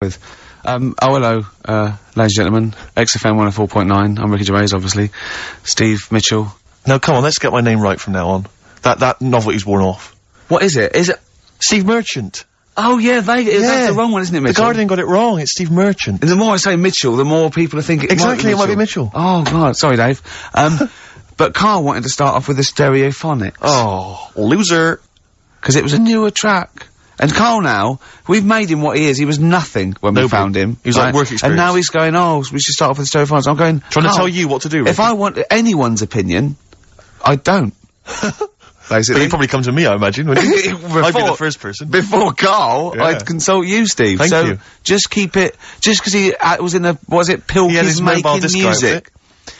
with. Hello, ladies and gentlemen. XFM 104.9. I'm Ricky Gervais, obviously. Steve Mitchell. No, come on, let's get my name right from now on. That novelty's worn off. What is it? Is it Steve Merchant? Oh, yeah, that's the wrong one, isn't it, Mitchell? The Guardian got it wrong. It's Steve Merchant. And the more I say Mitchell, the more people are thinking Exactly, it might be Mitchell. Oh, God, sorry, Dave. But Karl wanted to start off with the Stereophonics. Oh, loser. Because it was a newer track. And Karl now, we've made him what he is. He was nothing when we found him. He was like work experience. And now he's going, oh, we should start off with the Stereophonics. I'm going, trying to tell you what to do, Ricky. If I want anyone's opinion, I don't. Basically. But he'd probably come to me, I imagine, wouldn't he? I'd be the first person. Before Karl, yeah. I'd consult you, Steve. Thank you. Just keep it, just because he was in Pilkington's making music.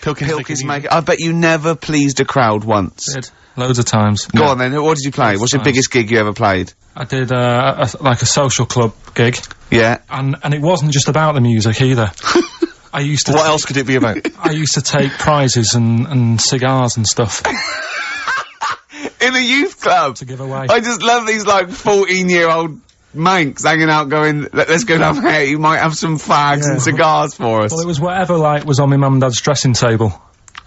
Pilkington's making, I bet you never pleased a crowd once. Did. Loads of times. Go on then, what did you play? What's your biggest gig you ever played? I did, like a social club gig. Yeah. And it wasn't just about the music either. I used to What else could it be about? I used to take prizes and cigars and stuff. In a youth club? To give away. I just love these, like, 14-year-old manx hanging out going, let's go down here, you might have some fags and cigars for us. Well, it was whatever, like, was on my mum and dad's dressing table.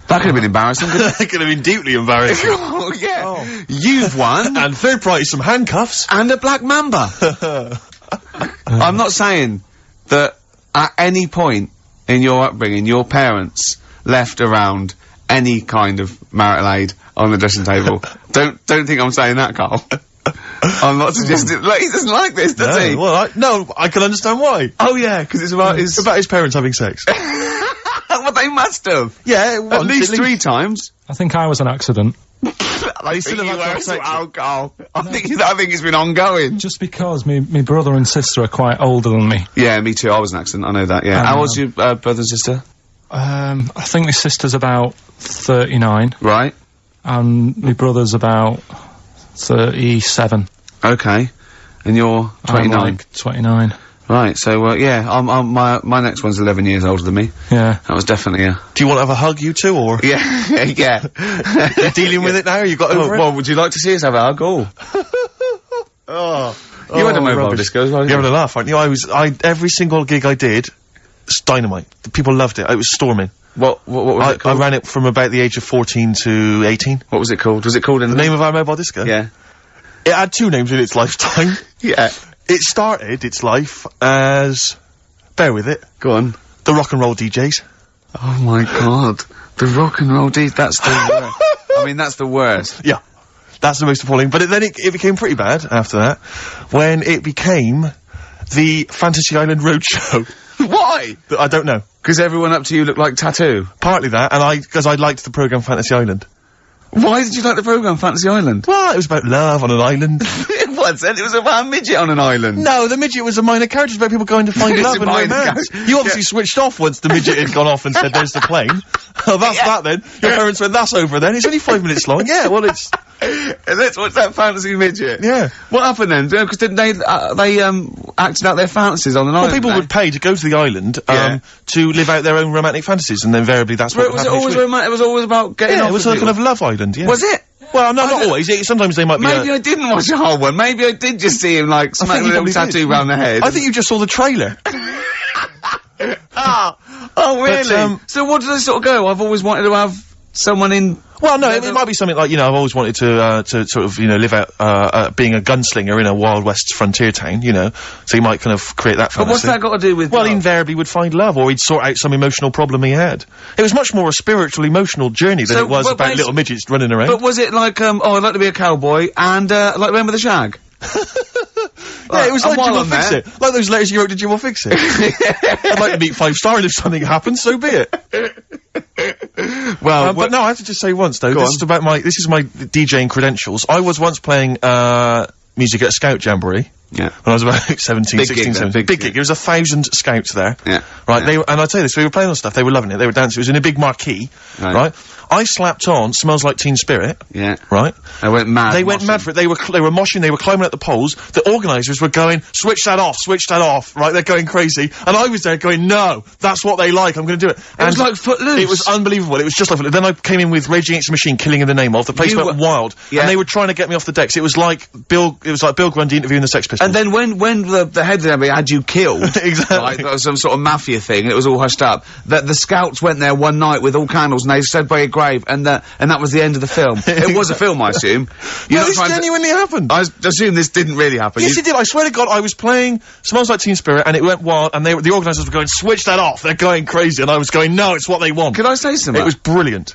That could have been embarrassing, couldn't it? That could have been deeply embarrassing. Oh, yeah. Oh. You've won. And third prize, some handcuffs. And a black mamba. I'm not saying that at any point in your upbringing, your parents left around any kind of marital aid on the dressing table. Don't think I'm saying that, Karl. I'm not suggesting. Like, he doesn't like this, does he? Well, I can understand why. Oh yeah, because it's about his parents having sex. Well, they must have. Yeah, at least 3 times. I think I was an accident. I still have had sex. Alcohol. I think it's been ongoing. Just because my brother and sister are quite older than me. Yeah, me too. I was an accident. I know that. Yeah. How old's your brother and sister? I think my sister's about 39. Right. And my brother's about 37. Okay. And you're 29? I'm like 29. Right, so, yeah, my next one's 11 years older than me. Yeah. That was definitely a... Do you want to have a hug, you two, or...? Yeah, yeah. You're dealing with it now? You got over it? Well, would you like to see us have a hug? You had a mobile disco as well, didn't you? You're having a laugh, aren't you? Every single gig I did, it's dynamite. The people loved it. It was storming. What was it called? I ran it from about the age of 14 to 18. What was it called? Was it called in the name of our mobile disco? Yeah. It had 2 names in its lifetime. Yeah. It started its life as... Bear with it. Go on. The rock and roll DJs. Oh my god. The rock and roll DJs, that's the worst. I mean, that's the worst. Yeah. That's the most appalling. But then it became pretty bad after that, when it became the Fantasy Island Roadshow. Why? I don't know. Because everyone up to you looked like Tattoo? Partly that, and because I liked the programme Fantasy Island. Why did you like the programme Fantasy Island? Well, it was about love on an island. It wasn't. It was about a midget on an island. No, the midget was a minor character. It was about people going to find love and romance. You obviously switched off once the midget had gone off and said, there's the plane. Oh, that's that then. Your parents went, that's over then. It's only 5 minutes long. Yeah, well, it's... And let's watch that fantasy midget. Yeah. What happened then? Because didn't they acted out their fantasies on an island? Well, people would pay to go to the island, to live out their own romantic fantasies, and invariably that's what was it always romantic? It was always about getting off it was with a kind of love island, yeah. Was it? Well, no, not always. Sometimes they might be... Maybe I didn't watch the whole one. Maybe I did just see him, like, smack a little tattoo round the head. I think you just saw the trailer. Oh, really? But, so what did they sort of go? I've always wanted to have someone in... Well, no, it might be something like, you know, I've always wanted to sort of, you know, live out, being a gunslinger in a Wild West frontier town, you know, so you might kind of create that fantasy. But what's that got to do with... Well, he invariably would find love, or he'd sort out some emotional problem he had. It was much more a spiritual, emotional journey than it was about little midgets running around. But was it like, oh, I'd like to be a cowboy, and, like, Remember the Shag? Yeah, it was like Jim will fix it. Like those letters you wrote to Jim will fix it. I'd like to meet 5 Star, and if something happens, so be it. Well, but no, I have to just say once though, this is my DJing credentials. I was once playing, music at a Scout Jamboree. Yeah. When I was about 17, 16, 17. Big gig. There was 1,000 scouts there. Yeah. Right, and I tell you this, we were playing on stuff, they were loving it, they were dancing, it was in a big marquee, right? I slapped on Smells Like Teen Spirit. Yeah. Right? They went mad. They went mad for it. They were moshing, they were climbing up the poles. The organisers were going, switch that off, right? They're going crazy. And I was there going, no, that's what they like, I'm gonna do it. And it was like Footloose. It was unbelievable. It was just like Footloose. Then I came in with Rage Against the Machine, Killing in the Name of. The place went wild. Yeah. And they were trying to get me off the decks. It was like Bill Grundy interviewing the Sex Pistols. pistols. And then when the head of the army had you killed, Exactly. like, that was some sort of mafia thing, and it was all hushed up, that the scouts went there one night with all candles and they stood by a grave, and that was the end of the film. It was a film, I assume. You're No, not this trying to- genuinely happened. I assume this didn't really happen. Yes, it did. I swear to God, I was playing Smells Like Teen Spirit, and it went wild, and the organisers were going, switch that off, they're going crazy, and I was going, no, it's what they want. Could I say something? It was brilliant.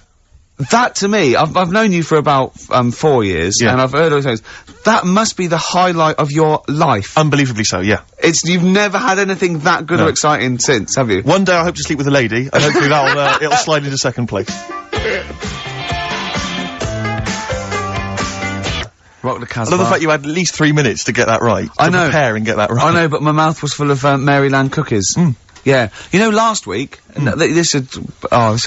That, to me, I've known you for about 4 years, Yeah. and I've heard all those things. That must be the highlight of your life. Unbelievably so, yeah. You've never had anything that good or exciting since, have you? One day I hope to sleep with a lady, and hopefully it'll slide into second place. Rock the I Casbah. love the fact you had at least 3 minutes to get that right. I to know. prepare and get that right. I know, but my mouth was full of Maryland cookies. Yeah. You know, last week, this would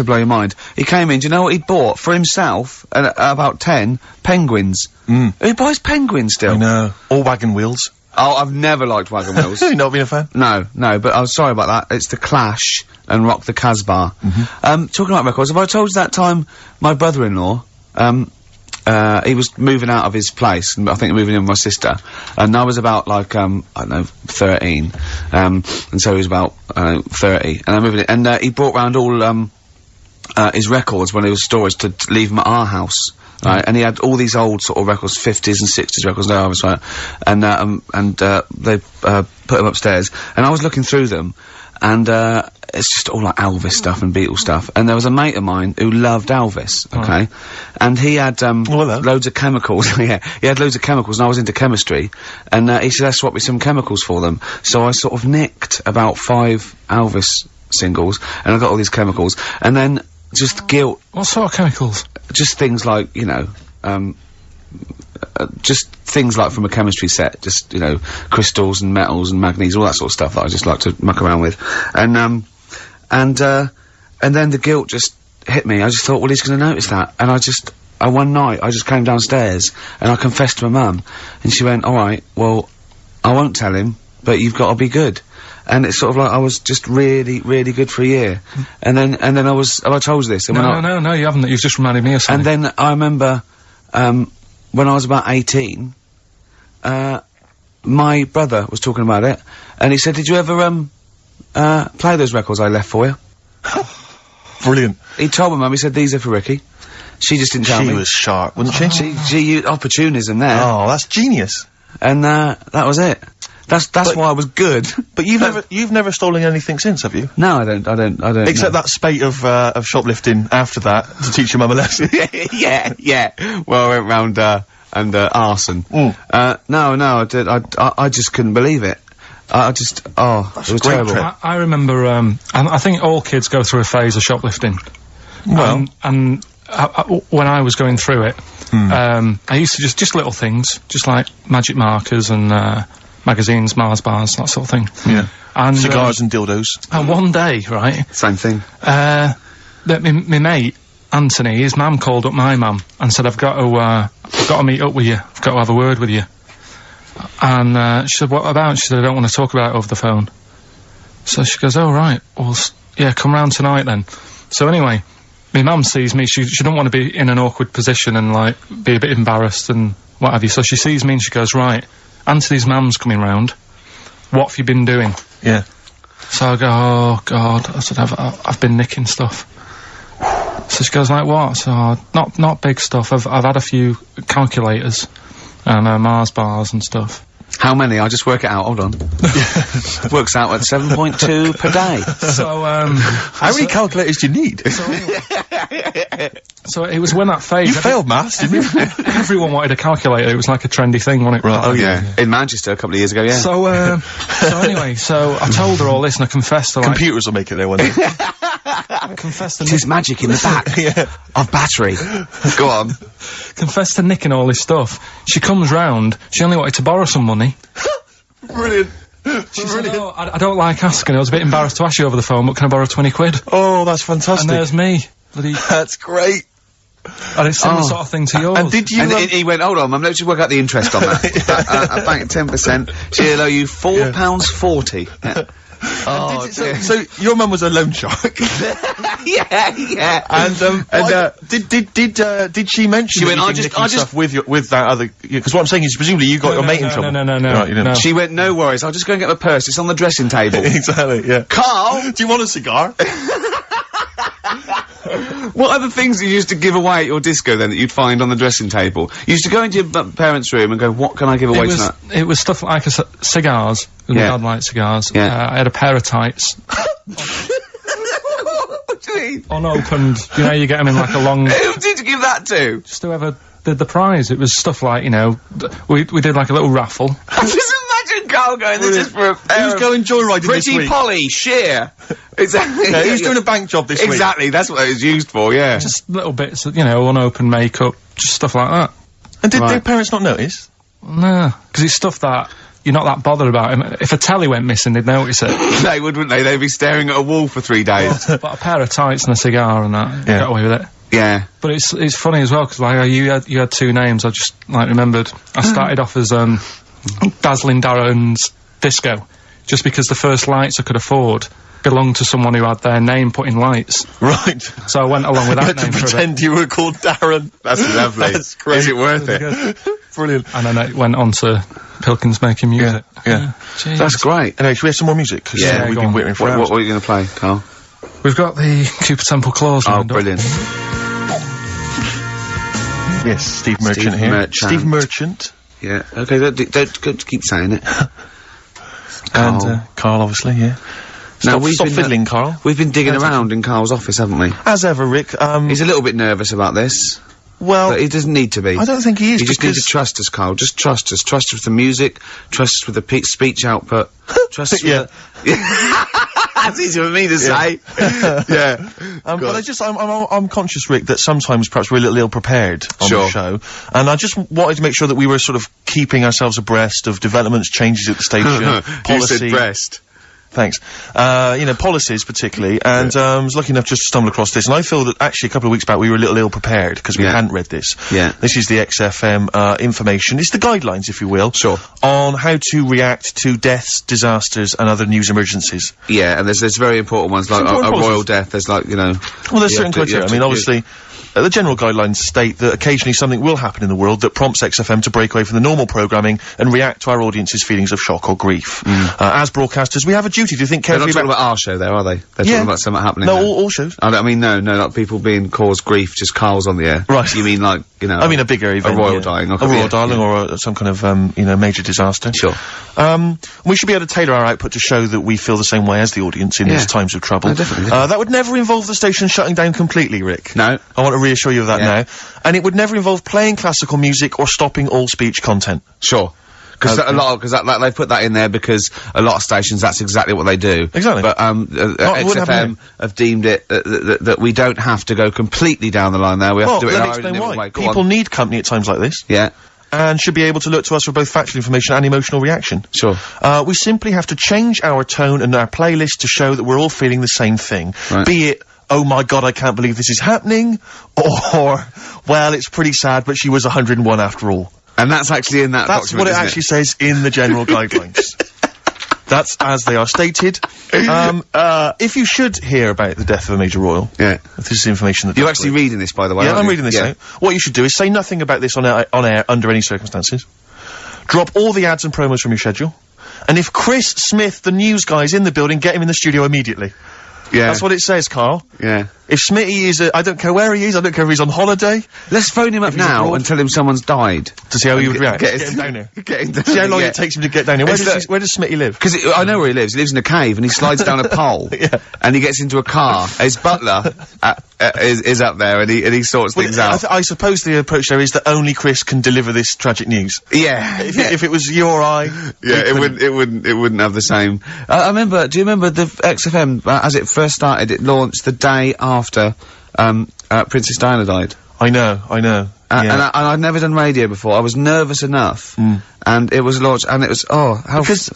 blow your mind. He came in, do you know what he bought for himself? About 10 penguins. Who buys penguins still? I know. All wagon wheels. Oh, I've never liked wagon wheels. You not been a fan? No, but I'm sorry about that. It's The Clash and Rock the Casbah. Talking about records, have I told you that time my brother-in-law, he was moving out of his place, and I think moving in with my sister, and I was about, like, I don't know, 13, and so he was about, 30, and I'm moving in, and, he brought round all, his records when he was storage to leave them at our house. Right, and he had all these old sort of records, 50s and 60s records, no, I was right, and they, put them upstairs, and I was looking through them, and, it's just all like Elvis stuff and Beatles stuff, and there was a mate of mine who loved Elvis, okay, and he had, loads of chemicals, yeah, he had loads of chemicals, and I was into chemistry, and, he said, let's swap me some chemicals for them, so I sort of nicked about 5 Elvis singles, and I got all these chemicals, and then, just guilt. What sort of chemicals? Just things like, you know, just things like from a chemistry set, just, you know, crystals and metals and manganese, all that sort of stuff that I just like to muck around with. And then the guilt just hit me. I just thought, well, he's gonna notice that. And one night, I just came downstairs and I confessed to my mum, and she went, alright, well, I won't tell him, but you've got to be good. And it's sort of like I was just really, really good for a year. And then have I told you this? And No, you haven't. You've just reminded me of something. And then I remember, when I was about 18, my brother was talking about it, and he said, did you ever, play those records I left for you? Brilliant. He told my mum, he said, these are for Ricky. She just didn't tell me. She was sharp, wasn't she? She used opportunism there. Oh, that's genius. And, that was it. That's why I was good. But you've never stolen anything since, have you? No, I don't. Except that spate of shoplifting after that to teach your mum a lesson. yeah. Well, I went round, and arson. No, I just couldn't believe it. It was terrible. I remember, and I think all kids go through a phase of shoplifting. Well. And when I was going through it, I used to just little things, just like magic markers and, magazines, Mars bars, that sort of thing. Yeah. And cigars and dildos. And one day, right? Same thing. That my mate, Anthony, his mum called up my mum and said, I've got to meet up with you. I've got to have a word with you. And, she said, what about? She said, I don't want to talk about it over the phone. So she goes, oh, right. Well, yeah, come round tonight then. So anyway, my mum sees me. She don't want to be in an awkward position and, like, be a bit embarrassed and what have you. So she sees me and she goes, right, Anthony's mum's coming round. What have you been doing? Yeah. So I go, oh, God. I said, I've been nicking stuff. So she goes, like, what? So, not big stuff. I've had a few calculators and, Mars bars and stuff. How many? I'll just work it out, hold on. Works out at 7.2 per day. So, how many calculators do you need? So it was when that phase... You failed maths, didn't you? Everyone wanted a calculator. It was like a trendy thing, wasn't it? Right, Oh, yeah. In Manchester a couple of years ago, yeah. So, anyway, so I told her all this and I confessed to, like... Computers will make it there one day. I confessed to... There's magic in the back of battery. Go on. Confessed to nicking all this stuff. She comes round, she only wanted to borrow some money. Brilliant. She said, oh, I don't like asking. I was a bit embarrassed to ask you over the phone, but can I borrow 20 quid? Oh, that's fantastic. And there's me. Bloody... That's great. And it's similar sort of thing to yours. And did you... And he went, hold on, Mum, let's just work out the interest on that. I banked 10%. She'll owe you £4.40. Oh, so your mum was a loan shark. yeah. And did she mention? She went, I just stuff with that other, because what I'm saying is presumably you got your mate in trouble. No. Right, you didn't. No. She went, no worries, I'll just go and get my purse, it's on the dressing table. Exactly, yeah. Carl! Do you want a cigar? What other things you used to give away at your disco then that you'd find on the dressing table? You used to go into your parents' room and go, what can I give away tonight? It was stuff like cigars. My dad liked cigars. Yeah. I had a pair of tights. What do you mean? Unopened. You know, you get them in like a long... Who did you give that to? Just whoever did the prize. It was stuff like, you know, we did like a little raffle. Just imagine Carl going, this is for a pair Who's of going joyriding this Pretty week? Polly, sheer. Exactly. Yeah, who's doing a bank job this week? Exactly, that's what it was used for, yeah. Just little bits of, you know, unopened makeup, just stuff like that. And did Right. their parents not notice? No, because it's stuff that you're not that bothered about. If a telly went missing, they'd notice it. They would, wouldn't they? They'd be staring at a wall for 3 days. But a pair of tights and a cigar and that, Yeah. got away with it. Yeah. But it's funny as well, because like you had 2 names. I just like remembered. I started off as Dazzling Darren's Disco, just because the first lights I could afford belonged to someone who had their name put in lights. Right. So I went along with You that had to name for a bit. pretend you were called Darren. That's lovely. That's great. Is it worth it? Good. Brilliant. And then it went on to Pilkins making music. Yeah. Jeez. That's great. Anyway, should we have some more music? 'Cause, Yeah, we've go been on. waiting for What hours. are you going to play, Carl? We've got the Cooper Temple Claws. Oh, lined up. brilliant. Yes, Steve Merchant here. Merchant. Steve Merchant. Yeah. Okay, don't keep saying it. And Carl, obviously, yeah. Now, Stop fiddling, Carl. We've been digging around in Carl's office, haven't we? As ever, Rick. He's a little bit nervous about this, well, but he doesn't need to be. I don't think he is. You just need to trust us, Carl. Just trust us. Trust us with the music. Trust us with the speech output. Trust us Yeah. That's easy for me to say. Yeah. But I'm conscious, Rick, that sometimes perhaps we're a little ill-prepared on the show, and I just wanted to make sure that we were sort of keeping ourselves abreast of developments, changes at the station, policy. You said breast. Thanks. You know, policies particularly, and I was lucky enough just to stumble across this, and I feel that actually a couple of weeks back we were a little ill-prepared, because we hadn't read this. Yeah. This is the XFM, information. It's the guidelines, if you will. Sure. On how to react to deaths, disasters, and other news emergencies. Yeah, and there's very important ones, like important a royal policies. death, there's like, you know... Well, there's you certain have to- criteria. you have I mean, to- obviously, the general guidelines state that occasionally something will happen in the world that prompts XFM to break away from the normal programming and react to our audience's feelings of shock or grief. As broadcasters, we have a duty to think They're not carefully talking about our show there, are they? They're talking about something happening No, there. all shows. I mean, no, like people being caused grief, just Carl's on the air. Right. You mean like, you know... I mean, a bigger event. A royal yeah. dying. A royal dying or some kind of, you know, major disaster. Sure. We should be able to tailor our output to show that we feel the same way as the audience in these times of trouble. No, definitely. That would never involve the station shutting down completely, Rick. No. I want to reassure you of that now. And it would never involve playing classical music or stopping all speech content. Sure. Because they put that in there because a lot of stations, that's exactly what they do. Exactly. But, XFM have deemed it that we don't have to go completely down the line there. We have to do it in let me our own explain different why. way. Go People on. need company at times like this. Yeah. And should be able to look to us for both factual information and emotional reaction. Sure. We simply have to change our tone and our playlist to show that we're all feeling the same thing. Right. Be it, oh my god, I can't believe this is happening, or, well, it's pretty sad, but she was 101 after all. And that's actually in that That's document, what it isn't actually says in the general guidelines. That's as they are stated. If you should hear about the death of a major royal, Yeah. this is information that... You're actually reading this, by the way, Yeah, aren't I'm you? reading this Yeah. out. What you should do is say nothing about this on air under any circumstances. Drop all the ads and promos from your schedule. And if Chris Smith, the news guy, is in the building, get him in the studio immediately. Yeah. That's what it says, Carl. Yeah. If Smitty is, I don't care where he is, I don't care if he's on holiday, Let's phone him up he's now abroad. and tell him someone's died. to see how he would react. Get Get him down here. Get him down See how long yeah. it takes him to get down here. Where It's does Smitty live? Because I know where he lives. He lives in a cave, and he slides down a pole, Yeah. and he gets into a car. His butler is up there, and he sorts things out. I suppose the approach there is that only Chris can deliver this tragic news. Yeah, If it was you or I, yeah, it wouldn't have the same. I remember. Do you remember the XFM as it first started? It launched the day after Princess Diana died. I know. Yeah. And I'd never done radio before. I was nervous enough, and it was launched, and it was Because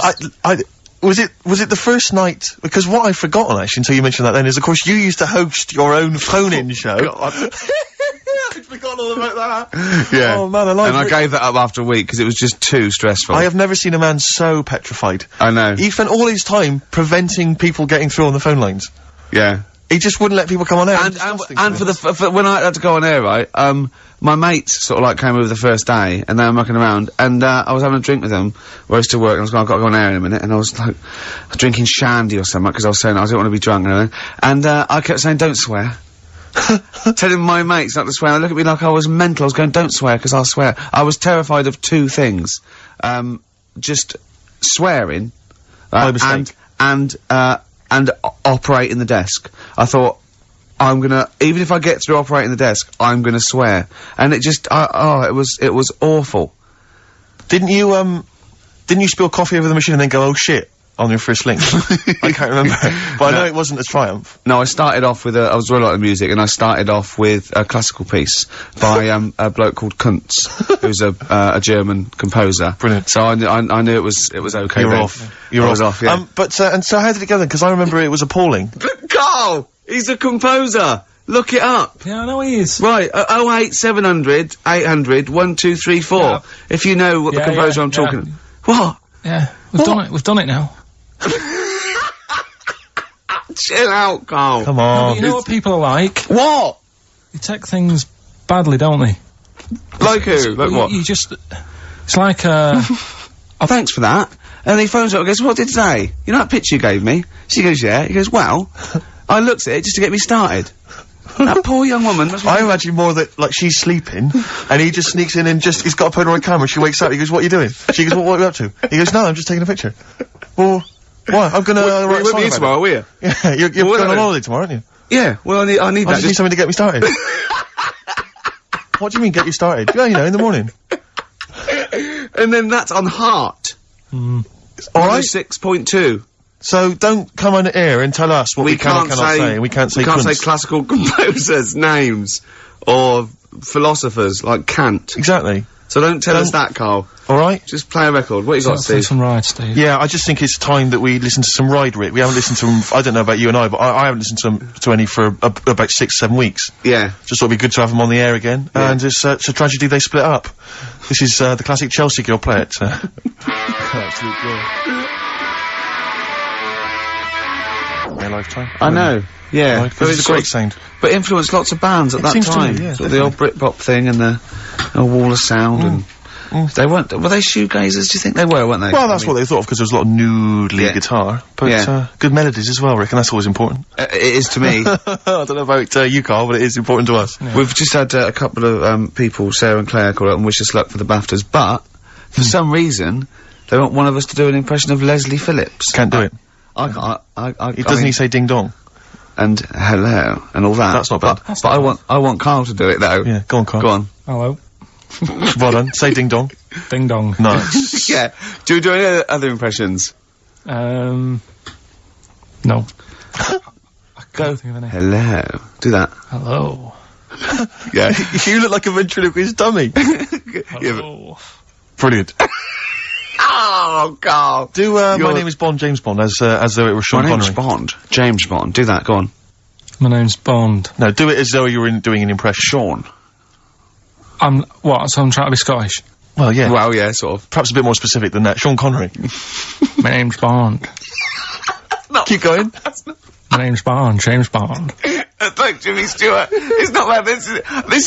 was it the first night? Because what I've forgotten actually until you mentioned that then is of course you used to host your own phone-in show. I'd forgotten all about that. Yeah. Oh man, alive. And I gave that up after a week because it was just too stressful. I have never seen a man so petrified. I know. He spent all his time preventing people getting through on the phone lines. Yeah. He just wouldn't let people come on air. And for when I had to go on air, right, my mates sort of like came over the first day, and they were mucking around, and I was having a drink with them where I used to work, and I was going, I've got to go on air in a minute, and I was like drinking shandy or something, because I was saying I didn't want to be drunk and everything, and I kept saying, don't swear. Telling my mates not to swear, and they look at me like I was mental. I was going, don't swear, because I'll swear. I was terrified of two things. Just swearing, and operating the desk. I thought, I'm gonna, even if I get through operating the desk, I'm gonna swear. And it just, it was awful. Didn't you spill coffee over the machine and then go, oh shit, on your first link? I can't remember. But I know it wasn't a triumph. No, I started off with I was really like the music, and I started off with a classical piece by, a bloke called Kuntz, who's a German composer. Brilliant. So I knew it was okay. You're then. off. You're I was off, yeah. And so how did it go then? Because I remember it was appalling. Carl! He's a composer! Look it up! Yeah, I know he is. Right, 08700 800 1234. Yeah. If you know what the composer I'm talking. What? Yeah, we've done it now. Chill out, Carl. Come No, on. but you know what people are like? What? They take things badly, don't they? Like who? Like what? You just... It's like, Oh, thanks for that. And he phones up and goes, what did it say? You know that picture you gave me? She goes, yeah. He goes, well, I looked at it just to get me started. That poor young woman. I imagine more that, like, she's sleeping, and he just sneaks in and he's got a Polaroid camera, she wakes up, he goes, what are you doing? She goes, what are you up to? He goes, no, I'm just taking a picture. Well, why? I'm gonna write a song you about tomorrow, will you? it. Yeah, you're going on holiday tomorrow, aren't you? Yeah, well, I need I that. just need something to get me started. What do you mean, get you started? Yeah, you know, in the morning. And then that's on Heart. Alright? 6.2. So don't come on air and tell us what we can and cannot say, and we can't say classical composers' names, or philosophers, like Kant. Exactly. So don't tell us that, Carl. Alright? Just play a record. What you got, play Steve? some ride, Steve. Yeah, I just think it's time that we listen to some Ride Rit. We haven't listened to them, I don't know about you and I, but I haven't listened to any for about 6-7 weeks. Yeah. Just thought it'd be good to have them on the air again. Yeah. And it's a tragedy they split up. This is the classic Chelsea girl, play it. Absolute joy. Their lifetime. I know. Yeah. Right, it's a great sound. But influenced lots of bands at that seems to time. me, yeah, sort of the old Britpop thing and the old Wall of Sound and... They were they shoegazers, do you think they were, weren't they? Well, that's what they thought of, because there was a lot of nude lead guitar. But, good melodies as well, Rick, and that's always important. It is to me. I don't know about you, Carl, but it is important to us. Yeah. We've just had a couple of people, Sarah and Claire, call up and wish us luck for the BAFTAs, but for some reason they want one of us to do an impression of Leslie Phillips. Can't do it. Doesn't he say ding dong? And hello and all that. That's not bad. But I want Carl to do it though. Yeah, go on, Carl. Go on. Hello. Well done. Say ding dong. Ding dong. Nice. Yeah. Do we do any other impressions? No. Go. Hello. Do that. Hello. Yeah. You look like a ventriloquist dummy. Hello. Brilliant. Oh, Carl. Do, my name is Bond, James Bond, as though it were Sean Connery. My name's Bond. James Bond. Do that. Go on. My name's Bond. No, do it as though you were doing an impression. Sean. So I'm trying to be Scottish? Well, yeah. Well, yeah, sort of. Perhaps a bit more specific than that. Sean Connery. My name's Bond. Keep going. My name's Bond, James Bond. Like Jimmy Stewart. It's not like this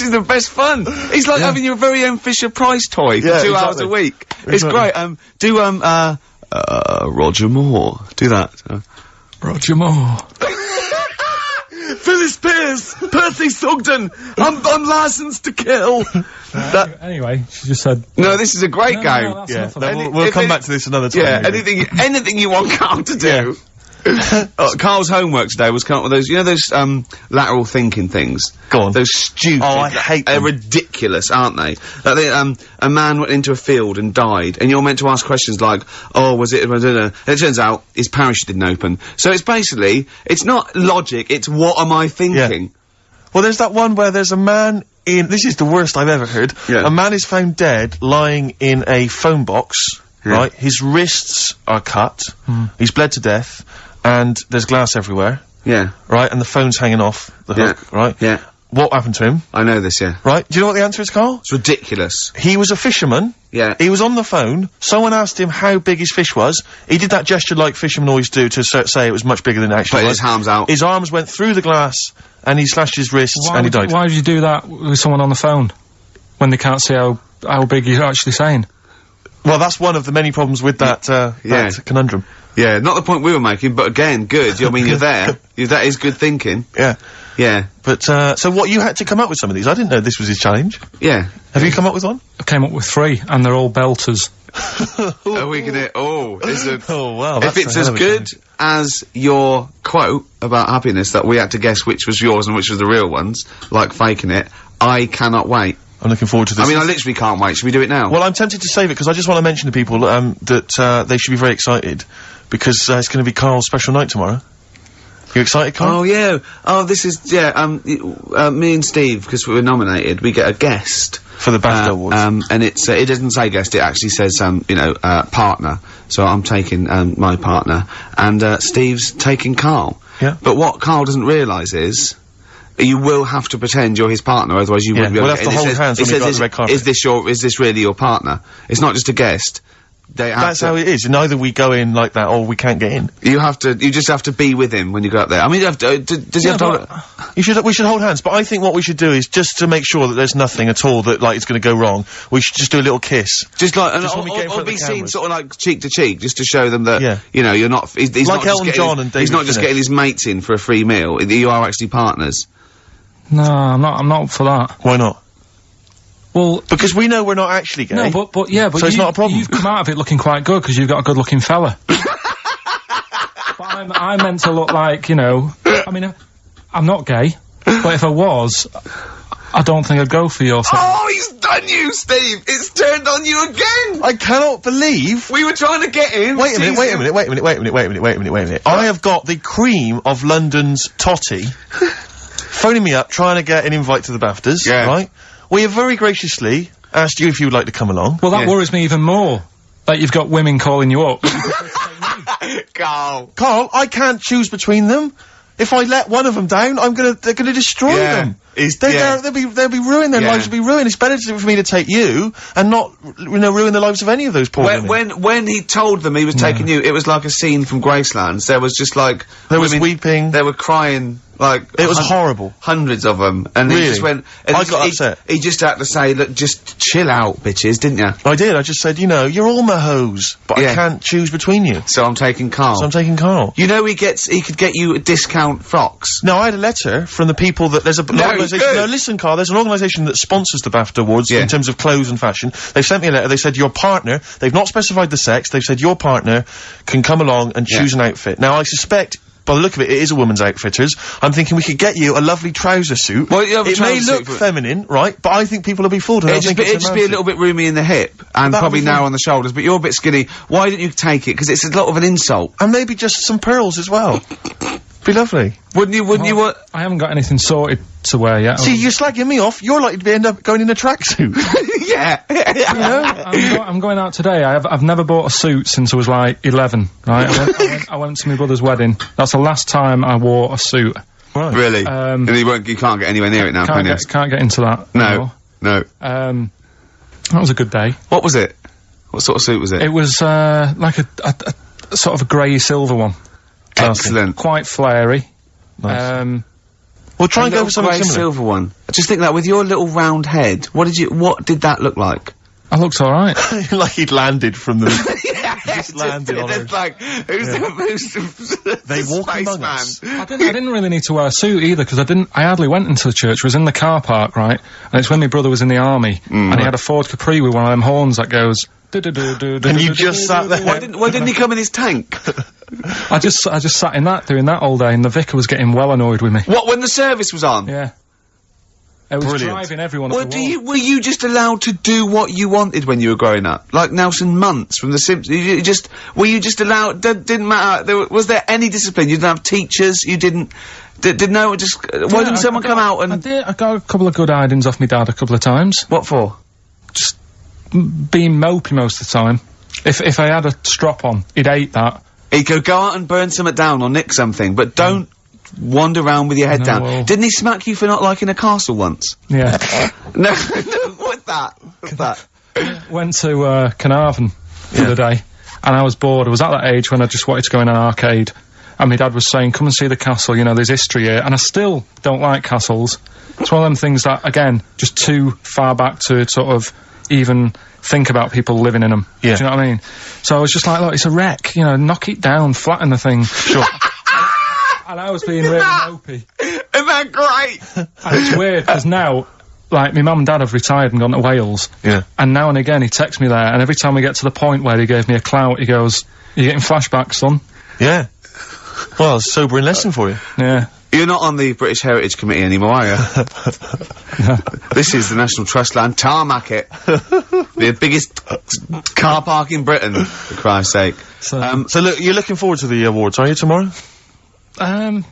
is the best fun. It's like having your very own Fisher-Price toy for 2 hours a week. It's great. Do, Roger Moore. Do that. Roger Moore. Phyllis Pierce! Percy Sugden! I'm licensed to kill! Anyway, she just said... No, this is a great game. No, yeah, we'll come back to this another time. Yeah, anything you want Carl to do. Yeah. Carl's homework today was come up with those, you know those, lateral thinking things? Go on. Those stupid... Oh, I hate them. They're ridiculous, aren't they? Like a man went into a field and died, and you're meant to ask questions like, oh, was it... And it turns out his parachute didn't open. So it's basically, it's not logic, it's what am I thinking? Yeah. Well, there's that one where there's a man in... This is the worst I've ever heard. Yeah. A man is found dead, lying in a phone box, right? His wrists are cut, he's bled to death, and there's glass everywhere. Yeah. Right? And the phone's hanging off the hook, right? Yeah. what happened to him. I know this, yeah. Right? Do you know what the answer is, Carl? It's ridiculous. He was a fisherman. Yeah. He was on the phone. Someone asked him how big his fish was. He did that gesture like fishermen always do to say it was much bigger than it actually Put was. his arms out. His arms went through the glass, and he slashed his wrists, and he died. Why would you do that with someone on the phone when they can't see how big you're actually saying? Well, that's one of the many problems with that, that conundrum. Yeah, not the point we were making, but again, good. I mean, you're there. That is good thinking. Yeah. Yeah. But, so what, you had to come up with some of these? I didn't know this was his challenge. Yeah. Have you come up with one? I came up with 3, and they're all belters. Are we gonna, is it, Oh, wow. if it's as good as your quote about happiness that we had to guess which was yours and which was the real ones, like faking it, I cannot wait. I'm looking forward to this. I mean, I literally can't wait. Should we do it now? Well, I'm tempted to save it, because I just want to mention to people, that, they should be very excited, because, it's gonna be Carl's special night tomorrow. You excited, Carl? Oh, yeah. Oh, this is, me and Steve, because we were nominated, we get a guest. For the BAFTA Awards. And it's, it doesn't say guest, it actually says, partner. So I'm taking, my partner. And, Steve's taking Carl. Yeah. But what Carl doesn't realise is, you will have to pretend you're his partner, otherwise you wouldn't be able we'll to have to hold hands when we go on the red carpet. Is this really your partner? It's not just a guest. That's how it is, and either we go in like that, or we can't get in. You just have to be with him when you go up there. I mean, you have to, does he have to we should hold hands, but I think what we should do is, just to make sure that there's nothing at all that, like, it's gonna go wrong, we should just do a little kiss. Just like, Just when we get in front or of the be seen cameras. sort of like cheek to cheek, just to show them that, Yeah. you know, you're not, he's Like not Elton just John and David he's not just Finnish. getting his mates in for a free meal, you are actually partners. No, I'm not up for that. Why not? Well, Because we know we're not actually gay. no, but So it's not a problem. You've come out of it looking quite good, because you've got a good-looking fella. But I'm meant to look like, you know, I mean, I'm not gay, but if I was, I don't think I'd go for your thing. Oh, he's done you, Steve! It's turned on you again! I cannot believe. We were trying to get in. Wait a minute. I have got the cream of London's totty phoning me up, trying to get an invite to the BAFTAs, Yeah. right? We have very graciously asked you if you would like to come along. Well, that Yeah. worries me even more, that you've got women calling you up. Carl. Carl, I can't choose between them. If I let one of them down, they're gonna destroy Yeah. them. Is- They'll yeah. be ruined, their Yeah. lives will be ruined. It's better for me to take you and not, you know, ruin the lives of any of those poor women. When he told them he was taking you, it was like a scene from Graceland. There was just like There was women- weeping. They were crying like It was horrible. hundreds of them, and he Really? just went. And I got upset. He just had to say, "Look, just chill out, bitches," didn't you? I did, I just said, you know, you're all my hoes, but Yeah. I can't choose between you. So I'm taking Carl. So I'm taking Carl. You know he could get you discount frocks. No, I had a letter from the people that there's an organisation. good. No, listen, Carl. There's an organisation that sponsors the BAFTA Awards Yeah. in terms of clothes and fashion. They sent me a letter. They said your partner. They've not specified the sex. They've said your partner can come along and choose an outfit. Now I suspect, by the look of it, it is a woman's outfitters. I'm thinking we could get you a lovely trouser suit. Well, you have a it may trouser look suit, but- feminine, right? But I think people will be fooled. And It'd they'll just, think be, it's it'd just be a little bit roomy in the hip, and That'll probably be now fine. on the shoulders, but you're a bit skinny. Why didn't you take it? Because it's a lot of an insult. And maybe just some pearls as well. Be lovely. Wouldn't you want... I haven't got anything sorted to wear yet. See, you're slagging me off. You're likely to end up going in a tracksuit. Yeah. You know? I'm going out today. I've never bought a suit since I was like 11, right? I went to my brother's wedding. That's the last time I wore a suit. Right. Really? And you can't get anywhere near it now, can you? Can't get into that. No. anymore. No. That was a good day. What was it? What sort of suit was it? It was, like a sort of a grey silver one. Excellent. Quite flary. Nice. We'll try and go for something grey similar. silver one. I just think that with your little round head, what did that look like? I looked alright. Like he'd landed from the... Just landed on it's her. like, who's the They walk among spaceman? us. I didn't really need to wear a suit either, because I hardly went into the church. I was in the car park, right? And it's when my brother was in the army, and he had a Ford Capri with one of them horns that goes... And you just sat there. Why didn't he come in his tank? I just sat in that, doing that all day, and the vicar was getting well annoyed with me. What, when the service was on? Yeah. It was Brilliant. driving everyone Well, up the wall. were you just allowed to do what you wanted when you were growing up? Like Nelson Muntz from The Simpsons? Were you just allowed, didn't matter, was there any discipline? You didn't have teachers, you didn't, why didn't someone come out and... I got a couple of good hidings off my dad a couple of times. What for? Just being mopey most of the time. If I had a strop on, he'd hate that. He could go out and burn something down or nick something, but don't wander around with your head down. well- Didn't he smack you for not liking a castle once? Yeah. No, what's that? What's that? Went to Carnarvon the other day, and I was bored. I was at that age when I just wanted to go in an arcade, and my dad was saying, come and see the castle, you know, there's history here, and I still don't like castles. It's one of them things that, again, just too far back to sort of even think about people living in them. Yeah. Do you know what I mean? So I was just like, look, it's a wreck, you know, knock it down, flatten the thing. Sure. And I was being really mopey. Isn't that great? And it's weird, because now, like, my mum and dad have retired and gone to Wales. Yeah. And now and again he texts me there, and every time we get to the point where he gave me a clout, he goes, "You're getting flashbacks, son." Yeah. Well, it's a sobering lesson for you. Yeah. You're not on the British Heritage Committee anymore, are you? This is the National Trust land. Tarmac it. The biggest car park in Britain, for Christ's sake. So, So look, you're looking forward to the awards, are you, tomorrow?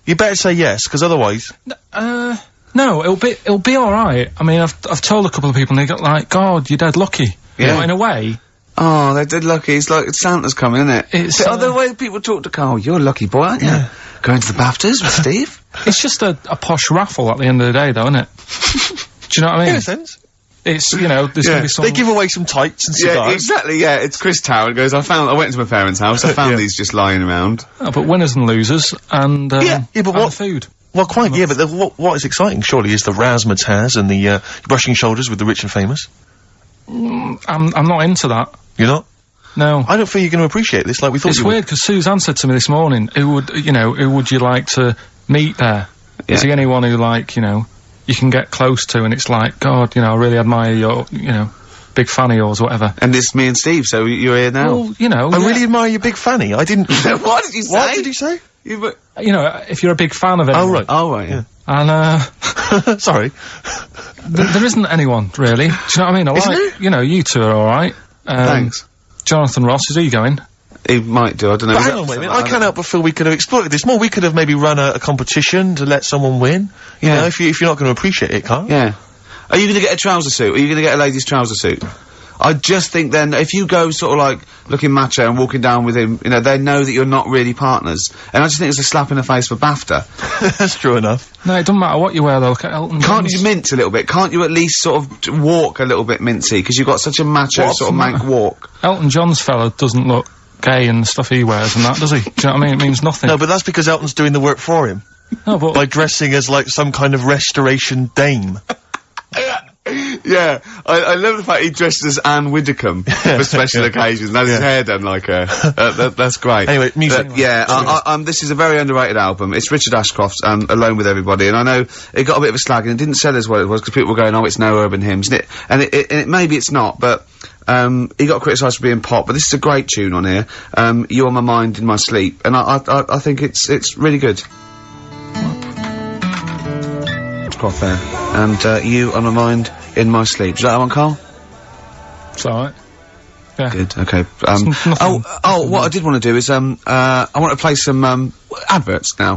You better say yes, because otherwise... no, it'll be alright. I mean, I've told a couple of people, and they got like, God, you're dead lucky. Yeah. You know, in a way. Oh, they did lucky. It's like Santa's coming, isn't it? It's, the way people talk to Carl, you're a lucky boy, aren't you? Yeah. Going to the BAFTAs with Steve? It's just a posh raffle at the end of the day, though, isn't it? Do you know what I mean? In a sense. It's, you know, there's gonna be some... They give away some tights and cigars. Yeah, exactly, yeah. It's Chris Tower goes, I went into my parents' house, I found these just lying around. Oh, but winners and losers, and, but and what- the food. Well, quite, yeah, but what is exciting, surely, is the razzmatazz and the, brushing shoulders with the rich and famous. I'm not into that. You're not? No. I don't feel you're going to appreciate this like we thought It's you would. weird, because Suzanne said to me this morning, who would you like to meet there? Is there anyone who, like, you know, you can get close to, and it's like, God, you know, I really admire your, you know, big fan of yours, whatever. And it's me and Steve, so you're here now. Well, you know, I really admire your big fanny. I didn't... What did you say? What did you say? you know, if you're a big fan of it. Oh, right. Oh, right, yeah. And, Sorry. there isn't anyone, really. Do you know what I mean? I Isn't like, there? you know, you two are alright. Thanks. Jonathan Ross, is he going? He might do, I don't know. But Is hang that on, wait a minute. something I can't help but feel we could have exploited this more. We could have maybe run a competition to let someone win. You know, if you're not going to appreciate it, Carl. Yeah. Are you going to get a trouser suit? Are you going to get a ladies' trouser suit? I just think then, if you go sort of like looking macho and walking down with him, you know, they know that you're not really partners. And I just think it's a slap in the face for BAFTA. That's true enough. No, it doesn't matter what you wear, though. Look at Elton Can't John's. you mince a little bit? Can't you at least sort of walk a little bit mincy? Because you've got such a macho What's sort of the mank matter? walk. Elton John's fella doesn't look gay and the stuff he wears and that, does he? Do you know what I mean? It means nothing. No, but that's because Elton's doing the work for him. No, but... By dressing as, like, some kind of restoration dame. Yeah, I love the fact he dressed as Anne Widdecombe for special occasions. That's his hair done like her. That's great. Anyway, music. Yeah, this is a very underrated album. It's Richard Ashcroft's Alone With Everybody, and I know it got a bit of a slag and it didn't sell as well as it was because people were going, oh, it's no urban hymns, and it maybe it's not, but he got criticised for being pop, but this is a great tune on here. You On My Mind in My Sleep, and I think it's really good. Ashcroft there, and You On My Mind in My Sleep. Is that one, Carl? It's alright. Yeah. Good, okay. nothing- What I did want to do is, I want to play some, adverts now.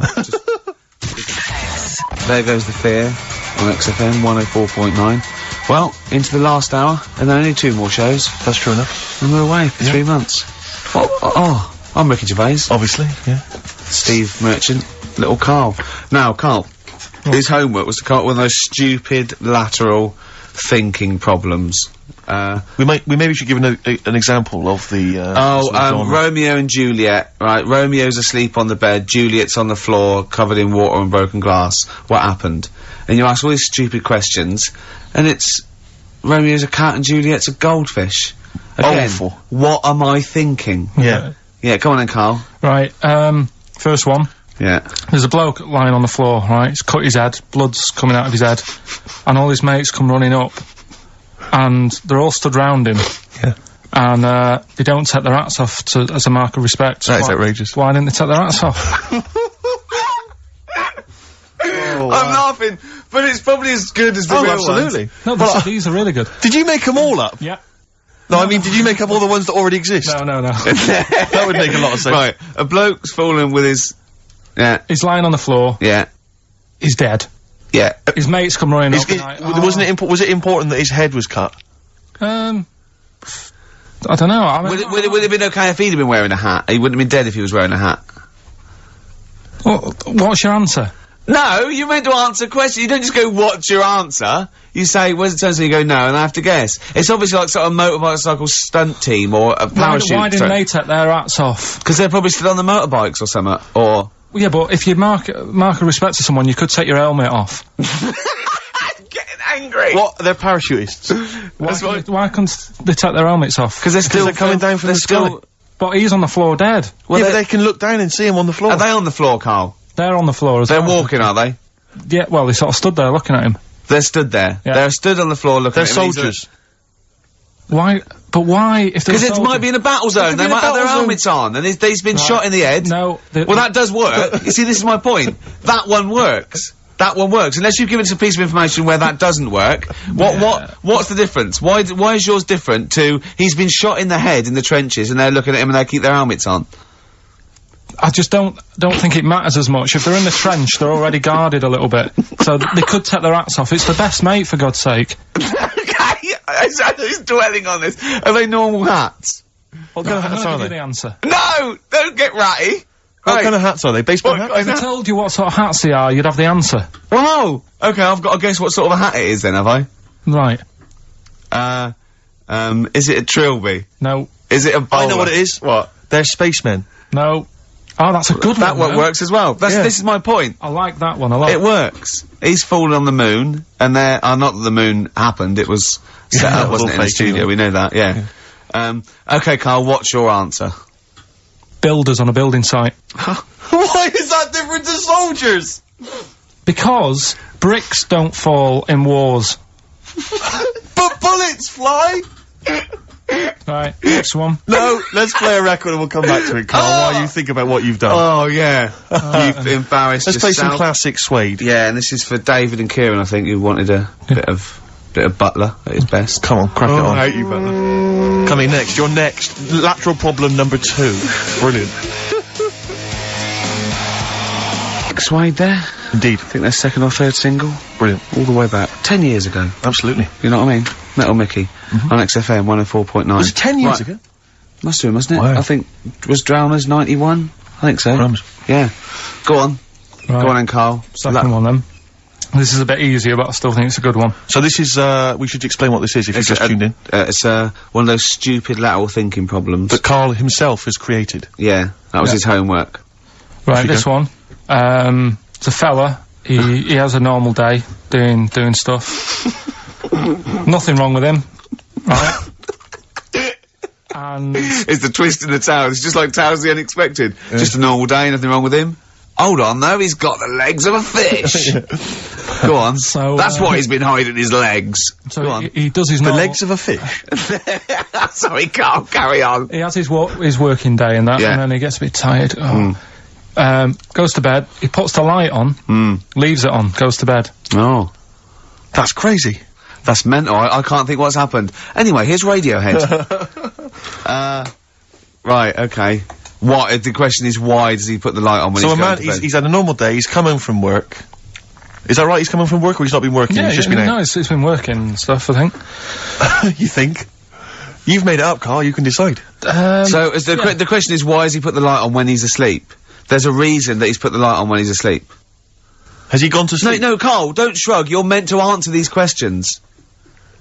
There Goes the Fear on XFM 104.9. Well, into the last hour, and then only 2 more shows. That's true enough. And we're away for 3 months. I'm Ricky Gervais. Obviously, yeah. Steve Merchant, little Carl. Now, Carl, his homework was to come up with those stupid lateral thinking problems. We maybe should give an example of the, sort of genre. Romeo and Juliet, right? Romeo's asleep on the bed, Juliet's on the floor, covered in water and broken glass. What happened? And you ask all these stupid questions, and it's Romeo's a cat and Juliet's a goldfish. Again, Awful. what am I thinking? Yeah. Yeah, come on then, Carl. Right, first one. Yeah. There's a bloke lying on the floor, right? He's cut his head, blood's coming out of his head, and all his mates come running up, and they're all stood round him. Yeah. And, they don't take their hats off as a mark of respect. That is outrageous. Why didn't they take their hats off? I'm laughing, but it's probably as good as the real absolutely. No, these are really good. Did you make them all up? Yeah. No, I mean, did you make up all the ones that already exist? No. That would make a lot of sense. Right, a bloke's fallen with his... Yeah, He's lying on the floor. yeah, He's dead. yeah. His mates come running up. and Was it important that his head was cut? I don't know. I mean, Would it have been okay if he'd have been wearing a hat? He wouldn't have been dead if he was wearing a hat. Well, what's your answer? No, you meant to answer a question. You don't just go, what's your answer? You say, where's the turn, so you go, no, and I have to guess. It's obviously like sort of motorcycle stunt team or a parachute. Why didn't they take their hats off? Because they're probably still on the motorbikes or something, or... Yeah, but if you mark a respect to someone, you could take your helmet off. I'm getting angry! What? They're parachutists. Why couldn't they take their helmets off? Because they're still coming down from the sky. But he's on the floor dead. Well, yeah, they can look down and see him on the floor. Are they on the floor, Carl? They're on the floor as well. They're walking, are they? Yeah, well, they sort of stood there looking at him. They're stood there. Yeah. They're stood on the floor looking at him. They're soldiers. Why? But why? If they're Because it might be in a battle zone. They might have their helmets on, and he's been shot in the head. No. Well, that does work. You see, this is my point. That one works. That one works. Unless you've given us a piece of information where that doesn't work. What's the difference? Why is yours different to he's been shot in the head in the trenches and they're looking at him and they keep their helmets on? I just don't think it matters as much. If they're in the trench, they're already guarded a little bit. So they could take their hats off. It's the best mate, for God's sake. Okay, who's dwelling on this? Are they normal hats? What kind of hats are Give you they? the answer. No! Don't get ratty! What kind of hats are they? Baseball hats? If I told you what sort of hats they are, you'd have the answer. Whoa! Okay, I've got to guess what sort of a hat it is then, have I? Right. Is it a trilby? No. Is it a bowler? I know what it is. What? They're spacemen. No. Oh, that's a good That one. one works as well. This is my point. I like that one a lot. It works. He's fallen on the moon, and not that the moon happened, it was set up, wasn't it, in the studio, we know that, yeah. Okay, Carl, what's your answer? Builders on a building site. Why is that different to soldiers? Because bricks don't fall in wars. But bullets fly! Right, next one. No, let's play a record and we'll come back to it, Carl, while you think about what you've done. Oh, yeah. You've embarrassed Let's play yourself. some classic Suede. Yeah, and this is for David and Kieran, I think, who wanted a bit of Butler at his best. Come on, crack it on. I hate you, Butler. Coming next, your next, lateral problem number 2. Brilliant. Suede there. Indeed. I think their second or third single. Brilliant. All the way back. 10 years ago. Absolutely. You know what I mean? Metal Mickey. On XFM 104.9. Was it 10 years ago? Must have been, mustn't it? Wow. I think, was Drowners 91? I think so. Crumbs. Yeah. Go on. Right. Go on then, Carl. Second one then. This is a bit easier, but I still think it's a good one. So this is, we should explain what this is if you've just tuned in. It's one of those stupid lateral thinking problems. That Carl himself has created. Yeah, that was his homework. Right, this one. It's a fella. He has a normal day doing stuff. Nothing wrong with him. Right. And It's the twist in the towels. It's just like Towers the Unexpected. Just a normal day, nothing wrong with him. Hold on, though, he's got the legs of a fish. Go on. So, that's what he's been hiding his legs. so Go on. he does his The normal... legs of a fish. Sorry, Carl, carry on. He has his working day and that, Yeah. and then he gets a bit tired. Goes to bed. He puts the light on, leaves it on, goes to bed. Oh. That's crazy. That's mental. I can't think what's happened. Anyway, here's Radiohead. Right, okay. The question is, why does he put the light on when So he's a going man, to bed? he's had a normal day, he's come home from work. Is that right, he's come home from work or he's not been working, he's just been out? No, it's been working and stuff, I think. You think? You've made it up, Carl, you can decide. So, the question is, why has he put the light on when he's asleep? There's a reason that he's put the light on when he's asleep. Has he gone to sleep? No, Carl, don't shrug. You're meant to answer these questions.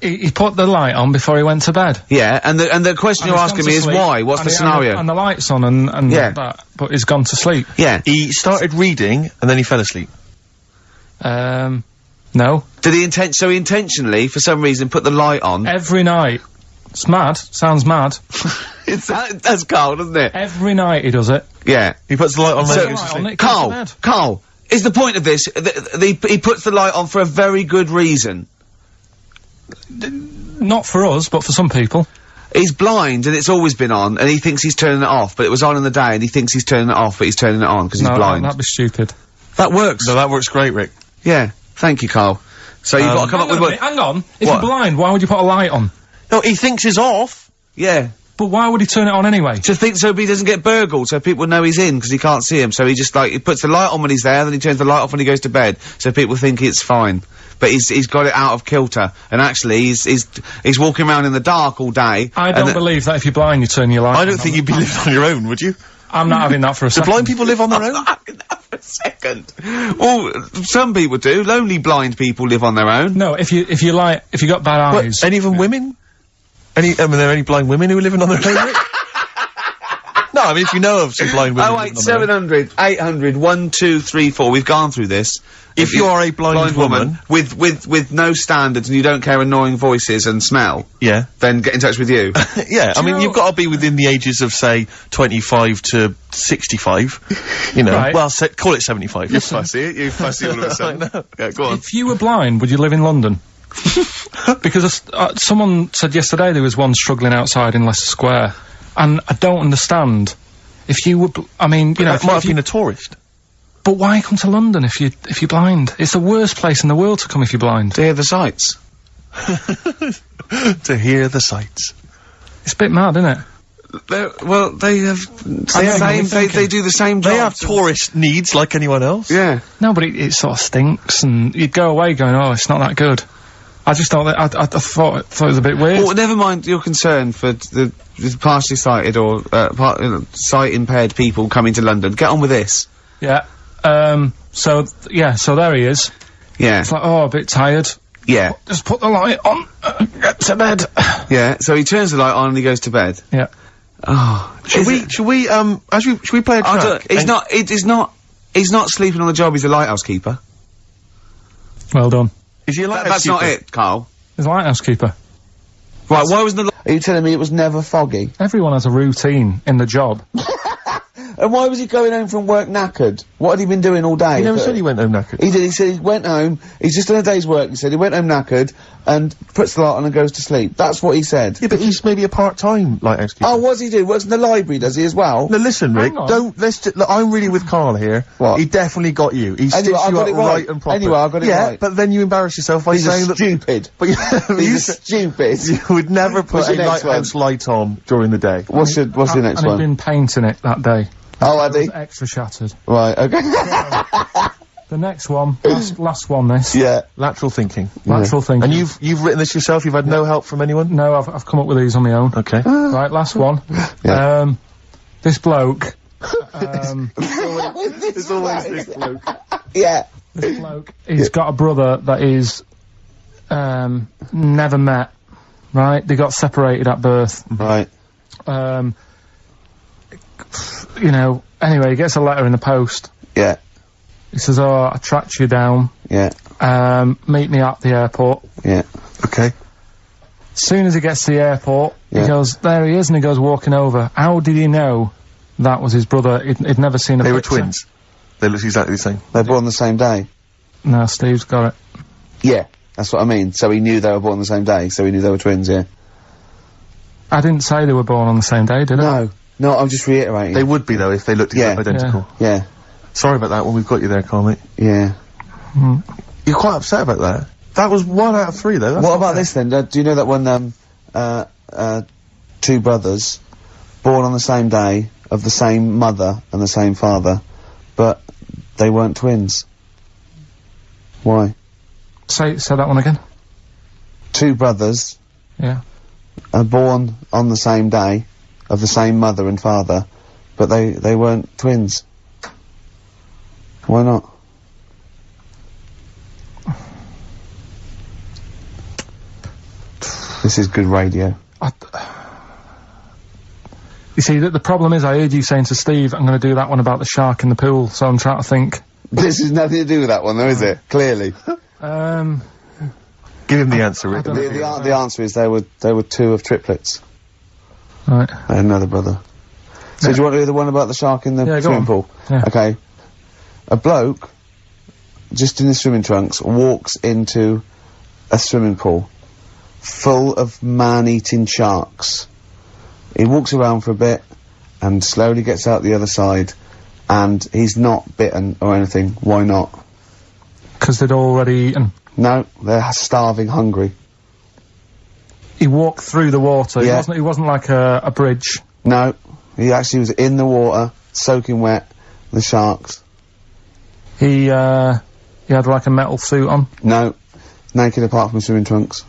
He put the light on before he went to bed. Yeah, and the question you're asking me is why? What's the scenario? And the light's on and Yeah. that, but he's gone to sleep. Yeah. He started reading and then he fell asleep. No. Did he intentionally, for some reason, put the light on? Every night. It's mad. Sounds mad. That's Carl, doesn't it? Every night he does it. Yeah. He puts the light on when So- he goes to Light sleep. on, it goes to bed. Carl, is the point of this, he puts the light on for a very good reason. Not for us, but for some people. He's blind and it's always been on, and he thinks he's turning it off, but it was on in the day, and he thinks he's turning it off, but he's turning it on because he's blind. That'd be stupid. That works. No, that works great, Rick. Yeah. Thank you, Carl. So you've got to come up with what... Hang on. If What? you're blind, why would you put a light on? No, he thinks it's off. Yeah. But why would he turn it on anyway? To think so he doesn't get burgled, so people know he's in, because he can't see him, so he just, he puts the light on when he's there, then he turns the light off when he goes to bed, so people think it's fine. But he's got it out of kilter, and actually he's walking around in the dark all day. I don't believe that if you're blind you turn your light on. I don't think you'd be living on your own, would you? I'm not having that for a Do second. blind people live on their own? For a second. Well, some people do. Lonely blind people live on their own. No, if you got bad eyes. What, any of them women? Are there any blind women who are living on their own? Rick? No, I mean, if you know of some blind women. 08700 800 1234. We've gone through this. If you are a blind woman with no standards and you don't care annoying voices and smell, yeah, then get in touch with you. yeah, I mean, you've got to be within the ages of, say, 25 to 65. You know, Right. well, call it 75. You fussy all of a sudden. Yeah, go on. If you were blind, would you live in London? Because someone said yesterday there was one struggling outside in Leicester Square, and I don't understand. If you were, I mean, you know, That might have been a tourist. but why come to London if you're blind? It's the worst place in the world to come if you're blind. To hear the sights. To hear the sights. It's a bit mad, isn't it? They have they do the same job. They have tourist needs like anyone else. Yeah. No, but it sort of stinks, and you'd go away going, oh, it's not that good. I just thought that, I thought it was a bit weird. Well, never mind your concern for the partially sighted or sight impaired people coming to London. Get on with this. Yeah. So there he is. Yeah. It's like, oh, a bit tired. Yeah. Just put the light on, get to bed. Yeah. So he turns the light on and he goes to bed. Yeah. Oh. Should we play a track? He's not sleeping on the job. He's a lighthouse keeper. Well done. Is he a lighthouse That's not keeper? it, Carl. He's a lighthouse keeper. Right. Why was the? Are you telling me it was never foggy? Everyone has a routine in the job. And why was he going home from work knackered? What had he been doing all day? He never said he went home knackered. He did. He said he went home. He's just done a day's work. He said he went home knackered and puts the light on and goes to sleep. That's what he said. Yeah, but he's maybe a part-time lighthouse keeper. Oh, what does he do? Works in the library, does he, as well? No, listen, Rick, Hang on. look, I'm really with Carl here. What? He definitely got you. He stitched Anyway, I you got up it right right. and proper. Anyway, I got it yeah, right. but then you embarrass yourself by He's saying that... stupid. But He's stupid. you would never put What's a your next lighthouse light on during the day. What's your next And one? he'd been painting it that day. Oh, had It was he? extra shattered. Right, okay. The next one, last one this. Yeah. Lateral thinking. Lateral thinking. And you've written this yourself? You've had no help from anyone? No, I've come up with these on my own. Okay. Right, last one. Yeah. This bloke. It's always this bloke. Yeah. This bloke. He's got a brother that is, never met. Right? They got separated at birth. Right. You know, anyway, he gets a letter in the post. Yeah. He says, oh, I tracked you down. Yeah. Meet me at the airport. Yeah. Okay. As soon as he gets to the airport, Yeah. he goes, there he is, and he goes walking over. How did he know that was his brother? He'd never seen a They were picture. twins. They looked exactly the same. They're born the same day. No, Steve's got it. Yeah. That's what I mean. So he knew they were born the same day, so he knew they were twins, yeah. I didn't say they were born on the same day, did I? No, I'm just reiterating. They would be, though, if they looked Yeah. identical. Yeah. Sorry about that one. We've got you there, Carl, mate. Yeah. You're quite upset about that. That was 1 out of 3, though. That's What not about bad. this then? Do you know that when, two brothers, born on the same day, of the same mother and the same father, but they weren't twins? Why? Say that one again. Two brothers Yeah. are born on the same day, of the same mother and father, but they weren't twins. Why not? This is good radio. You see, the problem is I heard you saying to Steve, I'm going to do that one about the shark in the pool, so I'm trying to think. This has nothing to do with that one, though, is it? Clearly. Give him the answer, Rick. The answer is they were two of triplets. Right. I had another brother. So do you want to do the one about the shark in the Yeah, go swimming on. pool? Yeah. Okay. A bloke, just in his swimming trunks, walks into a swimming pool full of man-eating sharks. He walks around for a bit and slowly gets out the other side, and he's not bitten or anything. Why not? Because they'd already eaten. No, they're starving hungry. He walked through the water. Yeah. He wasn't like a bridge. No, he actually was in the water, soaking wet, the sharks. He had like a metal suit on. No, naked apart from his swimming trunks.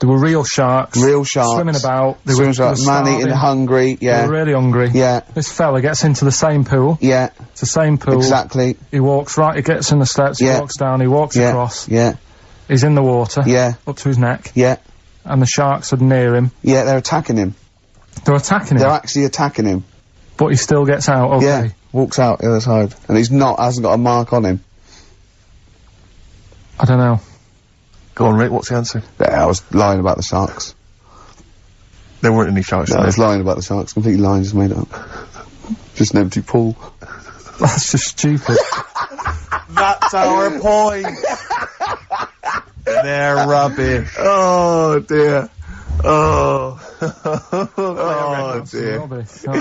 There were real sharks. Real sharks. Swimming about. They Swimming were about. Man eating hungry, They yeah. were really hungry. Yeah. This fella gets into the same pool. Yeah. It's the same pool. Exactly. He walks right, he gets in the steps, he Yeah. walks down, he walks Yeah. across. Yeah. He's in the water. Yeah. Up to his neck. Yeah. And the sharks are near him. Yeah, they're attacking him. They're attacking him. They're actually attacking him. But he still gets out, okay. Yeah. Walks out the other side. And hasn't got a mark on him. I don't know. Go on, Rick, what's the answer? Yeah, I was lying about the sharks. There weren't any sharks No, I there. was lying about the sharks. Completely lying, just made it up. Just an empty pool. That's just stupid. That's our point! They're rubbish. Oh, dear. Oh. Oh, dear. Rubbish. Look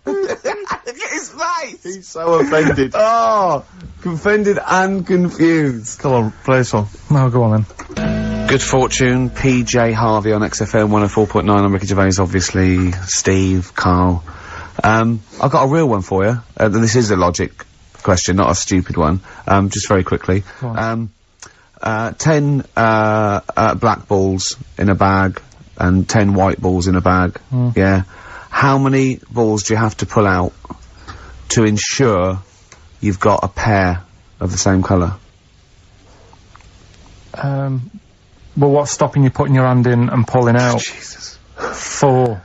at his face! He's so offended. Oh, offended and confused. Come on, play a song. No, go on then. Good Fortune, PJ Harvey on XFM 104.9. I'm Ricky Gervais, obviously. Steve, Carl. I've got a real one for you. This is a logic question, not a stupid one. Just very quickly. Go on. 10 black balls in a bag and 10 white balls in a bag. Yeah. How many balls do you have to pull out to ensure you've got a pair of the same colour? Well, what's stopping you putting your hand in and pulling out? Jesus. Because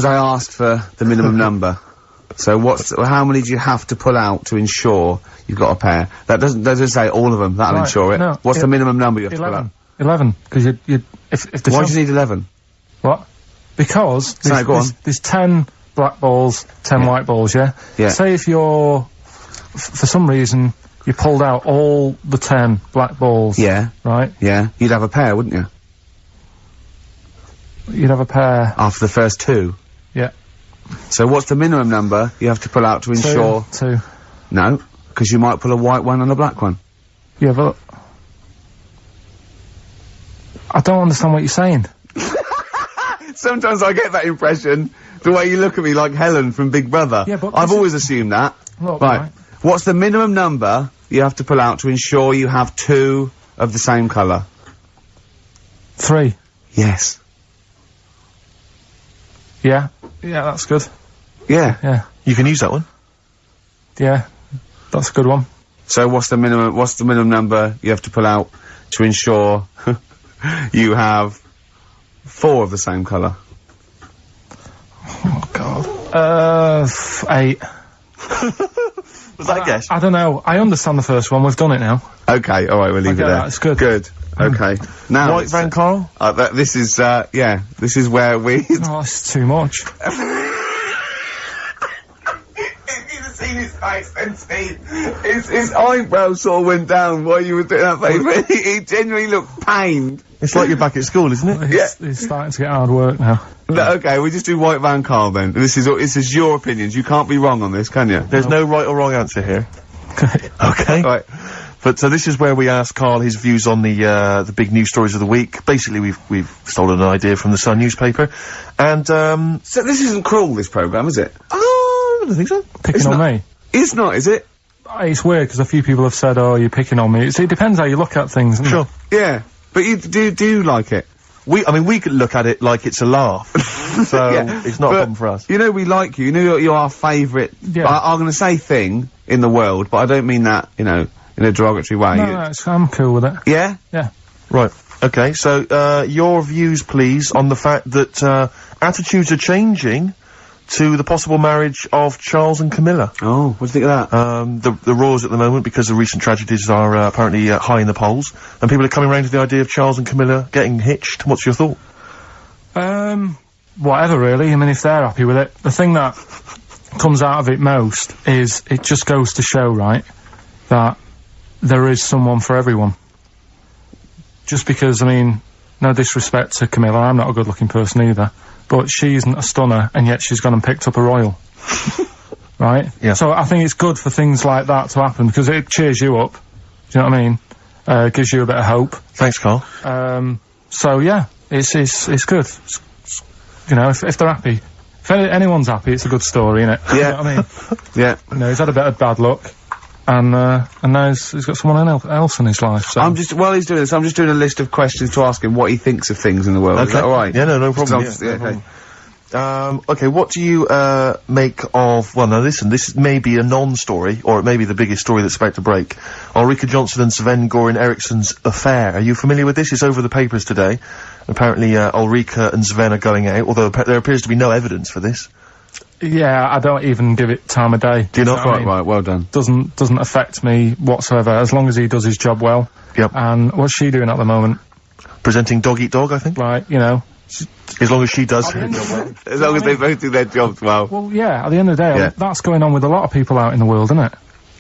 I asked for the minimum number. So how many do you have to pull out to ensure you've got a pair? That doesn't say all of them, that'll Right, ensure it. no, What's the minimum number you have to pull out? 11. Because if the Why do you need 11? What? Because Sorry, go on. there's 10 black balls, 10 white balls, yeah? Yeah. Say if you're, for some reason, you pulled out all the 10 black balls. Yeah. Right? Yeah. You'd have a pair, wouldn't you? You'd have a pair. After the first 2. Yeah. So what's the minimum number you have to pull out to ensure... Two. No, because you might pull a white one and a black one. Yeah, but... I don't understand what you're saying. Sometimes I get that impression, the way you look at me like Helen from Big Brother. Yeah, but I've always assumed that. Look, Right. What's the minimum number you have to pull out to ensure you have 2 of the same colour? 3. Yes. Yeah. Yeah, that's good. Yeah. Yeah. You can use that one. Yeah. That's a good one. So what's the minimum number you have to pull out to ensure you have 4 of the same colour? Oh, God. 8. Was that a guess? I don't know. I understand the first one. We've done it now. Okay, alright, we'll leave it Okay, there. that's good. Good. Okay. Now, White Van Carl? this is where we... Oh, that's too much. If you'd have seen his face then, Steve, his eyebrows sort of went down while you were doing that face. He genuinely looked pained. It's like you're back at school, isn't it? It's starting to get hard work now. No, okay, we just do White Van Carl then. This is your opinions. You can't be wrong on this, can you? There's no right or wrong answer here. Okay. Right. But this is where we ask Carl his views on the big news stories of the week. Basically, we've stolen an idea from the Sun newspaper, and So this isn't cruel, this programme, is it? I don't think so. Picking on me. It's not, is it? It's weird because a few people have said, "Oh, you're picking on me." It depends how you look at things. Doesn't Sure. Yeah. But you do like it. We could look at it like it's a laugh, so Yeah, it's not a but, problem for us. You know we like you. You know you're our favourite. Yeah. I'm going to say thing in the world, but I don't mean that, in a derogatory way. No, I'm cool with it. Yeah? Yeah. Right. Okay. So your views, please, on the fact that attitudes are changing to the possible marriage of Charles and Camilla. Oh, what do you think of that? The roars at the moment, because the recent tragedies are apparently high in the polls, and people are coming around to the idea of Charles and Camilla getting hitched. What's your thought? Whatever, really. I mean, if they're happy with it. The thing that comes out of it most is it just goes to show, right, that there is someone for everyone. Just because, I mean, no disrespect to Camilla, I'm not a good-looking person either, but she isn't a stunner, and yet she's gone and picked up a royal. Right? Yeah. So I think it's good for things like that to happen, because it cheers you up. Do you know what I mean? Gives you a bit of hope. Thanks, Carl. So yeah, it's good. You know, if they're happy. If anyone's happy, it's a good story, innit? Yeah. You know what I mean? Yeah. You know, he's had a bit of bad luck. and now he's got someone else in his life, so. While he's doing this, I'm just doing a list of questions to ask him what he thinks of things in the world. Is that alright? Yeah, no problem. Okay, what do you, make of, well, now listen, this may be a non-story, or it may be the biggest story that's about to break. Ulrika Jonsson and Sven-Goran Eriksson's affair. Are you familiar with this? It's over the papers today. Apparently, Ulrika and Sven are going out, although there appears to be no evidence for this. Yeah, I don't even give it time of day. Do you not? Right, well done. Doesn't affect me whatsoever, as long as he does his job well. Yep. And what's she doing at the moment? Presenting Dog Eat Dog, I think. Right, you know. As long as she does. As long as they both do their jobs well. Well, yeah, at the end of the day, that's going on with a lot of people out in the world, isn't it?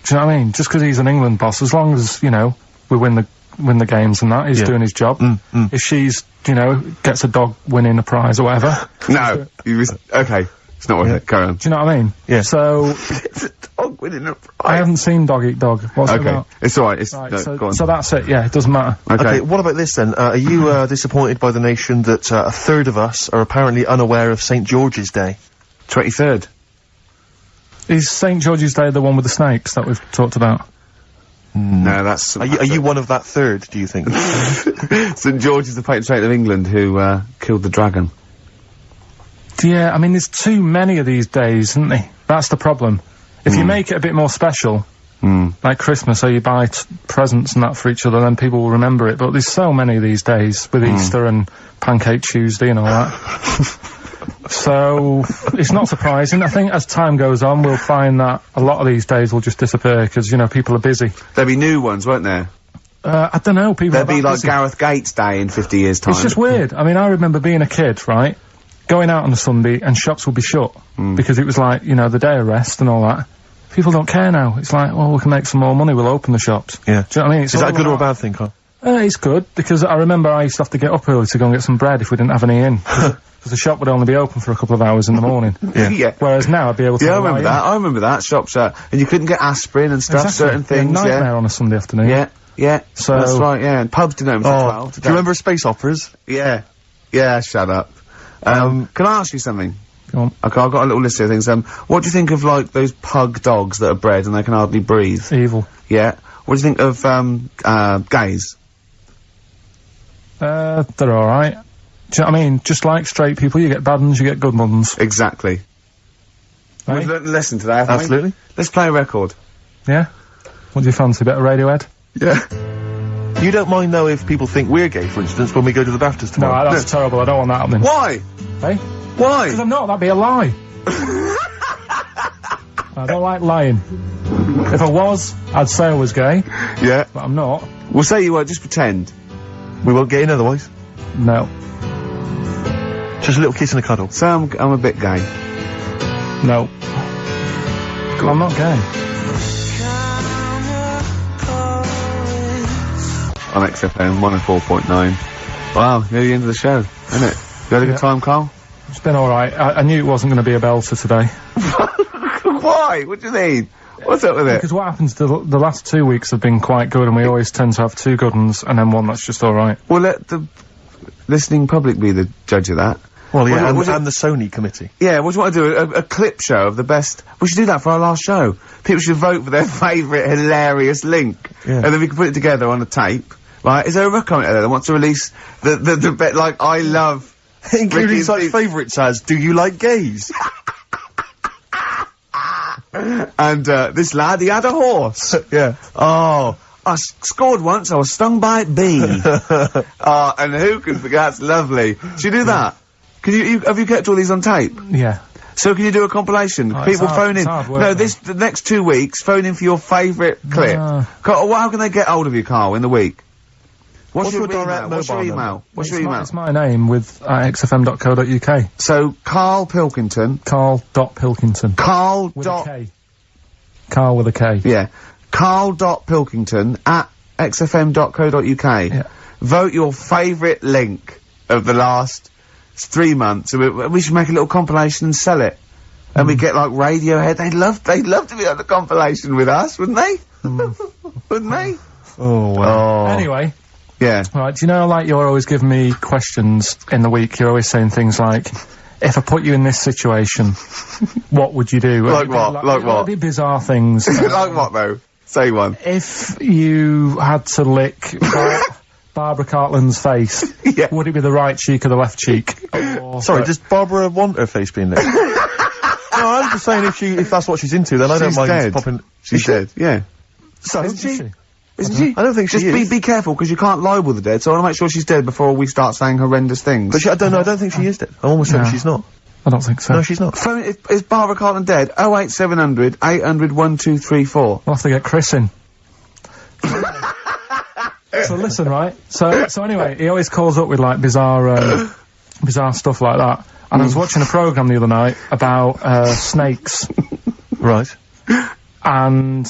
Do you know what I mean? Just because he's an England boss, as long as, you know, we win the games and that, he's doing his job. If she's, you know, gets a dog winning a prize or whatever. No, okay, it's not worth it, carry on. Do you know what I mean? Yeah. So... It's a dog winning a prize. I haven't seen Dog Eat Dog. What's it about? It's alright, go on. So that's it, yeah, it doesn't matter. Okay, what about this then? Are you, disappointed by the nation that, a third of us are apparently unaware of St. George's Day? 23rd. Is St. George's Day the one with the snakes that we've talked about? No, that's... Are you one of that third, do you think? St. George is the patron saint of England who, killed the dragon. Yeah, I mean, there's too many of these days, isn't there? That's the problem. If you make it a bit more special, like Christmas, so you buy presents and that for each other, then people will remember it. But there's so many of these days, with Easter and Pancake Tuesday and all that. So, it's not surprising. I think as time goes on, we'll find that a lot of these days will just disappear, because, you know, people are busy. There'll be new ones, won't there? I don't know, people There'll be like busy. Gareth Gates Day in 50 years' time. It's just weird. I mean, I remember being a kid, right? Going out on a Sunday and shops would be shut. Because it was like, you know, the day of rest and all that. People don't care now. It's like, well, we can make some more money, we'll open the shops. Yeah. Do you know what I mean? Is that a good or a bad thing, Carl? It's good, because I remember I used to have to get up early to go and get some bread if we didn't have any in. Because the shop would only be open for a couple of hours in the morning. Yeah. Whereas now I'd be able to... Yeah, I remember that. Shops and you couldn't get aspirin and stuff, certain things, nightmare on a Sunday afternoon. Yeah. So... That's right, yeah. And pubs didn't open until 12. Do you remember space operas? Yeah. Yeah, shut up. Can I ask you something? Go on. Okay, I've got a little list of things. What do you think of, like, those pug dogs that are bred and they can hardly breathe? Evil. Yeah. What do you think of, gays? They're alright. Do you know what I mean? Just like straight people, you get bad ones, you get good ones. Exactly. Right? We've learned a lesson today, haven't we? Absolutely. Let's play a record. Yeah? What do you fancy? A bit of Radiohead? Yeah. You don't mind, though, if people think we're gay, for instance, when we go to the BAFTAs tomorrow? No, that's terrible. I don't want that happening. Why? Hey? Why? Because I'm not. That'd be a lie. I don't like lying. If I was, I'd say I was gay. Yeah. But I'm not. We'll say you were, just pretend. We won't get in otherwise. No. Just a little kiss and a cuddle. Say I'm a bit gay. No. I'm not gay. On XFM 104.9. Wow, near the end of the show, isn't it? You had a good time, Carl? It's been alright. I knew it wasn't going to be a belter today. Why? What do you mean? What's up with it? Because what happens, the last 2 weeks have been quite good, and we always tend to have two good ones, and then one that's just alright. Well, let the listening public be the judge of that. Well, yeah, and the Sony committee. Yeah, what do you want to do? A clip show of the best... We should do that for our last show. People should vote for their favourite hilarious link. Yeah. And then we can put it together on a tape. Right? Is there a record there that wants to release the bit like, I love... Including such favourites as, do you like gays? And, this lad, he had a horse. Yeah. Oh, I scored once, I was stung by a bee. And who can forget? That's lovely. Should you do that? Can you have you kept all these on tape? Yeah. So can you do a compilation? Oh, People phone in. hard work, No, the next 2 weeks, phone in for your favourite clip. Carl, how can they get hold of you, Carl, in the week? What's your direct email? What's your mobile email? number? What's your email? It's my name with xfm.co.uk. So, Karl Pilkington. Karl.Pilkington. Karl. With a K. Karl with a K. Yeah. Karl.Pilkington at xfm.co.uk. Yeah. Vote your favourite link of the last 3 months. We should make a little compilation and sell it. And we get like Radiohead. They'd love to be on the compilation with us, wouldn't they? Wouldn't they? Oh, wow. Anyway. Yeah. Right, do you know, like, you're always giving me questions in the week, you're always saying things like, if I put you in this situation, what would you do? Like what? Like what? It'd be bizarre things. Like what, though? Say one. If you had to lick Barbara Cartland's face, Yeah. would it be the right cheek or the left cheek? Sorry, does Barbara want her face being licked? No, I'm just saying if that's what she's into, then I don't She's mind dead. popping. She's dead. Yeah. So, Isn't she? Isn't she? I don't think she Just is. be careful, because you can't libel the dead, so I want to make sure she's dead before we start saying horrendous things. But I don't think she is dead. I'm almost certain No. she's not. I don't think so. No, she's not. Phone, is Barbara Cartland dead? 08700 800 1234. We'll have to get Chris in. So listen, right? So anyway, he always calls up with like bizarre stuff like that. And I was watching a programme the other night about snakes. Right. And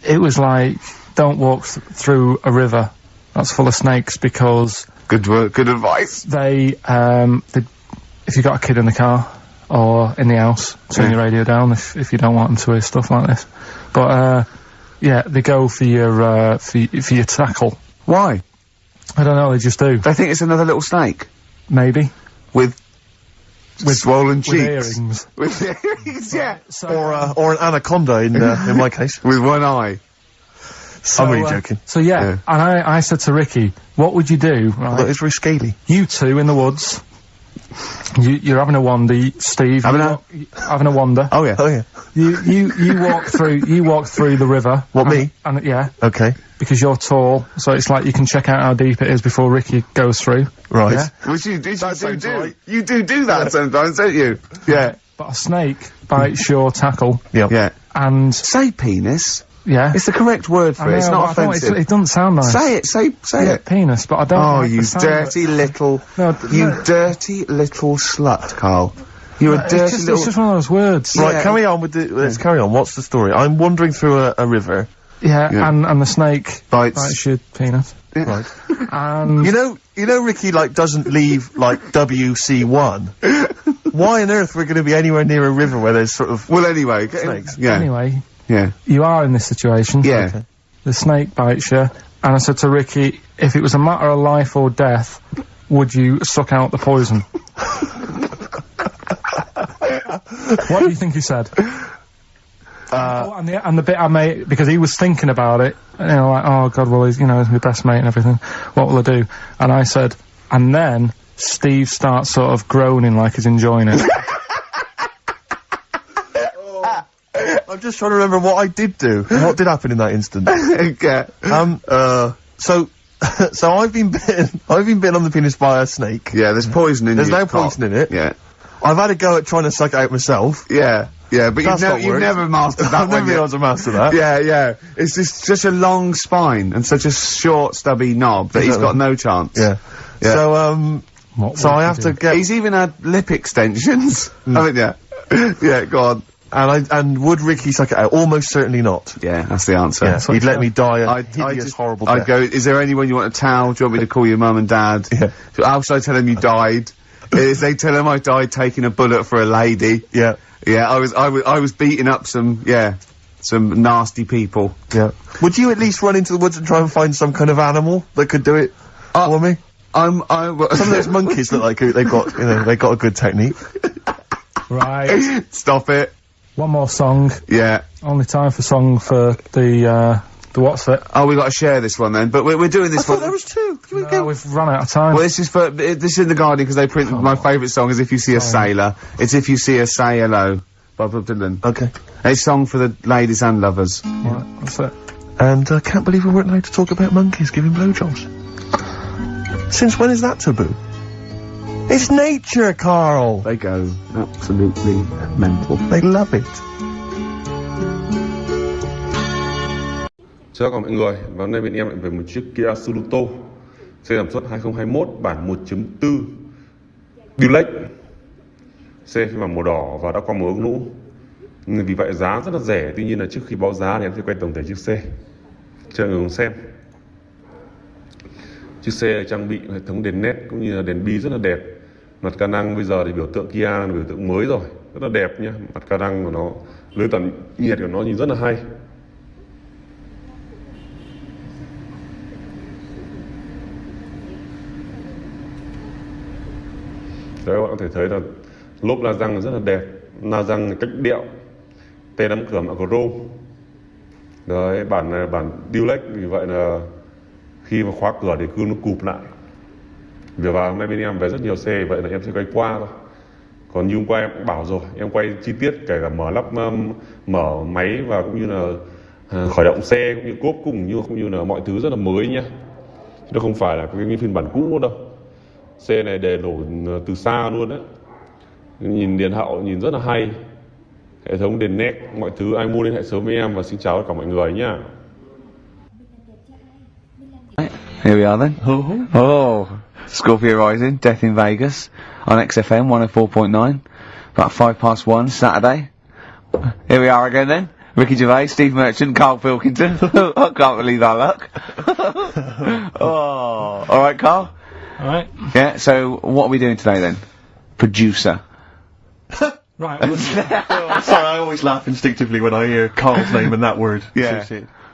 it was like, don't walk through a river that's full of snakes, because Good work, good advice. they if you've got a kid in the car or in the house, turn your radio down if you don't want them to hear stuff like this. But yeah, they go for your tackle. Why? I don't know, they just do. They think it's another little snake. Maybe. With swollen With cheeks. earrings. With earrings, yeah. So, Or an anaconda in my case. With one eye. I'm really joking. So yeah, Yeah. and I said to Ricky, what would you do, right? But it's very scaly. You two in the woods, you're having a wander, Steve. Having having a wander. Oh, yeah. Oh yeah. You walk through the river. What, me? And yeah, Okay. because you're tall, so it's like you can check out how deep it is before Ricky goes through. Right. Yeah. Which you do sounds right. You do that sometimes, don't you? Yeah. But a snake bites your tackle, Yep. Yeah. and Say penis. yeah, It's the correct word for it. It's I not don't- offensive. it doesn't sound nice. Say it. Say Yeah, it. penis, but I don't. Oh, like you the sound of dirty it. little. No, Dirty little slut, Carl. You're a dirty It's little. just one of those words. Right, Yeah. carry on with the. Let's carry on. What's the story? I'm wandering through a river. Yeah, Yeah. and the snake Bites. your penis. Right. And You know, Ricky doesn't leave WC1. Why on earth we're going to be anywhere near a river where there's sort of Well, anyway. Snakes. Yeah. anyway, Yeah. you are in this situation. Yeah. Okay. The snake bites you, and I said to Ricky, if it was a matter of life or death, would you suck out the poison? What do you think he said? And the bit I made, because he was thinking about it, like, oh god, well, he's my best mate and everything, what will I do? And I said, and then Steve starts sort of groaning like he's enjoying it. I'm just trying to remember what I did do. What did happen in that instant? Okay. So I've been bitten on the penis by a snake. Yeah, there's poison in There's your no cock. poison in it. Yeah. I've had a go at trying to suck it out myself. Yeah. Yeah, but That's not you've worked. never mastered that I've never one been yet. able to master that. Yeah, yeah. It's just such a long spine and such a short, stubby knob that he's Exactly. got no chance. Yeah. Yeah. So What so would I you have do? to get. He's even had lip extensions, haven't you? Yeah, go on. And would Ricky suck it out? Almost certainly not. Yeah, that's the answer. Yeah, he'd let me die a I'd hideous, just- horrible I'd death. go, is there anyone you want a towel? Do you want me to call your mum and dad? Yeah. How should I tell them you died? Is they tell them I died taking a bullet for a lady? Yeah, Yeah, I was beating up some nasty people. yeah. Would you at least run into the woods and try and find some kind of animal that could do it for me? Some Some of those monkeys look like they've got a good technique. Right. Stop it. One more song. Yeah. Only time for song for the what's it? Oh, we got to share this one then. But we're doing I this thought one. there was two. Can we No, go? we've run out of time. Well, this is in the Guardian because they printed my favourite song is "If You See a Sailor." It's "If You See a Say Hello" by Bob Dylan. Okay. A song for the ladies and lovers. Right, that's it. And I can't believe we weren't allowed to talk about monkeys giving blowjobs. Since when is that taboo? It's nature, Carl. They go absolutely mental. They love it. Chào các mọi người, và hôm nay bên em lại về một chiếc Kia Sorento xe sản xuất 2021 bản 1.4 Deluxe. Xe phiên bản màu đỏ và đã qua màu ống lũ. Vì vậy giá rất là rẻ, tuy nhiên là trước khi báo giá thì em sẽ quay tổng thể chiếc xe cho mọi người cùng xem. Chiếc xe trang bị hệ thống đèn LED cũng như là đèn bi rất là đẹp. Mặt ca năng bây giờ thì biểu tượng Kia là biểu tượng mới rồi, rất là đẹp nhá. Mặt ca năng của nó, lưới tản nhiệt của nó nhìn rất là hay. Đấy, các bạn có thể thấy là lốp la răng rất là đẹp, la răng cách điệu, tay nắm cửa mạ chrome, Đấy, bản này là bản Dulec, vì vậy là khi mà khóa cửa thì gương nó cụp lại. Vì vào hôm nay bên em về rất nhiều xe, vậy là em sẽ quay qua thôi. Còn như hôm qua em cũng bảo rồi, em quay chi tiết kể cả mở lắp, mở máy và cũng như là khởi động xe, cũng như cốp cũng như là mọi thứ rất là mới nhá. Chứ nó không phải là cái phiên bản cũ đâu. Xe này để nổ từ xa luôn đấy. Nhìn đèn hậu nhìn rất là hay. Hệ thống đèn nét, mọi thứ ai mua liên hệ sớm với em, và xin chào tất cả mọi người nhá. Here we are then. Oh, Scorpio Rising, Death in Vegas on XFM 104.9, about 1:05 Saturday. Here we are again then. Ricky Gervais, Steve Merchant, Karl Pilkington. I can't believe our luck. Oh, all right, Karl. All right. Yeah. So what are we doing today then? Producer. Right. Sorry, I always laugh instinctively when I hear Carl's name and that word. Yeah.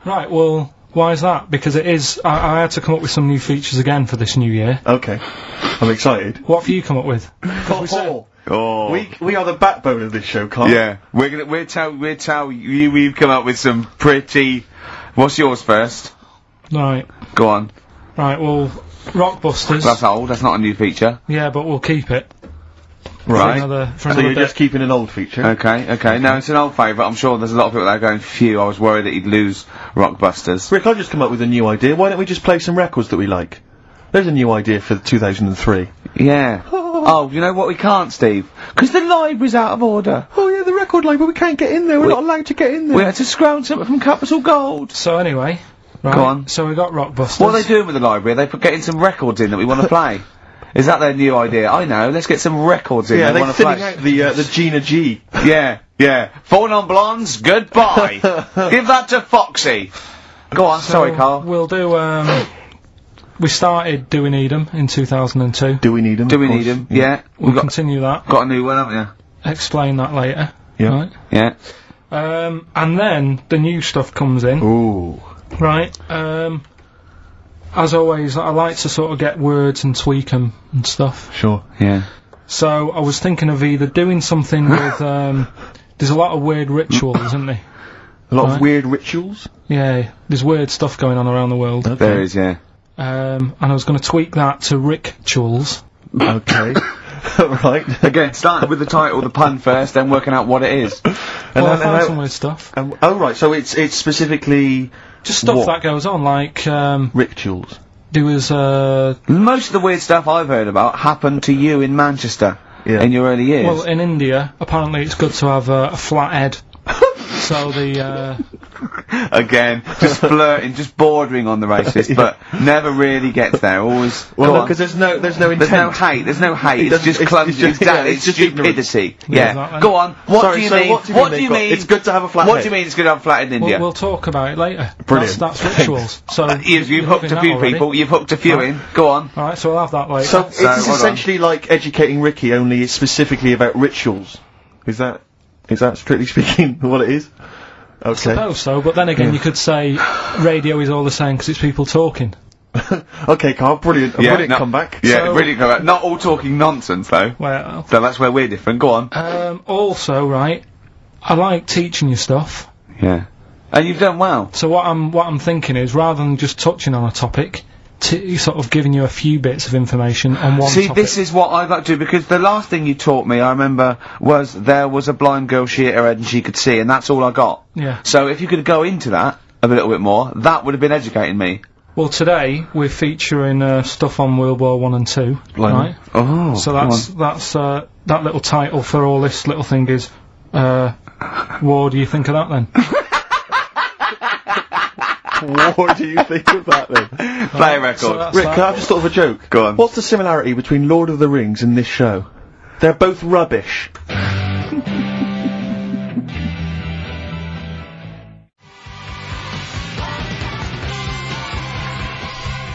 Right. Well, why is that? Because it is. I had to come up with some new features again for this new year. Okay, I'm excited. What have you come up with? Oh. We are the backbone of this show, Carl. Yeah. We'll tell you we've come up with some pretty. What's yours first? Right. Go on. Right. Well, Rockbusters. That's old. That's not a new feature. Yeah, but we'll keep it. Right. For So another you're bit. just keeping an old feature. Okay. No, it's an old favourite. I'm sure there's a lot of people that are going, phew, I was worried that he'd lose Rockbusters. Rick, I've just come up with a new idea. Why don't we just play some records that we like? There's a new idea for 2003. Yeah. Oh, you know what we can't, Steve? Because the library's out of order. Oh yeah, the record library, we can't get in there. We're not allowed to get in there. We had to scrounge something from Capital Gold. So anyway, right. Go on. So we got Rockbusters. What are they doing with the library? Are they getting some records in that we want to play? Is that their new idea? I know. Let's get some records in. Yeah, they they're want to thinning play. out the Gina G. Yeah. Four non-blondes. Goodbye. Give that to Foxy. Go on. So Sorry, Carl. We'll do. We started Do We Need 'Em in 2002. Do we need them? Do we need them? Yeah. We'll continue that. Got a new one, haven't you? Explain that later. Yeah. Right. Yeah. And then the new stuff comes in. Ooh. Right. As always, I like to sort of get words and tweak them and stuff. Sure. Yeah. So I was thinking of either doing something with. There's a lot of weird rituals, isn't there? A lot of Right. weird rituals. Yeah. There's weird stuff going on around the world. Okay. There is, yeah. And I was going to tweak that to rituals. Okay. Right. Again, starting with the title, the pun first, then working out what it is. Well, I found some weird stuff. Oh right, so it's specifically Just stuff what? that goes on, like, rituals. there was, Most of the weird stuff I've heard about happened to you in Manchester in your early years. well, in India, apparently it's good to have a flat head. So the, Again, just flirting, just bordering on the racist, but never really gets there. Always. Well, go on. because there's no intent. There's no hate. There's no hate. It's doesn't- just it's- clumsy. it's just- yeah, It's it's just ignorance. stupidity. Yeah, Yeah. exactly. Go on. What Sorry, do you so mean? what do you mean they've got- it's good to have a flat What head? do you mean it's good to have a flat head in India? we'll talk about it later. Brilliant. That's rituals. So You've you're hooked loving a that few already. people. You've hooked a few Right. in. Go on. Alright, so I'll have that later. So it's hold on. essentially like educating Ricky, only it's specifically about rituals. Is that strictly speaking what it is? Okay. suppose so, but then again, you could say radio is all the same because it's people talking. Okay, Carl, brilliant. A brilliant no- comeback. Yeah, So- really comeback. Not all talking nonsense though. Well, So that's where we're different. Go on. also, right, I like teaching you stuff. Yeah. And you've done well. So what I'm thinking is, rather than just touching on a topic, sort of giving you a few bits of information on one See, topic. this is what I'd like to do, because the last thing you taught me, I remember, was there was a blind girl, she hit her head and she could see, and that's all I got. Yeah. So if you could go into that a little bit more, that would have been educating me. Well, today we're featuring stuff on World War 1 and 2, Blimey. right? Oh. So that's that little title for all this little thing is, what do you think of that then? What do you think of that then? Play a record. So that's Rick, that. I've just thought of a joke. Go on. What's the similarity between Lord of the Rings and this show? They're both rubbish.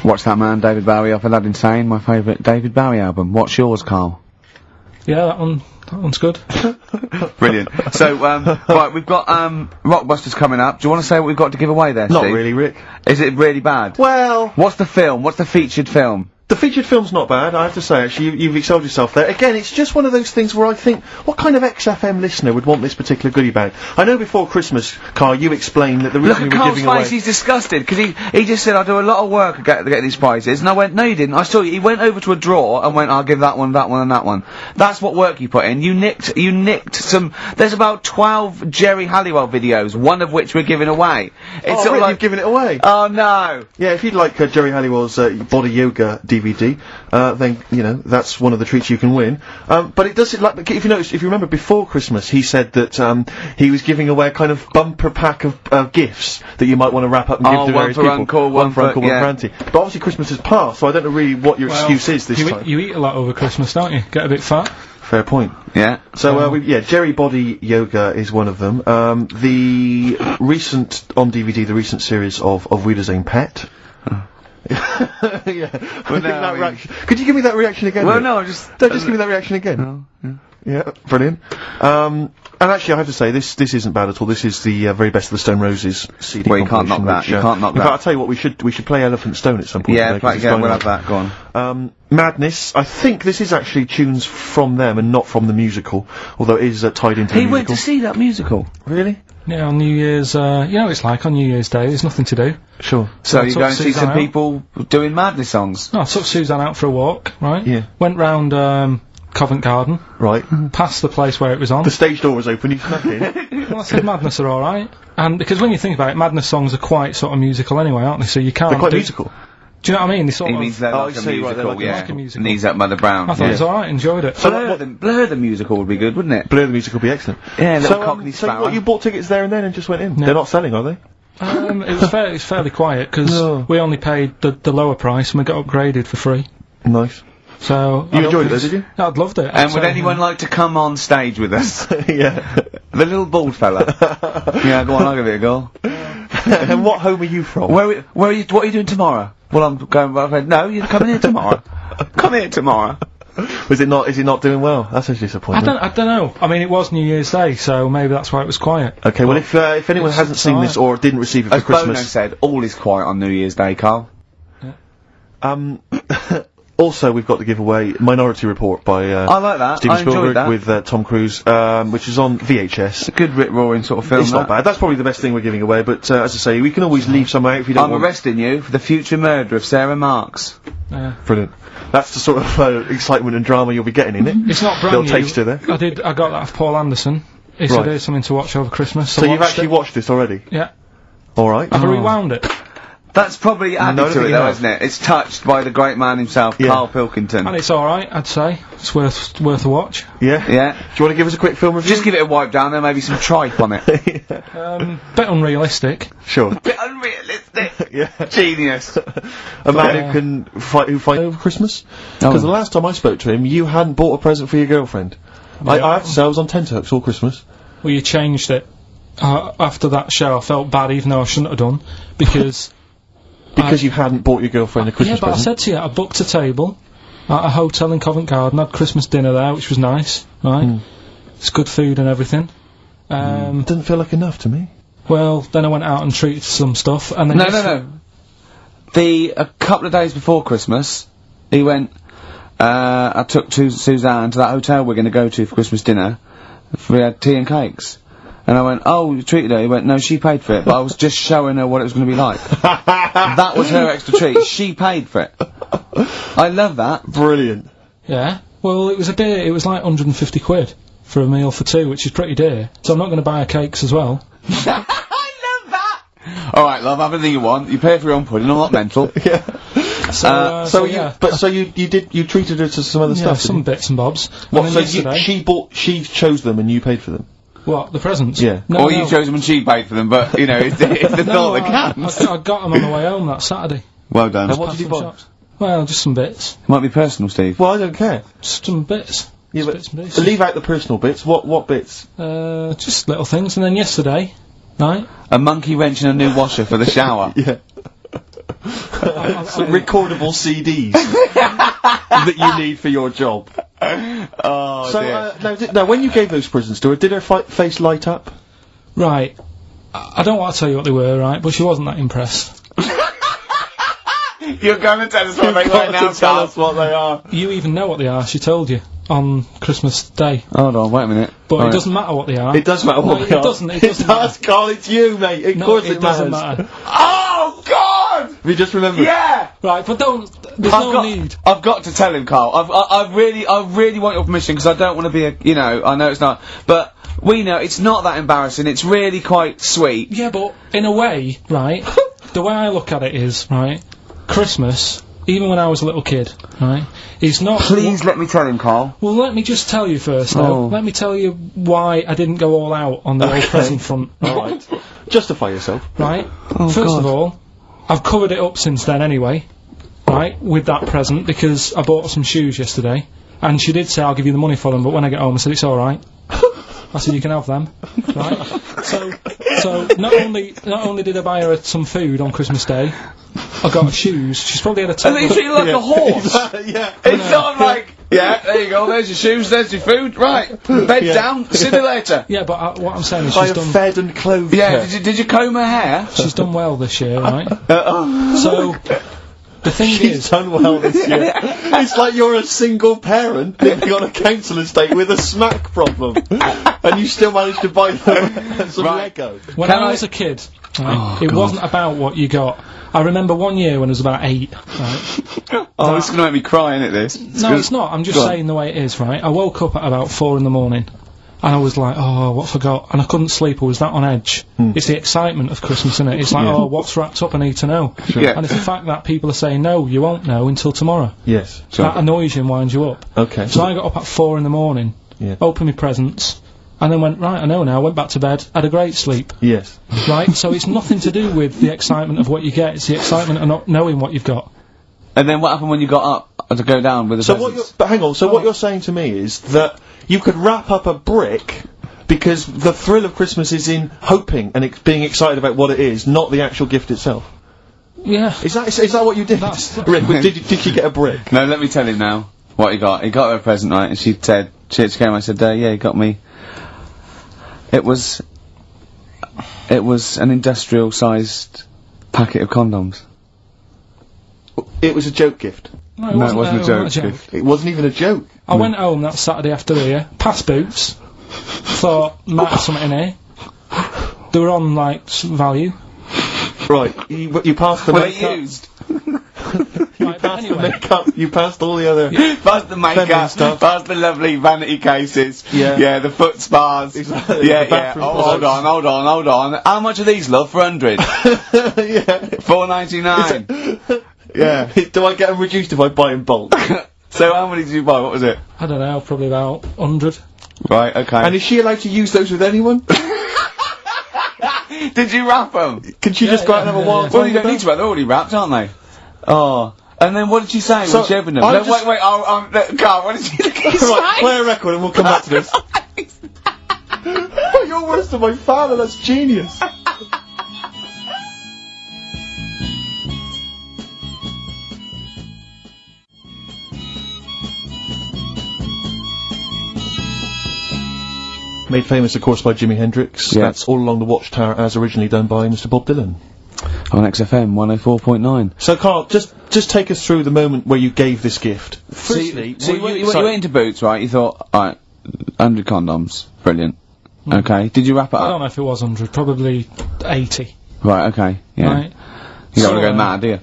Watch that man, David Bowie off Aladdin Sane, my favourite David Bowie album. What's yours, Carl? Yeah, that one's good. Brilliant. So, right, we've got, Rockbusters coming up. Do you want to say what we've got to give away there, Not Steve? really, Rick. Is it really bad? Well, What's the film? What's the featured film? The featured film's not bad, I have to say, actually. You've excelled yourself there. Again, it's just one of those things where I think, what kind of XFM listener would want this particular goodie bag? I know before Christmas, Carl, you explained that the reason we were Carl's giving away... face, he's disgusted, because he just said, I do a lot of work to get these prizes, and I went, no you didn't, I saw you, he went over to a drawer and went, I'll give that one, and that one. That's what work you put in. You nicked some, there's about 12 Jerry Halliwell videos, one of which we're giving away. It's sort of like, you've given it away? Oh no! Yeah, if you'd like Jerry Halliwell's Body Yoga DVD, then, you know, that's one of the treats you can win. But it does, like, if you remember before Christmas, he said that, he was giving away a kind of bumper pack of gifts that you might want to wrap up and give to various people. Uncle, one for Uncle, one for Auntie. But obviously Christmas has passed, so I don't know really what your excuse is this time. You eat a lot over Christmas, don't you? Get a bit fat. Fair point. Yeah. So, Jerry Body Yoga is one of them. The recent, on DVD, the recent series of Wiedersehen Pet. Yeah. Well, that reaction. Could you give me that reaction again? Well, no, just give me that reaction again. No, yeah. Yeah, brilliant. And actually, I have to say, this isn't bad at all. This is the very best of the Stone Roses CD. Well, you can't knock that. You can't knock that. In fact, I'll tell you what, we should play Elephant Stone at some point. Yeah, we'll have that. Go on. Madness. I think this is actually tunes from them and not from the musical, although it is tied into the musical. He went to see that musical. Really? Yeah, on New Year's, you know what it's like on New Year's Day, there's nothing to do. Sure. So you go and see some people doing Madness songs? No, I took Suzanne out for a walk, right? Yeah. Went round, Covent Garden. Right. Past the place where it was on. The stage door was open, you snuck in. Well, I said Madness are alright. And because when you think about it, Madness songs are quite sort of musical anyway, aren't they? So you can't They're quite musical. Do you know what I mean? They sort He of... means they're like a musical, yeah. like a musical. Knees Up Mother Brown. I thought it was alright, enjoyed it. Blur the musical would be good, wouldn't it? Blur the musical would be excellent. Yeah, little Cockney Sparrow. So what, you bought tickets there and then and just went in? Yeah. They're not selling, are they? It was fairly quiet, because we only paid the lower price and we got upgraded for free. Nice. So... You enjoyed it though, did you? Yeah, I'd loved it. And would anyone like to come on stage with us? Yeah. The little bald fella. Yeah, go on, I'll give it a go. And what home are you from? What are you doing tomorrow? Well, I'm going with my friend. No, you're coming here tomorrow. Come here tomorrow. Is it not doing well? That's a disappointment. I don't know. I mean, it was New Year's Day, so maybe that's why it was quiet. Okay, well, if anyone hasn't seen this or didn't receive it for As Christmas... Bono said, all is quiet on New Year's Day, Carl. Also, we've got to give away Minority Report by I like that. Steven I enjoyed Spielberg that. with Tom Cruise, which is on VHS. It's a good rip-roaring sort of film. It's not bad. That's probably the best thing we're giving away, but as I say, we can always leave some out if you don't I'm want... arresting you for the future murder of Sarah Marks. Yeah. Brilliant. That's the sort of excitement and drama you'll be getting in it. It's not brand new. Little taster there. I got that off Paul Anderson. He said here's something to watch over Christmas. So you've actually watched this already? Yeah. Alright. I've rewound it. That's probably added to it though, isn't it? It's touched by the great man himself, Karl Pilkington. And it's alright, I'd say. It's worth a watch. Yeah? Yeah. Do you want to give us a quick film review? Just give it a wipe down, there may be some tripe on it. Bit unrealistic. Sure. Bit unrealistic. Yeah. Genius. A man who fight over Christmas? Oh. Because the last time I spoke to him, you hadn't bought a present for your girlfriend. I have to say, I was on tenterhooks all Christmas. Well, you changed it. After that show, I felt bad, even though I shouldn't have done, because... Because you hadn't bought your girlfriend a Christmas present? I said to you, I booked a table at a hotel in Covent Garden, had Christmas dinner there, which was nice, right? It's good food and everything. Didn't feel like enough to me. Well, then I went out and treated some stuff, and then... No. A couple of days before Christmas, he went, I took Suzanne to that hotel we're going to go to for Christmas dinner. We had tea and cakes. And I went, oh, you treated her? He went, no, she paid for it, but I was just showing her what it was going to be like. That was her extra treat. She paid for it. I love that. Brilliant. Yeah. Well, it was like 150 quid for a meal for two, which is pretty dear. So I'm not going to buy her cakes as well. I love that! Alright, love, have anything you want. You pay for your own pudding, I'm not mental. Yeah. So you treated her to some other stuff? Some bits and bobs. What, so she chose them and you paid for them? What, the presents? Yeah. No, you chose them and she paid for them, but, you know, it's the thought that counts. I got them on the way home that Saturday. Well done. And what did you buy? Well, just some bits. Might be personal, Steve. Well, I don't care. Just some bits. Yeah, but bits and pieces. leave out the personal bits. What bits? Just little things. And then yesterday, right? A monkey wrench and a new washer for the shower. Yeah. Some recordable CDs that you need for your job. Oh, dear. Now, when you gave those presents to her, did her face light up? Right. I don't want to tell you what they were, right? But she wasn't that impressed. You You're going to tell us what they were now, tell us what they are. You even know what they are, she told you, on Christmas Day. Hold on, wait a minute. But it doesn't matter what they are. It does matter what they are. It doesn't matter. Carl, it's you, mate. Of course it doesn't matters. matter. Oh, God! Have you just remembered? Yeah! Right, but there's no need. I've got to tell him, Carl. I really want your permission, because I don't want to be I know it's not, but we know it's not that embarrassing. It's really quite sweet. Yeah, but in a way, right, the way I look at it is, right, Christmas, even when I was a little kid, right, is not... Please let me tell him, Carl. Well, let me just tell you first, though. Let me tell you why I didn't go all out on the old present front. Alright. Justify yourself. Right? First of all, I've covered it up since then anyway, right, with that present, because I bought some shoes yesterday, and she did say, I'll give you the money for them, but when I get home I said, it's alright. I said, you can have them, right? So not only did I buy her some food on Christmas Day, I got her shoes. She's probably had a And you treat you like a horse. Yeah. It's not like, yeah, there you go, there's your shoes, there's your food, right, bed down, see you later. Yeah, but what I'm saying is I she's have done... fed and clothed Yeah, her. did you comb her hair? She's done well this year, right? So, the thing She's is... done well this year. It's like you're a single parent living on a council estate with a smack problem, and you still managed to buy them some Lego. When I was a kid, right, it wasn't about what you got. I remember one year when I was about 8, right? Oh, this is going to make me cry, isn't it, this? No, it's not. I'm just saying the way it is, right? I woke up at about 4 in the morning, and I was like, oh, what forgot? And I couldn't sleep, I was that on edge. It's the excitement of Christmas, isn't it? It's like, oh, what's wrapped up, I need to know. Yeah. And it's the fact that people are saying, no, you won't know until tomorrow. Yes. That annoys you and winds you up. Okay. So I got up at 4 in the morning, opened my presents, and then went, right, I know now, went back to bed, had a great sleep. Yes. Right? So it's nothing to do with the excitement of what you get, it's the excitement of not knowing what you've got. And then what happened when you got up to go down with the presents? But hang on, so what you're saying to me is that you could wrap up a brick because the thrill of Christmas is in hoping and being excited about what it is, not the actual gift itself. Yeah. Is that what you did? Rick, did you get a brick? No, let me tell him now what he got. He got her a present, right, and she said, she came, I said, yeah, he got me. It was an industrial-sized packet of condoms. It was a joke gift. No, it wasn't a joke gift. It wasn't even a joke. I went home that Saturday after here, past Boots, thought, might have something in here. They were on, like, some value. Right, you passed the makeup. used? Right, but The anyway, makeup, you passed all the other... Past the Feminine makeup, stuff. past the lovely vanity cases. Yeah. The foot spas. Exactly, Yeah, the bathroom Oh, hold on. How much are these, love, for 100? Yeah. $4.99. Yeah. Do I get them reduced if I buy in bulk? So how many did you buy? What was it? I don't know, probably about 100. Right, okay. And is she allowed to use those with anyone? Did you wrap them? Can she just go out and have a wild Well, time you don't with need to, they're already wrapped, aren't they? Oh. And then what did she say when she opened them? I'm No, just- wait, Carl, what did she say? Right, play a record and we'll come back to this. Oh, you're worse than my father, that's genius. Made famous, of course, by Jimi Hendrix. Yeah. That's All Along the Watchtower, as originally done by Mr. Bob Dylan. On XFM 104.9. So, Carl, just take us through the moment where you gave this gift. Firstly, So were you went into Boots, right? You thought, alright, 100 condoms. Brilliant. Okay. Did you wrap it I don't up? know if it was 100, probably 80. Right, okay. Yeah. Right? You don't So, want to go mad, do you?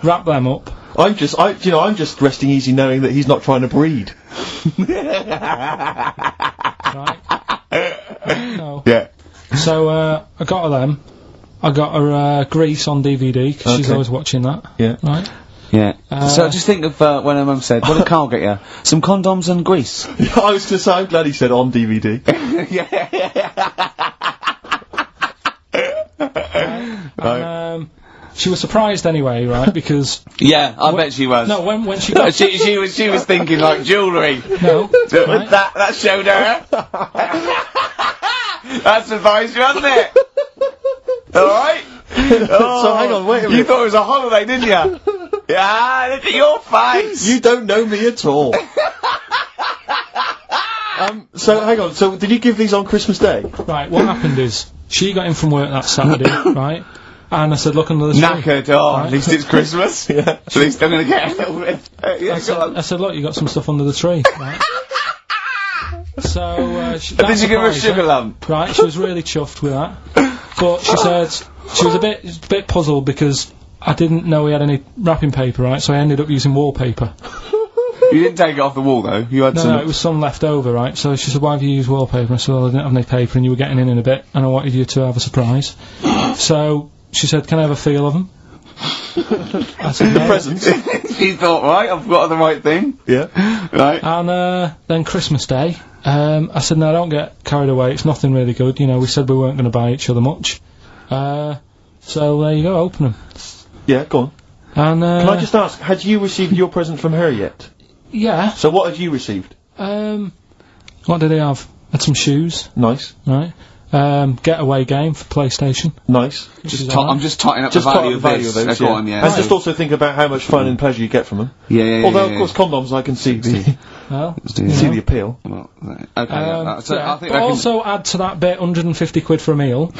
Wrap them up. I'm just resting easy knowing that he's not trying to breed. Right? No. Yeah. So, I got her them. I got her, Grease on DVD, because she's Okay. always watching that. Yeah. Right? Yeah. So just think of when her mum said, what did Carl get you? Some condoms and grease. I was gonna say, I'm glad he said on DVD. And, she was surprised anyway, right? Because Yeah, I bet she was. no, when she got she was thinking like jewellery. no, right? That showed her. That surprised you, hasn't it? Alright? So hang on, wait a You minute. thought it was a holiday, didn't you? Yeah, look at your face. You don't know me at all. So hang on, so did you give these on Christmas Day? Right, what happened is she got in from work that Saturday, right? And I said, look under the tree. Knackered. Oh, at least it's Christmas. Yeah. At least I'm gonna get a little bit. Yeah, go on. I said, look, you got some stuff under the tree. Right? So, Did you give her a sugar lump? Right, she was really chuffed with that. But she said she was a bit puzzled because I didn't know he had any wrapping paper, right? So I ended up using wallpaper. You didn't take it off the wall though. You had some. No, it was some left over, right? So she said, why have you used wallpaper? I said, well, I didn't have any paper and you were getting in a bit and I wanted you to have a surprise. So she said, can I have a feel of them? I said, no. Presents. She thought, right, I've got the right thing. Yeah. Right. And then Christmas Day, I said, no, don't get carried away. It's nothing really good. You know, we said we weren't going to buy each other much. So there you go, open them. Yeah, go on. And Can I just ask, had you received your present from her yet? yeah. So what had you received? What did he have? Had some shoes, Nice. right? Getaway game for PlayStation. Nice. I'm just totting up Just the top value the of value this. of those, Go on, yeah. And just also think about how much fun and pleasure you get from them. Yeah. Although, of course, condoms, I can see the Well, see know. the appeal. Well, okay. So yeah, I think but I can. also add to that bit 150 quid for a meal.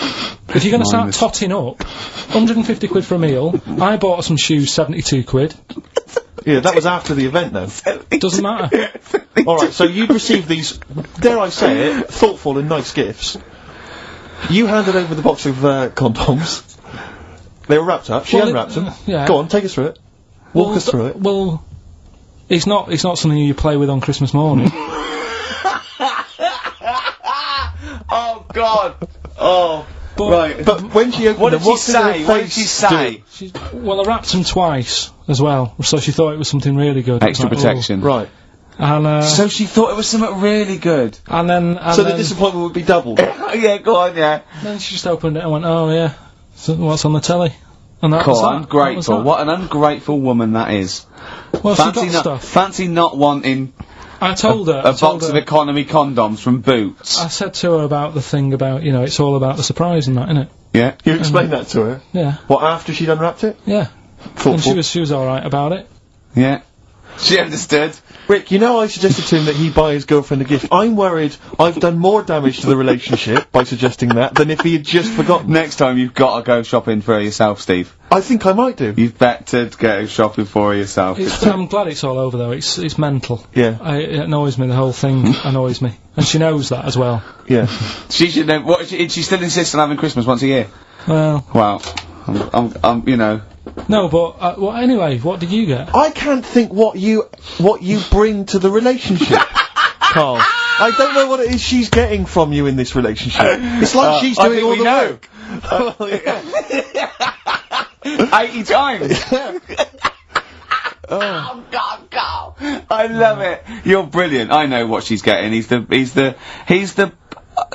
If you're going to start Minus. totting up, 150 quid for a meal. I bought her some shoes, 72 quid. Yeah, that was after the event, though. Doesn't matter. Alright, so you'd received these, dare I say it, thoughtful and nice gifts. You handed over the box of condoms. They were wrapped up. She Well, unwrapped them. yeah. Go on, take us through it. Walk us through it. Well, it's not something you play with on Christmas morning. Oh God. Oh. But, Right. But when she opened What them, did she what say? her What did face she say? well, I wrapped them twice as well, so she thought it was something really good. Extra Like, protection. do? Right. And So she thought it was something really good. and then So the disappointment would be doubled. Yeah, go on, yeah. then she just opened it and went, oh yeah, so what's on the telly? And that was Cool, that. ungrateful. That was What an ungrateful woman that is. that. Well, she got stuff. Fancy not wanting I told her. a box of economy condoms from Boots. I said to her about the thing about, you know, it's all about the surprise and that, innit? Yeah. You explained that to her? Yeah, What, after she'd unwrapped it? yeah. Thoughtful. And she was alright about it. Yeah. She understood. Rick, you know I suggested to him that he buy his girlfriend a gift. I'm worried I've done more damage to the relationship by suggesting that than if he had just forgotten. Next time you've got to go shopping for her yourself, Steve. I think I might do. You've better go shopping for her yourself. I'm glad it's all over though. It's mental. Yeah. It annoys me. The whole thing annoys me, and she knows that as well. Yeah. She should know. What? She still insists on having Christmas once a year. Well, Wow. I'm you know. no, but well, anyway, what did you get? I can't think what you bring to the relationship, Carl. I don't know what it is she's getting from you in this relationship. It's like she's I doing think all we the know. work. 80 times. Oh God, Carl! I love it. You're brilliant. I know what she's getting. He's the.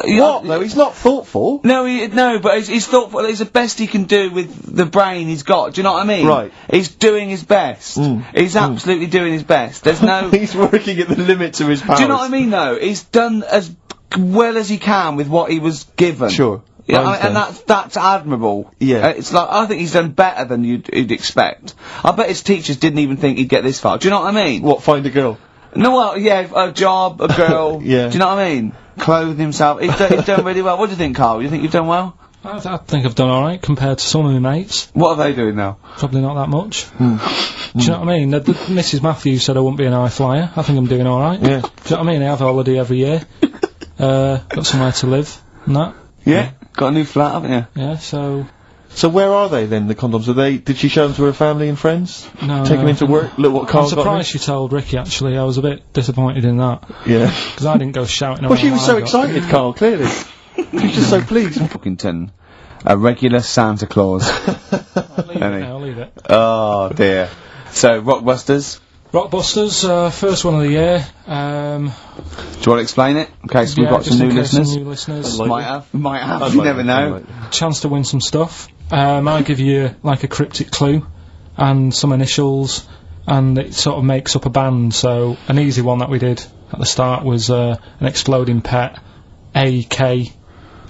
What though? He's not thoughtful. No, but he's thoughtful. It's the best he can do with the brain he's got. Do you know what I mean? Right. He's doing his best. He's absolutely doing his best. There's no. He's working at the limits of his powers. Do you know what I mean? Though he's done as well as he can with what he was given. Sure. Yeah, I and understand. that's admirable. Yeah. It's like, I think he's done better than you'd expect. I bet his teachers didn't even think he'd get this far. Do you know what I mean? What? Find a girl. No, well, yeah, a job, a girl. Yeah. Do you know what I mean? Clothe himself. He's done really well. What do you think, Carl? You think you've done well? I think I've done alright compared to some of my mates. What are they doing now? Probably not that much. Do you know what I mean? Mrs. Matthews said I wouldn't be an high flyer. I think I'm doing alright. Yeah. Do you know what I mean? I have a holiday every year. Got somewhere to live and that. Yeah. Got a new flat, haven't you? Yeah, so... So where are they then? The condoms? Did she show them to her family and friends? No, Take them into work. Look what I'm Carl got. surprised she told Ricky, actually. I was a bit disappointed in that. Yeah. Because I didn't go shouting Well, she around was what so I got. excited, Carl. Clearly, she's just so pleased. Pilkington, a regular Santa Claus. I'll leave it Any? now, I'll leave it. Oh dear. So Rockbusters. Rockbusters, first one of the year. Do you want to explain it? In case we've Yeah, got just some new in case some listeners. new listeners. Might have. You never know. Chance to win some stuff. I give you like a cryptic clue and some initials, and it sort of makes up a band. So an easy one that we did at the start was an exploding pet, AK,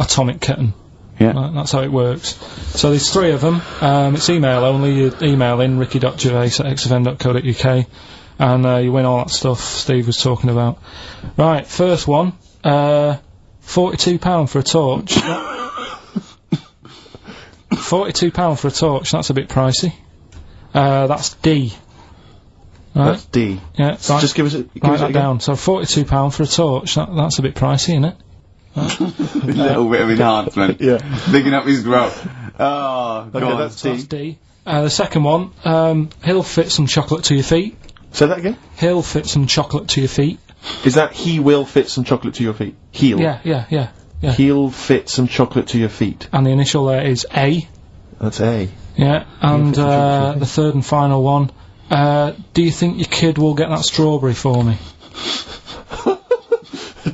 atomic kitten. Yeah. That's how it works. So there's 3 of them. It's email only. You email in ricky.gervais@xfm.co.uk and you win all that stuff Steve was talking about. Right, first one, £42 for a torch. £42 for a torch, that's a bit pricey. That's D. Right? That's D. Yeah, So just give us it. Write that down. So £42 for a torch, that's a bit pricey, isn't it? A little bit of enhancement. Yeah. Picking up his growth. Oh, Okay, God. that's That's D. D. The second one, he'll fit some chocolate to your feet. Say that again. He'll fit some chocolate to your feet. Is that he will fit some chocolate to your feet? He'll. Yeah. He'll fit some chocolate to your feet. And the initial there is A. That's A. Yeah, and fit some chocolate to your the third and final one, do you think your kid will get that strawberry for me?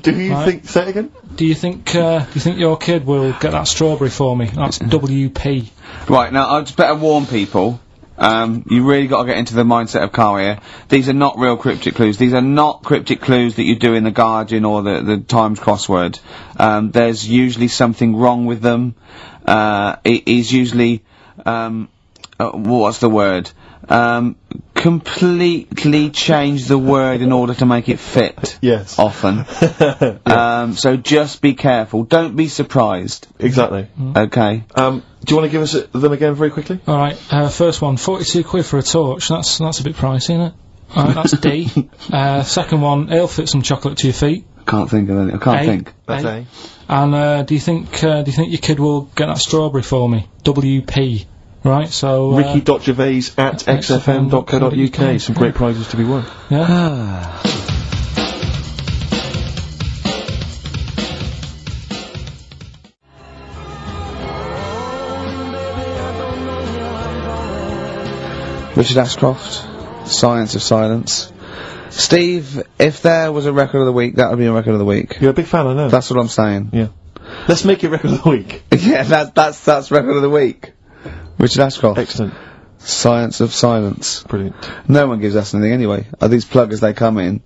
Do you Right. think? Say it again. Do you think your kid will get that strawberry for me? That's WP. Right, now, I just better warn people. You really got to get into the mindset of Carl here. These are not real cryptic clues. These are not cryptic clues that you do in the Guardian or the Times crossword. There's usually something wrong with them. It is usually, what's the word? Completely change the word in order to make it fit. Yes. Often. So just be careful. Don't be surprised. Exactly. Okay. Do you want to give us them again very quickly? Alright, first one, 42 quid for a torch. That's a bit pricey, isn't it? Alright, that's D. Second one, he'll fit some chocolate to your feet. Can't think of any. I can't A. think. That's A. A. And do you think your kid will get that strawberry for me? WP. Right, so Ricky.Gervais at xfm.co.uk. Some great prizes to be won. yeah. Richard Ashcroft, Science of Silence. Steve, if there was a record of the week, that would be a record of the week. You're a big fan, I know. That's what I'm saying. Yeah. Let's make it record of the week. Yeah, that's record of the week. Richard Ashcroft. Excellent. Science of Silence. Brilliant. No one gives us anything anyway. These pluggers, they come in.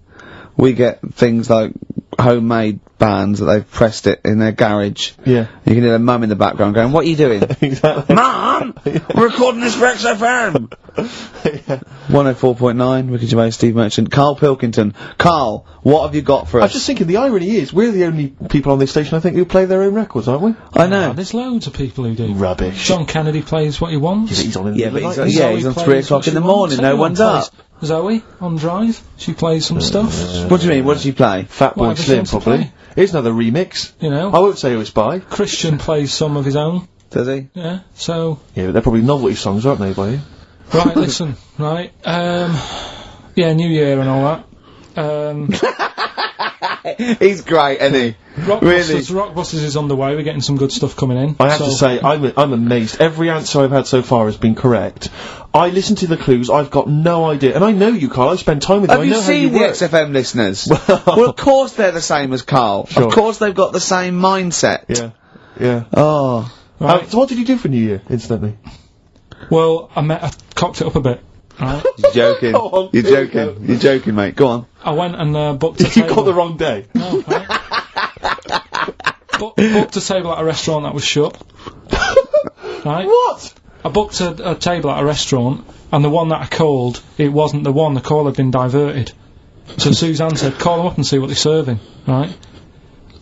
We get things like homemade bands that they've pressed it in their garage. Yeah. You can hear their mum in the background going, "What are you doing?" Exactly. Mum! We're recording this for XFM! 104.9, Ricky Gervais, Steve Merchant. Karl Pilkington. Karl, what have you got for I was us? just thinking, the irony is, we're the only people on this station, I think, who play their own records, aren't we? I know. There's loads of people who do. Rubbish. John Kennedy plays what he wants. He's on in the Yeah, but middle he's of on, the night. yeah, he's on plays 3 what o'clock she in the wants. morning, no Everyone one's plays. up. Zoe, on Drive, she plays some stuff. What do you mean, what does she play? Fatboy Whatever she Slim, wants to probably. play. Here's another remix. You know. I won't say who it's by. Christian plays some of his own. Does he? Yeah, so... Yeah, but they're probably novelty songs, aren't they, by you? Right, listen, right, yeah, New Year and all that. He's great, isn't he? Rockbusters is on the way, we're getting some good stuff coming in. I have to say, I'm amazed. Every answer I've had so far has been correct. I listen to the clues, I've got no idea. And I know you, Carl, I spend time with you, Have I you know how you seen the work. XFM listeners? Well, of course they're the same as Karl. Sure. Of course they've got the same mindset. Yeah, yeah. Oh. Right. So what did you do for New Year, incidentally? Well, I cocked it up a bit, right? You're joking. Go on, You're here we joking. go. You're joking, mate. Go on. I went and booked a You table. got the wrong day. No, right? Booked a table at a restaurant that was shut. Right? What? I booked a table at a restaurant, and the one that I called, it wasn't the one. The call had been diverted. So Suzanne said, "Call them up and see what they're serving." Right?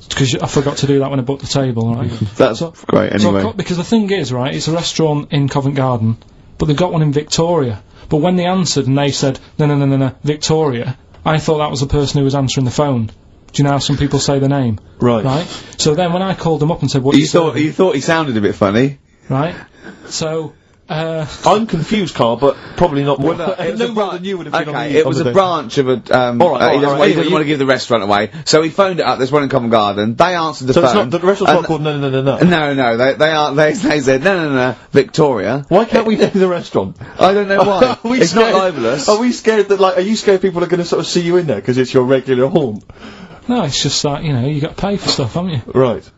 Because I forgot to do that when I booked the table. Right? That's great, anyway. Because the thing is, right, it's a restaurant in Covent Garden, but they've got one in Victoria. But when they answered and they said, no, Victoria, I thought that was the person who was answering the phone. Do you know how some people say the name? Right. Right? So then when I called them up and said, what You thought he sounded a bit funny. Right? So, I'm confused, Carl, but probably not more. It was no a more than you would have been on Okay, the it was on a the branch of a, Alright, he doesn't anyway, want to give the restaurant away, so he phoned it up, there's one in Covent Garden, they answered the So it's phone. not, the restaurant's not called No. No, they said, no, Victoria. Why can't we name the restaurant? I don't know why. Are we It's not scared- libelous. Are we scared that, like, are you scared people are going to sort of see you in there because it's your regular haunt? no, it's just that, you know, you got to pay for stuff, haven't you? Right.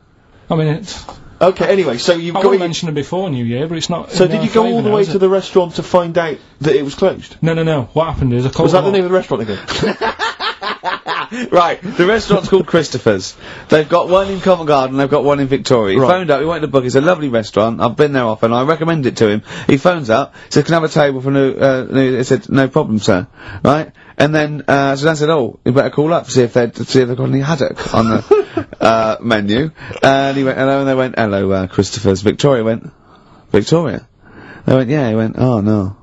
I mean, it's... Okay, anyway, so you've I got... wouldn't mention it before New Year, but it's not... So in did our you go favour all the now, way is to it? the restaurant to find out that it was closed? No. What happened is I called Was that them the up. name of the restaurant again? Right, the restaurant's called Christopher's. They've got one in Covent Garden, they've got one in Victoria. He Right. phoned up, he went to book, it's a lovely restaurant, I've been there often, I recommend it to him. He phones up, says, "Can I have a table for new," he said, "No problem, sir." Right? And then, so Dan said, "Oh, you better call up, see if they've got any haddock on the, menu." And he went, "Hello," and they went, "Hello, Christopher's." Victoria went, Victoria? They went, yeah. He went, oh no.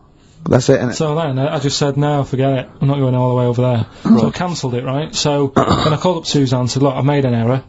That's it, innit? So then I just said, no, forget it. I'm not going all the way over there. So I cancelled it, right? So then I called up Suzanne and said, look, I've made an error.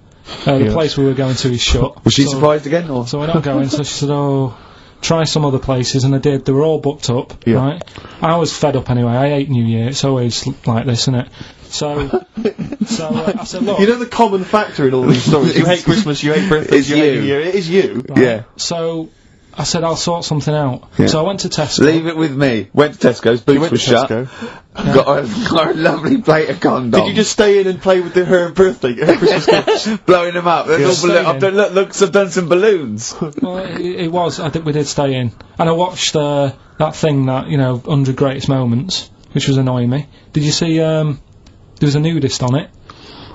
The place we were going to is shut. Was she surprised again, or? So we're not going. So she said, oh, try some other places, and I did. They were all booked up, right? I was fed up anyway. I hate New Year. It's always like this, isn't it? So I said, look. You know the common factor in all these stories? You hate Christmas, you hate birthdays, you hate New Year. It is you. Right? Yeah. So I said, I'll sort something out. Yeah. So I went to Tesco. Leave it with me. Went to Tesco's, boots were shut. Got a lovely plate of condoms. Did you just stay in and play with her Christmas gift? Blowing them up. I've done some balloons. Well, it was. I think we did stay in. And I watched that thing that, 100 Greatest Moments, which was annoying me. Did you see, there was a nudist on it?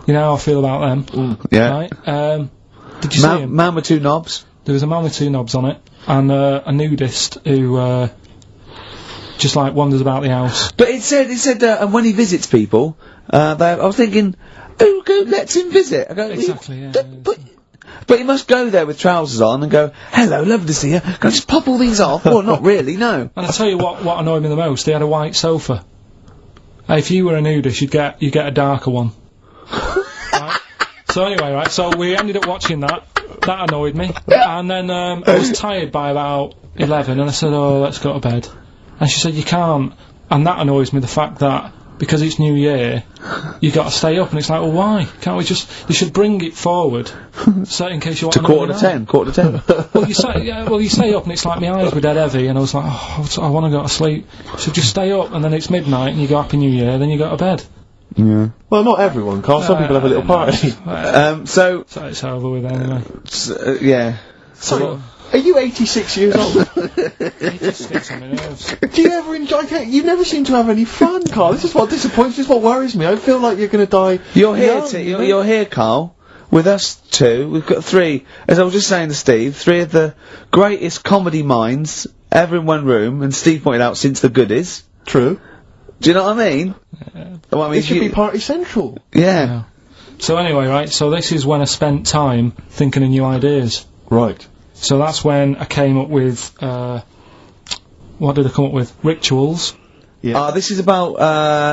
You know how I feel about them. Yeah. Right? Did you see him? Man with two knobs. There was a man with two knobs on it, and a nudist who just like wanders about the house. But it said, and when he visits people, I was thinking, who lets him visit? I go, Exactly, yeah. But he must go there with trousers on and go, hello, lovely to see you. Can I just pop all these off? Well, not really, no. And I tell you what annoyed me the most. They had a white sofa. If you were a nudist, you'd get a darker one. Right? So anyway, right. So we ended up watching that. That annoyed me. And then I was tired by about 11, and I said, oh, let's go to bed. And she said, you can't. And that annoys me, the fact that because it's New Year, you got to stay up. And it's like, well, why? Can't we just? You should bring it forward, so in case you want to quarter to 10. Well, you stay up, and it's like my eyes were dead heavy, and I was like, oh, I want to go to sleep. So just stay up, and then it's midnight, and you go Happy New Year, then you go to bed. Yeah. Well, not everyone, Carl. Some people have a little party. So it's over with anyway. Yeah. So, are you 86 years old? It just gets on my nerves. Do you ever enjoy? You never seem to have any fun, Carl. This is what disappoints. This is what worries me. I feel like you're going to die. You're here, Carl. With us two, we've got three. As I was just saying to Steve, three of the greatest comedy minds ever in one room, and Steve pointed out since the goodies. True. Do you know what I mean? Well, I mean, it should be party central. Yeah. So anyway, right. So this is when I spent time thinking of new ideas. Right. So that's when I came up with, what did I come up with? Rituals. Yeah. This is about,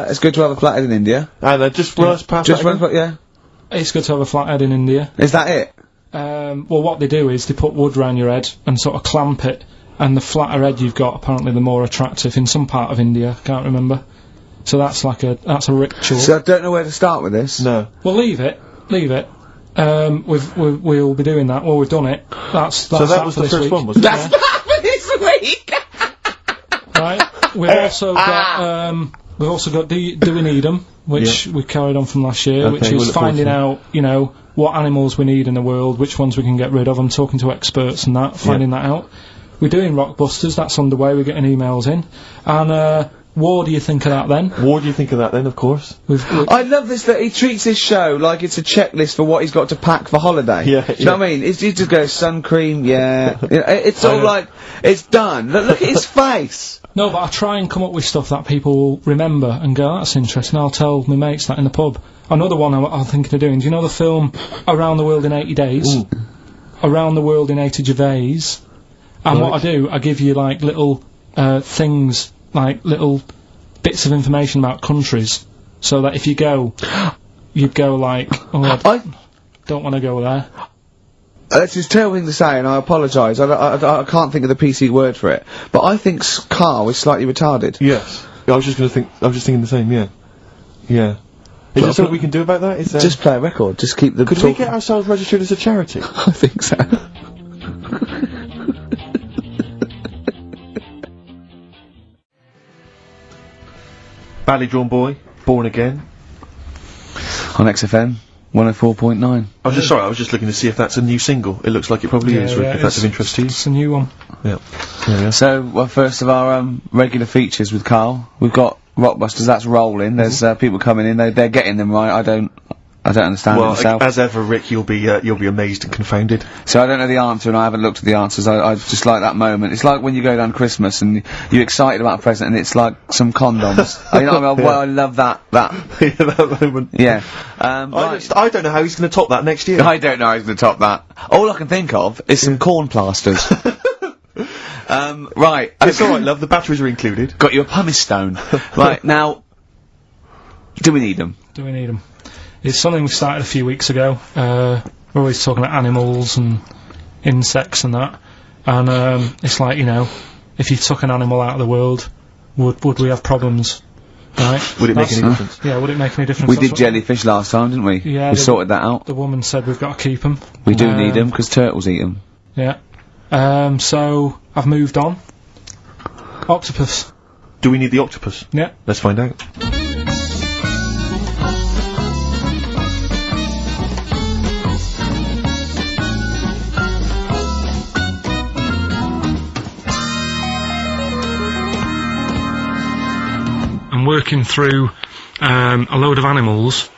it's good to have a flathead in India. And just run us past yeah. It's good to have a flathead in India. Is that it? Well, what they do is they put wood around your head and sort of clamp it, and the flatter head you've got, apparently the more attractive in some part of India, can't remember. So that's a ritual. So I don't know where to start with this. No. Well, leave it. We'll be doing that. Well, we've done it. So that was the first one, was it? That's that for this week! Right. We've also got Do We Need 'Em, which we carried on from last year, which is finding out, what animals we need in the world, which ones we can get rid of. I'm talking to experts and that, finding that out. We're doing Rockbusters, that's underway, we're getting emails in. And, what do you think of that then? What do you think of that then, of course? I love this, that he treats his show like it's a checklist for what he's got to pack for holiday. Yeah. Do you know what I mean? He just goes, sun cream, yeah. It's all like, it's done. Look at his face! No, but I try and come up with stuff that people will remember and go, that's interesting, I'll tell my mates that in the pub. Another one I'm thinking of doing, do you know the film Around the World in 80 Days? Ooh. Around the World in 80 Gervais. And what I do, I give you, like, little things, like little bits of information about countries, so that if you go, you'd go like, oh, I don't want to go there. That's a terrible thing to say, and I apologise. I can't think of the PC word for it. But I think Carl is slightly retarded. Yes. I was just thinking the same, yeah. Yeah. Is there something we can do about that? Just play a record, just keep the... Could we get ourselves registered as a charity? I think so. Badly Drawn Boy, Born Again. On XFM, 104.9. I was just looking to see if that's a new single. It looks like it probably is, Rick, if that's of interest to you. It's a new one. Yeah. Yeah. So, well, first of our regular features with Carl, we've got Rockbusters, that's rolling. There's people coming in, they're getting them right. I don't understand it myself. As ever, Rick, you'll be amazed and confounded. So I don't know the answer, and I haven't looked at the answers. I just like that moment. It's like when you go down Christmas and you're excited about a present, and it's like some condoms. You know what I mean? Well, I love that. Yeah, that moment. Yeah. I don't know how he's going to top that next year. I don't know how he's going to top that. All I can think of is some corn plasters. Right. It's alright, love, the batteries are included. Got you a pumice stone. Right, now, do we need them? Do we need them? It's something we started a few weeks ago. We're always talking about animals and insects and that. And, it's like, you know, if you took an animal out of the world, would we have problems? Right? Would it make any difference? Yeah, would it make any difference? We That's did jellyfish last time, didn't we? Yeah, We sorted that out. The woman said we've got to keep them. We do need them, because turtles eat them. Yeah. So, I've moved on. Octopus. Do we need the octopus? Yeah. Let's find out. I'm working through a load of animals,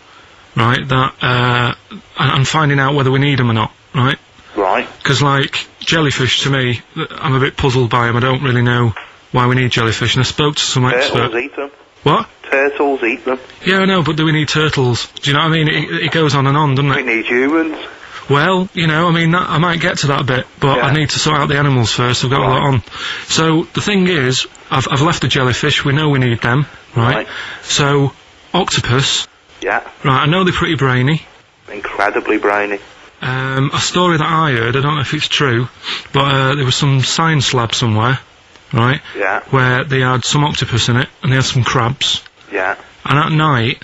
right, that, and finding out whether we need them or not, right? Right. Because, like, jellyfish, to me, I'm a bit puzzled by them. I don't really know why we need jellyfish, and I spoke to some expert. Turtles eat them. What? Turtles eat them. Yeah, I know, but do we need turtles? Do you know what I mean? It goes on and on, doesn't We it? need humans. Well, you know, I mean, I might get to that bit, but I Yeah. need to sort out the animals first. I've got a lot on. So, the thing is, I've left the jellyfish. We know we need them, right? Right. So, octopus. Yeah. Right, I know they're pretty brainy. Incredibly brainy. A story that I heard, I don't know if it's true, but there was some science lab somewhere, right, Yeah. where they had some octopus in it, and they had some crabs, Yeah. and at night,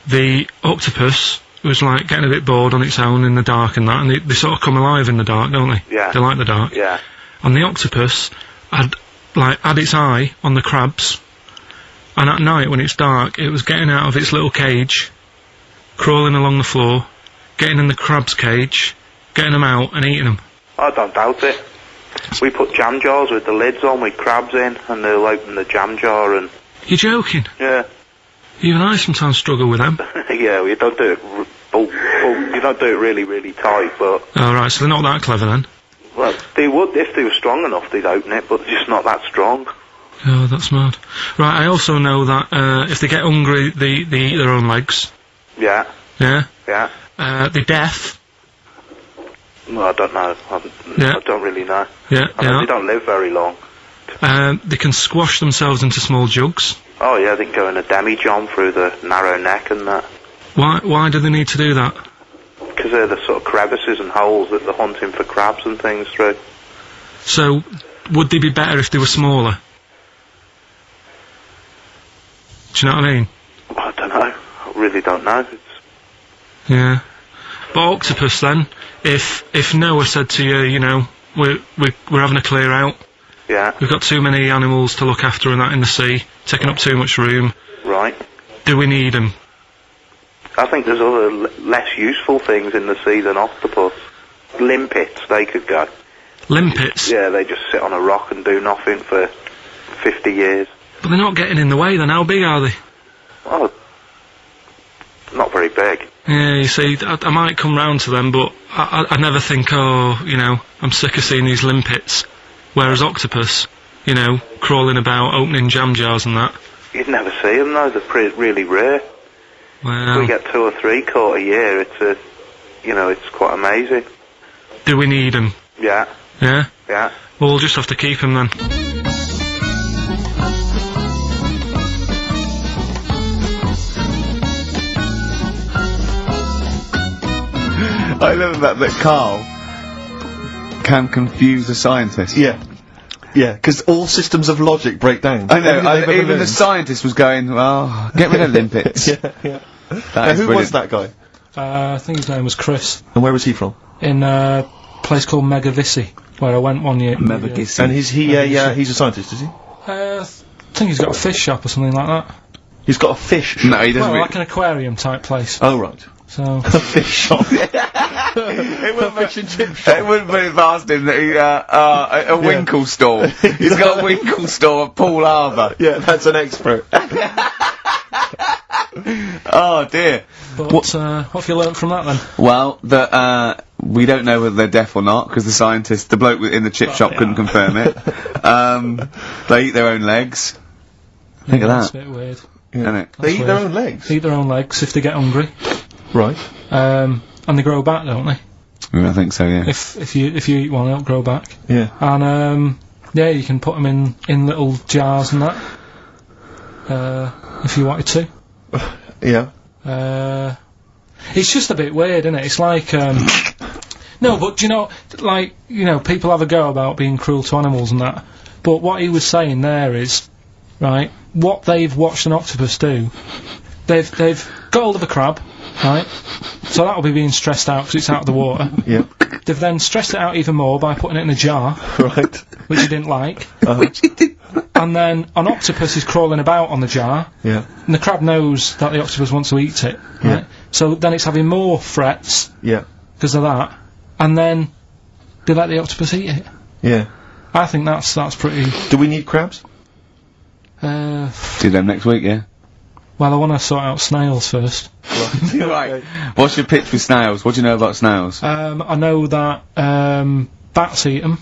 the octopus was, like, getting a bit bored on its own in the dark and that, and they sort of come alive in the dark, don't they? Yeah. They like the dark. Yeah. And the octopus had its eye on the crabs, and at night, when it's dark, it was getting out of its little cage, crawling along the floor, getting in the crab's cage, getting them out and eating them. I don't doubt it. We put jam jars with the lids on with crabs in, and they'll open the jam jar and... You're joking? Yeah. Even I sometimes struggle with them. Yeah, you don't do it... you don't do it really, really tight, but... Oh, right, so they're not that clever then? Well, they would, if they were strong enough, they'd open it, but they're just not that strong. Oh, that's mad. Right, I also know that if they get hungry, they eat their own legs. Yeah. Yeah? Yeah. They're deaf. Well, I don't know. Yeah. I don't really know. Yeah, I know they don't live very long. they can squash themselves into small jugs. Oh, yeah, they can go in a demi-john through the narrow neck and that. Why do they need to do that? Because they're the sort of crevices and holes that they're hunting for crabs and things through. So, would they be better if they were smaller? Do you know what I mean? I don't know. I really don't know. Yeah. But octopus then, if Noah said to you, you know, we're having a clear out, Yeah. we've got too many animals to look after and that in the sea, taking up too much room, Right. do we need them? I think there's other less useful things in the sea than octopus. Limpets, they could go. Limpets? Yeah, they just sit on a rock and do nothing for 50 years. But they're not getting in the way then, how big are they? Oh, not very big. Yeah, you see, I might come round to them, but I never think, oh, you know, I'm sick of seeing these limpets. Whereas octopus, you know, crawling about, opening jam jars and that. You'd never see them though, they're really rare. Well, We get 2 or 3 caught a year, it's quite amazing. do we need them? Yeah, Yeah? yeah. Well, we'll just have to keep them then. I love that Carl can confuse a scientist. Yeah. Yeah, because all systems of logic break down. I know, Everything they've ever even the learned. scientist was going, well, get rid of limpets. Yeah, yeah. That Now, is who was brilliant. that guy? I think his name was Chris, And where was he from? in a place called Megavissi, where I went one year. Megavissi. And he's a scientist, is he? I think he's got a fish shop or something like that. He's got a fish. No, he doesn't. Well, really- like an aquarium type place. Oh, right. So, A fish shop. It wouldn't fish and chip shop. It wouldn't be past him that he, a Winkle store. He's got a Winkle store at Poole Harbour. Yeah, that's an expert. Oh dear. but what have you learnt from that then? Well, that, we don't know whether they're deaf or not, because the scientist, the bloke in the chip shop couldn't confirm it. They eat their own legs. Think of That's that. a bit weird. Isn't it? They eat weird. their own legs. Eat their own legs if they get hungry. Right. And they grow back, don't they? I think so, yeah. If you eat one, they'll grow back. Yeah. And Yeah, you can put them in little jars and that. If you wanted to. Yeah. It's just a bit weird, isn't it? It's like, no, but do you know, like, people have a go about being cruel to animals and that, but what he was saying there is, right, what they've watched an octopus do, they've got hold of a crab, right, so that'll be being stressed out because it's out of the water. Yeah. They've then stressed it out even more by putting it in a jar. Right. Which he didn't like. And then an octopus is crawling about on the jar. Yeah. And the crab knows that the octopus wants to eat it. Right? Yeah. So then it's having more frets. Yeah. Because of that. And then they let the octopus eat it. Yeah. I think that's pretty... Do we need crabs? Do them next week, yeah? Well, I want to sort out snails first. Right. What's your pitch with snails? What do you know about snails? I know that bats eat them.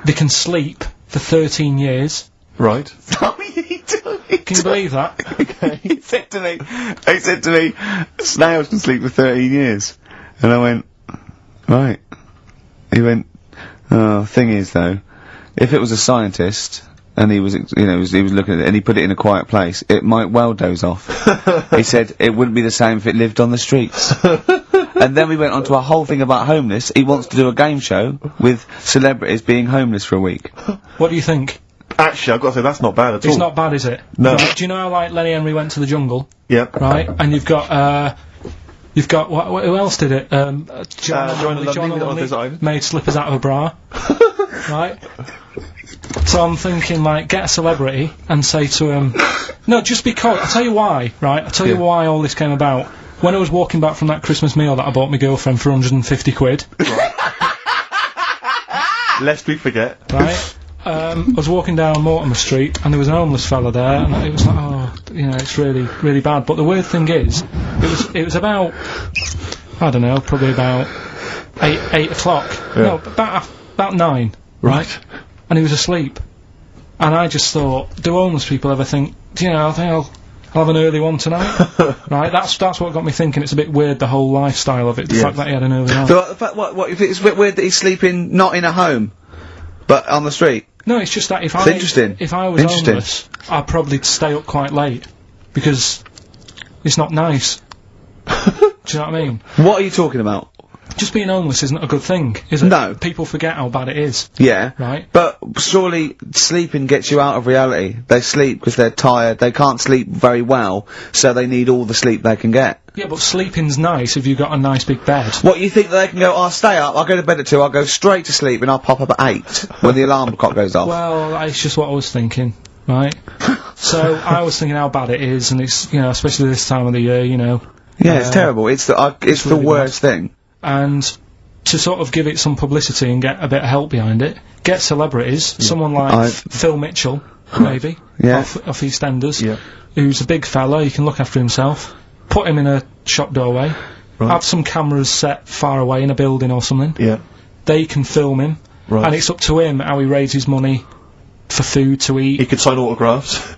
They can sleep for 13 years. Right. Can you believe that? Okay. He said to me, snails can sleep for 13 years. And I went, right. He went, oh, thing is though, if it was a scientist, and he was, he was looking at it, and he put it in a quiet place, it might well doze off. He said it wouldn't be the same if it lived on the streets. And then we went on to a whole thing about homeless. He wants to do a game show with celebrities being homeless for a week. What do you think? Actually, I've got to say, that's not bad at all. It's not bad, is it? No. Right, do you know how, like, Lenny Henry went to the jungle? Yeah. Right? And you've got, who else did it? John Lundy made slippers out of a bra. Right? So I'm thinking, like, get a celebrity and say to him, no, just because, I'll tell you why, right? I'll tell you why all this came about. When I was walking back from that Christmas meal that I bought my girlfriend for 150 quid. Lest we forget. Right? I was walking down Mortimer Street and there was an homeless fella there and it was like, oh, it's really, really bad. But the weird thing is, it was about, I don't know, probably about 8 o'clock. Yeah. No, about 9. Right. And he was asleep. And I just thought, do homeless people ever think, I think I'll have an early one tonight? Right, that's what got me thinking. It's a bit weird, the whole lifestyle of it, the fact that he had an early one. So, what, if it's a bit weird that he's sleeping not in a home, but on the street? No, it's just that if It's I was homeless, I'd probably stay up quite late, because it's not nice. Do you know what I mean? What are you talking about? Just being homeless isn't a good thing, is it? No. People forget how bad it is. Yeah. Right? But surely sleeping gets you out of reality. They sleep because they're tired, they can't sleep very well, so they need all the sleep they can get. Yeah, but sleeping's nice if you've got a nice big bed. What, you think that they can go, I'll stay up, I'll go to bed at 2, I'll go straight to sleep and I'll pop up at 8 when the alarm clock goes off? Well, it's just what I was thinking, right? So, I was thinking how bad it is, and it's, especially this time of the year, Yeah, it's terrible. It's the really worst thing. And to sort of give it some publicity and get a bit of help behind it, get celebrities, someone like Phil Mitchell, maybe, off EastEnders, who's a big fella, he can look after himself, put him in a shop doorway, have some cameras set far away in a building or something, they can film him, and it's up to him how he raises money for food to eat. He could sign autographs.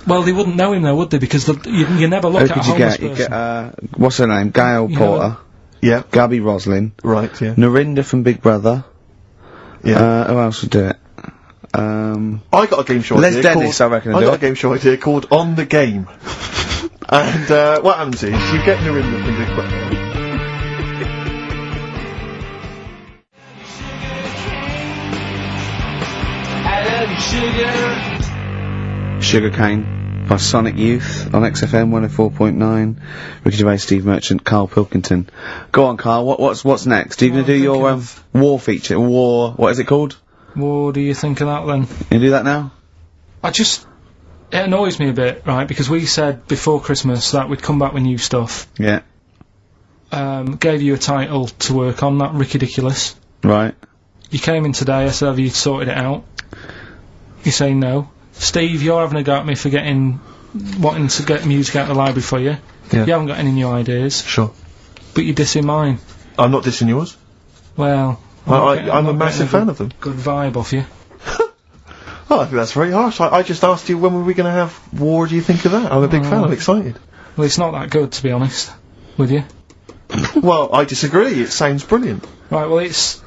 Well, they wouldn't know him though, would they? Because you never look at a homeless person. You get, what's her name? Gail Porter. Yeah. Gabby Roslin. Right, yeah. Narinda from Big Brother. Yeah. Who else would do it? I got a game show idea. Les Dennis, I reckon. I got a game show idea called On the Game. And, what happens is, you get Narinda from Big Brother. Sugarcane by Sonic Youth on XFM 104.9. Ricky Gervais, Steve Merchant, Karl Pilkington. Go on, Karl. What's next? Are you going to do your war feature? What is it called? What do you think of that then? You do that now? It annoys me a bit, right? Because we said before Christmas that we'd come back with new stuff. Yeah. Gave you a title to work on, that Ridiculous. Right. You came in today, I said, have you sorted it out? You say no. Steve, you're having a go at me for wanting to get music out of the library for you. Yeah. You haven't got any new ideas. Sure. But you're dissing mine. I'm not dissing yours. Well, I'm a massive fan of them. Good vibe off you. Oh, I think that's very harsh. I just asked you when were we going to have war, do you think of that? I'm a big fan, I'm excited. Well, it's not that good, to be honest with you. Well, I disagree. It sounds brilliant. Right, well, it's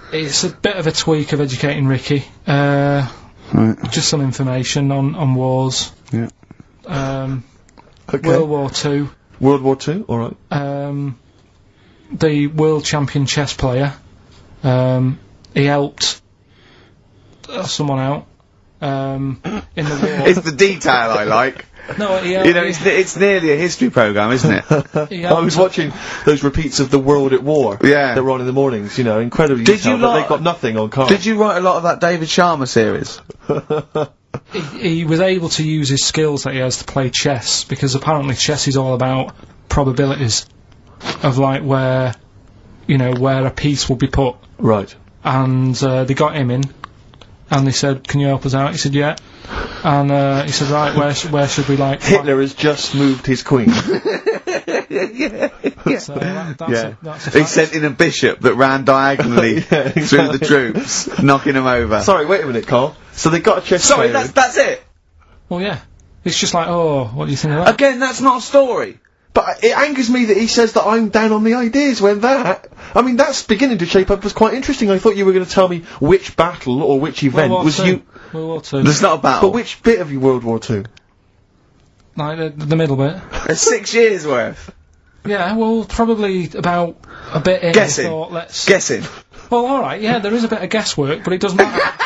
a bit of a tweak of Educating Ricky. Just some information on wars. Yeah. Okay. World War II. World War II, alright. The world champion chess player, he helped someone out in the war. It's the detail I like. No, he helped. You know, it's nearly a history programme, isn't it? I was watching those repeats of The World at War. Yeah. That were on in the mornings, you know, incredibly Did detailed, you but lot- they've got nothing on Carl. Did you write a lot of that David Sharma series? He was able to use his skills that he has to play chess, because apparently chess is all about probabilities of, like, where a piece will be put. Right. And they got him in, and they said, "Can you help us out?" He said, "Yeah." And he said, "Right, where should we, like..." Hitler has just moved his queen. So that's a He fact. sent in a bishop that ran diagonally Yeah, through the troops, knocking them over. Sorry, wait a minute, Carl. So they got a chess Sorry, player. that's it. Well, yeah. It's just like, oh, what do you think of that? Again, that's not a story. But it angers me that he says that I'm down on the ideas when that's beginning to shape up as quite interesting. I thought you were going to tell me which battle or which event was you. World War II. There's not a battle. But which bit of your World War II? Like the middle bit. It's 6 years worth. Yeah, well, probably about a bit in. Guessing. I thought, let's... Guessing. Well, alright, yeah, there is a bit of guesswork, but it doesn't matter.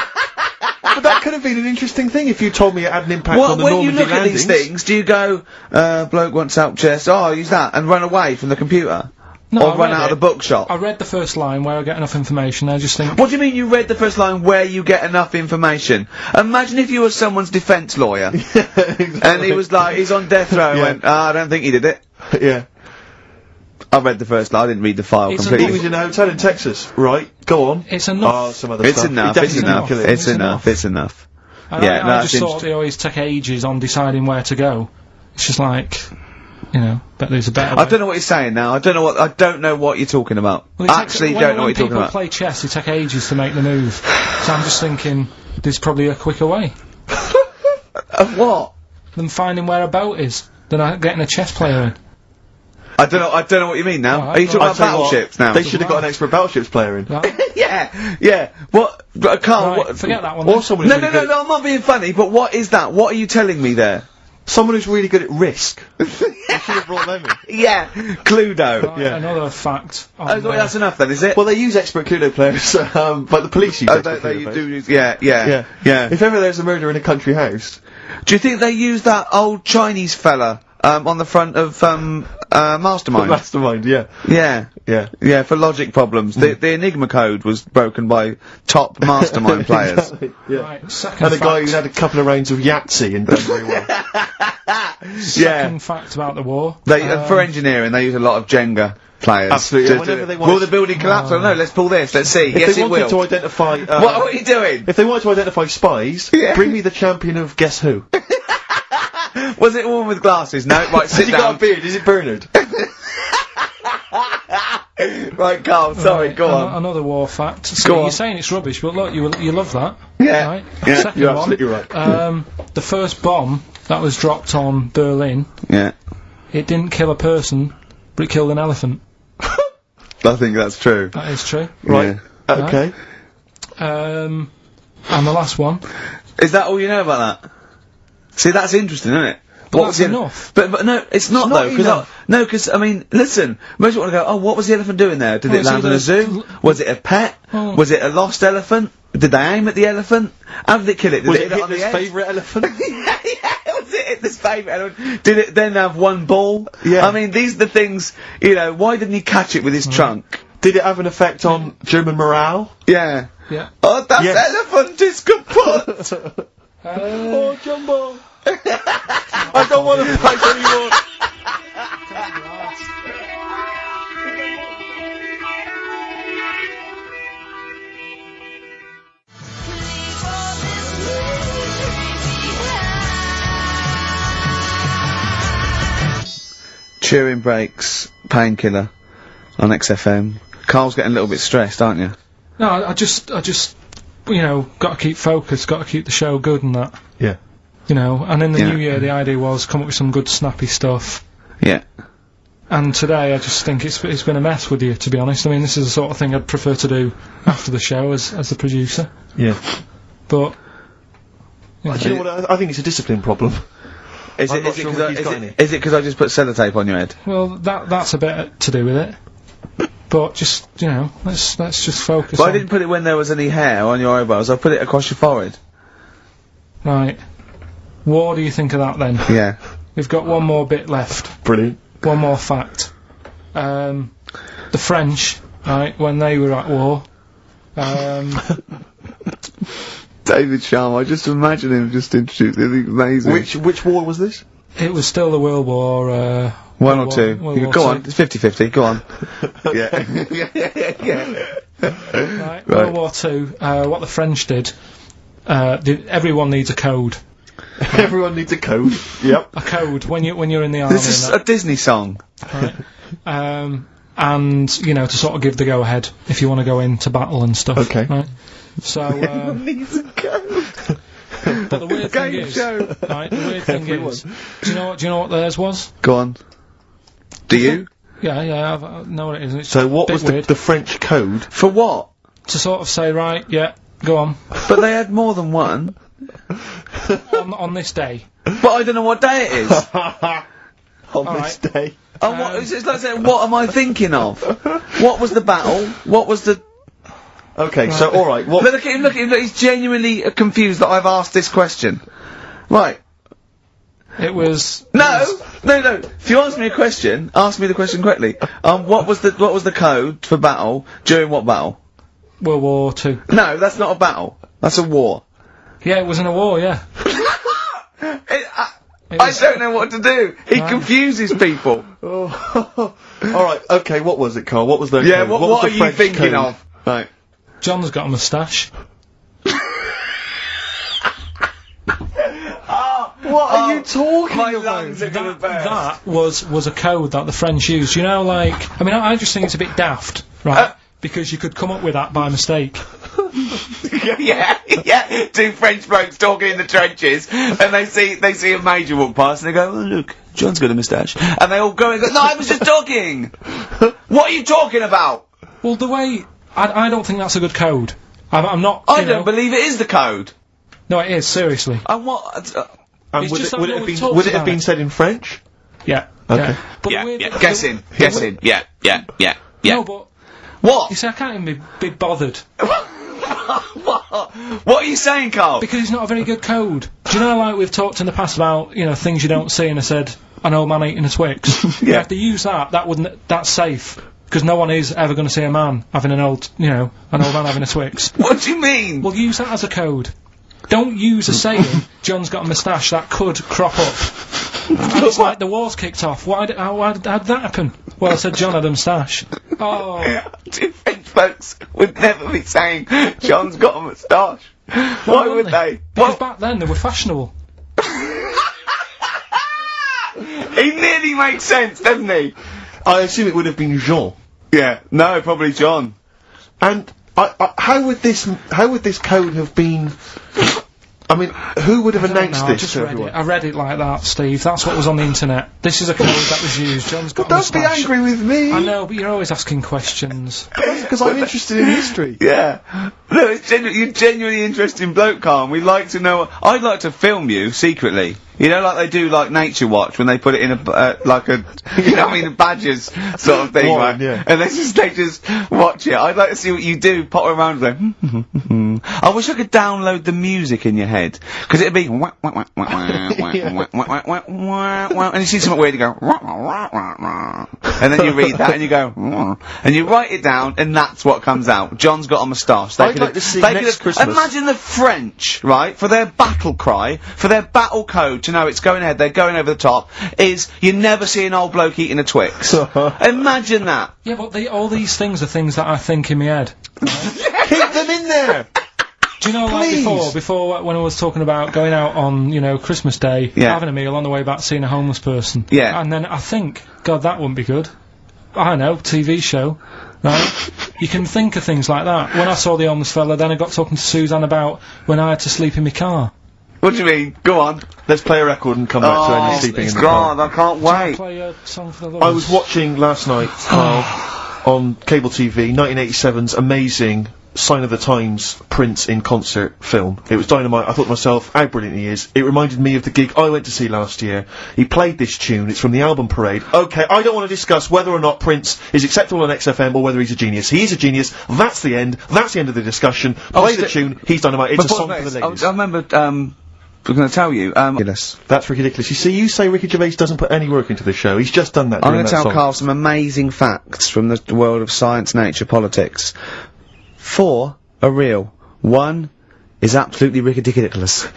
But that could have been an interesting thing if you told me it had an impact on the When you Normandy look landings. at these things, do you go, bloke wants help chest, oh, use that, and run away from the computer? No, or I run read out it. of the bookshop? I read the first line where I get enough information, I just think... What do you mean you read the first line where you get enough information? Imagine if you were someone's defence lawyer, and he was like, he's on death row, and went, I don't think he did it. Yeah. I read the first line, I didn't read the file It's He was completely. in a hotel in Texas. Right, go on. It's enough. Oh, some other It's stuff. enough, He it's definitely enough, didn't kill it. it's enough, it's enough. And Yeah, I that's just thought they always take ages on deciding where to go. It's just like, bet there's a better way. I don't know what you're saying now, I don't know what you're talking about. Well, it I takes- actually when- don't know what when you're talking people about. play chess, they take ages to make the move. So I'm just thinking, there's probably a quicker way. Of what? Than finding where a boat is. Than getting a chess player in. I don't know what you mean now. Alright, Are you talking I'll about tell you what, battleships now? They should have got an expert battleships player in. Right? Yeah. What? Carl, Right, what? forget that one. Or then. someone who's No, really no, good. no, I'm not being funny, but what is that? What are you telling me there? Someone who's really good at risk. You should have brought them in. Yeah, Cluedo. Right, yeah. Another fact. Oh, that's enough then, is it? Well, they use expert Cluedo players, but the police use Oh, expert they Cluedo do players. use, yeah. If ever there's a murder in a country house, Do you think they use that old Chinese fella, on the front of, Mastermind? Mastermind, yeah. Yeah. Yeah. Yeah, for logic problems. The Enigma code was broken by top Mastermind players. Yeah. Right, second And a guy fact. who had a couple of rounds of Yahtzee and done very well. Second fact about the war. They, for engineering, they use a lot of Jenga players. Absolutely, To- whenever to- they want will to- the building collapse? I don't know, let's pull this, let's see. If Yes, they it wanted will. to identify, What are you doing? if they wanted to identify spies, Yeah. bring me the champion of Guess Who. Was it a woman with glasses? No, right, Has sit he got down. a beard? Is it Bernard? Right, Carl, sorry, Right, go on. Another war fact. See, Go on. you're saying it's rubbish, but look, you love that. Yeah. Right? Yeah, Second you're one, absolutely right. The first bomb that was dropped on Berlin, Yeah, it didn't kill a person, but it killed an elephant. I think that's true. That is true. Right. Yeah. Okay. And the last one. Is that all you know about that? See, that's interesting, isn't it? But What that's was the- enough. But no, it's not not though, because I mean, listen, most people want to go, oh, what was the elephant doing there? Did Well, it land in a it's zoo? Was it a pet? Oh. Was it a lost elephant? Did they aim at the elephant? How did it kill it? Did Was it it hit it on the Hitler's head? favourite elephant? Yeah, was it Hitler's favourite elephant? Did it then have one ball? Yeah. I mean, these are the things, why didn't he catch it with his trunk? Did it have an effect on German morale? Yeah. Yeah. Oh, that Yes. elephant is kaput! Oh, Jumbo! I don't want to fight anymore! Cheering breaks, painkiller on XFM. Carl's getting a little bit stressed, aren't you? No, I just, got to keep focused, got to keep the show good and that. Yeah. And in the Yeah. new year, the idea was come up with some good snappy stuff. Yeah. And today, I just think it's been a mess with you, to be honest. I mean, this is the sort of thing I'd prefer to do after the show as the producer. Yeah. But... Do you know what? I think it's a discipline problem. Is I'm it not sure Ricky's got any. because I just put sellotape on your head? Well, that's a bit to do with it. But just, you know, let's just focus But on... I didn't put it when there was any hair on your eyebrows. I put it across your forehead. Right. What do you think of that, then? Yeah. We've got one more bit left. Brilliant. One more fact. The French, right, when they were at war... David Sharma, I just imagine him just introduced it. Amazing. Which war was this? It was still the World War, One or two. World War Go Two. on, it's 50-50, go on. yeah. Right, World War Two, what the French did, everyone needs a code. Everyone needs a code. Yep. A code, when you're in the army. This is a Disney song. Right. And, you know, to sort of give the go-ahead if you want to go into battle and stuff. Okay. Right? So, Needs a code. but the weird thing is, right, the weird thing is, do you know what theirs was? Go on. Do you? Yeah, I know what it is. It's So what a bit was weird. the French code? For what? To sort of say, right, yeah, go on. But they had more than one. on this day. But I don't know what day it is. On this day. And what, it's like saying, what am I thinking of? What was the battle? What was the... Okay, so alright, what... Look at him, he's genuinely confused that I've asked this question. Right. It was... No! If you ask me a question, ask me the question correctly. What was the code for battle during what battle? World War Two. No, that's not a battle. That's a war. Yeah, it was in a war, yeah. I don't know what to do. He confuses people. Alright, okay, what was it, Carl? What was the Yeah, code? what was are the you French thinking code? of? Right. John's got a moustache. What are you talking My about? lungs are gonna burst. That was a code that the French used. You know, like... I mean, I just think it's a bit daft, right? Because you could come up with that by mistake. yeah. Two French blokes talking in the trenches, and they see a major walk past, and they go, "Oh, look, John's got a moustache," and they all go and go, "No, I was just talking. What are you talking about?" Well, the way... I don't think that's a good code. I'm not... I you know- don't believe it is the code. No, it is, seriously. And what? And It's would just it, would that it have we been, talked would it have about been it. said in French? Yeah. Okay. Yeah. But the weird- Guessing. Yeah. No, but... What? You see, I can't even be bothered. What are you saying, Carl? Because it's not a very good code. Do you know, like, we've talked in the past about, you know, things you don't see, and I said, an old man eating a Twix. Yeah. If they use that's safe. Because no one is ever going to see a man having an old man having a Twix. What do you mean? Well, use that as a code. Don't use a saying, John's got a moustache, that could crop up. And it's like the war's kicked off. How did that happen? Well, I said John had a moustache. Oh. Two French folks would never be saying, John's got a moustache. Why would they? Because back then they were fashionable. He nearly makes sense, doesn't he? I assume it would have been Jean. Yeah. No, probably John. And how would this code have been? I mean, who would have announced I this just to read everyone? it. I read it like that, Steve. That's what was on the internet. This is a code that was used. John's got a Don't be moustache. angry with me. I know, but you're always asking questions. Because I'm interested in history. Yeah. No, you're genuinely interesting bloke, Carl, and we'd like to know... I'd like to film you, secretly. You know, like they do, like, Nature Watch, when they put it in a badgers sort of thing, Warren, right? yeah. And they just watch it. I'd like to see what you do, pop around and go, I wish I could download the music in your head. Because it'd be, and you see something weird, you go, and then you read that and you go, and you write it down, and that's what comes out. John's got a moustache. I'd like to see next Christmas. Imagine the French, right, for their battle cry, for their battle code, to know it's going ahead, they're going over the top, is you never see an old bloke eating a Twix. Imagine that. Yeah, but all these things are things that I think in my head. Keep them in there. Do you know, Please. like before when I was talking about going out on, you know, Christmas Day, Yeah. having a meal on the way back, seeing a homeless person. Yeah. And then I think, God, that wouldn't be good. I know, TV show, right? You can think of things like that. When I saw the homeless fella, then I got talking to Suzanne about when I had to sleep in my car. What do you mean? Go on. Let's play a record and come back to any sleeping in the car. God, I can't wait. Play a song for the I was watching last night, on cable TV, 1987's amazing Sign of the Times Prince in concert film. It was dynamite. I thought to myself, how brilliant he is. It reminded me of the gig I went to see last year. He played this tune. It's from the album Parade. Okay, I don't want to discuss whether or not Prince is acceptable on XFM or whether he's a genius. He is a genius. That's the end. That's the end of the discussion. Play the tune. He's dynamite. It's a song for the ladies. I remember, we're going to tell you, That's ridiculous. You see, you say Ricky Gervais doesn't put any work into the show. He's just done that. I'm going to tell Carl some amazing facts from the world of science, nature, politics. 4 are real. 1 is absolutely ridiculous.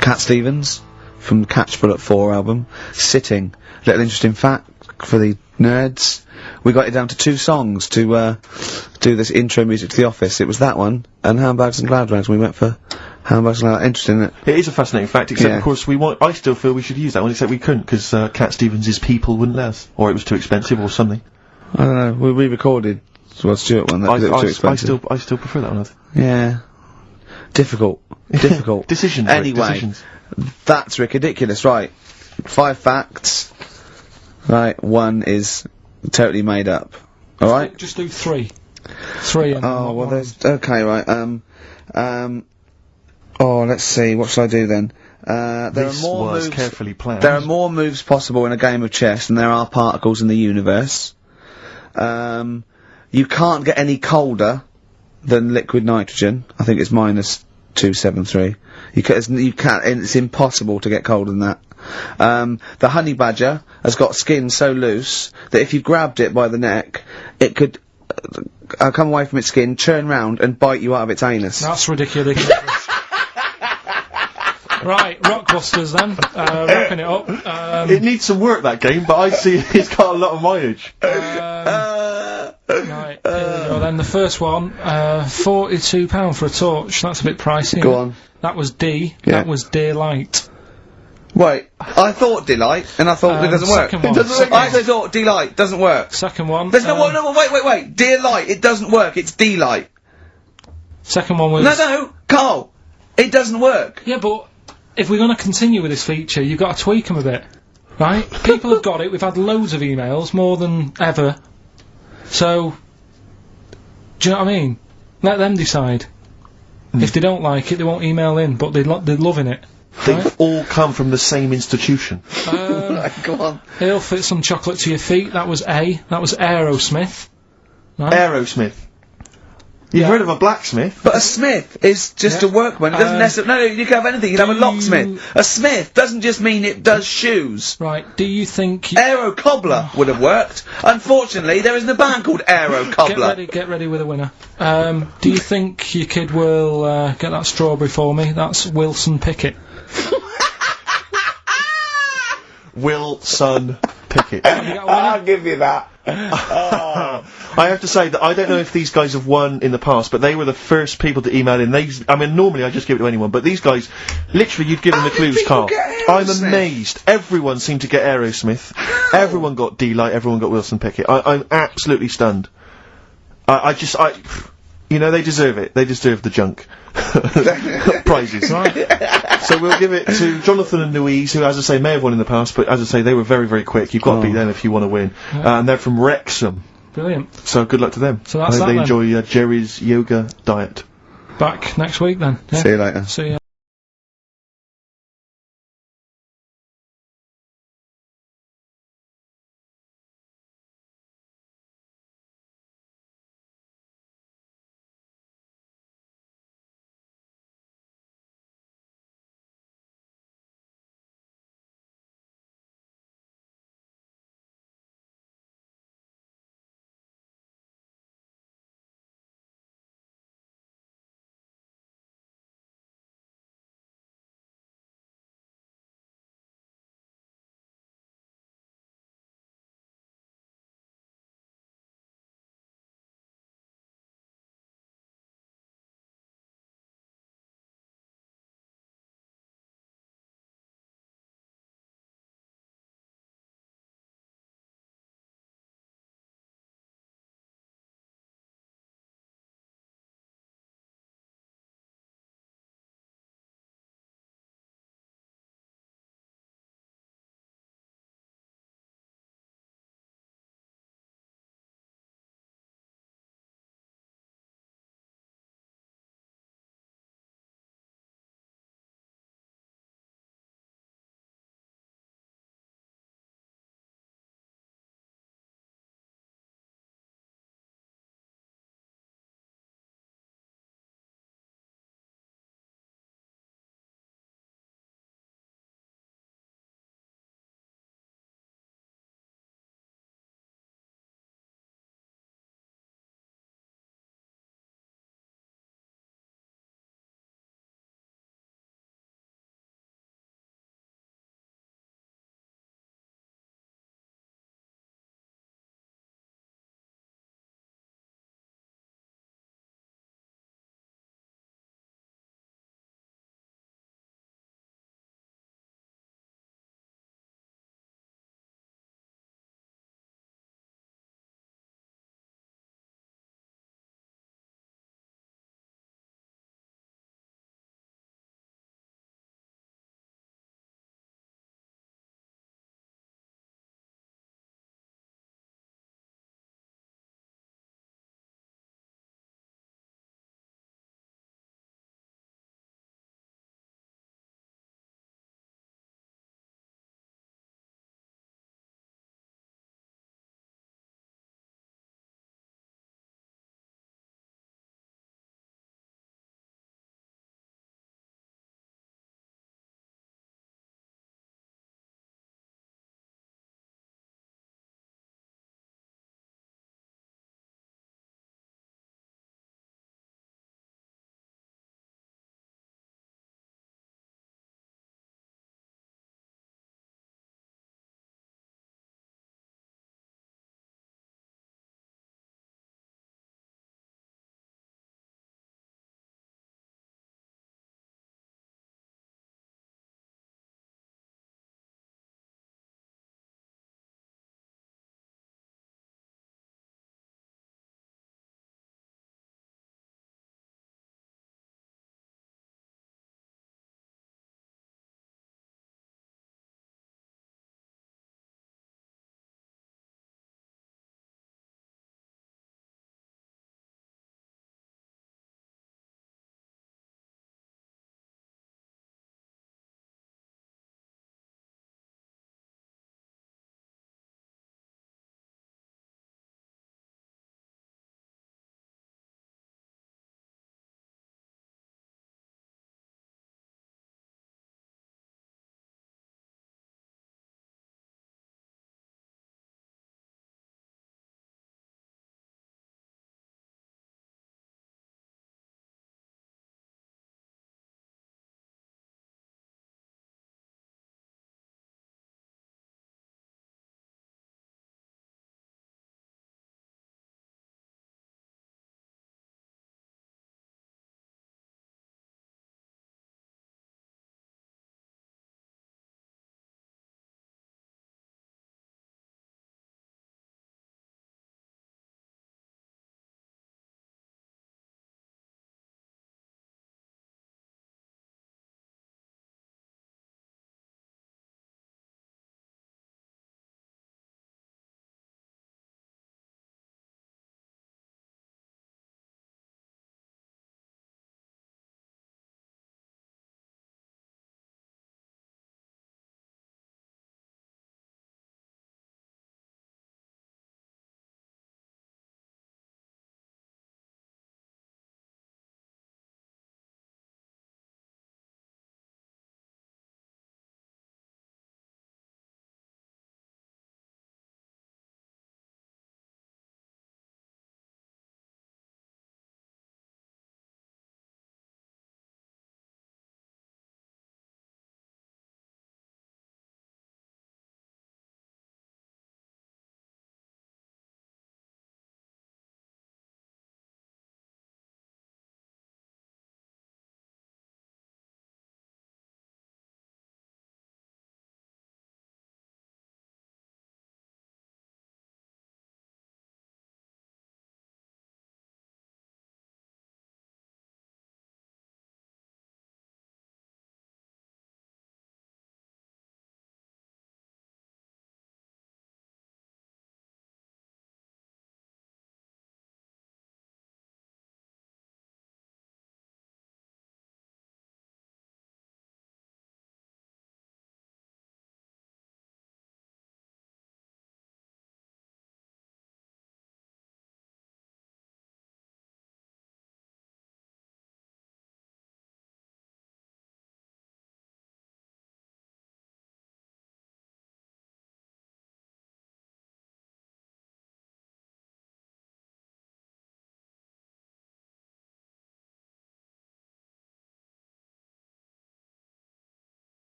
Cat Stevens from the Catch Bullet 4 album. Sitting. Little interesting fact for the nerds. We got it down to 2 songs to do this intro music to The Office. It was that one and Handbags and Cloud Rags. We went for Handbags and Cloud. Interesting, isn't it? It is a fascinating fact, except of course I still feel we should use that one, except we couldn't, because Cat Stevens' People wouldn't let us. Or it was too expensive or something. I don't know. We re-recorded Stuart one. That was too expensive. I still prefer that one. Yeah. Difficult. Decisions. Anyway, decisions. That's ridiculous. Right. 5 facts. Right. 1 is totally made up. All right. Just do 3. 3. And oh well, there's okay. Right. Oh, let's see. What shall I do then? There are more moves. Carefully planned. There are more moves possible in a game of chess than there are particles in the universe. You can't get any colder than liquid nitrogen. I think it's -273. You can't. It's impossible to get colder than that. The honey badger has got skin so loose that if you grabbed it by the neck, it could come away from its skin, turn round, and bite you out of its anus. That's ridiculous. Right, Rockbusters then. Wrapping it up. It needs some work, that game, but I see it's got a lot of mileage. Right, here we go then. The first one, £42 for a torch. That's a bit pricey. Go on. That was D. Yeah. That was Daylight. Wait, I thought Delight, and I thought it doesn't work. second one. I thought Delight doesn't work. Second one. There's no, wait. Dear Light, it doesn't work. It's Delight. Second one was. No, Carl, it doesn't work. Yeah, but if we're going to continue with this feature, you've got to tweak them a bit, right? People have got it. We've had loads of emails, more than ever. So, do you know what I mean? Let them decide. If they don't like it, they won't email in, but they're loving it. They've all come from the same institution. Go on. He'll fit some chocolate to your feet. That was A. That was Aerosmith. Right? Aerosmith. You've heard of a blacksmith? But a smith is just a workman. It doesn't necessarily. No, you can have anything. You can have a locksmith. A smith doesn't just mean it does shoes. Right. Do you think? Aero Cobbler would have worked. Unfortunately, there isn't a band called Aero Cobbler. Get ready with a winner. Do you think your kid will get that strawberry for me? That's Wilson Pickett. Wilson Pickett. I'll give you that. I have to say that I don't know if these guys have won in the past, but they were the first people to email in. I mean, normally I just give it to anyone, but these guys, literally, you'd give them the clues, Carl. I'm amazed. Everyone seemed to get Aerosmith. Everyone got D-Light. Everyone got Wilson Pickett. I'm absolutely stunned. You know, they deserve it. They deserve the junk prizes. Right. So we'll give it to Jonathan and Louise, who, as I say, may have won in the past, but as I say, they were very, very quick. You've got to beat them if you want to win. And they're from Wrexham. Brilliant. So good luck to them. So that's I hope that they then. enjoy Jerry's yoga diet. Back next week then. Yeah? See you later. See ya.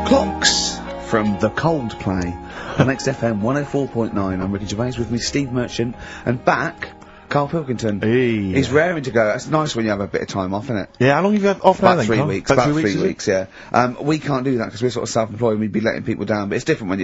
Clocks from The Coldplay on XFM 104.9. I'm Ricky Gervais, with me Steve Merchant, and back, Karl Pilkington. Hey. He's raring to go. It's nice when you have a bit of time off, isn't it? Yeah, how long have you had off now About then, 3 Carl? weeks. About About 3 3 weeks, weeks, yeah. We can't do that because we're sort of self-employed and we'd be letting people down, but it's different when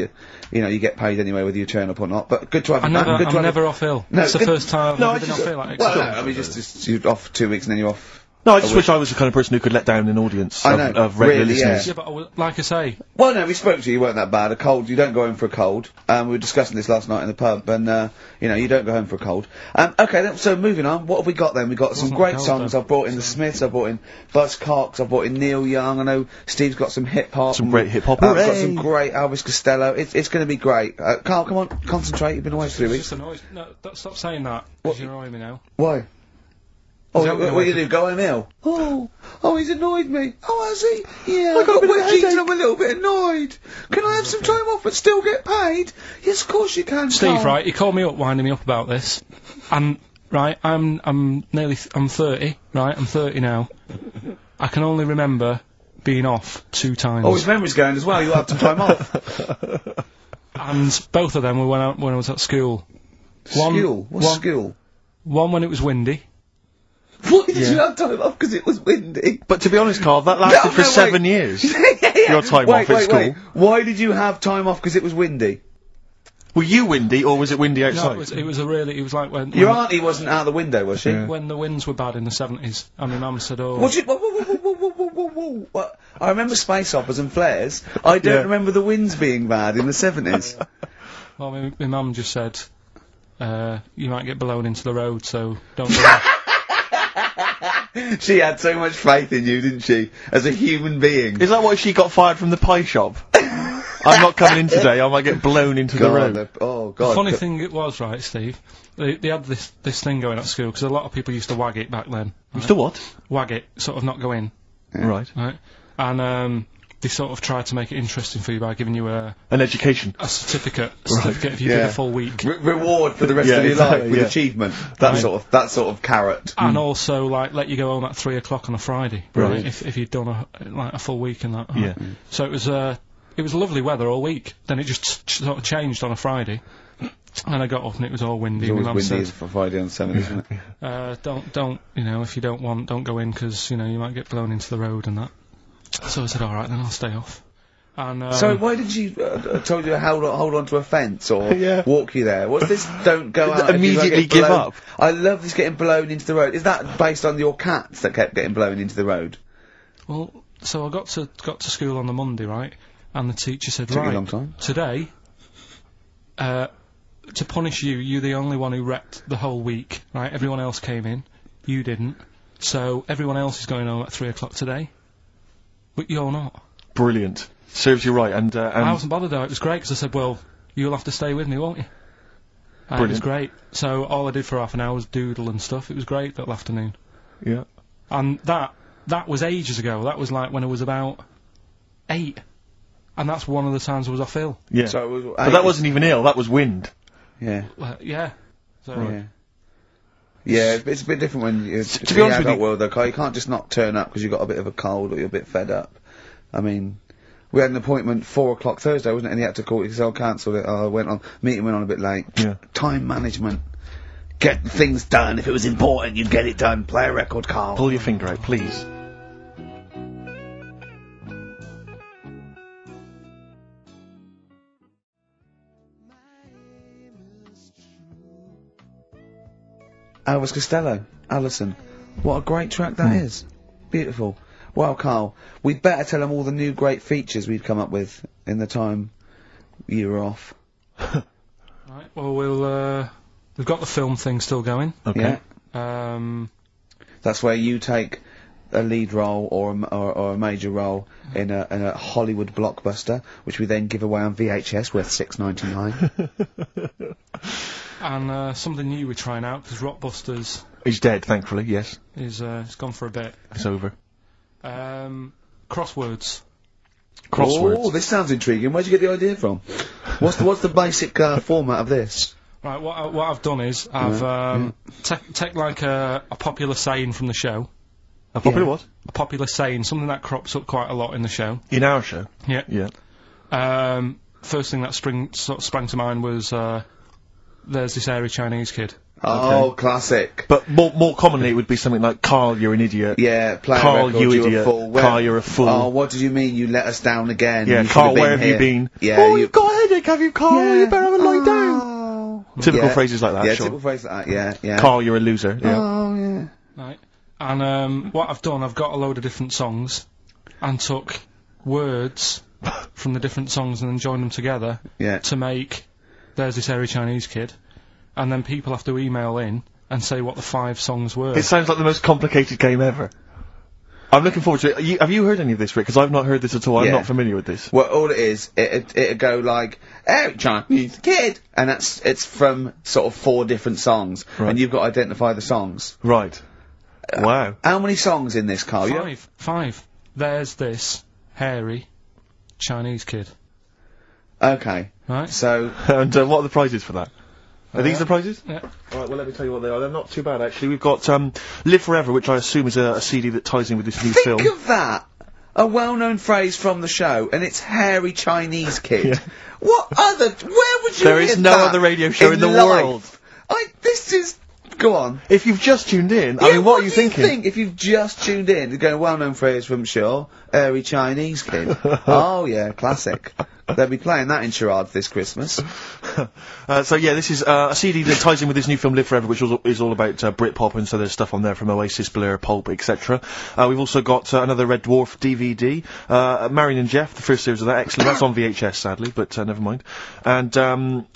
you get paid anyway whether you turn up or not. But good to have you back. Good to I'm have never off ill. No, it's the good- first time I've No, ever I been just- off ill. Like, Well, no, I mean, just you're off 2 weeks and then you're off. No, I just wish I was the kind of person who could let down an audience I of, know, of regular really, yeah. listeners. yeah, but like I say, Well, no, we spoke to you. You weren't that bad. A cold, you don't go home for a cold. We were discussing this last night in the pub, and you don't go home for a cold. Okay, then, so moving on. What have we got then? We got some Wasn't great cold, songs. though. I've brought in the Smiths. I've brought in Buzz Cox. I've brought in Neil Young. I know Steve's got some hip hop. Some great hip hop. We've got Hooray! some great Elvis Costello. It's going to be great. Carl, come on, concentrate. You've been away for 3 it's weeks. just annoying. No, stop saying that. Because you're annoying me now. Why? Oh, that what what you you do? Go home ill? Oh, he's annoyed me. Oh, has he? Yeah, I got a bit of a wedgies and headache. I'm a little bit annoyed. Can I have some time off but still get paid? Yes, of course you can, Steve, Carl. right? He called me up, winding me up about this, and right, I'm 30, right? I'm 30 now. I can only remember being off 2 times. Oh, his memory's going as well. You'll have some time off. And both of them were when I was at school. School? What's school? One when it was windy. Why did you have time off? Because it was windy. But to be honest, Carl, that lasted for wait. 7 years. Your time wait, off at wait, school. Wait. Why did you have time off? Because it was windy. Were you windy, or was it windy outside? No, it was like when Your auntie wasn't out the window, was she? Yeah. when the winds were bad in the 70s, and my mum said, "Oh, What? Whoa. What? I remember space operas and flares. I don't Yeah. remember the winds being bad in the 70s. well, my mum just said, you might get blown into the road, so don't do it." She had so much faith in you, didn't she? As a human being. Is that why she got fired from the pie shop? I'm not coming in today, I might get blown into the road. Oh, God. The funny thing it was, right, Steve, they had this thing going at school, because a lot of people used to wag it back then. Used to what? Wag it, sort of not go in, Right. right? And, they sort of tried to make it interesting for you by giving you a An education. certificate if you Yeah. did a full week. Reward for the rest Yeah, of your exactly, life with yeah. achievement. That sort of carrot. And also, like, let you go home at 3 o'clock on a Friday, Right. If you'd done a full week and that. Yeah. So it was lovely weather all week. Then it just sort of changed on a Friday, and I got up and it was all windy. It's My always mum windy said, for Friday on 7, isn't it? don't, if you don't want, don't go in, because, you might get blown into the road and that. So I said, alright, then I'll stay off. And, So why did you told you to hold on to a fence or Yeah. walk you there? What's this? Don't go out. if you Immediately get give blown- up. I love this getting blown into the road. Is that based on your cats that kept getting blown into the road? well, so I got to school on the Monday, right? And the teacher said, Took you a right, long time. today, to punish you, you're the only one who wrecked the whole week, right? Everyone else came in, you didn't. So everyone else is going home at 3 o'clock today, but you're not. Brilliant. Serves you right, and I wasn't bothered though, it was great, because I said, well, you'll have to stay with me, won't you? And it was Brilliant. great. So all I did for half an hour was doodle and stuff. It was great that afternoon. yeah. And that was ages ago. That was like when I was about 8. And that's one of the times I was off ill. Yeah. So it was, But that wasn't even ill, that was wind. Yeah. Yeah. So, Yeah. Yeah, it's a bit different when you're to be honest with you- world though, Carl. You can't just not turn up because you've got a bit of a cold or you're a bit fed up. I mean, we had an appointment 4 o'clock Thursday, wasn't it? And he had to call it because I cancelled it. Meeting went on a bit late. Yeah. Time management. Get things done. If it was important, you'd get it done. Play a record, Carl. Pull your finger out, please. Elvis Costello, Alison. What a great track that is. Beautiful. Well, Carl, we'd better tell them all the new great features we've come up with in the time you were off. Right, well, we've got the film thing still going. Okay. Yeah. That's where you take a lead role or a major role in a Hollywood blockbuster, which we then give away on VHS worth $6.99. And something new we're trying out, because Rockbusters He's dead, thankfully, yes. is it's gone for a bit. It's over. Crosswords. Crosswords. Oh, this sounds intriguing. Where'd you get the idea from? What's the basic format of this? Right, what I've done is I've take like a popular saying from the show, A popular what? A popular saying, something that crops up quite a lot in the show. In our show? Yeah. Yeah. First thing that sprang to mind was, there's this hairy Chinese kid. Oh, classic. But more commonly it would be something like, Carl, you're an idiot. Yeah, play Carl, record, you you're idiot. a fool. Carl, you're a fool. Oh, what did you mean? You let us down again. Yeah, You Carl, should've where have here. you been? Yeah, oh, you've got a headache, have you, Carl? Yeah. You better have a lie down. Oh. Typical Yeah. phrases like that, Yeah, sure. typical phrases like that, yeah. Carl, you're a loser. Yeah. Oh, yeah. Right. And, what I've done, I've got a load of different songs and took words from the different songs and then joined them together to make There's This Hairy Chinese Kid. And then people have to email in and say what the 5 songs were. It sounds like the most complicated game ever. I'm looking forward to it. Have you heard any of this, Rick? Because I've not heard this at all. I'm not familiar with this. Well, all it is, it'd go like, "Hey, Chinese kid," and it's from sort of 4 different songs, and you've got to identify the songs. Right. Wow. How many songs in this, Carl? 5. There's this hairy Chinese kid. Okay. Right. So. And what are the prizes for that? Are these the prizes? Yeah. Alright, well let me tell you what they are. They're not too bad actually. We've got Live Forever, which I assume is a CD that ties in with this new film. Think of that! A well-known phrase from the show, and it's hairy Chinese kid. Yeah. What other? Where would you There hear is no that other radio show in the life? world. This is. Go on. If you've just tuned in, I Yeah, mean, what are you do you thinking? think if you've just tuned in? You're going, well-known phrase from Shaw, hairy Chinese kid. Oh yeah, classic. They'll be playing that in charades this Christmas. So yeah, this is a CD that ties in with this new film Live Forever, which is all about Britpop, and so there's stuff on there from Oasis, Blur, Pulp, etc. We've also got another Red Dwarf DVD, Marion and Jeff, the first series of that, excellent. That's on VHS sadly, but never mind. And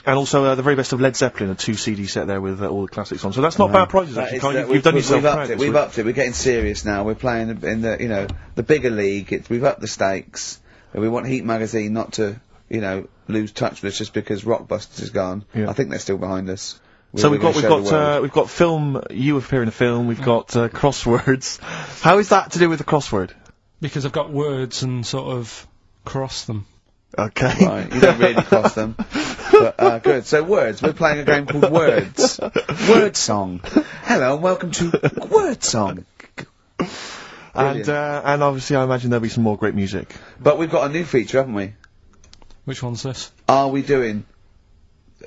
also the very best of Led Zeppelin, a 2 CD set there with all the classics on. So that's not bad prizes actually. Carl. You've done yourself proud. We've upped it. We're getting serious now. We're playing in the the bigger league. We've upped the stakes. We want Heat magazine not to lose touch with us just because Rockbusters is gone. Yeah. I think they're still behind us. So we've got film. You appear in a film. We've got crosswords. How is that to do with the crossword? Because I've got words and sort of cross them. Okay. Right, you don't really cross them. But, good. So words. We're playing a game called Words. Word Song. Hello and welcome to Word Song. And obviously I imagine there'll be some more great music. But we've got a new feature, haven't we? Which one's this? Are we doing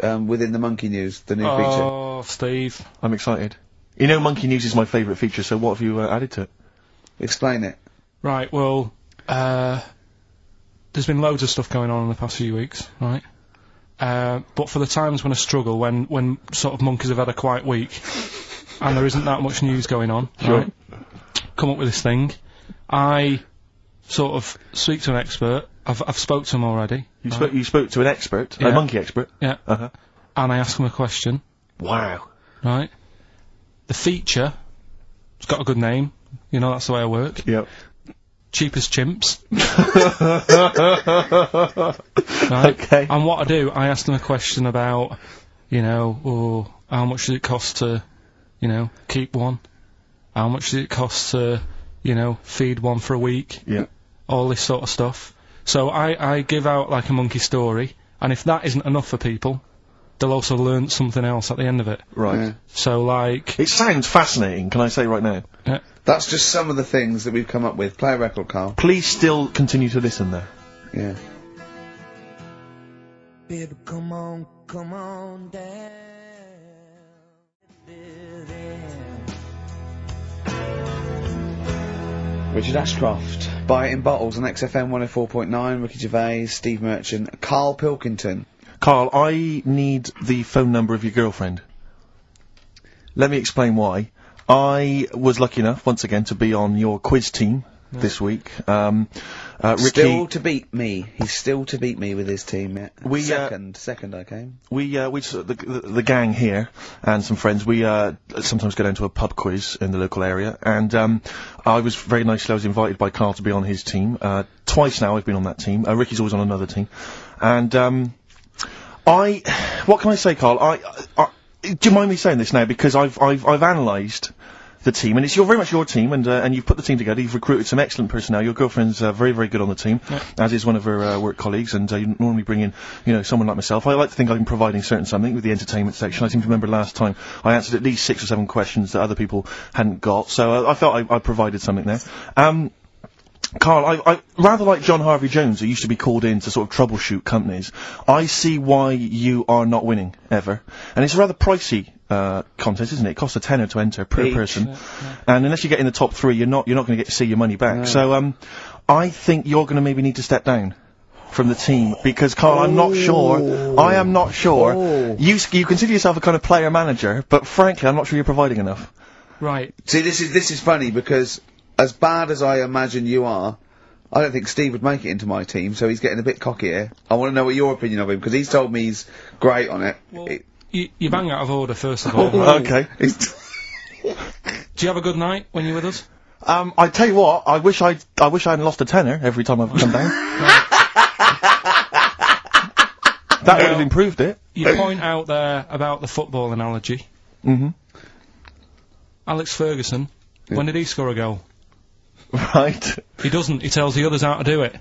within the Monkey News, the new feature? Oh, Steve. I'm excited. You know Monkey News is my favourite feature, so what have you added to it? Explain it. Right, well, there's been loads of stuff going on in the past few weeks, right? But for the times when I struggle, when sort of monkeys have had a quiet week, and there isn't that much news going on, right? Come up with this thing. I sort of speak to an expert. I've spoke to him already. You spoke to an expert, a monkey expert. Yeah. Uh-huh. And I ask him a question. Wow. Right. The feature, it's got a good name. You know, that's the way I work. Yep. Cheapest chimps. Right. Okay. And what I do, I ask them a question about, how much does it cost to, keep one? How much does it cost to, feed one for a week? Yeah. All this sort of stuff. So I give out like a monkey story, and if that isn't enough for people, they'll also learn something else at the end of it. Right. Yeah. So like... It sounds fascinating, can I say right now? Yeah. That's just some of the things that we've come up with. Play a record, Carl. Please still continue to listen there. Yeah. Baby, come on down. Richard Ashcroft. Buy it in bottles on XFM 104.9. Ricky Gervais, Steve Merchant, Karl Pilkington. Carl, I need the phone number of your girlfriend. Let me explain why. I was lucky enough, once again, to be on your quiz team this week. Ricky... Still to beat me. He's still to beat me with his team, yeah. Second I came. The gang here, and some friends, we sometimes go down to a pub quiz in the local area, and I was invited by Carl to be on his team. Twice now I've been on that team. Ricky's always on another team. And, what can I say, Carl? Do you mind me saying this now? Because I've analysed the team, and it's very much your team, and you've put the team together. You've recruited some excellent personnel. Your girlfriend's very, very good on the team, as is one of her work colleagues. And you normally bring in, someone like myself. I like to think I'm providing something with the entertainment section. I seem to remember last time I answered at least 6 or 7 questions that other people hadn't got. So I felt I provided something there. Karl, I rather like John Harvey Jones, who used to be called in to sort of troubleshoot companies. I see why you are not winning ever, and it's a rather pricey contest, isn't it? It costs a tenner to enter per person, and unless you get in the top 3, you're not going to get to see your money back. So I think you're going to maybe need to step down from the team, because Karl, I'm not sure. I am not sure. You consider yourself a kind of player manager, but frankly, I'm not sure you're providing enough. Right. See, this is funny, because as bad as I imagine you are, I don't think Steve would make it into my team, so he's getting a bit cocky here. I want to know what your opinion of him, because he's told me he's great on it. Well, you bang out of order, first of all. Okay. Do you have a good night when you're with us? I tell you what, I wish I hadn't lost a tenner every time I've come down. That would have improved it. You point out there about the football analogy. Mm-hmm. Alex Ferguson, when did he score a goal? Right. He doesn't. He tells the others how to do it.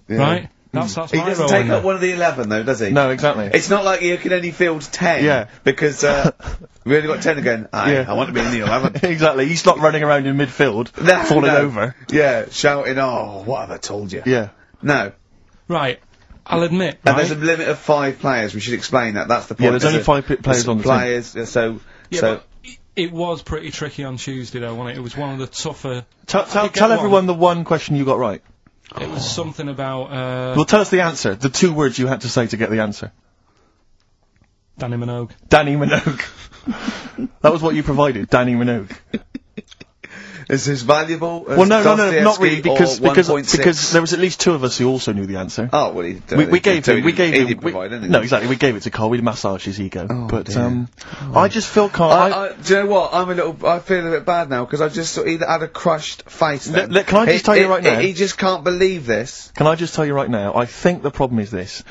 Right? That's He my doesn't role take in up there. one of the 11, though, does he? No, exactly. It's not like you can only field 10. Yeah. Because, we only got 10 again. Yeah. I want to be in the 11. Exactly. He's not running around in midfield, falling over. Yeah, shouting, oh, what have I told you? Yeah. No. Right. I'll admit, And there's a limit of 5 players. We should explain that. That's the point. Yeah, there's only 5 players on the team. players, so... But it was pretty tricky on Tuesday, though, wasn't it? It was one of the tougher... Tell everyone the one question you got right. It was something about, Well, tell us the answer. The 2 words you had to say to get the answer. Danny Minogue. Danny Minogue. That was what you provided, Danny Minogue. Is this valuable? Well, no, not really, because because there was at least 2 of us who also knew the answer. Oh, well, we gave him. didn't No, exactly. We gave it to Karl. We massaged his ego. Oh, but dear. I just feel Karl. do you know what? I feel a bit bad now, because I just either had a crushed face. Then. Can I just tell you right now? He just can't believe this. Can I just tell you right now? I think the problem is this.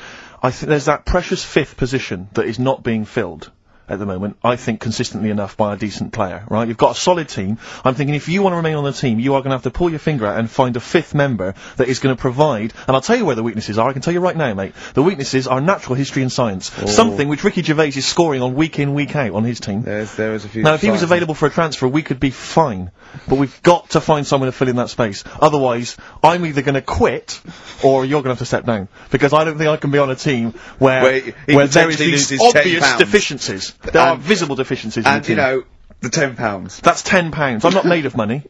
I think there's that precious 5th position that is not being filled at the moment, I think, consistently enough by a decent player, right? You've got a solid team. I'm thinking if you want to remain on the team, you are going to have to pull your finger out and find a 5th member that is going to provide, and I'll tell you where the weaknesses are. I can tell you right now, mate. The weaknesses are natural history and science. Something which Ricky Gervais is scoring on week in, week out on his team. There is a few... Now, if he was available for a transfer, we could be fine. But we've got to find someone to fill in that space. Otherwise, I'm either going to quit, or you're going to have to step down. Because I don't think I can be on a team where there is these obvious deficiencies. There are visible deficiencies in the team. And, the £10. That's £10. I'm not made of money.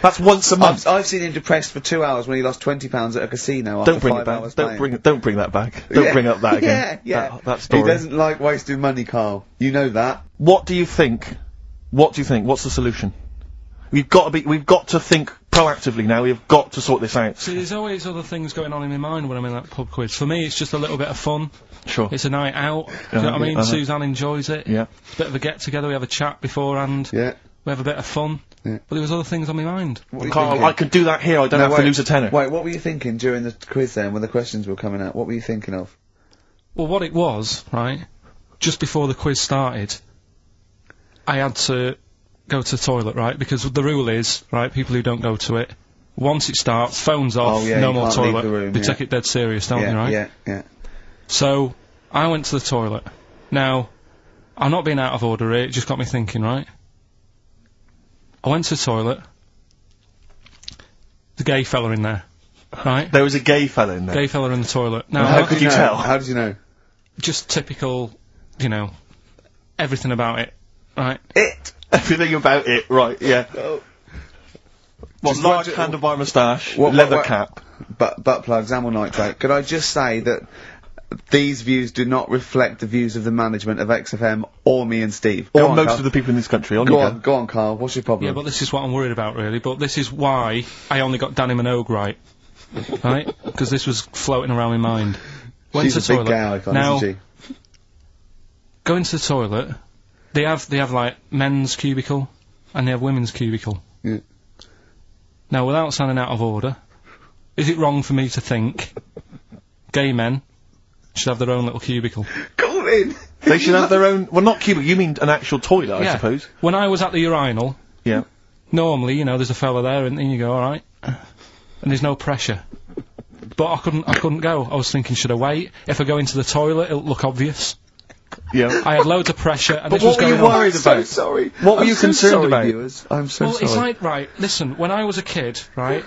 That's once a month. I've seen him depressed for 2 hours when he lost £20 at a casino Don't after bring 5 it back. hours Don't bring that back. Don't bring up that again. Yeah. That story. He doesn't like wasting money, Karl. You know that. What do you think? What's the solution? We've got to think proactively now. We've got to sort this out. See, there's always other things going on in my mind when I'm in that pub quiz. For me, it's just a little bit of fun. Sure. It's a night out. Do you know what I mean? Suzanne enjoys it. Yeah. Bit of a get together. We have a chat beforehand. Yeah. We have a bit of fun. Yeah. But there was other things on my mind. Karl, I could do that here. I don't have to lose a tenner. Wait, what were you thinking during the quiz then, when the questions were coming out? What were you thinking of? Well, what it was, right, just before the quiz started, I had to go to the toilet, right, because the rule is, right, people who don't go to it, once it starts, phones off, no more toilet. They take it dead serious, don't they, right? Yeah. So, I went to the toilet. Now, I'm not being out of order here, it just got me thinking, right? I went to the toilet. The gay fella in there, right? There was a gay fella in there. Gay fella in the toilet. Now, How could you tell? How did you know? Just typical, everything about it, right? Everything about it, right, yeah. Large handlebar moustache, leather cap. Butt plugs, amyl nitrate. Could I just say that these views do not reflect the views of the management of XFM or me and Steve. Or most of the people in this country. Go on, Karl. What's your problem? Yeah, but this is what I'm worried about, really. But this is why I only got Danny Minogue right. Right? Because this was floating around my mind. Went She's to a the big toilet. gal icon, now, isn't she? Going to the toilet, they have like men's cubicle and they have women's cubicle. Yeah. Now, without sounding out of order, is it wrong for me to think gay men should have their own little cubicle? Go in! They should have their own... Well, not cubicle, you mean an actual toilet, I suppose. When I was at the urinal... Yeah. normally, you know, there's a fella there, and then you go, alright. And there's no pressure. But I couldn't go. I was thinking, should I wait? If I go into the toilet, it'll look obvious. Yeah. I had loads of pressure, and But this was what were going you on. worried about? Sorry. What were you concerned about? Viewers. I'm so Well, sorry. it's like, right, listen, when I was a kid, right,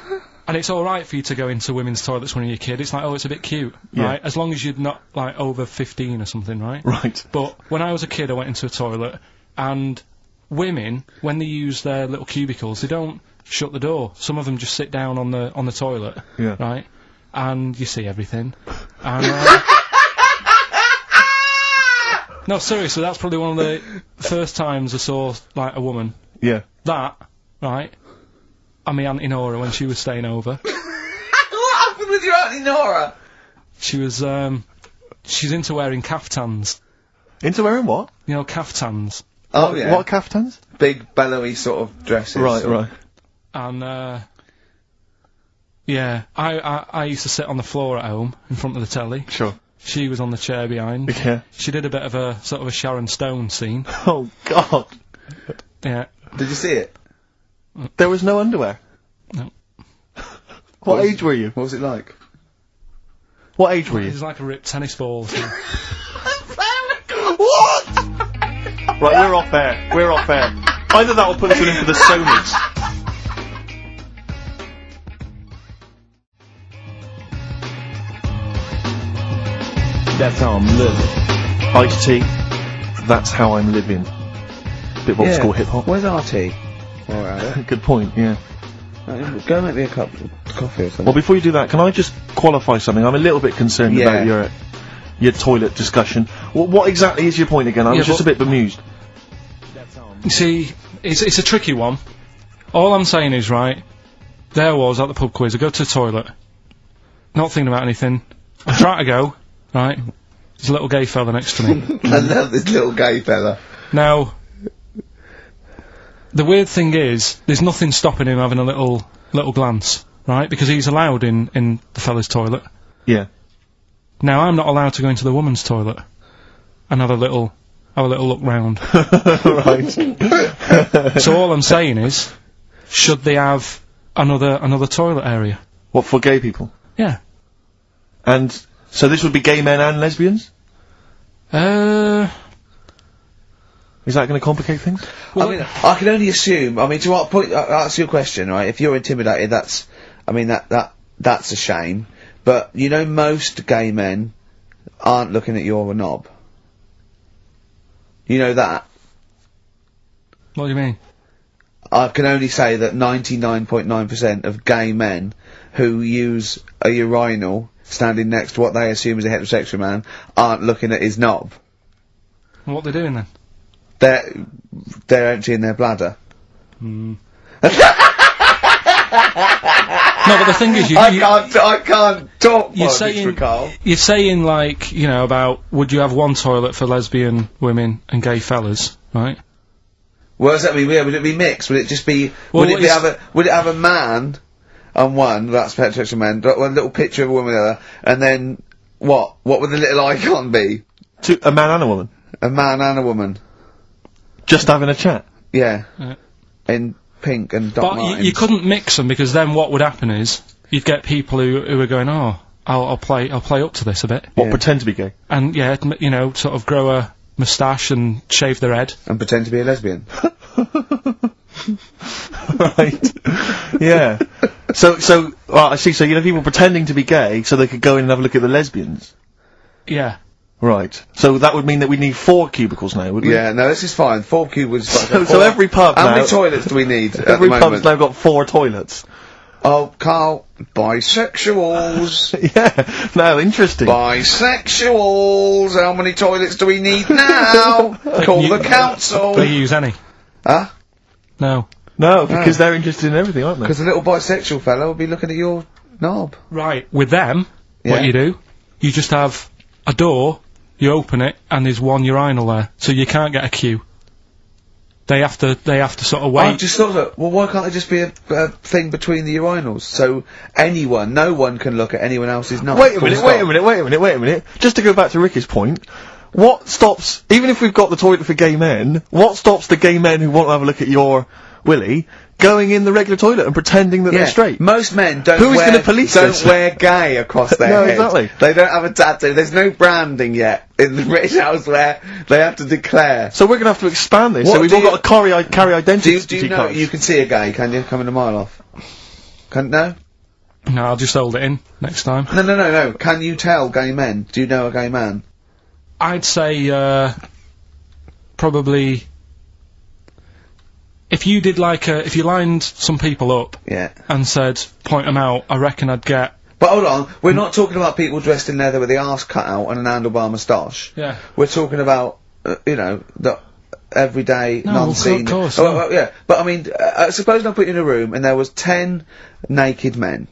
and it's alright for you to go into women's toilets when you're a kid, it's like, oh, it's a bit cute, Yeah. right, as long as you're not, like, over 15 or something, right? Right. But when I was a kid, I went into a toilet, and women, when they use their little cubicles, they don't shut the door. Some of them just sit down on the toilet, Yeah. right, and you see everything, and, no, seriously, that's probably one of the first times I saw, like, a woman. Yeah. That, right, and my Auntie Nora when she was staying over. What happened with your Auntie Nora? She was, she's into wearing caftans. Into wearing what? You know, caftans. Oh, yeah. What caftans? Big, bellowy sort of dresses. Right. And, yeah, I used to sit on the floor at home, in front of the telly. Sure. She was on the chair behind. Yeah. She did a bit of a, sort of a Sharon Stone scene. Oh, God. Yeah. Did you see it? There was no underwear. No. What age were you? What was it like? What age were you? It's like a ripped tennis ball. So. What? Right, we're off air. We're off air. Either that or put us in for the Sonys. That's how I'm living. Ice-T. That's how I'm living. Bit of old school hip-hop. Where's RT? Alright. Good point, yeah. Go and make me a cup of coffee or something. Well, before you do that, can I just qualify something? I'm a little bit concerned about your toilet discussion. What exactly is your point again? I was just a bit bemused. You see, it's a tricky one. All I'm saying is, right, there was at the pub quiz, I go to the toilet, not thinking about anything, I try to go, right, there's a little gay fella next to me. I love this little gay fella. Now, the weird thing is, there's nothing stopping him having a little glance, right, because he's allowed in the fella's toilet. Yeah. Now, I'm not allowed to go into the woman's toilet and have a little look round. Right. So all I'm saying is, should they have another toilet area? What, for gay people? Yeah. And, so this would be gay men and lesbians? Is that going to complicate things? Well, I mean, I can only assume, I mean, to what point, answer your question, right, if you're intimidated, that's a shame. But, you know, most gay men aren't looking at your knob. You know that? What do you mean? I can only say that 99.9% of gay men who use a urinal standing next to what they assume is a heterosexual man aren't looking at his knob. What are they doing then? They're emptying their bladder. No, but the thing is, I can't talk. You're Carl. you're saying, like, you know, about would you have one toilet for lesbian women and gay fellas, right? What does that mean? Yeah, would it be mixed? Would it just be? Well, would it have a man on one? That's heterosexual man. One little picture of a woman on the other, and then what? What would the little icon be? A man and a woman? A man and a woman. Just having a chat? Yeah. Yeah. In pink and Doc But you couldn't mix them, because then what would happen is you'd get people who are going, oh, I'll play up to this a bit. What, pretend to be gay? And yeah, you know, sort of grow a moustache and shave their head. And pretend to be a lesbian. Right. Yeah. So, I see, so you know people pretending to be gay so they could go in and have a look at the lesbians? Yeah. Right. So that would mean that we need 4 cubicles now, would we? Yeah, no, this is fine. 4 cubicles. So every pub How now... many toilets do we need at the Every moment? pub's now got 4 toilets. Oh, Carl, bisexuals. Yeah. Now, interesting. Bisexuals. How many toilets do we need now? Call the council. Do you use any? Huh? No. No, because they're interested in everything, aren't they? Because the little bisexual fella will be looking at your knob. Right. With them, Yeah. what you do, you just have a door, you open it, and there's one urinal there, so you can't get a queue. They have to sort of wait. I just thought that, well, why can't there just be a thing between the urinals? So no one can look at anyone else's knob. Wait a minute. Just to go back to Ricky's point, what stops, even if we've got the toilet for gay men, what stops the gay men who want to have a look at your willy going in the regular toilet and pretending that they're straight. Most men don't Who is gonna police this? wear gay across their No, head. exactly. They don't have a tattoo. There's no branding yet in the British house where they have to declare. So we're gonna have to expand this. What So we've do all got to carry identity Do you know cards. you can see a gay, can you? Coming a mile off. No? No, I'll just hold it in next time. No. Can you tell gay men? Do you know a gay man? I'd say, probably... If you did if you lined some people up Yeah. and said, point them out, I reckon I'd get... But hold on, we're not talking about people dressed in leather with the arse cut out and an handlebar moustache. Yeah. We're talking about, the everyday, No, non-seen... of course, Oh, no. well, yeah. But I mean, suppose I put you in a room and there was 10 naked men,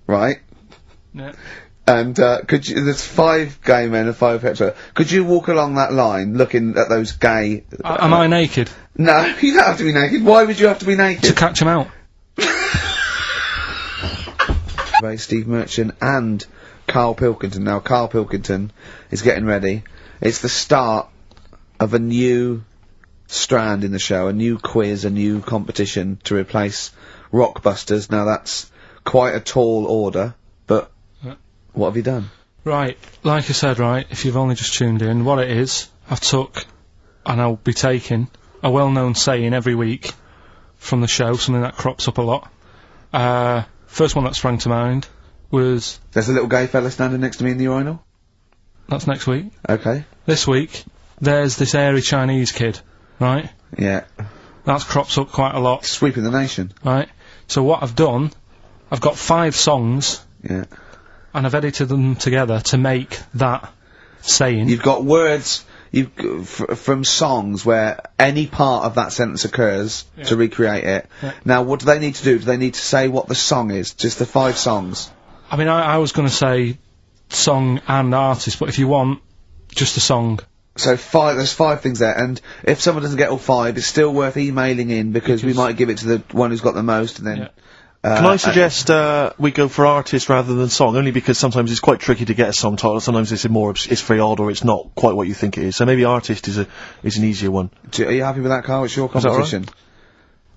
right? Yeah. And, there's 5 gay men and 5 hetero. Could you walk along that line looking at those gay... Am I naked? No, you don't have to be naked. Why would you have to be To naked? catch them out. Steve Merchant and Karl Pilkington. Now, Karl Pilkington is getting ready. It's the start of a new strand in the show, a new quiz, a new competition to replace Rockbusters. Now, that's quite a tall order, but what have you done? Right, like I said, right, if you've only just tuned in, what it is, I've took, and I'll be taking, a well-known saying every week from the show, something that crops up a lot. First one that sprang to mind was... There's a little gay fella standing next to me in the urinal? That's next week. Okay. This week, there's this airy Chinese kid, right? Yeah. That crops up quite a lot, Sweeping the nation. right? So what I've done, I've got 5 songs, Yeah. and I've edited them together to make that saying. You've got words from songs where any part of that sentence occurs to recreate it. Yeah. Now, what do they need to do? Do they need to say what the song is? Just the 5 songs? I mean, I was going to say song and artist, but if you want, just a song. So there's 5 things there, and if someone doesn't get all 5, it's still worth emailing in because we might give it to the one who's got the most, and then... Yeah. Can I suggest we go for artist rather than song? Only because sometimes it's quite tricky to get a song title. Sometimes it's it's very odd or it's not quite what you think it is. So maybe artist is an easier one. Are you happy with that, Carl? It's your that all right? competition.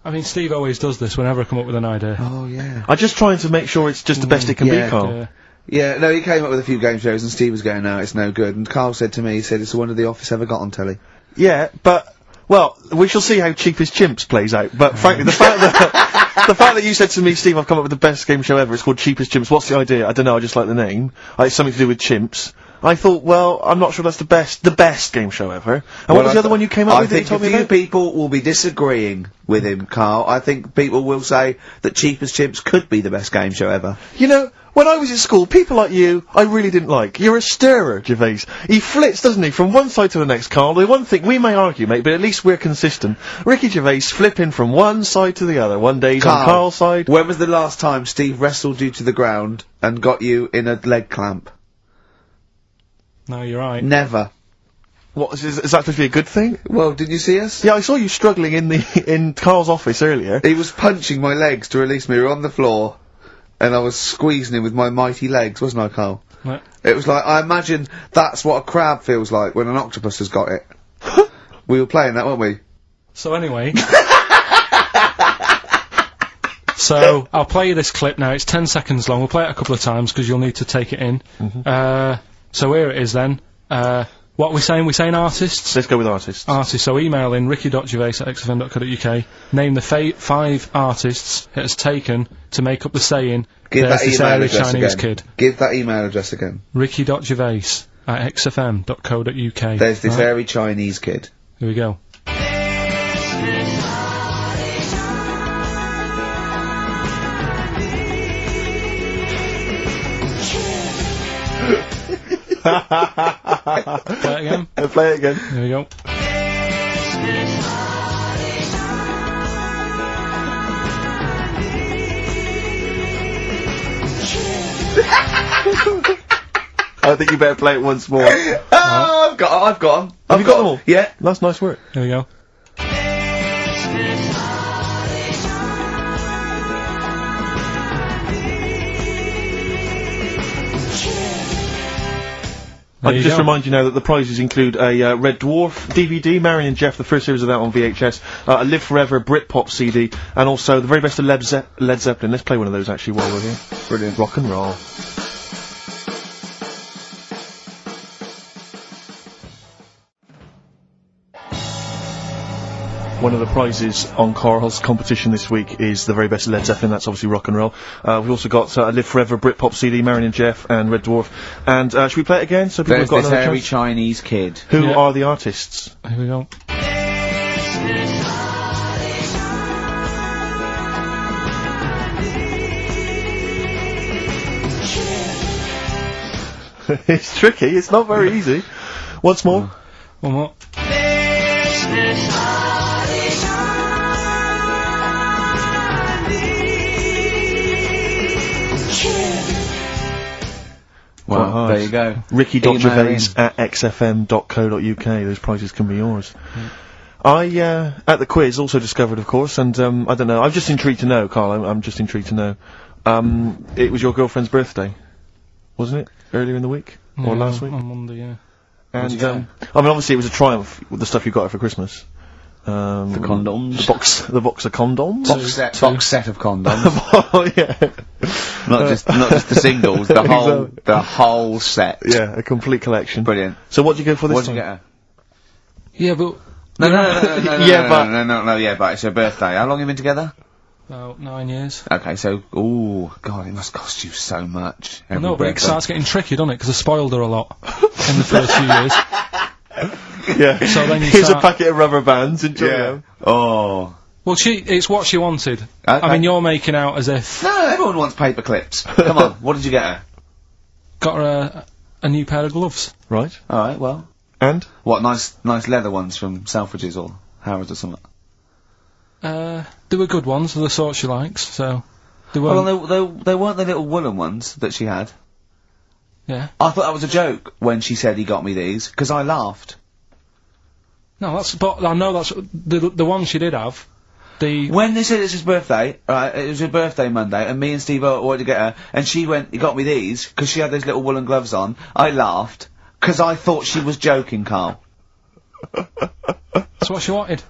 I mean, Steve always does this whenever I come up with an idea. Oh, yeah. I'm just trying to make sure it's just the best it can yeah, be, Carl. Yeah. Yeah, no, he came up with a few game shows and Steve was going, no, it's no good. And Carl said to me, he said, it's the one of The Office ever got on telly. Yeah, but, well, we shall see how Cheapest Chimps plays out. But frankly, the fact that you said to me, Steve, I've come up with the best game show ever, it's called Cheapest Chimps, what's the idea? I don't know, I just like the name. It's something to do with chimps. I thought, well, I'm not sure that's the best game show ever. And what was the other one you came up with that you I told think me a few about? people will be disagreeing with him, Carl. I think people will say that Cheapest Chimps could be the best game show ever. You know, when I was at school, people like you, I really didn't like. You're a stirrer, Gervais. He flits, doesn't he, from one side to the next, Carl. The one thing, we may argue, mate, but at least we're consistent. Ricky Gervais flipping from one side to the other. One day he's on Carl's side. When was the last time Steve wrestled you to the ground and got you in a leg clamp? No, you're right. Never. What, is that supposed to be a good thing? Well, did you see us? Yeah, I saw you struggling in Carl's office earlier. He was punching my legs to release me. We were on the floor, and I was squeezing him with my mighty legs, wasn't I, Carl? What? It was like, I imagine that's what a crab feels like when an octopus has got it. We were playing that, weren't we? So anyway... So, I'll play you this clip now, it's 10 seconds long, we'll play it a couple of times because you'll need to take it in. So here it is then. What are we saying? We're saying artists? Let's go with artists. Artists, so email in ricky.gervais@xfm.co.uk, name the 5 artists it has taken to make up the saying, Give there's that this email airy address Chinese again. kid. Give that email address again. ricky.gervais@xfm.co.uk. There's this Right, airy Chinese kid. here we go. Play it again. Play it again. Here we go. I think you better play it once more. Oh, I've got 'em. Have you got them all? Yeah. That's nice work. Here we go. There I you can just go. remind you now that the prizes include a Red Dwarf DVD, Marion and Jeff, the first series of that on VHS, a Live Forever Britpop CD, and also the very best of Led Zeppelin. Let's play one of those actually while we're here. Brilliant. Rock and roll. One of the prizes on Carl's competition this week is the very best Led Zeppelin. That's obviously rock and roll. We've also got a Live Forever Britpop CD, Marion and Jeff, and Red Dwarf. And should we play it again so people There's have got this another hairy chance? Chinese kid. Who Yeah. are the artists? Here we go. It's tricky. It's not very easy. Once more. One more. Well, Quite hard. there you go. Ricky.Gervais at xfm.co.uk. Those prizes can be yours. I, at the quiz, also discovered, of course, and, I don't know, I'm just intrigued to know, Carl, I'm just intrigued to know. It was your girlfriend's birthday, wasn't it? Earlier in the week? Or Yeah, last week? On Monday, yeah. And, What'd you get? I mean, obviously it was a triumph with the stuff you got her for Christmas. The condoms. The box of condoms? Box set of condoms. Oh, yeah. not just the singles, the whole set. Yeah, a complete collection. Brilliant. So what'd you go for this What'd you time? get her? Yeah, but Yeah, but it's her birthday. How long have you been together? about 9 years. Okay, so, ooh, God, it must cost you so much. I know, but it starts getting tricky, doesn't it? Because I spoiled her a lot in the first few years. Yeah. So then you Here's start- a packet of rubber bands, enjoy them. Oh. Well, it's what she wanted. Okay. I mean, you're making out as if No, everyone wants paper clips. Come on, what did you get her? got her a new pair of gloves. Right. Alright, well. And? What, nice leather ones from Selfridges or Harrods or something? They were good ones, the sort she likes. So they weren't. Well, they weren't the little woolen ones that she had. Yeah. I thought that was a joke when she said he got me these, because I laughed. No, but I know that's the one she did have. When they said it's his birthday, right, it was her birthday Monday, and me and Steve wanted to get her, and she went, he got me these, because she had those little woolen gloves on, I laughed, because I thought she was joking, Carl. That's what she wanted.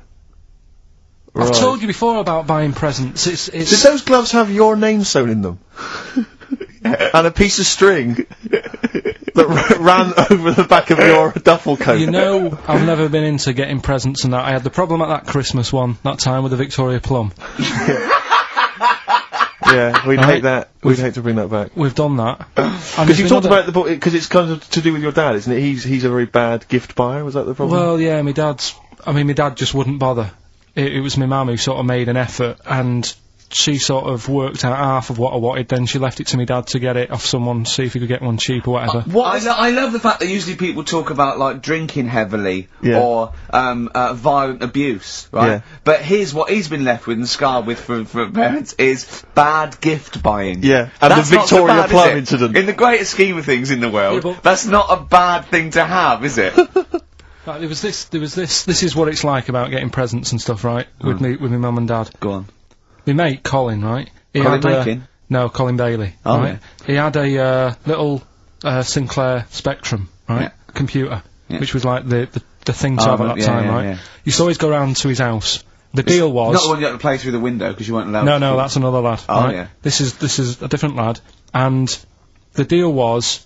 Right. I've told you before about buying presents. Did those gloves have your name sewn in them? And a piece of string that ran over the back of your duffel coat? You know, I've never been into getting presents and that. I had the problem at that Christmas one, that time with the Victoria Plum. Yeah, we'd hate that. We'd hate to bring that back. We've done that. Because you talked about the book, because it's kind of to do with your dad, isn't it? He's a very bad gift buyer, was that the problem? Well, yeah, my dad just wouldn't bother. It was my mum who sort of made an effort, and she sort of worked out half of what I wanted, then she left it to my dad to get it off someone, see if he could get one cheap or whatever. I love the fact that usually people talk about, like, drinking heavily, Yeah. or, violent abuse, right? Yeah. But here's what he's been left with and scarred with from parents is bad gift buying. Yeah, and That's the not so Victoria bad, is Plum it? incident. In the greater scheme of things in the world, Yeah, but- that's not a bad thing to have, is it? Right, there was this is what it's like about getting presents and stuff, right? With my mum and dad. Go on. My mate, Colin, right? He Colin had, Makin? No, Colin Bailey. Oh, right? He had a, little, Sinclair Spectrum, right? Yeah. Computer. Yeah. Which was like the thing to Oh, have at that yeah, time, yeah, right? yeah. Used to always go round to his house. The deal was... Not the one you had to play through the window because you weren't allowed to. No, that's another lad. Oh, right? yeah. This is a different lad. And the deal was,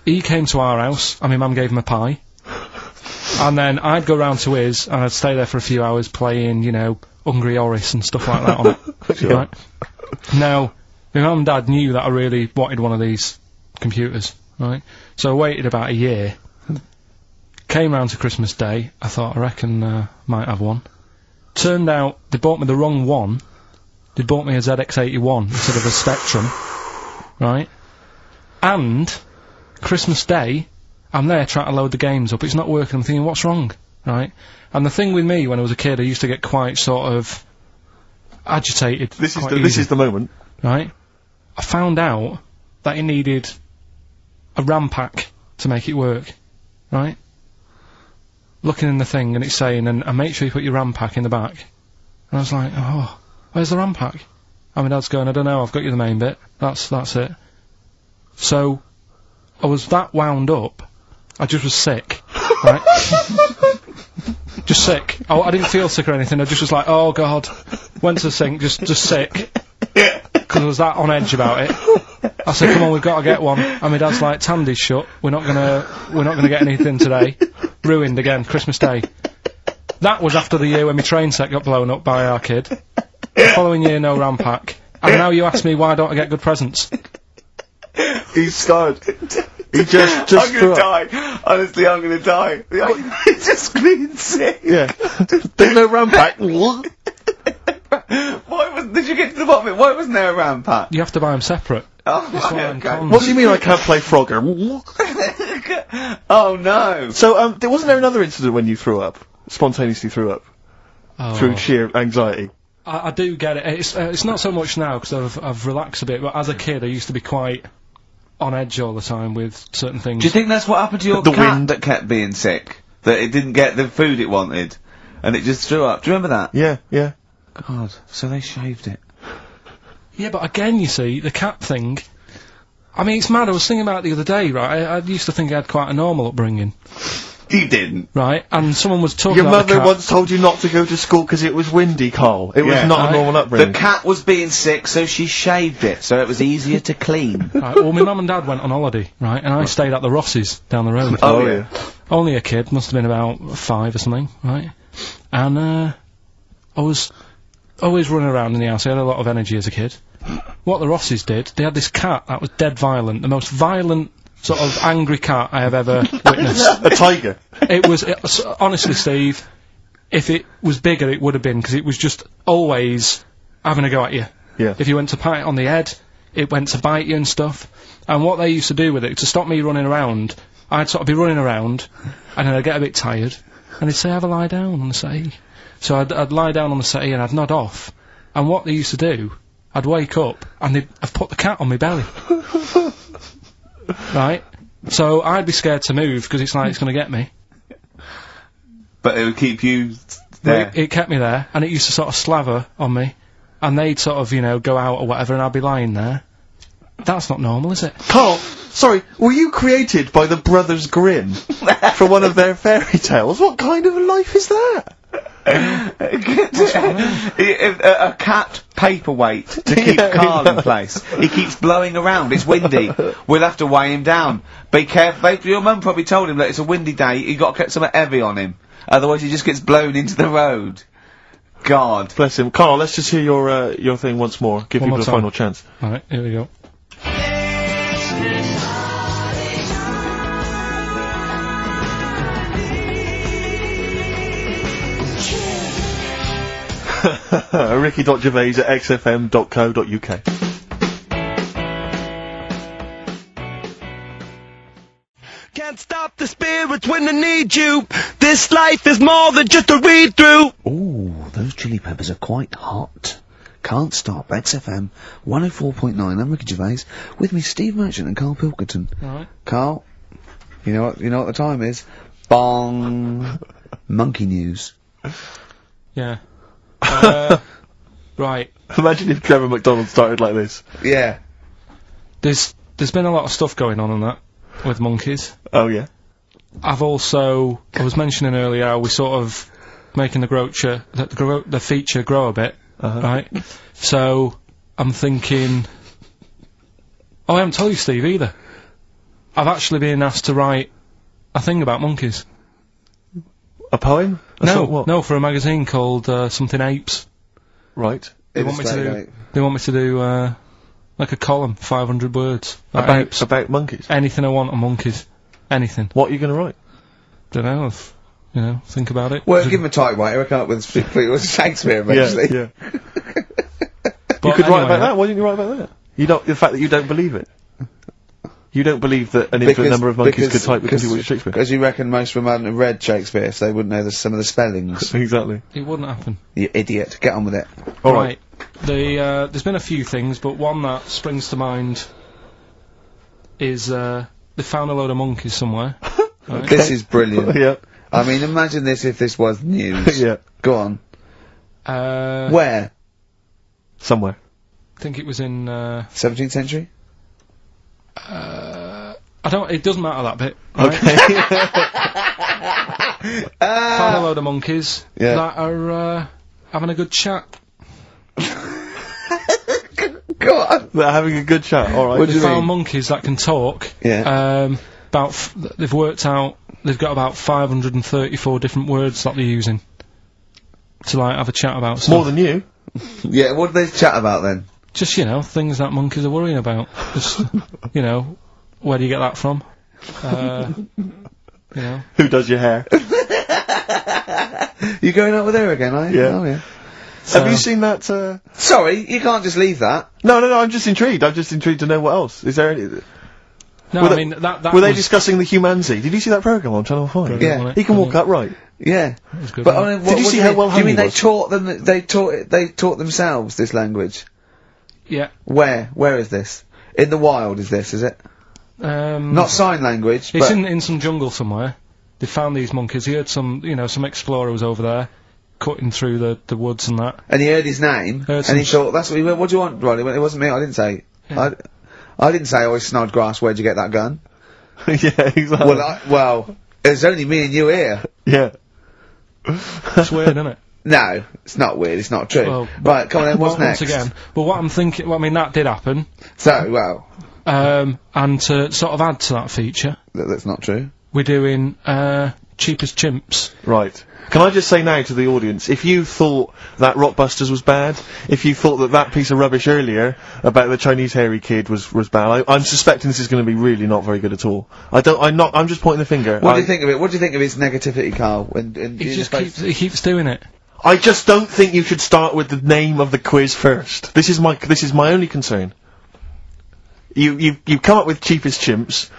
he came to our house, and my mum gave him a pie. And then I'd go round to his, and I'd stay there for a few hours playing, you know, Hungry Horace and stuff like that on it. Sure. Right? Now, my mum and dad knew that I really wanted one of these computers, right? So I waited about a year. Came round to Christmas Day, I thought, I reckon, might have one. Turned out, they bought me the wrong one. They bought me a ZX81 instead of a Spectrum, right? And, Christmas Day, I'm there trying to load the games up, it's not working, I'm thinking, what's wrong, right? And the thing with me, when I was a kid, I used to get quite sort of agitated. This quite is easy, the moment. right? I found out that it needed a RAM pack to make it work, right? Looking in the thing, and it's saying, and make sure you put your RAM pack in the back. And I was like, oh, where's the RAM pack? And my dad's going, I don't know, I've got you the main bit. That's it. So, I was that wound up I just was sick, right? Just sick. Oh, I didn't feel sick or anything, I just was like, oh god. Went to the sink, just sick. Because I was that on edge about it. I said, come on, we've got to get one. And my dad's like, Tandy's shut, we're not gonna get anything today. Ruined again, Christmas Day. That was after the year when my train set got blown up by our kid. The following year, no RAM pack. And now you ask me why don't I get good presents? He's scarred. He just I'm threw gonna up. die. Honestly, I'm gonna die. He's just being sick. Yeah. There's no RAM pack. Did you get to the bottom of it? Why wasn't there a RAM pack? You have to buy them separate. Oh, That's why I'm okay. cons. What do you mean I can't play Frogger? Oh no. So, wasn't there another incident when you threw up? Spontaneously threw up? Oh. Through sheer anxiety? I do get it. It's not so much now because I've relaxed a bit. But as a kid, I used to be quite on edge all the time with certain things. Do you think that's what happened to your The cat wind. that kept being sick? That it didn't get the food it wanted, and it just threw up. Do you remember that? Yeah, yeah. God. So they shaved it. Yeah, but again, you see, the cat thing. I mean, it's mad. I was thinking about it the other day, right? I used to think I had quite a normal upbringing, You didn't. right? And someone was talking Your about the mother cat. once told you not to go to school because it was windy, Carl. It Yeah. was not Right. a normal The upbringing. cat was being sick, so she shaved it, so it was easier to clean. Right, well, my mum and dad went on holiday, right? And I stayed at the Rosses down the road. Oh, yeah. Only a kid, must have been about 5 or something, right? And, I was always running around in the house. I had a lot of energy as a kid. What the Rosses did, they had this cat that was dead violent. The most violent, sort of angry cat I have ever witnessed. A tiger. It was, honestly, Steve, if it was bigger, it would have been, because it was just always having a go at you. Yeah. If you went to pat it on the head, it went to bite you and stuff. And what they used to do with it, to stop me running around, I'd sort of be running around, and then I'd get a bit tired, and they'd say, have a lie down on the settee. So I'd lie down on the settee and I'd nod off. And what they used to do, I'd wake up, and I'd put the cat on my belly. Right? So I'd be scared to move, because it's like it's gonna get me. But it would keep you there. It kept me there, and it used to sort of slaver on me, and they'd sort of, you know, go out or whatever, and I'd be lying there. That's not normal, is it? Carl, sorry, were you created by the Brothers Grimm for one of their fairy tales? What kind of a life is that? A cat paperweight to keep Carl in place. He keeps blowing around. It's windy. We'll have to weigh him down. Be careful. Your mum probably told him that it's a windy day. You got to get something heavy on him, otherwise he just gets blown into the road. God. Bless him. Carl, let's just hear your thing once more. Give One people more a time. final chance. Alright, here we go. Ricky.Gervais at xfm.co.uk. Can't stop the spirits when they need you. This life is more than just a read through. Ooh, those chili peppers are quite hot. Can't stop. XFM 104.9. I'm Ricky Gervais. With me, Steve Merchant and Karl Pilkington. Alright. Carl, you know what the time is? Bong. Monkey news. Yeah. Right. Imagine if Trevor McDonald started like this. Yeah. There's been a lot of stuff going on that, with monkeys. Oh, yeah. I was mentioning earlier how we sort of making the feature grow a bit, right? So, I'm thinking... Oh, I haven't told you, Steve, either. I've actually been asked to write a thing about monkeys. A poem? No, for a magazine called, something Apes. Right. They want me to do, like a column, 500 words. About monkeys? Anything I want on monkeys. Anything. What are you going to write? Dunno, think about it. Well, give him a typewriter. I come up with Shakespeare eventually. Yeah. But You could write anyway, about that. Why didn't you write about that? The fact that you don't believe it. You don't believe that an infinite number of monkeys could type because Shakespeare. Because you reckon most of them hadn't read Shakespeare, so they wouldn't know some of the spellings. Exactly. It wouldn't happen. You idiot. Get on with it. All right. There's been a few things, but one that springs to mind is, they found a load of monkeys somewhere. Right? This is brilliant. Yeah. I mean, imagine this if this was news. Yeah. Go on. Where? Somewhere. I think it was in, 17th century? It doesn't matter that bit. Right? Okay. Find a load of monkeys Yeah. that are, having a good chat. Go on. They're having a good chat, alright. What do They you found mean? monkeys that can talk. Yeah. They've worked out, they've got about 534 different words that they're using to, like, have a chat about stuff. More than you. Yeah, what do they chat about then? Just, you know, things that monkeys are worrying about. Just, you know, where do you get that from? You know. Who does your hair? You going out with her again, are you? Yeah. Oh, yeah. Have you seen that, Sorry, you can't just leave that. No, I'm just intrigued. I'm just intrigued to know what else. Is there any... No, Were I they- mean, that Were they was- discussing the humanity? Did you see that programme on Channel 5? Yeah. wasn't it? He can walk upright. Yeah. was good, But wasn't I it? mean, Did you what see do how mean? well Do you hung mean he they was? taught them? They taught themselves this language. Yeah. Where? Where is this? In the wild? Is this? Is it? Not sign language. It's but in some jungle somewhere. They found these monkeys. He heard some explorer was over there, cutting through the woods and that. and he heard his name, Heard and he some thought, "That's what he went. What do you want, Ronnie?" It wasn't me. I didn't say. Yeah. I didn't say. Oh, it's Snodgrass. Where'd you get that gun? Yeah, exactly. Well, there's only me and you here. Yeah. It's weird, isn't it? No, it's not weird. It's not true. Well, right, come on then. What's next? Once again, but what I'm thinking, well, I mean, that did happen. So, well, And to sort of add to that feature, that's not true. we're doing cheapest chimps. Right. Can I just say now to the audience, if you thought that Rockbusters was bad, if you thought that piece of rubbish earlier about the Chinese hairy kid was bad, I'm suspecting this is going to be really not very good at all. I'm just pointing the finger. What do you think of it? What do you think of his negativity, Carl? He keeps doing it. I just don't think you should start with the name of the quiz first. This is my only concern. You've come up with cheapest chimps,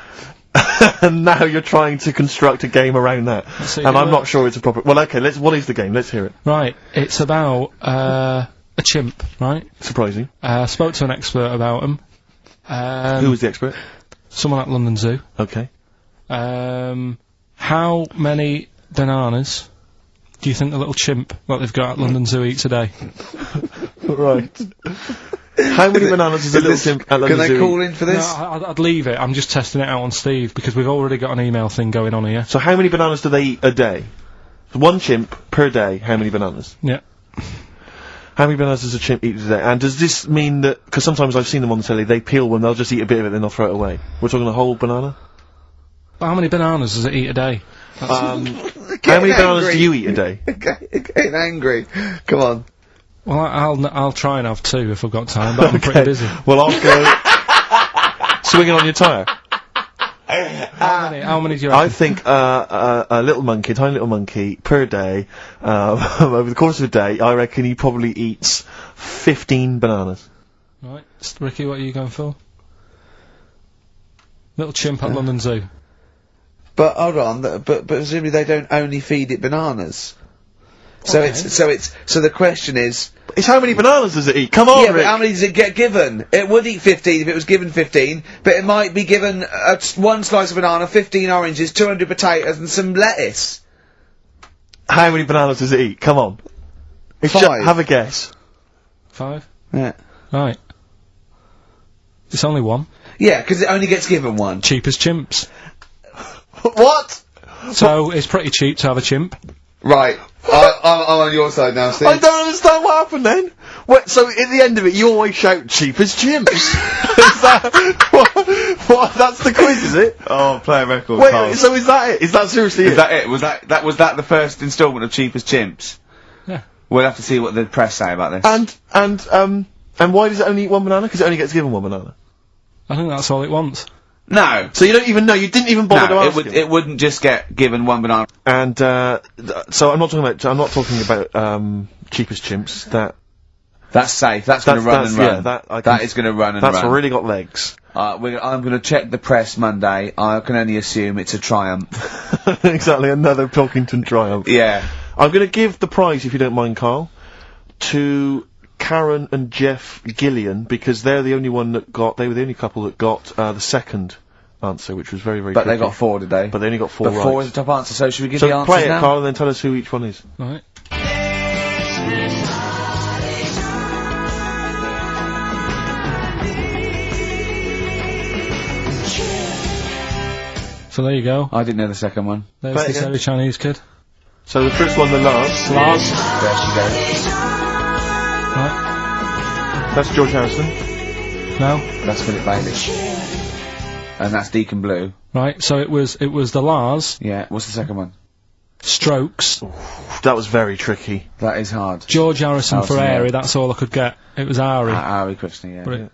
and now you're trying to construct a game around that. see, And you I'm were- not sure it's a proper... Well, okay, what is the game? Let's hear it. Right, it's about a chimp, right? Surprising. Spoke to an expert about him. Who was the expert? Someone at London Zoo. Okay. How many bananas do you think the little chimp that they've got at London Zoo eats a day? Right. How many bananas does a little chimp at Can London they Zoo call eat? in for No, this? I'd leave it. I'm just testing it out on Steve because we've already got an email thing going on here. So how many bananas do they eat a day? One chimp per day, how many bananas? Yeah. How many bananas does a chimp eat a day? And does this mean that... Because sometimes I've seen them on the telly, they peel one, they'll just eat a bit of it, then they'll throw it away. We're talking a whole banana? How many bananas does it eat a day? How many bananas do you eat a day? Getting angry. Come on. Well, I'll try and have 2 if I've got time, but I'm pretty busy. Well, I'll go... swinging on your tyre. How many do you reckon? I think a little monkey, tiny little monkey, per day, over the course of a day, I reckon he probably eats 15 bananas. Right, Ricky, what are you going for? Little chimp at London Zoo. But hold on, but presumably they don't only feed it bananas. So Okay. so the question is, It's how many bananas does it eat? Come on, yeah, but Rick. how many does it get given? It would eat 15 if it was given 15, but it might be given one slice of banana, 15 oranges, 200 potatoes, and some lettuce. How many bananas does it eat? Come on. It's 5. have a guess. 5? Yeah. Right. It's only 1. Yeah, because it only gets given one. Cheapest chimps. What? So, it's pretty cheap to have a chimp. Right. I'm on your side now, Steve. I don't understand what happened then. So at the end of it, you always shout cheapest chimps. Is that what? That's the quiz, is it? Oh, play a record. Wait, so is that it? Is that seriously Is it? that it? Was that the first instalment of Cheapest Chimps? Yeah. We'll have to see what the press say about this. And why does it only eat one banana? Because it only gets given one banana. I think that's all it wants. No. So you don't even know. You didn't even bother to No, ask it him. it wouldn't just get given one banana. And so I'm not talking about cheapest chimps. That's safe. That's going to run and run. Yeah, that is going to run and that's run. really got legs. I'm going to check the press Monday. I can only assume it's a triumph. Exactly, another Pilkington triumph. Yeah. I'm going to give the prize, if you don't mind, Carl, to Karen and Jeff Gillian, because they're the only one that they were the only couple that got the second answer, which was very, very But they tricky. got 4 today. But they only got 4 But right. 4 is the top answer, so should we give the So answers play it, now? Carl, and then tell us who each one is. Right. So there you go. I didn't know the second one. There's Play it this again. hairy Chinese kid. So the first one, the Lars. Lars. There she goes. Right. That's George Harrison. No. That's Philip Bailey. And that's Deacon Blue. Right. So it was the Lars. Yeah, what's the second one? Strokes. That was very tricky. That is hard. George Harrison for Harrison, yeah. Airy. That's all I could get. It was Ari. Ari Krishna, yeah. But it,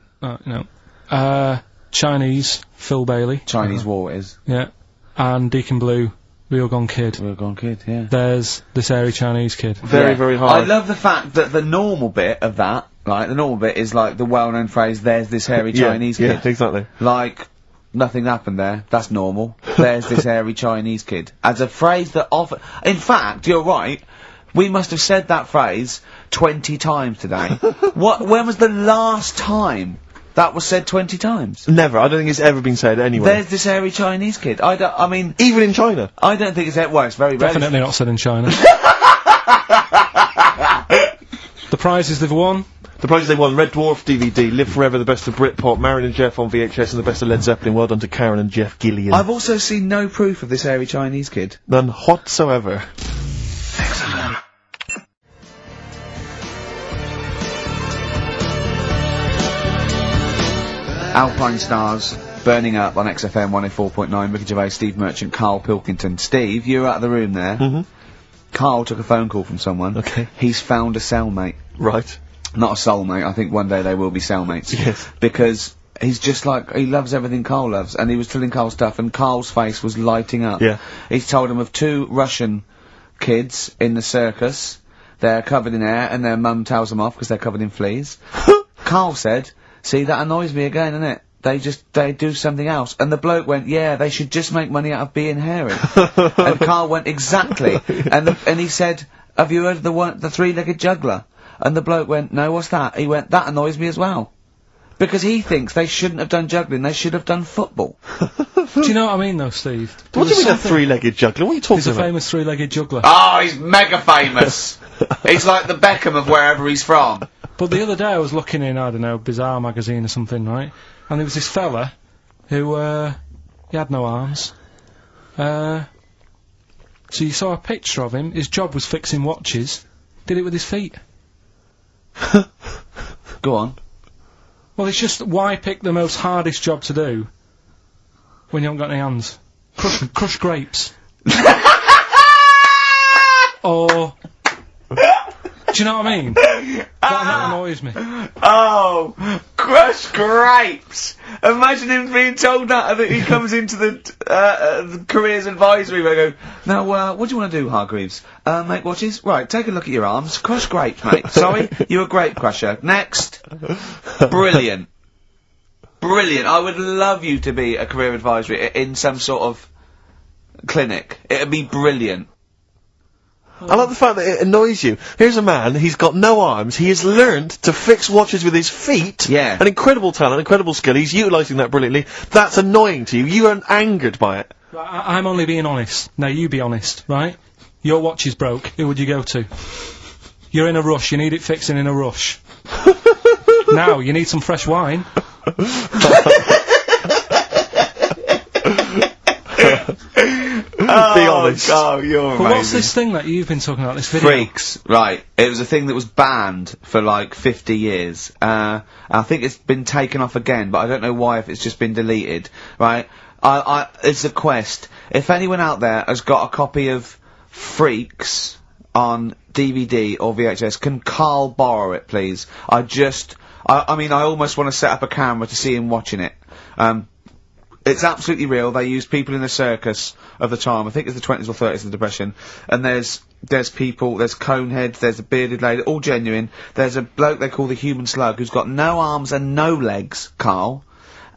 no. Chinese, Phil Bailey. Chinese War it is. Yeah. And Deacon Blue, Real Gone Kid. Real Gone Kid, yeah. There's this airy Chinese kid. Very, very hard. I love the fact that the normal bit of that, like, the normal bit is like the well-known phrase, there's this hairy Chinese kid. Yeah, exactly. Like, nothing happened there. That's normal. There's this hairy Chinese kid. As a phrase that often... In fact, you're right. We must have said that phrase 20 times today. When was the last time that was said 20 times? Never. I don't think it's ever been said anywhere. There's this hairy Chinese kid. I mean... Even in China. I don't think it's... Well, it's very rare. Definitely not said in China. The prizes they've won. The prizes they won: Red Dwarf DVD, Live Forever, the best of Britpop, Marilyn and Jeff on VHS, and the best of Led Zeppelin. Well done to Karen and Jeff Gillian. I've also seen no proof of this hairy Chinese kid. None whatsoever. XFM. Alpine Stars, Burning Up on XFM 104.9, Ricky Gervais, Steve Merchant, Karl Pilkington. Steve, you were out of the room there. Mm-hmm. Carl took a phone call from someone. Okay. He's found a cellmate. Right. Not a soulmate, I think one day they will be cellmates. Yes. Because he's just like, he loves everything Carl loves, and he was telling Carl stuff, and Carl's face was lighting up. Yeah. He's told him of 2 Russian kids in the circus. They're covered in hair, and their mum tells them off because they're covered in fleas. Carl said, see, that annoys me again, innit? They do something else. And the bloke went, yeah, they should just make money out of being hairy. And Carl went, exactly. And he said, have you heard of the three-legged juggler? And the bloke went, no, what's that? He went, that annoys me as well. Because he thinks they shouldn't have done juggling, they should have done football. Do you know what I mean, though, Steve? What do you mean a three-legged juggler? What are you talking He's a about? famous three-legged juggler. Oh, he's mega famous. He's like the Beckham of wherever he's from. But the other day I was looking in, I don't know, Bizarre magazine or something, right? And there was this fella who, he had no arms. So you saw a picture of him, his job was fixing watches, did it with his feet. Go on. Well, it's just, why pick the most hardest job to do when you haven't got any hands? Crush grapes. Or... Do you know what I mean? That annoys me. Oh, crush grapes! Imagine him being told that he comes into the careers advisory where they go, now, what do you want to do, Hargreaves? Make watches? Right, take a look at your arms. Crush grapes, mate. Sorry, you're a grape crusher. Next. Brilliant. Brilliant. I would love you to be a career advisory in some sort of clinic. It'd be brilliant. I like the fact that it annoys you. Here's a man, he's got no arms, he has learned to fix watches with his feet. Yeah. An incredible talent, incredible skill, he's utilising that brilliantly. That's annoying to you. You are angered by it. I'm only being honest. Now, you be honest, right? Your watch is broke. Who would you go to? You're in a rush. You need it fixing in a rush. Now, you need some fresh wine. Be honest. Oh, you're amazing. But what's this thing that you've been talking about, this video? Freaks, right. It was a thing that was banned for like 50 years. I think it's been taken off again, but I don't know why, if it's just been deleted, right? It's a quest. If anyone out there has got a copy of Freaks on DVD or VHS, can Carl borrow it, please? I mean, I almost want to set up a camera to see him watching it. It's absolutely real. They used people in the circus of the time. I think it's the 20s or 30s of the Depression. And there's people, there's Coneheads, there's a bearded lady, all genuine. There's a bloke they call the Human Slug who's got no arms and no legs, Carl.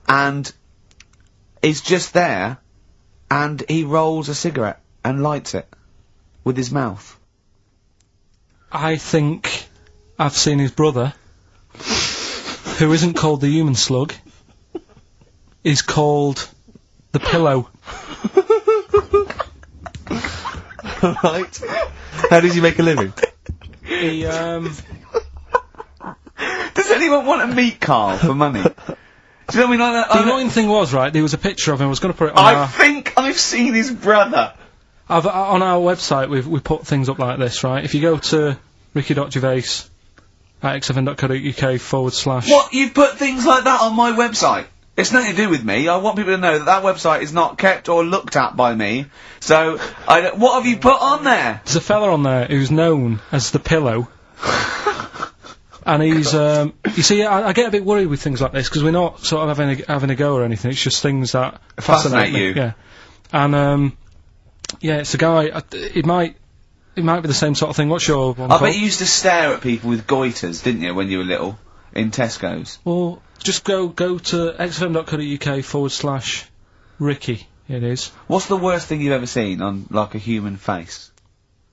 And he's just there, and he rolls a cigarette and lights it with his mouth. I think I've seen his brother, who isn't called the Human Slug, is called the Pillow. Right. How does he make a living? He, Does anyone want to meet Carl for money? Do you know what I mean? the annoying thing was, right, there was a picture of him, I was going to put it on I think I I've seen his brother. On our website, we put things up like this, right? If you go to ricky.gervais at xfm.co.uk / What? You've put things like that on my website? It's nothing to do with me. I want people to know that website is not kept or looked at by me. So, what have you put on there? There's a fella on there who's known as the Pillow. And he's, you see, I get a bit worried with things like this, because we're not sort of having a go or anything, it's just things that Fascinate you. Yeah. And, yeah, it's a guy, it might be the same sort of thing. What's your one I called? bet you used to stare at people with goiters, didn't you, when you were little? In Tesco's. Well, just go to xfm.co.uk / Ricky, it is. What's the worst thing you've ever seen on, like, a human face?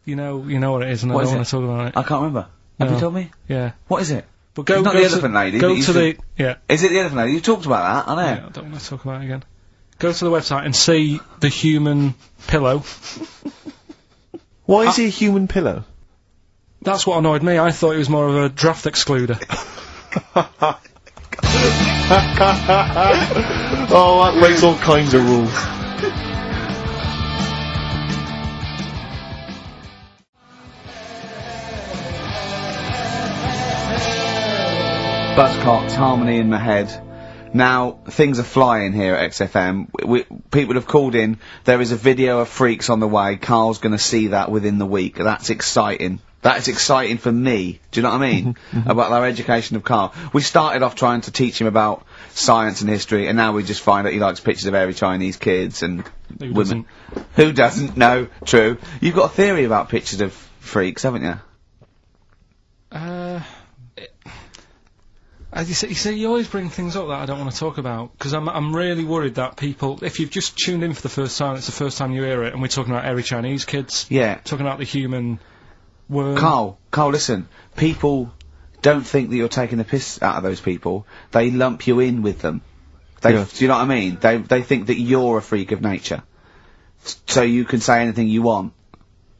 You know what it is, and What I is don't it? want to talk about it. I can't remember. Have No. you told me? Yeah. What is it? But go, It's not go the to, elephant lady that Go used to to- the, yeah. Is it the elephant lady? You talked about that, I know. Yeah, I don't want to talk about it again. Go to the website and see the human pillow. Why is he a human pillow? That's what annoyed me. I thought he was more of a draft excluder. Oh, that breaks all kinds of rules. Buzzcocks, harmony in my head. Now, things are flying here at XFM. People have called in. There is a video of Freaks on the way. Carl's gonna see that within the week. That's exciting. That is exciting for me. Do you know what I mean? About our education of Carl. We started off trying to teach him about science and history, and now we just find that he likes pictures of hairy Chinese kids and Who women. Who doesn't? No, true. You've got a theory about pictures of freaks, haven't you? You see, you always bring things up that I don't want to talk about, because I'm really worried that people, if you've just tuned in for the first time, it's the first time you hear it, and we're talking about hairy Chinese kids. Yeah. Talking about the human worm. Carl, listen. People don't think that you're taking the piss out of those people. They lump you in with them. Do you know what I mean? They think that you're a freak of nature. So you can say anything you want.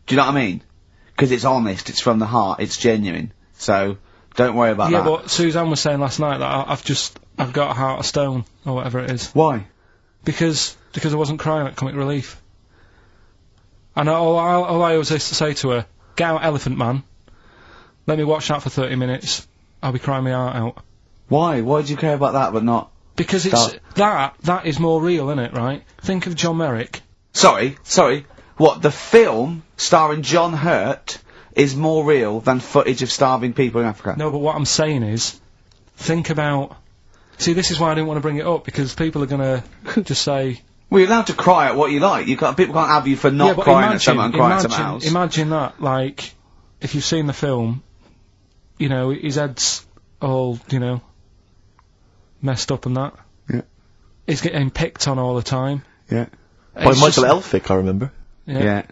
Do you know what I mean? Because it's honest, it's from the heart, it's genuine. So, don't worry about that. Yeah, but Suzanne was saying last night that I've got a heart of stone, or whatever it is. Why? Because I wasn't crying at Comic Relief. And all I always used to say to her, get out Elephant Man, let me watch that for 30 minutes, I'll be crying my heart out. Why? Why do you care about that but not... Because it's, that is more real, isn't it, right? Think of John Merrick. Sorry. What, the film starring John Hurt is more real than footage of starving people in Africa? No, but what I'm saying is, think about... See, this is why I didn't want to bring it up, because people are gonna just say... Well, you're allowed to cry at what you like. People can't have you for not crying at someone and crying at someone else. Imagine that, like, if you've seen the film, you know, his head's all, you know, messed up and that. Yeah. He's getting picked on all the time. Yeah. By Michael Elphick, I remember. Yeah.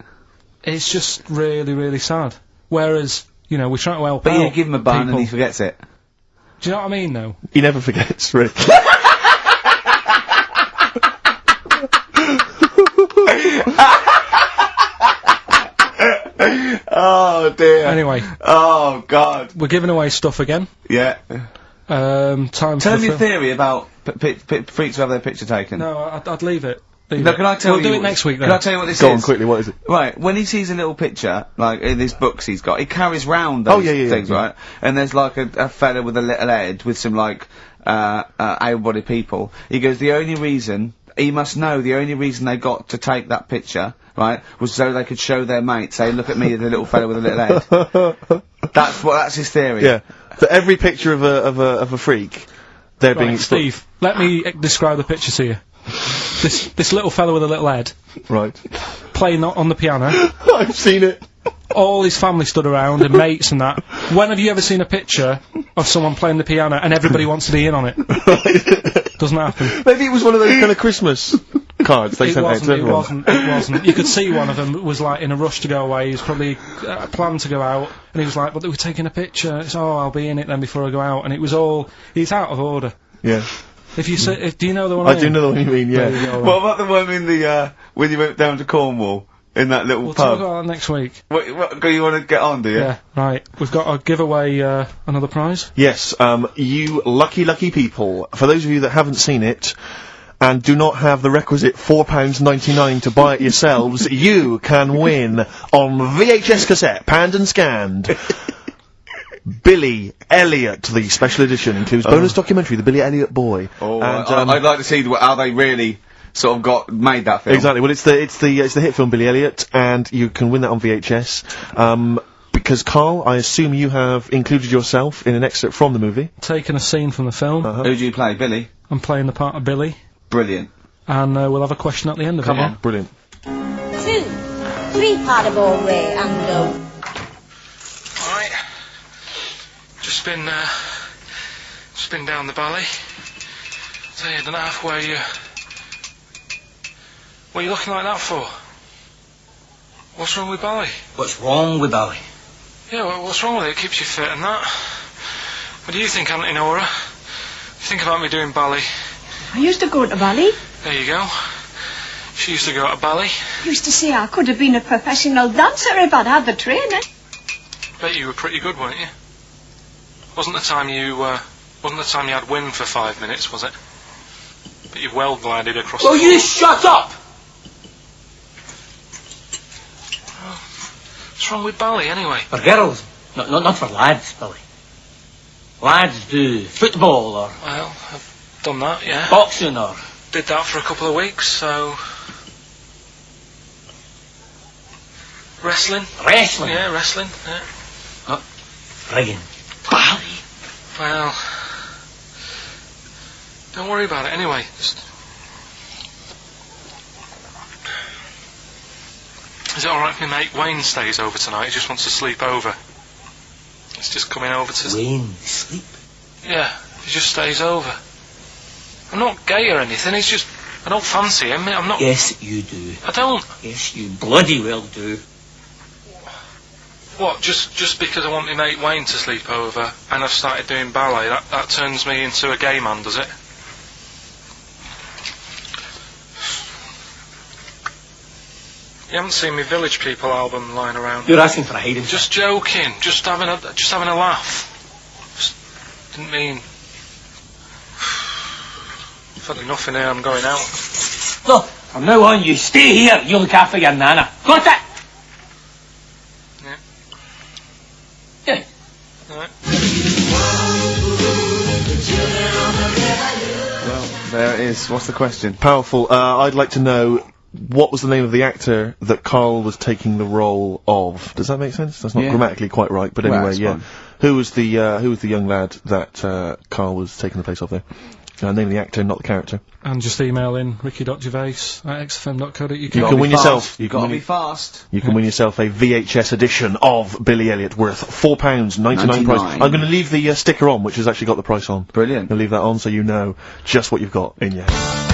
It's just really, really sad. Whereas, you know, we're trying to help But out you give him a bun and people. he forgets it. Do you know what I mean, though? He never forgets, Rick. Oh dear. Anyway. Oh God. We're giving away stuff again. Yeah. Time Tell for me the your theory about freaks who have their picture taken. No, I'd leave it. No, can I tell we'll you? do it next week then. Can I tell you what this is? Go on, quickly, what is it? Right, when he sees a little picture, like in his books he's got, he carries round those things, right? And there's like a fella with a little head with some like, able-bodied people. He goes, the only reason they got to take that picture, right, was so they could show their mate, say, look at me, the little fella with a little head. That's his theory. Yeah. For every picture of a freak, they're being Steve, let me describe the picture to you. This little fella with a little head. Right. Playing on the piano. I've seen it. All his family stood around, and mates and that. When have you ever seen a picture of someone playing the piano and everybody wants to be in on it? Doesn't happen. Maybe it was one of those kind of Christmas cards they sent out to everyone. It wasn't. You could see one of them was like in a rush to go away. He was probably planned to go out, and he was like, but they were taking a picture. It's, I'll be in it then before I go out. And it was all, he's out of order. Yeah. If you say, do you know the one I mean? do know the one you mean, yeah. There you go, What about the one in the, when you went down to Cornwall? In that little We'll pub? talk about that next week. What, you want to get on, do you? Yeah, right. We've got to give away, another prize. Yes, you lucky people. For those of you that haven't seen it, and do not have the requisite £4.99 to buy it yourselves, you can win on VHS cassette, panned and scanned. Billy Elliot, the special edition, includes bonus documentary, The Billy Elliot Boy. Oh, and, I'd like to see how they really sort of made that film. Exactly. Well, it's the hit film Billy Elliot, and you can win that on VHS. Because Carl, I assume you have included yourself in an excerpt from the movie. Taking a scene from the film. Who do you play, Billy? I'm playing the part of Billy. Brilliant. And we'll have a question at the end of it. Come on. Brilliant. 2, 3 part of all way and go. Alright. Just been down the valley. So I don't know where you... What are you looking like that for? What's wrong with Bally? What's wrong with Bally? Yeah, well, what's wrong with it? It keeps you fit and that. What do you think, Auntie Nora? You think about me doing ballet? I used to go to ballet. There you go. She used to go to ballet. Used to say I could have been a professional dancer if I'd had the training. Bet you were pretty good, weren't you? Wasn't the time you had wind for 5 minutes, was it? But you well glided across Well, the you shut up! What's wrong with ballet, anyway? For girls, not for lads, Billy. Lads do football or... Well, I've done that, yeah. Boxing or... Did that for a couple of weeks, so... Wrestling? Wrestling? Yeah, wrestling, yeah. Not friggin' ballet. Well... Don't worry about it, anyway. Just... Is it alright if my mate Wayne stays over tonight? He just wants to sleep over. He's just coming over to... Wayne, sleep? Yeah, he just stays over. I'm not gay or anything, he's just... I don't fancy him, I'm not... Yes, you do. I don't. Yes, you bloody well do. What, just because I want my mate Wayne to sleep over and I've started doing ballet, that turns me into a gay man, does it? You haven't seen my Village People album lying around. You're asking for a hiding. Just joking. Just having a laugh. Just didn't mean. I've had enough in here. I'm going out. Look, from now on, you stay here. You look after your nana. Got it? Yeah. Yeah. All right. Well, there it is. What's the question? Powerful. I'd like to know what was the name of the actor that Carl was taking the role of. Does that make sense? That's not grammatically quite right, but anyway, Well, yeah. fine. Who was the young lad that Carl was taking the place of there? Name of the actor, not the character. And just email in ricky.gervais@xfm.co.uk. You can win yourself. You gotta be fast. You can win yourself a VHS edition of Billy Elliot worth £4.99 price. I'm going to leave the sticker on, which has actually got the price on. Brilliant. I'll leave that on so you know just what you've got in your hand.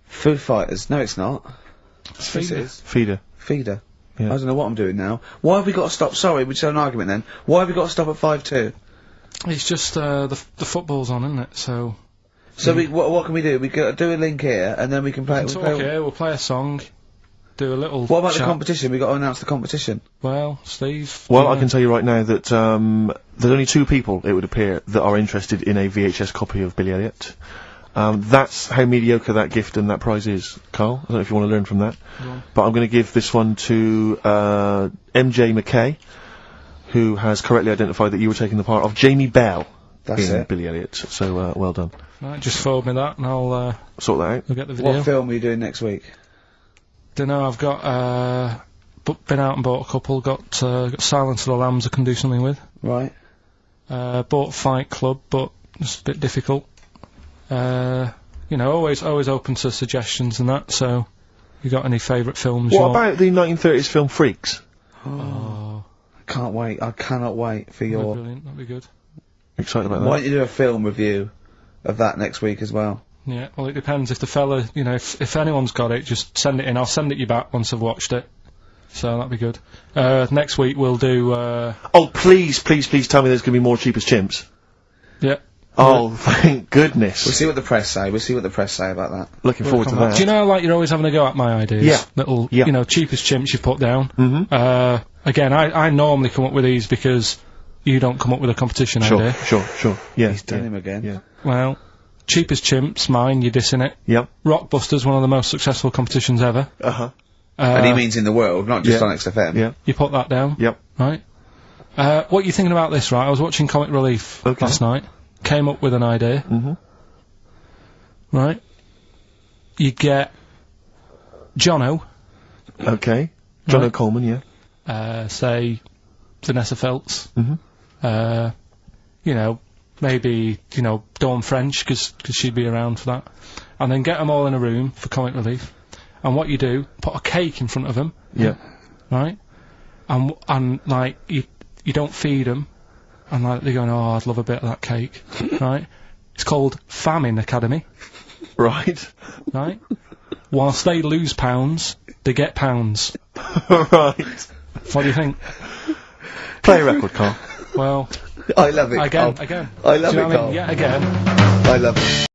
Foo Fighters. No, it's not. Yes, it is. Feeder. Feeder. Yeah. I don't know what I'm doing now. Why have we got to stop? Sorry, we just had an argument then. Why have we got to stop at 5-2? It's just the football's on, isn't it? So what can we do? We do a link here, and then we can play. We'll play a song. Do a little. What about chat. the competition? We got to announce the competition. Well, Steve. Well, I can tell you right now that there's only 2 people, it would appear, that are interested in a VHS copy of Billy Elliot. That's how mediocre that gift and that prize is, Carl. I don't know if you want to learn from that. Yeah. But I'm going to give this one to MJ McKay, who has correctly identified that you were taking the part of Jamie Bell in Billy Elliot. So, well done. Right, just forward me that and I'll sort that out. I'll get the video. What film are you doing next week? Dunno, I've got been out and bought a couple, got Silence of the Lambs I can do something with. Right. Bought Fight Club, but it's a bit difficult. You know, always open to suggestions and that, so you got any favourite films What about the 1930s film Freaks? Oh. I can't wait. I cannot wait for your... Brilliant, that'd be good. Excited about that? Why don't you do a film review of that next week as well? Yeah, well it depends if the fella, you know, if anyone's got it, just send it in. I'll send it you back once I've watched it. So that'd be good. Next week we'll do, Oh, please tell me there's going to be more Cheap as Chimps. Yeah. Oh, thank goodness. We'll see what the press say. We'll see what the press say about that. Looking forward to that. Do you know, like, you're always having a go at my ideas? Yeah. Little, Yeah. you know, cheapest chimps you've put down. Mm-hmm. Again, I normally come up with these because you don't come up with a competition idea. Sure. Yeah. He's done him again. Yeah. Well, cheapest chimps, mine, you're dissing it. Yep. Rockbusters, one of the most successful competitions ever. Uh-huh. And he means in the world, not just yeah. on XFM. Yeah. You put that down. Yep. Right. What are you thinking about this, right? I was watching Comic Relief last night. Came up with an idea. Mm-hmm. Right. You get Jono. Okay. Jono Coleman, yeah. Say, Vanessa Feltz. Mm-hmm. You know, maybe, you know, Dawn French, because she'd be around for that. And then get them all in a room for Comic Relief. And what you do, put a cake in front of them. Yeah. Right? And like, you don't feed them. And like, they're going, oh, I'd love a bit of that cake. Right? It's called Famine Academy. Right. Right? Whilst they lose pounds, they get pounds. Right. What do you think? Play a record, Carl. Well, I love it. again. I love Do you know it, what I Carl. mean? Yeah, again. I love it.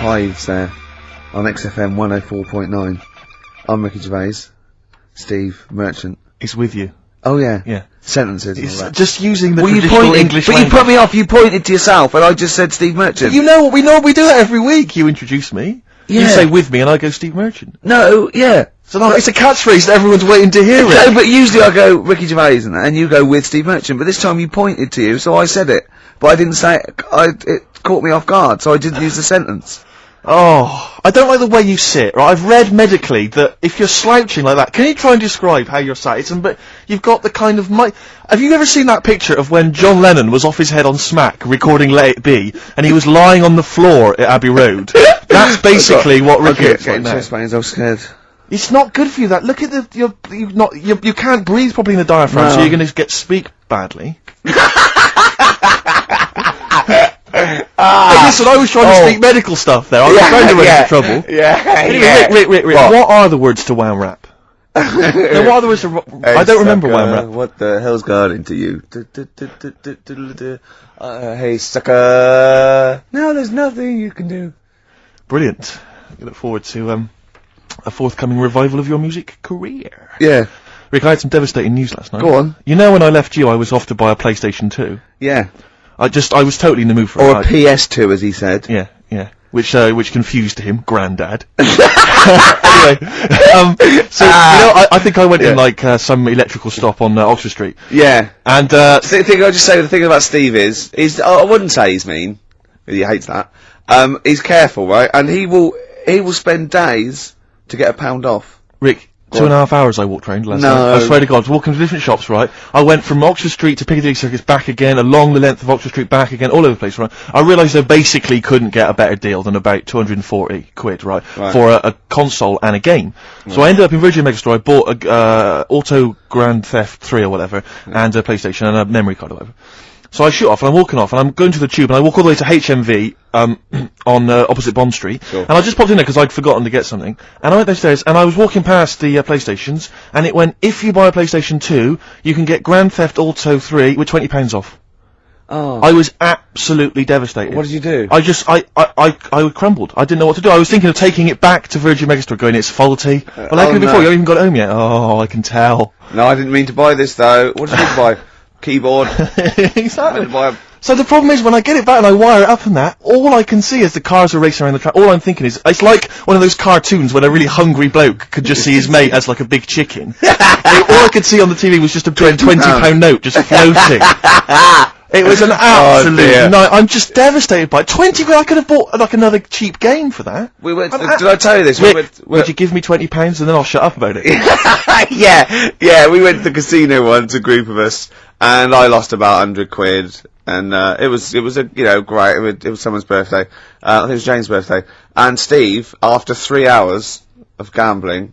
Hives there on XFM 104.9. I'm Ricky Gervais. Steve Merchant. He's with you. Oh yeah. Yeah. Sentences and all that. Just using the Well, you traditional pointed, English but language. you put me off. You pointed to yourself, and I just said Steve Merchant. You know we do that every week. You introduce me. Yeah. You say with me, and I go Steve Merchant. No, yeah. So no, it's a catchphrase that everyone's waiting to hear it. No, but usually I go Ricky Gervais and you go with Steve Merchant. But this time you pointed to you, so I said it. But I didn't say it. It caught me off guard, so I didn't use the sentence. Oh, I don't like the way you sit, right? I've read medically that if you're slouching like that, can you try and describe how you're sat? But you've got the kind of have you ever seen that picture of when John Lennon was off his head on Smack recording Let It Be, and he was lying on the floor at Abbey Road? That's basically what Ricky is like now. I'm scared. It's not good for you, that. Look at you can't breathe properly in the diaphragm, so you're gonna speak badly. Hey, listen, I was trying to speak medical stuff there. I was trying to run into trouble. Anyway, Rick, what are the words to Wham Rap? No, what are the words to I don't remember Wham Rap. What the hell's got into you? Hey, sucker. No, there's nothing you can do. Brilliant. I look forward to a forthcoming revival of your music career. Yeah. Rick, I had some devastating news last night. Go on. You know when I left you, I was off to buy a PlayStation 2? Yeah. I was totally in the mood for it. Or a PS2, as he said. Yeah. Which confused him, Grandad. Anyway, so, I think I went in, like, some electrical stop on, Oxford Street. Yeah. And, the thing I'll just say, the thing about Steve is, I wouldn't say he's mean. He hates that. He's careful, right? And he will spend days to get £1 off. Rick, 2.5 hours I walked round last night. I swear to God, I was walking to different shops, right? I went from Oxford Street to Piccadilly Circus, back again, along the length of Oxford Street, back again, all over the place, right? I realised I basically couldn't get a better deal than about 240 quid, right? For a console and a game. So I ended up in Virgin Megastore, I bought a, Auto Grand Theft 3 or whatever, and a PlayStation and a memory card or whatever. So I shoot off, and I'm walking off, and I'm going to the Tube, and I walk all the way to HMV, on, opposite Bond Street. Sure. And I just popped in there because I'd forgotten to get something. And I went downstairs, and I was walking past the, PlayStations, and it went, if you buy a PlayStation 2, you can get Grand Theft Auto 3 with £20 off. Oh. I was absolutely devastated. What did you do? I crumbled. I didn't know what to do. I was thinking of taking it back to Virgin Megastore, going, it's faulty. But like before, you haven't even got it home yet. Oh, I can tell. No, I didn't mean to buy this, though. What did you buy? Keyboard. Exactly. So the problem is, when I get it back and I wire it up and that, all I can see is the cars are racing around the track. All I'm thinking is, it's like one of those cartoons when a really hungry bloke could just see his mate as like a big chicken. All I could see on the TV was just a £20 note just floating. It was an absolute night. I'm just devastated by it. 20 quid, I could have bought like another cheap game for that. We went, did I tell you this? Would you give me £20 and then I'll shut up about it? Yeah, we went to the casino once, a group of us, and I lost about 100 quid, and, it was a, great, it was someone's birthday, I think it was Jane's birthday, and Steve, after 3 hours of gambling,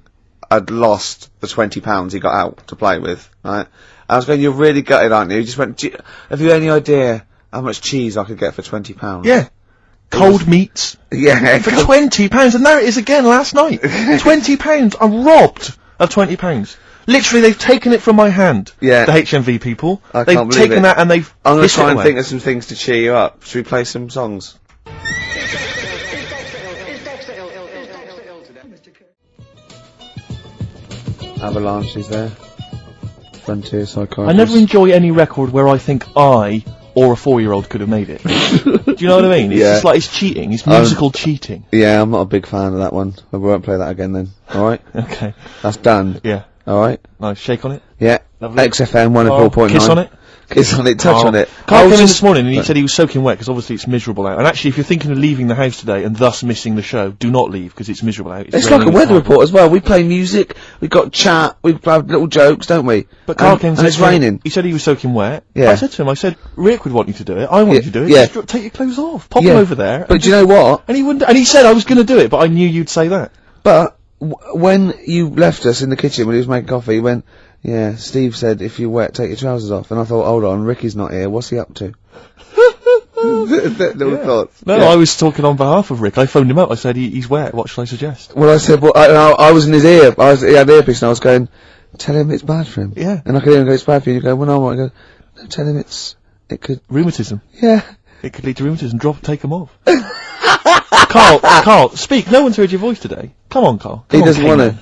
had lost the £20 he got out to play with, right? I was going, you're really gutted, aren't you? He just went, have you any idea how much cheese I could get for £20? Yeah. Cold meats. Yeah. For £20, and there it is again last night. £20. I'm robbed of £20. Literally, they've taken it from my hand. Yeah. The HMV people. They've taken that and they've. I'm gonna try and think of some things to cheer you up. Should we play some songs? Avalanche is there. Frontier Psychiatrist. I never enjoy any record where I think I or a 4-year-old could have made it. Do you know what I mean? It's just like, it's cheating. It's musical cheating. Yeah, I'm not a big fan of that one. We won't play that again then. Alright? Okay. That's done. Yeah. Alright? Nice. Shake on it. Yeah. Lovely. XFM 104.9. Kiss on it. Kiss on it, touch on it. Carl came in this morning and he said he was soaking wet because obviously it's miserable out. And actually, if you're thinking of leaving the house today and thus missing the show, do not leave because it's miserable out. It's like a weather report as well. We play music, we got chat, we have little jokes, don't we? But Carl came and it's raining. He said he was soaking wet. Yeah. I said to him, Rick would want you to do it. I want you to do it. Yeah. Just take your clothes off. Pop them over there. But do you know what? And he wouldn't. And he said I was going to do it, but I knew you'd say that. But when you left us in the kitchen when he was making coffee, he went, yeah, Steve said if you're wet, take your trousers off. And I thought, hold on, Ricky's not here. What's he up to? Little thoughts. No, I was talking on behalf of Rick. I phoned him up. I said, he's wet. What should I suggest? Well, I said, well, I was in his ear. He had earpiece and I was going, tell him it's bad for him. Yeah. And I could hear him go, it's bad for you. And you go, well, no, I go, no, tell him it could. Rheumatism. Yeah. It could lead to rheumatism. Take them off. Carl, speak. No one's heard your voice today. Come on, Carl. He doesn't want to.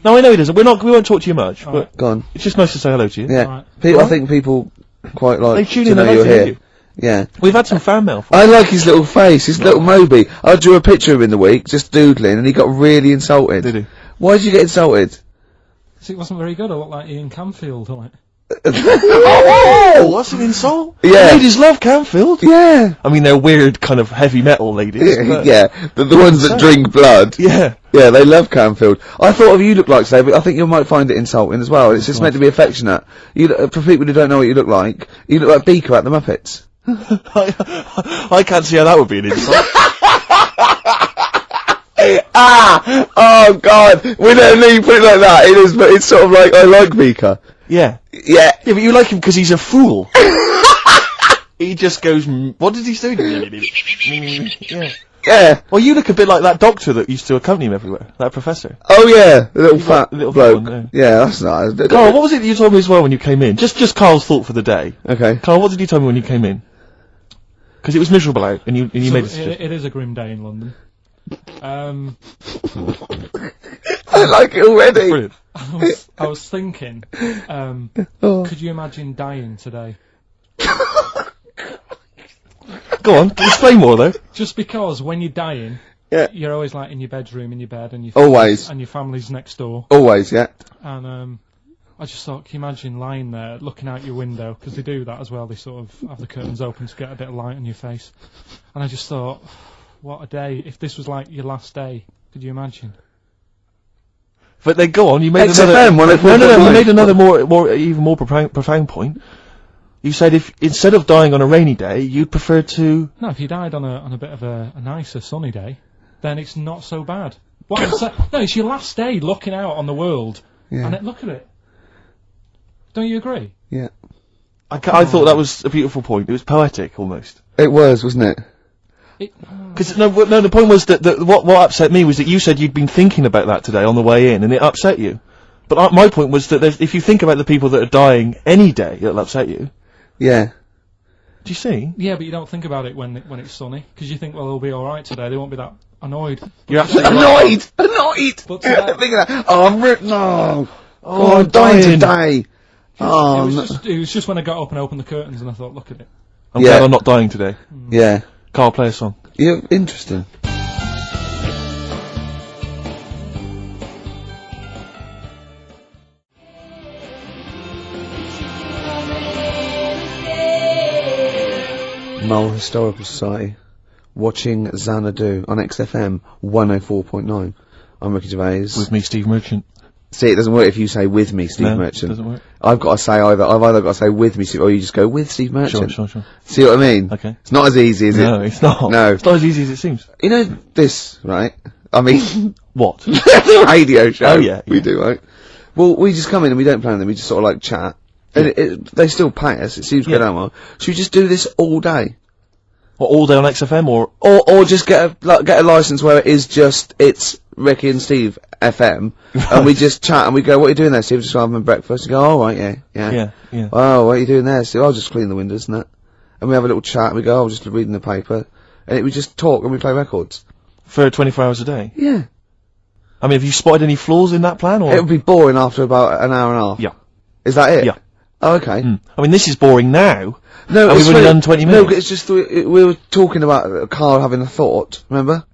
No, I know he doesn't. We won't talk to you much, but Go on. it's just nice to say hello to you. Yeah. Right. I think people quite like They tune to in, know they like you're to hear here. you. Yeah. We've had some fan mail for I like his little face, his little Moby. I drew a picture of him in the week, just doodling, and he got really insulted. Did he? Why did you get insulted? It wasn't very good. I looked like Ian Camfield, like. Oh, what's an insult? Yeah. Ladies love Canfield. Yeah. I mean, they're weird kind of heavy metal ladies. But Yeah, the ones that drink blood. Yeah. Yeah, they love Canfield. I thought of you look like today, but I think you might find it insulting as well. It's just meant to be affectionate. You, for people who don't know what you look like Beaker at the Muppets. I can't see how that would be an insult. Oh God! We don't need to put it like that. It is, but it's sort of like I like Beaker. Yeah. Yeah. Yeah, but you like him because he's a fool. He just goes, what does he do? Yeah. Yeah. Well, you look a bit like that doctor that used to accompany him everywhere. That professor. Oh yeah, the little fat little bloke. one, Yeah, that's nice. Carl, what was it that you told me as well when you came in? Just Carl's thought for the day. Okay. Carl, what did you tell me when you came in? Because it was miserable out, and you made a suggestion. It is a grim day in London. I like it already. Brilliant. I was thinking, could you imagine dying today? Go on, explain more though. Just because when you're dying, Yeah. you're always like in your bedroom, in your bed, and your Always. and your family's next door. Always, yeah. And I just thought, can you imagine lying there, looking out your window, because they do that as well. They sort of have the curtains open to get a bit of light on your face. And I just thought, what a day! If this was like your last day, could you imagine? But then go on, you made XFM, another. You made another even more profound point. You said if instead of dying on a rainy day, you'd prefer to. No, if you died on a bit of a nicer sunny day, then it's not so bad. What I'm saying, no, it's your last day looking out on the world, and look at it. Don't you agree? Yeah. I thought that was a beautiful point. It was poetic almost. It was, wasn't it? Because no, the point was that what upset me was that you said you'd been thinking about that today on the way in, and it upset you. But my point was that if you think about the people that are dying any day, it'll upset you. Yeah. Do you see? Yeah, but you don't think about it when it's sunny, because you think, well, they'll be all right today. They won't be that annoyed. You're absolutely Annoyed! Annoyed! But today, Think of that. Oh, I'm no. Oh, I'm dying today. Oh, it was just when I got up and opened the curtains, and I thought, look at it. I'm glad I'm not dying today. Yeah. Carl, play a song. Yeah, interesting. Mole Historical Society, watching Xanadu on XFM 104.9. I'm Ricky Gervais. With me, Steve Merchant. See, it doesn't work if you say with me, Steve Merchant. It doesn't work. I've got to say I've either got to say with me, Steve, or you just go with Steve Merchant. Sure. See what I mean? Okay. It's not as easy, is it? No, it's not. No. It's not as easy as it seems. You know this, right? I mean... What? the radio show. Oh, yeah. We do, right? Well, we just come in and we don't plan them, we just sort of like chat. And they still pay us, it seems good on well. Should we just do this all day? What, all day on XFM, or just get a license where it's Ricky and Steve FM, and we just chat and we go, what are you doing there, Steve? Just having breakfast. You go, oh, right, yeah. Oh, what are you doing there, Steve? I'll just clean the windows and that. And we have a little chat and we go, oh, just reading the paper. And we just talk and we play records. For 24 hours a day? Yeah. I mean, have you spotted any flaws in that plan, or? It would be boring after about an hour and a half. Yeah. Is that it? Yeah. Oh, okay. I mean, this is boring now. No, we've only done 20 minutes. No, it's just we were talking about Carl having a thought, remember?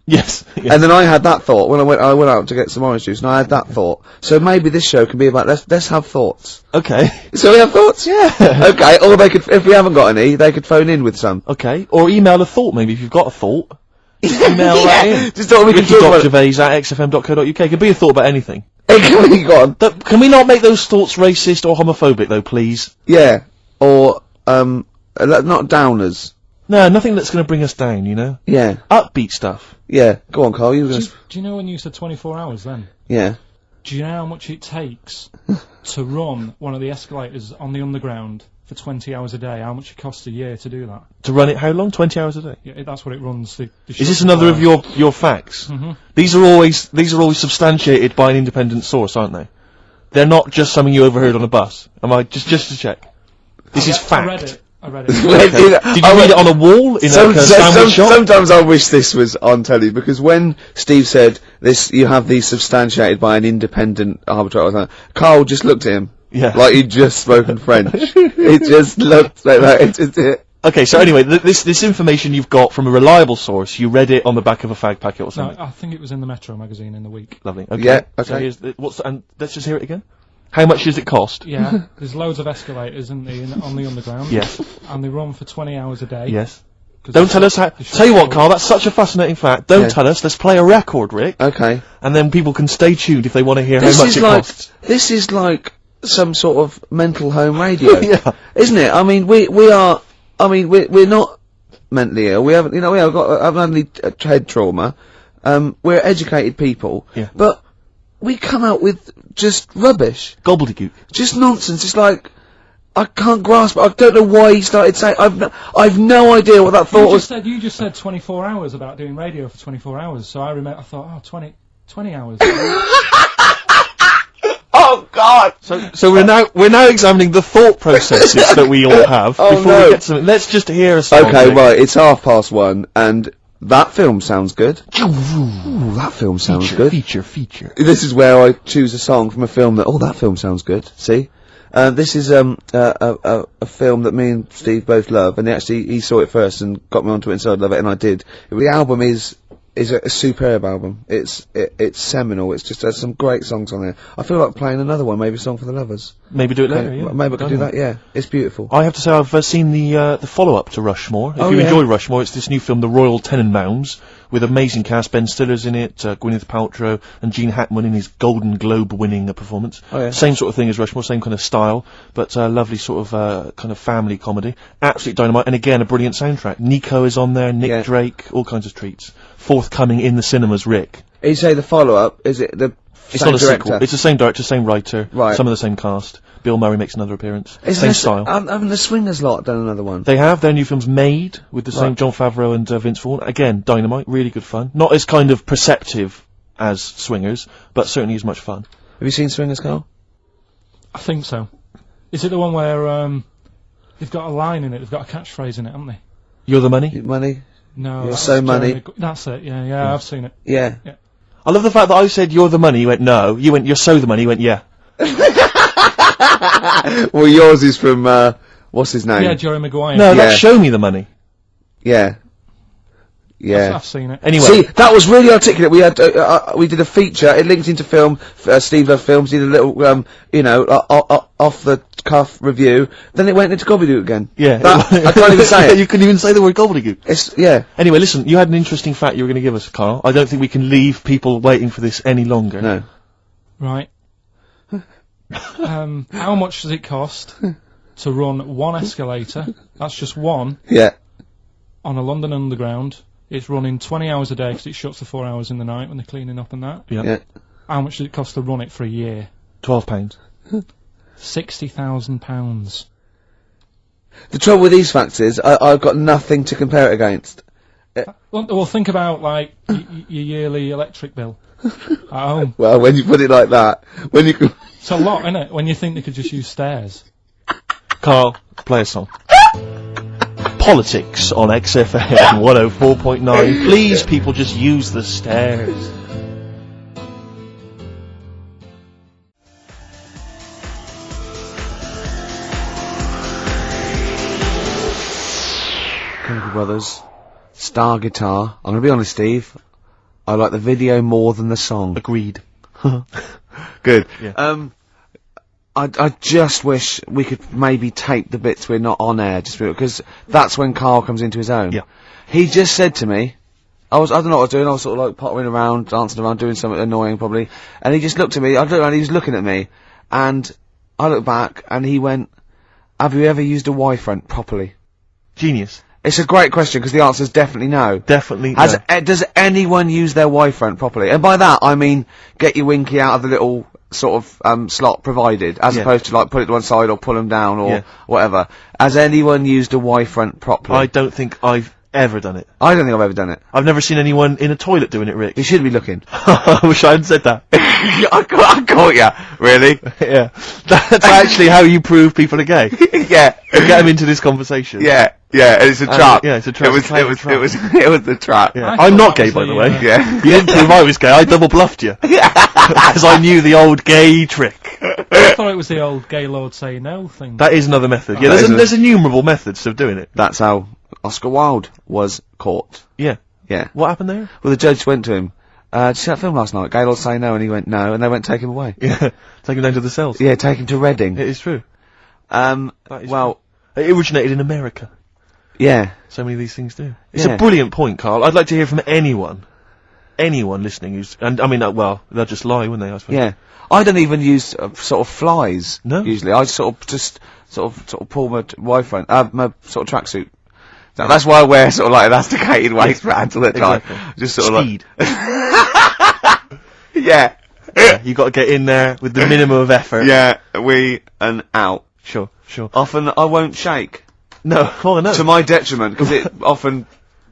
Yes. And then I had that thought when I went out to get some orange juice, and I had that thought. So maybe this show can be about let's have thoughts. Okay. So we have thoughts? Yeah. Okay, or they could, if we haven't got any, they could phone in with some. Okay. Or email a thought, maybe, if you've got a thought. Email that in. Just thought we could talk about Ricky.gervais@xfm.co.uk. It could be a thought about anything. Can we go on? Can we not make those thoughts racist or homophobic, though, please? Yeah. Or, not downers. No, nothing that's going to bring us down, you know? Yeah. Upbeat stuff. Yeah. Go on, Carl, you were Do you know when you said 24 hours then? Yeah. Do you know how much it takes to run one of the escalators on the underground for 20 hours a day? How much it costs a year to do that? To run it how long? 20 hours a day? Yeah, that's what it runs. Is this another of your facts? Mm-hmm. These are always substantiated by an independent source, aren't they? They're not just something you overheard on a bus. Am I just to check? This is fact. I I read it. Did you read it on a wall in a sandwich shop? Sometimes I wish this was on telly, because when Steve said this, you have these substantiated by an independent arbitrator, Carl just looked at him. Yeah. Like he'd just spoken French. It just looked like that. It just, Okay, so anyway, this information you've got from a reliable source, you read it on the back of a fag packet or something? No, I think it was in the Metro magazine in the week. Lovely. Okay. Yeah, okay. So here's and let's just hear it again. How much does it cost? Yeah, there's loads of escalators, isn't there, on the underground? Yes. And they run for 20 hours a day. Yes. Don't tell us how. Tell you what, Carl, that's such a fascinating fact. Don't tell us. Let's play a record, Rick. Okay. And then people can stay tuned if they want to hear how much it costs. This is like some sort of mental home radio. Yeah. Isn't it? I mean, we're not mentally ill. We haven't had any head trauma. We're educated people. Yeah. But we come out with just rubbish. Gobbledygook. Just nonsense. It's like, I can't grasp it. I don't know why he started saying, I've no idea what that thought was. You just said 24 hours about doing radio for 24 hours, so I thought, 20 hours. Oh God! So we're now examining the thought processes that we all have before we get to something. Let's just hear a song. Okay, right, it's 1:30, and that film sounds good. Ooh, that film sounds good. Feature. This is where I choose a song from a film that phone sounds good. See? This is a film that me and Steve both love, and he saw it first and got me onto it and said I'd love it, and I did. The album is a superb album. It's seminal. It's just has some great songs on there. I feel like playing another one, maybe Song for the Lovers. Maybe do it later, yeah. Maybe I could do that, yeah. It's beautiful. I have to say I've seen the follow-up to Rushmore. If you enjoy Rushmore, it's this new film, The Royal Tenenbaums, with amazing cast. Ben Stiller's in it, Gwyneth Paltrow, and Gene Hackman in his Golden Globe-winning performance. Oh, yeah. Same sort of thing as Rushmore, same kind of style, but lovely sort of kind of family comedy. Absolute dynamite, and again, a brilliant soundtrack. Nico is on there, Nick Drake, all kinds of treats. Forthcoming in the cinemas, Rick. You say the follow-up, is it the It's same not a director? sequel. It's the same director, same writer, Right. some of the same cast. Bill Murray makes another appearance. Isn't Same this- style. Haven't the Swingers lot done another one? They have their new films Made with the same Right. Jon Favreau and Vince Vaughn. Again, dynamite, really good fun. Not as kind of perceptive as Swingers, but certainly as much fun. Have you seen Swingers, Carl? I think so. Is it the one where they've got a line in it? They've got a catchphrase in it, haven't they? You're the money? Money? No. You're that's so money. Jeremy that's it. Yeah, I've seen it. Yeah. I love the fact that I said you're the money, you went no. You went you're so the money, you went yeah. Well, yours is from, what's his name? Yeah, Jerry Maguire. No, that's Show Me the Money. Yeah. Yeah. I've seen it. Anyway. See, that was really articulate. We had, we did a feature, it linked into film, Steve Loves Films, did a little, off the cuff review, then it went into gobbledygook again. Yeah. I can't even say it. You couldn't even say the word gobbledygook. Yeah. Anyway, listen, you had an interesting fact you were going to give us, Carl. I don't think we can leave people waiting for this any longer. No. Right. How much does it cost to run one escalator? That's just one. Yeah. On a London Underground. It's running 20 hours a day because it shuts for 4 hours in the night when they're cleaning up and that. Yeah. How much does it cost to run it for a year? £12. £60,000. The trouble with these facts is, I've got nothing to compare it against. Well, think about, like, your yearly electric bill at home. Well, when you put it like that, when you can... It's a lot, isn't it? When you think they could just use stairs. Carl, play a song. Politics on XFM 104.9. Please, people, just use the stairs. Quirky Brothers, Star Guitar. I'm gonna be honest, Steve. I like the video more than the song. Agreed. Good. Yeah. I just wish we could maybe tape the bits we're not on air, just because that's when Carl comes into his own. Yeah. He just said to me, I don't know what I was doing, I was sort of like pottering around, dancing around, doing something annoying probably, and he just looked at me, I looked around, he was looking at me, and I looked back, and he went, have you ever used a Y-front properly? Genius. It's a great question, because the answer is definitely no. Definitely no. Does anyone use their Y-front properly? And by that, I mean, get your winky out of the little sort of slot provided, as opposed to like put it to one side or pull them down or whatever. Has anyone used a Y-front properly? I don't think I've ever done it. I don't think I've ever done it. I've never seen anyone in a toilet doing it, Rick. You should be looking. I wish I hadn't said that. I caught ya. Really? Yeah. That's actually how you prove people are gay. Yeah. You get them into this conversation. Yeah. Yeah. It's a trap. Yeah, it's a trap. It was the trap. Yeah. I'm not gay, by the way. Yeah. You didn't prove I was gay. I double bluffed you. Because I knew the old gay trick. I thought it was the old gay lord say no thing. That is another method. Yeah, there's innumerable methods of doing it. That's how Oscar Wilde was caught. Yeah. Yeah. What happened there? Well, the judge went to him. Did you see that film last night? Gaylord Say No, and he went no, and they went take him away. Yeah. Take him down to the cells. Yeah, take him to Reading. It is true. Well, it originated in America. Yeah. So many of these things do. It's a brilliant point, Carl. I'd like to hear from anyone listening who's, and I mean, well, they'll just lie, wouldn't they, I suppose? Yeah. I don't even use sort of flies. No. Usually, I sort of pull my my sort of tracksuit. That's why I wear sort of like elasticated waistbands all the time. Exactly. Just sort Speed. of like. Yeah. You got to get in there with the minimum of effort. Yeah. And out. Sure. Often I won't shake. No. Oh no. To my detriment, because it often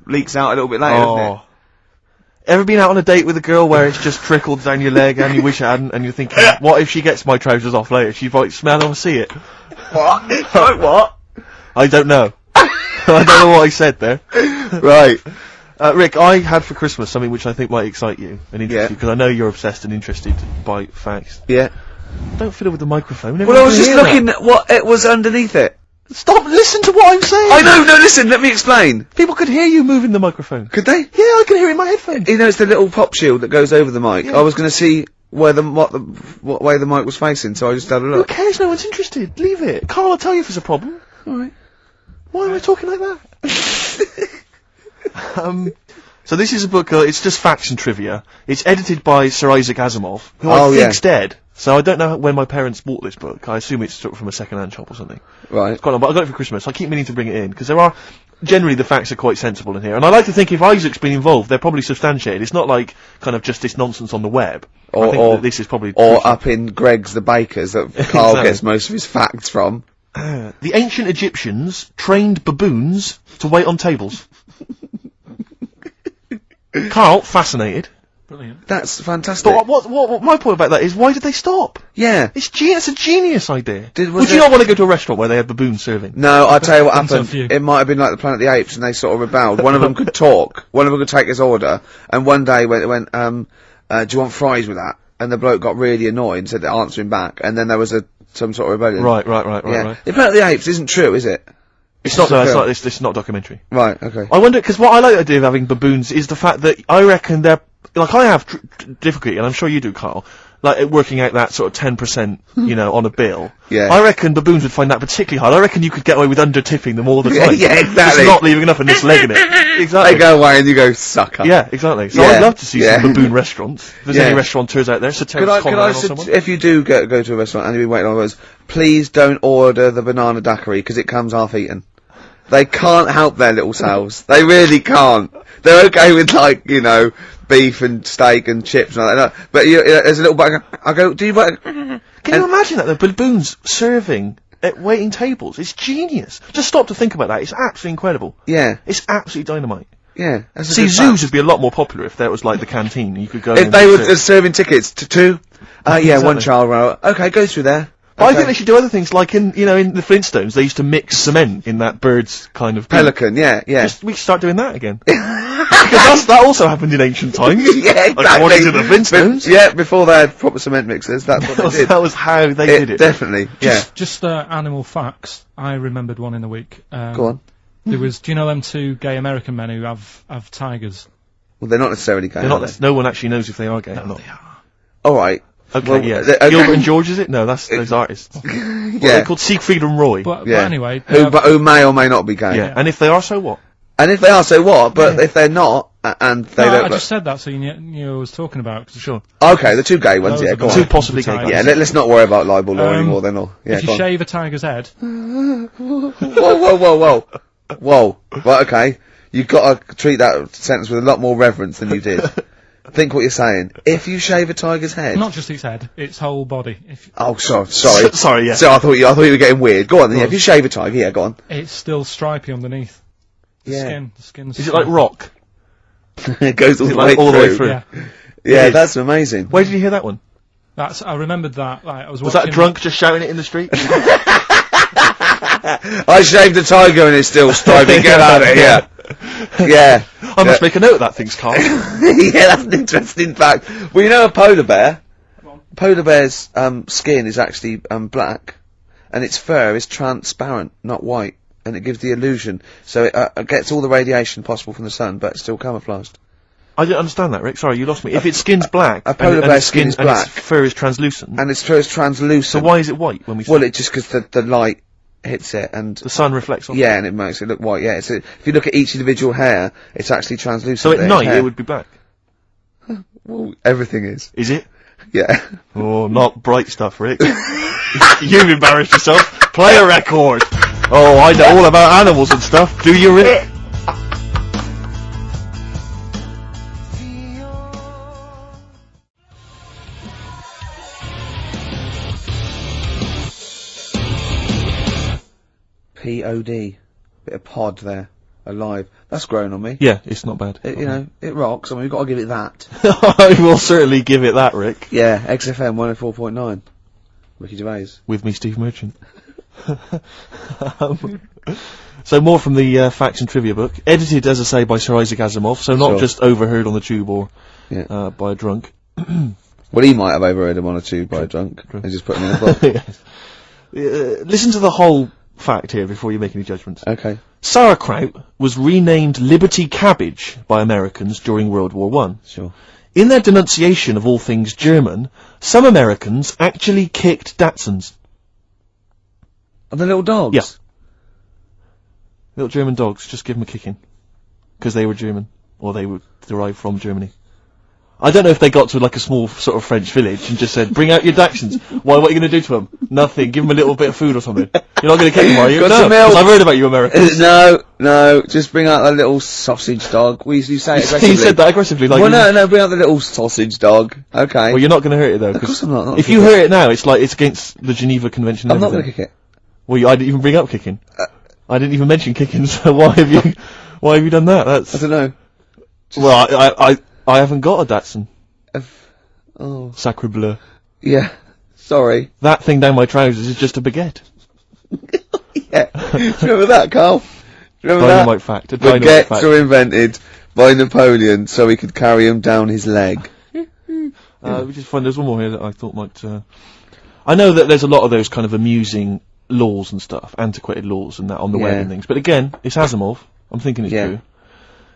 leaks out a little bit later, doesn't it? Ever been out on a date with a girl where it's just trickled down your leg and you wish it hadn't, and you're thinking, what if she gets my trousers off later? She might smell or see it. What? Like what? I don't know. I don't know what I said there. Right. Rick, I had for Christmas something which I think might excite you and interest you, because I know you're obsessed and interested by facts. Yeah. Don't fiddle with the microphone. Well, I was just looking at what it was underneath it. Stop, listen to what I'm saying! I know, no, listen, let me explain. People could hear you moving the microphone. Could they? Yeah, I can hear it in my headphones. You know, it's the little pop shield that goes over the mic. Yeah. I was going to see what way the mic was facing, so I just had a look. Who cares? No one's interested. Leave it. Carl will tell you if there's a problem. Alright. Why am I talking like that? So this is a book, it's just facts and trivia. It's edited by Sir Isaac Asimov, who I think's dead. So I don't know when my parents bought this book. I assume it's sort of from a second-hand shop or something. Right. It's quite long, but I got it for Christmas. I keep meaning to bring it in, because generally the facts are quite sensible in here. And I like to think if Isaac's been involved, they're probably substantiated. It's not like, kind of just this nonsense on the web. I think that this is probably... Or up in Greg's the Baker's that Carl gets most of his facts from. The ancient Egyptians trained baboons to wait on tables. Carl, fascinated. Brilliant. That's fantastic. But what my point about that is, why did they stop? Yeah. It's a genius idea. Would you not want to go to a restaurant where they had baboons serving? No, I'll tell you what happened. It might have been like the Planet of the Apes, and they sort of rebelled. One of them could talk, one of them could take his order, and one day went, do you want fries with that? And the bloke got really annoyed and said to answer him back, and then there was some sort of rebellion. Right. The Planet of the Apes isn't true, is it? It's not a documentary. Right, okay. I wonder, because what I like the idea of having baboons is the fact that I reckon they're, like I have difficulty, and I'm sure you do, Carl, like working out that sort of 10%, you know, on a bill. Yeah. I reckon baboons would find that particularly hard. I reckon you could get away with under-tipping them all the time. Yeah, exactly. Just not leaving enough and mislegging it. Exactly. They go away and you go, sucker. Yeah, exactly. So I'd love to see some baboon restaurants. If there's any restaurateurs out there, if you do go to a restaurant and you've been waiting on those, please don't order the banana daiquiri, because it comes half-eaten. They can't help their little selves. They really can't. They're okay with, like, you know, beef and steak and chips and all that. But there's a little bug. I go, do you want... Can you imagine that? The baboons serving at waiting tables. It's genius. Just stop to think about that. It's absolutely incredible. Yeah. It's absolutely dynamite. Yeah. See, zoos would be a lot more popular if there was, like, the canteen. You could go if they were serving tickets to two. Exactly. One child row. Okay, go through there. But I think they should do other things, like in the Flintstones, they used to mix cement in that bird's kind of... Pelican, yeah. We should start doing that again. Because that also happened in ancient times. Yeah, exactly. According to the Flintstones. Before they had proper cement mixers, that's what they did. That was how they did it. Definitely, Just animal facts. I remembered one in the week. Go on. There was, do you know them two gay American men who have tigers? Well, they're not necessarily gay, no one actually knows if they are gay or not. They are. Alright. Okay, well, Gilbert and George, is it? No, that's those artists. They're called Siegfried and Roy. But anyway... Who may or may not be gay. Yeah, and if they are, so what? And if they are, so what? But if they're not, and they don't... I just said that so you knew what I was talking about. Sure. Okay, the two gay ones, go on. Two possibly gay guys. Yeah, let's not worry about libel law anymore then, or... Yeah, if you shave a tiger's head... Whoa. Right, okay. You've got to treat that sentence with a lot more reverence than you did. Think what you're saying. If you shave a tiger's head... Not just its head, its whole body. Sorry. Sorry, yeah. So I thought you were getting weird. Go on then, if you shave a tiger, go on. It's still stripy underneath. The skin's Is it like rock? It goes all the way through. Yeah, that's amazing. Where did you hear that one? I remembered that. Like, I was Was watching. that drunk just shouting it in the street? I shaved a tiger and it's still striping. Get out of here. Yeah. I must make a note of that, thinks Carl. Yeah, that's an interesting fact. Well, you know a polar bear? Polar bear's skin is actually black, and its fur is transparent, not white, and it gives the illusion. So it gets all the radiation possible from the sun, but it's still camouflaged. I didn't understand that, Rick. Sorry, you lost me. If its skin's black, a polar bear's skin is black, and its fur is translucent, and its fur is translucent. So why is it white when we? Well, it's just because the light hits it and the sun reflects off. Yeah, and it makes it look white. Yeah, so if you look at each individual hair, it's actually translucent. So at night it would be black. Well, everything is. Is it? Yeah. Oh, not bright stuff, Rick. You've embarrassed yourself. Play a record. Oh, I know all about animals and stuff. Do you, Rick? P-O-D. Bit of pod there. Alive. That's grown on me. Yeah, it's not bad. You know, it rocks. I mean, we've got to give it that. I will certainly give it that, Rick. Yeah, XFM 104.9. Ricky Gervais. With me, Steve Merchant. So more from the facts and trivia book. Edited, as I say, by Sir Isaac Asimov, so not just overheard on the tube or by a drunk. Well, he might have overheard him on a tube by a drunk. And just put him in a book. Yes. Listen to the whole fact here before you make any judgments. Okay. Sauerkraut was renamed Liberty Cabbage by Americans during World War I. Sure. In their denunciation of all things German, some Americans actually kicked Dachshunds. Are the little dogs? Yeah. Little German dogs, just give them a kicking. Because they were German. Or they were derived from Germany. I don't know if they got to like a small sort of French village and just said, bring out your Dachshunds. Why, what are you going to do to them? Nothing. Give them a little bit of food or something. You're not going to kick them, are you? Got some milk. 'Cause I've heard about you Americans. No, just bring out the little sausage dog. You say it aggressively. You said that aggressively, like. Well, no, bring out the little sausage dog. Okay. Well, you're not going to hurt it though. Of course I'm not. If you hurt it now, it's like, it's against the Geneva Convention and I'm not everything. going to kick it. Well, I didn't even bring up kicking. I didn't even mention kicking, so why have you done that? That's. I don't know. Well, I haven't got a Datsun. Oh. Sacre bleu. Yeah. Sorry. That thing down my trousers is just a baguette. Yeah. Do you remember that, Carl? Do you remember Dynamite fact. A dynamite Baguettes fact. were invented by Napoleon so he could carry them down his leg. We just find there's one more here that I thought might. I know that there's a lot of those kind of amusing laws and stuff, antiquated laws and that on the web and things. But again, it's Asimov. I'm thinking it's true.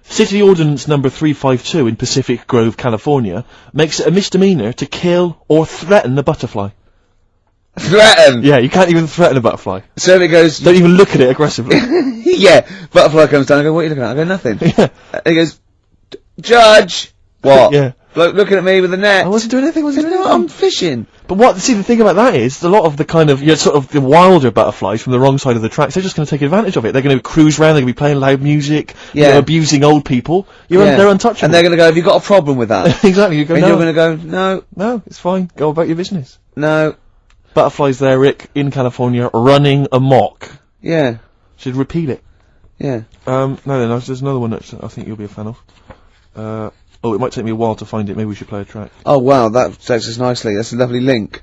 City Ordinance number 352 in Pacific Grove, California, makes it a misdemeanor to kill or threaten a butterfly. Threaten? Yeah, you can't even threaten a butterfly. So it goes... Don't even look at it aggressively. Yeah, butterfly comes down, I go, what are you looking at? I go, nothing. Yeah. And he goes, Judge! What? Yeah. Bloke looking at me with a net. I wasn't doing anything, was he? No, I'm fishing. But see, the thing about that is, a lot of the kind of, sort of the wilder butterflies from the wrong side of the tracks, they're just going to take advantage of it. They're going to cruise around, they're going to be playing loud music, abusing old people. They're untouchable. And they're going to go, have you got a problem with that? Exactly, you go, and no. you're going to go, no. No, it's fine, go about your business. No. Butterflies there, Rick, in California, running amok. Yeah. Should repeat it. Yeah. No, there's another one that I think you'll be a fan of. Oh, it might take me a while to find it. Maybe we should play a track. Oh, wow, that takes us nicely. That's a lovely link.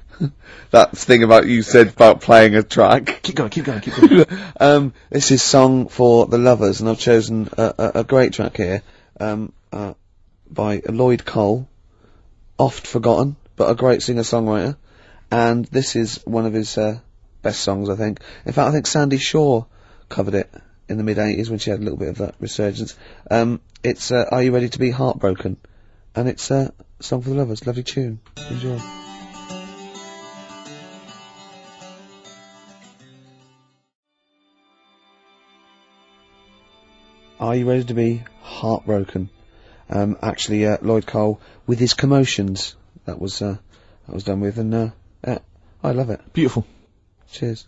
That thing about you said about playing a track. Keep going. This is Song for the Lovers, and I've chosen a great track here, by Lloyd Cole. Oft forgotten, but a great singer-songwriter. And this is one of his, best songs, I think. In fact, I think Sandy Shaw covered it in the mid-80s when she had a little bit of that resurgence. It's Are You Ready to Be Heartbroken? And it's Song for the Lovers. Lovely tune. Enjoy. Are You Ready to Be Heartbroken? Actually, Lloyd Cole with his Commotions. That was done with, and I love it. Beautiful. Cheers.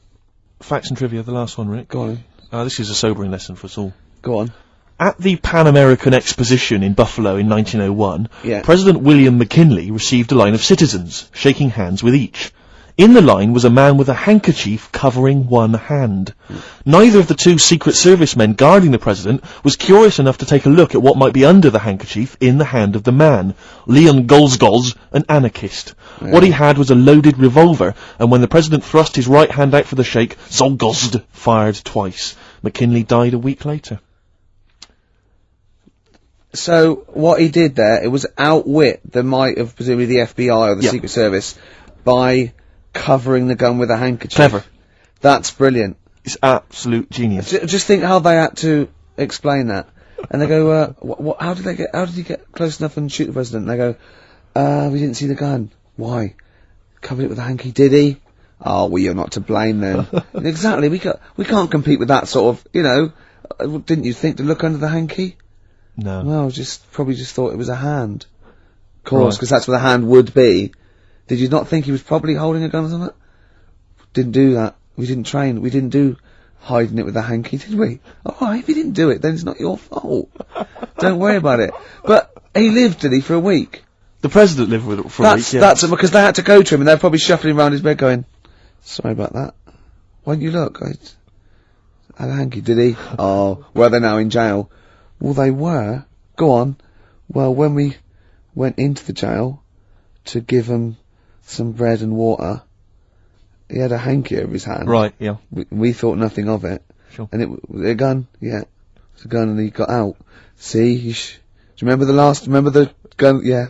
Facts and trivia, the last one, Rick. Go on. This is a sobering lesson for us all. Go on. At the Pan American Exposition in Buffalo in 1901, Yeah. President William McKinley received a line of citizens, shaking hands with each. In the line was a man with a handkerchief covering one hand. Neither of the two Secret Service men guarding the president was curious enough to take a look at what might be under the handkerchief in the hand of the man. Leon Golzgolz, an anarchist. What he had was a loaded revolver, and when the president thrust his right hand out for the shake, Zolgozd fired twice. McKinley died a week later. So, what he did there, it was outwit the might of presumably the FBI or the Secret Service by covering the gun with a handkerchief. Clever. That's brilliant. It's absolute genius. Just think how they had to explain that. And they go, how did he get close enough and shoot the president? And they go, we didn't see the gun. Why? Covered it with a hanky, did he? Oh, well, you're not to blame then. Exactly, we can't compete with that sort of, you know, didn't you think to look under the hanky? No. Well, probably just thought it was a hand. Of course, because that's where the hand would be. Did you not think he was probably holding a gun or something? Didn't do that. We didn't train. We didn't do hiding it with a hanky, did we? Alright, if you didn't do it, then it's not your fault. Don't worry about it. But he lived, did he, for a week? The president lived with it for a week, yeah. That's because they had to go to him and they're probably shuffling around his bed going, sorry about that. Why didn't you look? I had a hanky, did he? Oh, well, they're now in jail. Well, they were. Go on. Well, when we went into the jail to give him some bread and water, he had a hanky over his hand. Right, yeah. We thought nothing of it. Sure. And a gun? Yeah. It's a gun and he got out. See? Do you remember the gun? Yeah.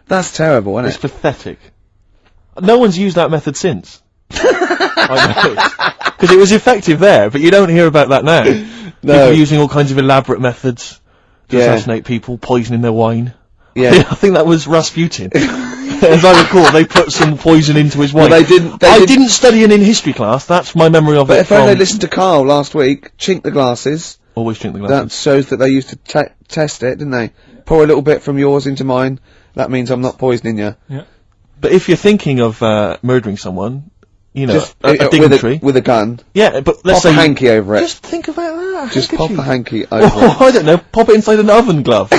That's terrible, isn't it? It's pathetic. No one's used that method since. I know. Because it was effective there, but you don't hear about that now. No. People using all kinds of elaborate methods to assassinate people, poisoning their wine. Yeah. I think that was Rasputin. As I recall, they put some poison into his wine. Well, I didn't study it in history class, that's my memory of it. But if only they listened to Karl last week, chink the glasses. Always chink the glasses. That shows that they used to test it, didn't they? Pour a little bit from yours into mine. That means I'm not poisoning you. Yeah. But if you're thinking of murdering someone, you know, Just, a dignitary. with a gun. Yeah, but let's pop say a hanky over it. Just think about that. Just pop a hanky over Oh, it. I don't know, pop it inside an oven glove.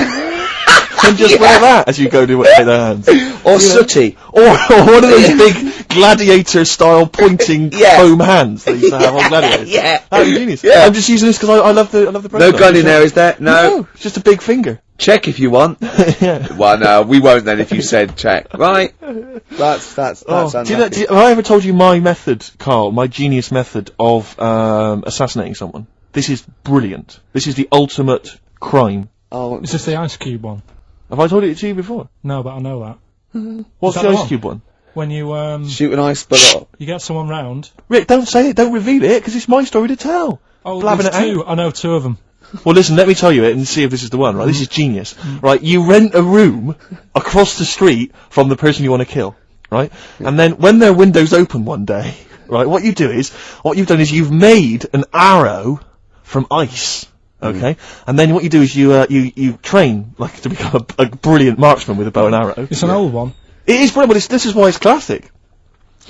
And just wear that as you go to shake their hands. Or sooty. Or one of those big gladiator-style pointing foam hands that you used to have on gladiators. Yeah. That would be genius. Yeah. I'm just using this because I love the president. No gun in there, is there? No, it's just a big finger. Check if you want. Yeah. Well, no, we won't then if you said check. Right. That's unlucky. Have I ever told you my method, Karl, my genius method of assassinating someone? This is brilliant. This is the ultimate crime. Oh, Is this the ice cube one? Have I told it to you before? No, but I know that. What's Is the that ice one? cube one? When you, shoot an ice bullet up. you get someone round. Rick, don't say it, don't reveal it, because it's my story to tell. Oh, Blabbing there's it two. I know two of them. Well, listen, let me tell you it and see if this is the one, right? This is genius. Right, you rent a room across the street from the person you want to kill, right? And then when their window's open one day, right, what you've done is you've made an arrow from ice. Okay, and then what you do is you train like to become a brilliant marksman with a bow and arrow. It's an old one. It is brilliant, but this is why it's classic.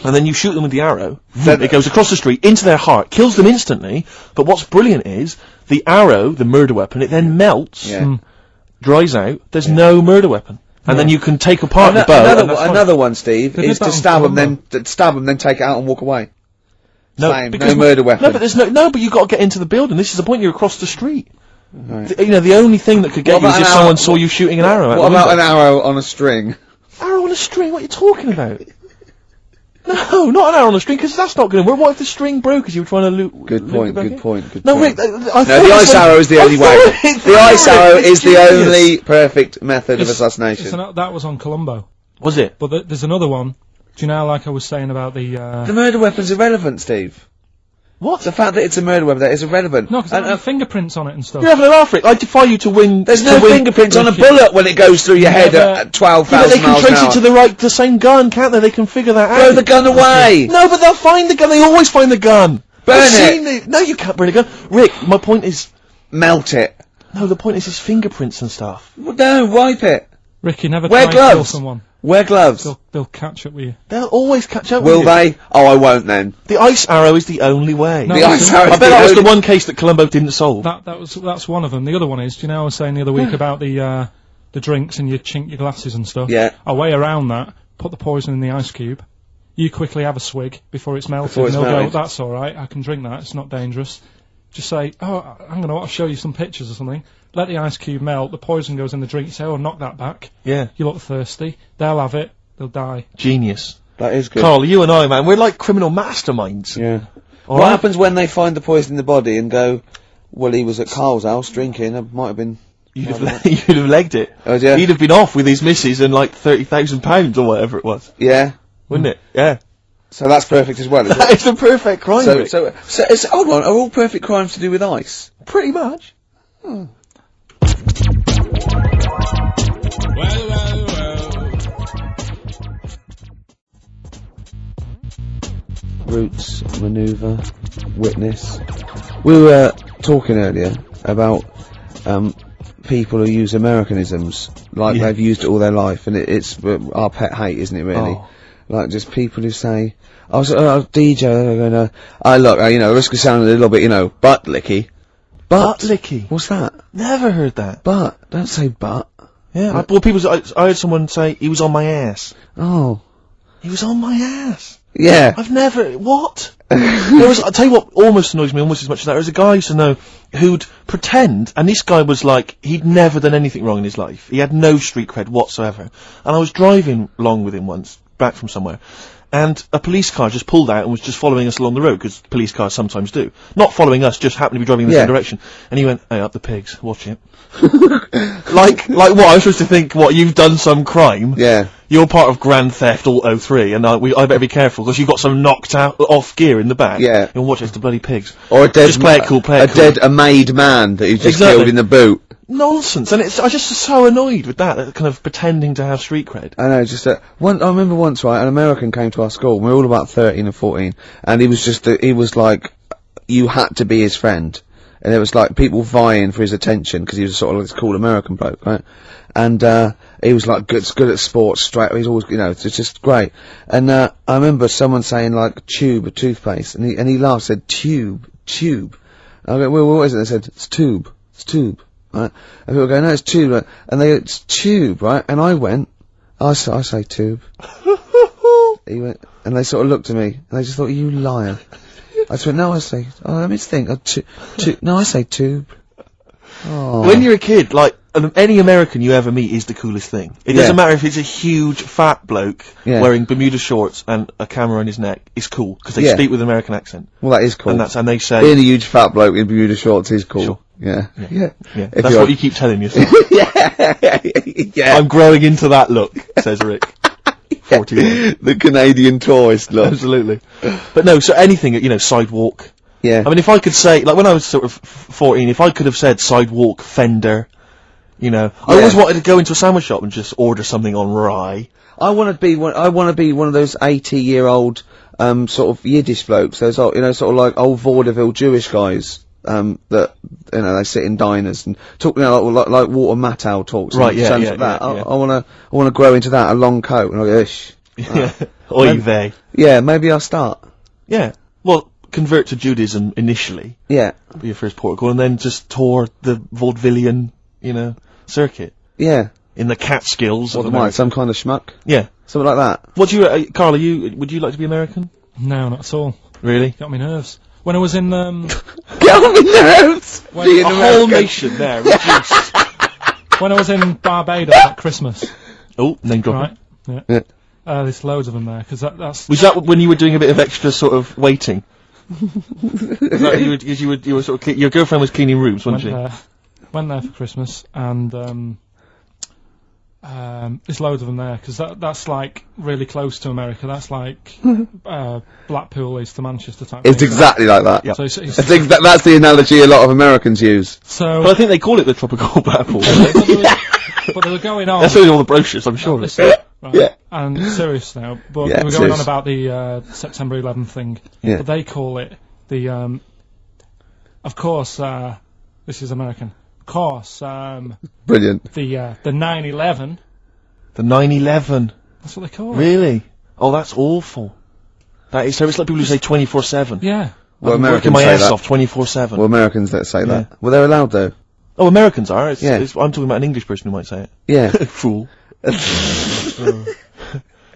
And then you shoot them with the arrow. It goes across the street into their heart, kills them instantly. But what's brilliant is the arrow, the murder weapon. It then melts, dries out. There's no murder weapon, and then you can take apart the bow. Another one, Steve, is to stab them, then take it out and walk away. No murder weapon. No, but there's but you got to get into the building. This is the point. You're across the street. Right. The only thing that could get you is if someone saw you shooting an arrow. What about an arrow on a string? Arrow on a string? What are you talking about? No, not an arrow on a string, because that's not going to work. What if the string broke as you were trying to loot? Good point. No, Rick, the ice arrow is the only way. The ice arrow is the only perfect method of assassination. That was on Columbo. Was it? But there's another one. Do you know, like I was saying about the murder weapon's irrelevant, Steve. What? The fact that it's a murder weapon, that is irrelevant. No, because there's fingerprints on it and stuff. You're having an laugh, Rick. I defy you to win. There's no fingerprints on a bullet when it goes through your head at 12,000 miles an hour. They can trace it to the same gun, can't they? They can figure that out. Throw the gun away! No, but they'll find the gun. They always find the gun. Burn it! No, you can't burn a gun. Rick, my point is... Melt it. No, the point is his fingerprints and stuff. Well, no, wipe it. Rick, you never Wear try to kill gloves. someone. Wear gloves. They'll catch up with you. They'll always catch up with Will you. they? Oh, I won't then. The ice arrow is the only way. No, the ice arrow. I bet that was the one case that Columbo didn't solve. That's one of them. The other one is, do you know I was saying the other week about the drinks and you chink your glasses and stuff? Yeah. A way around that, put the poison in the ice cube. You quickly have a swig before it's melted, Before it's and they'll melted. go, that's alright, I can drink that, it's not dangerous. Just say, oh, hang on, I'll show you some pictures or something. Let the ice cube melt, the poison goes in the drink, you say, oh, knock that back. Yeah. You look thirsty. They'll have it, they'll die. Genius. That is good. Carl, you and I, man, we're like criminal masterminds. Yeah. All What right? happens when they find the poison in the body and go, well, he was at Carl's house drinking, it might have been... You'd have legged it. Oh, yeah. He'd have been off with his missus and like £30,000 or whatever it was. Yeah. Wouldn't it? Yeah. So that's perfect as well, is That it? is the perfect crime, So, Rick. so it's, hold on, are all perfect crimes to do with ice? Pretty much. Roots, manoeuvre, witness. We were talking earlier about people who use Americanisms like they've used it all their life, and it's our pet hate, isn't it? Really, like just people who say, "I was DJ," they're going, "I look, you know, risk of sounding a little bit, you know, butt licky." Butt licky? What's that? Never heard that. Butt. Don't say butt. Yeah. I heard someone say he was on my ass. Oh. He was on my ass. Yeah. I've never... What? I'll tell you what almost annoys me almost as much as that. There was a guy I used to know who'd pretend, and this guy was like, he'd never done anything wrong in his life. He had no street cred whatsoever. And I was driving along with him once, back from somewhere, and a police car just pulled out and was just following us along the road, because police cars sometimes do. Not following us, just happened to be driving in the same direction. And he went, hey, up the pigs, watch it. like what? I'm supposed to think, what, you've done some crime? Yeah. You're part of Grand Theft Auto 3, and I better be careful, because you've got some knocked out, off gear in the back. Yeah. And watch it's the bloody pigs. Or a dead... Just play it cool, a made man that you just killed in the boot. Nonsense, and I'm just so annoyed with that kind of pretending to have street cred. I know, just I remember once, right, an American came to our school, we were all about 13 or 14, and he was just, he was like, you had to be his friend. And it was like people vying for his attention, because he was sort of like this cool American bloke, right? And, he was like good at sports, straight, he's always, you know, it's just great. And, I remember someone saying like, tube, a toothpaste, and he laughed, said, tube. I go, well, what is it? They said, it's tube. Right? And people go, no, it's tube, right? And they go, it's tube, right? And I went, I say tube. He went, and they sort of looked at me, and they just thought, you liar. I just went, no, I say, let me think, no, I say tube. Oh. When you're a kid, like, any American you ever meet is the coolest thing. It doesn't matter if it's a huge, fat bloke wearing Bermuda shorts and a camera on his neck, it's cool, because they speak with an American accent. Well, that is cool. And they say... Being a huge fat bloke in Bermuda shorts is cool. Sure. Yeah. That's what you keep telling yourself. Yeah. I'm growing into that look, says Rick. 41. The Canadian tourist look. Absolutely. But no, so anything, you know, sidewalk. Yeah. I mean, if I could say, like when I was sort of 14, if I could have said sidewalk, fender, you know, I always wanted to go into a sandwich shop and just order something on rye. I want to be one of those 80-year-old, sort of Yiddish blokes, those old, you know, sort of like old vaudeville Jewish guys, that, you know, they sit in diners and talk, you know, like Walter Matthau talks. Right, yeah, like that. I wanna grow into that, a long coat, and I go, ish. Oy vey. Yeah, maybe I'll start. Yeah. Well, convert to Judaism initially. Yeah. Be your first port of call, and then just tour the vaudevillian, you know, circuit. Yeah. In the Catskills. What am I, some kind of schmuck? Yeah. Something like that. What do you, Carl, would you like to be American? No, not at all. Really? Got me nerves. When I was in, Got me nerves! A whole nation there, reduced. When I was in Barbados at Christmas. Oh, name dropping. Right. Yeah. There's loads of them there, because that's... Was that when you were doing a bit of extra sort of waiting? Was that you were sort of, your girlfriend was cleaning rooms, wasn't she? Went there for Christmas, and, there's loads of them there, because that's like really close to America. That's like Blackpool is to Manchester type. It's exactly like that. Yep. So I think that's the analogy a lot of Americans use. So, but I think they call it the tropical Blackpool. But they were going on. That's all the brochures, I'm sure. Right. Yeah. And serious now, but they were going on about the September 11th thing. Yeah. But they call it the. Of course, this is American. Of course, brilliant. The 9/11. The 9/11. That's what they call it. Really? Oh, that's awful. That is. So it's like people who say 24/7. Yeah. Well, I'm Americans working my say ass that. off 24/7. Well, Americans that say that. Well, they're allowed though. Oh, Americans are. I'm talking about an English person who might say it. Yeah. Fool.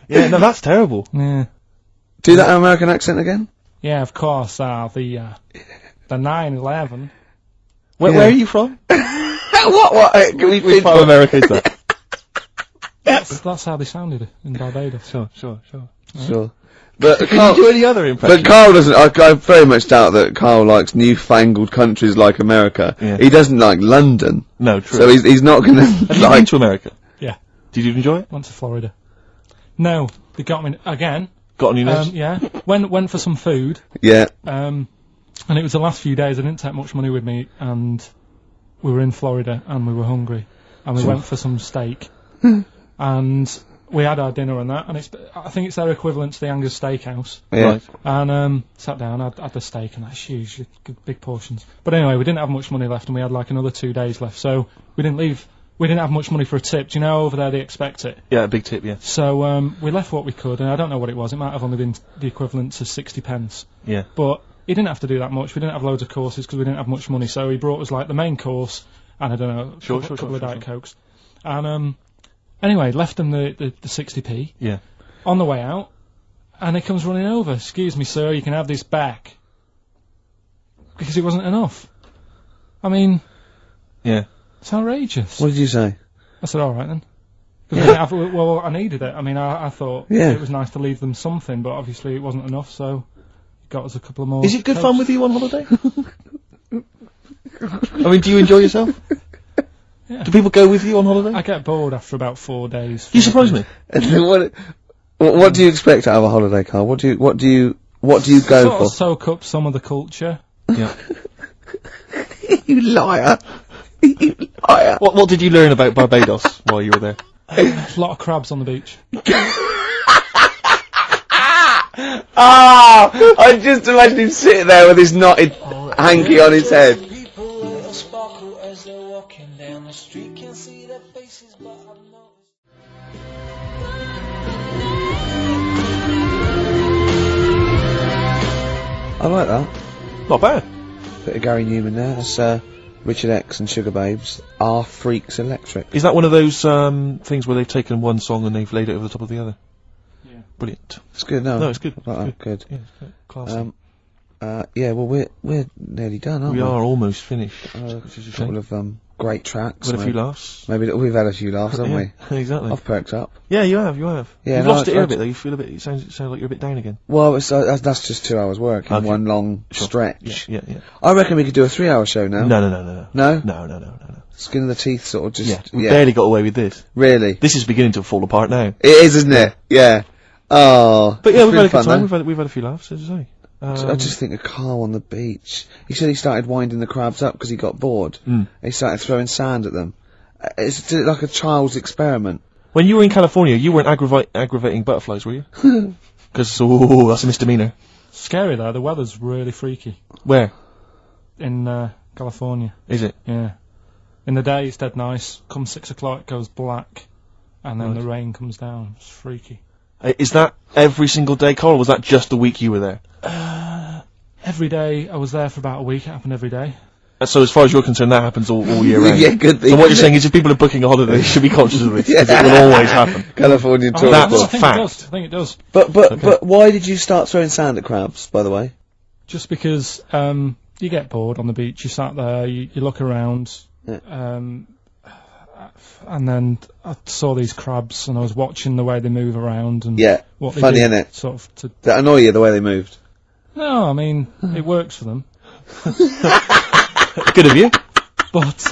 Yeah, no, that's terrible. Yeah. Do that American accent again? Yeah, of course, the 9/11. Where are you from? What? Can we Which part of America is that? That's how they sounded in Barbados. Sure. But Can Carl, you do any other impressions? but Carl doesn't. I very much doubt that Carl likes newfangled countries like America. Yeah. He doesn't like London. No, true. So he's not going to Have you been to America? Yeah. Did you enjoy it? Went to Florida. No, they got me again. Got on your nerves? Yeah. Went for some food. Yeah. And it was the last few days. I didn't take much money with me, and we were in Florida, and we were hungry, and we went for some steak, and we had our dinner and that, and I think it's their equivalent to the Angus Steakhouse. Yeah. Right. And sat down, had the steak, and that's huge, big portions. But anyway, we didn't have much money left, and we had like another 2 days left, so we didn't leave. We didn't have much money for a tip. Do you know over there they expect it? Yeah, a big tip, yeah. So we left what we could, and I don't know what it was. It might have only been the equivalent to 60 pence. Yeah. But he didn't have to do that much. We didn't have loads of courses because we didn't have much money. So he brought us like the main course and I don't know, a couple of Diet Cokes. And anyway, left them the 60p. Yeah. On the way out, and he comes running over. Excuse me, sir, you can have this back. Because it wasn't enough. I mean... Yeah. It's outrageous. What did you say? I said, all right then. Well, I needed it. I mean, I thought it was nice to leave them something, but obviously it wasn't enough, so got us a couple of more. Is it good fun with you on holiday? I mean, do you enjoy yourself? Yeah. Do people go with you on holiday? I get bored after about 4 days. You surprise me. What do you expect out of a holiday, Carl? What do you go sort for? Of soak up some of the culture. Yeah. You liar. You liar. What did you learn about Barbados while you were there? A lot of crabs on the beach. I just imagine him sitting there with his knotted hanky on his head. I like that. Not bad. Bit of Gary Newman there. That's Richard X and Sugar Babes. Are Freaks Electric. Is that one of those things where they've taken one song and they've laid it over the top of the other? Yeah. Brilliant. It's good, no? No, it's good. I like that. Good. Yeah, it's good. Classy. Yeah, well, we're nearly done, aren't we? We are almost finished. Which is a A couple shame. of great tracks. With a few laughs. Maybe we've had a few laughs, haven't we? Exactly. I've perked up. Yeah, you have. Yeah, You've no, lost it here I- a bit though. You feel a bit. It sounds like you're a bit down again. Well, it's, that's just 2 hours work in one long stretch. Yeah. I reckon we could do a 3-hour show now. No. No? No. Skin of the teeth, sort of just. Yeah, we barely got away with this. Really? This is beginning to fall apart now. It is, isn't it? Yeah. Oh. But yeah, it's we've had a been good fun, time. though. We've had a few laughs, as I say. I just think of Carl on the beach. He said he started winding the crabs up because he got bored. He started throwing sand at them. It's like a child's experiment. When you were in California, you weren't aggravating butterflies, were you? Because, that's a misdemeanor. Scary though, the weather's really freaky. Where? In California. Is it? Yeah. In the day it's dead nice. Come 6 o'clock it goes black. And then the rain comes down. It's freaky. Is that every single day, Carl, or was that just the week you were there? Every day, I was there for about a week, it happened every day. So as far as you're concerned, that happens all year round? Yeah, good thing. So what you're saying is if people are booking a holiday, they should be conscious of this, because it will always happen. Californian tourist. That's I think fact. it does. I think it does. But why did you start throwing sand at crabs, by the way? Just because you get bored on the beach, you sat there, you look around, and then I saw these crabs and I was watching the way they move around and what they funny, do, innit? sort of to... That annoy you the way they moved? No, I mean, it works for them. Good of you. But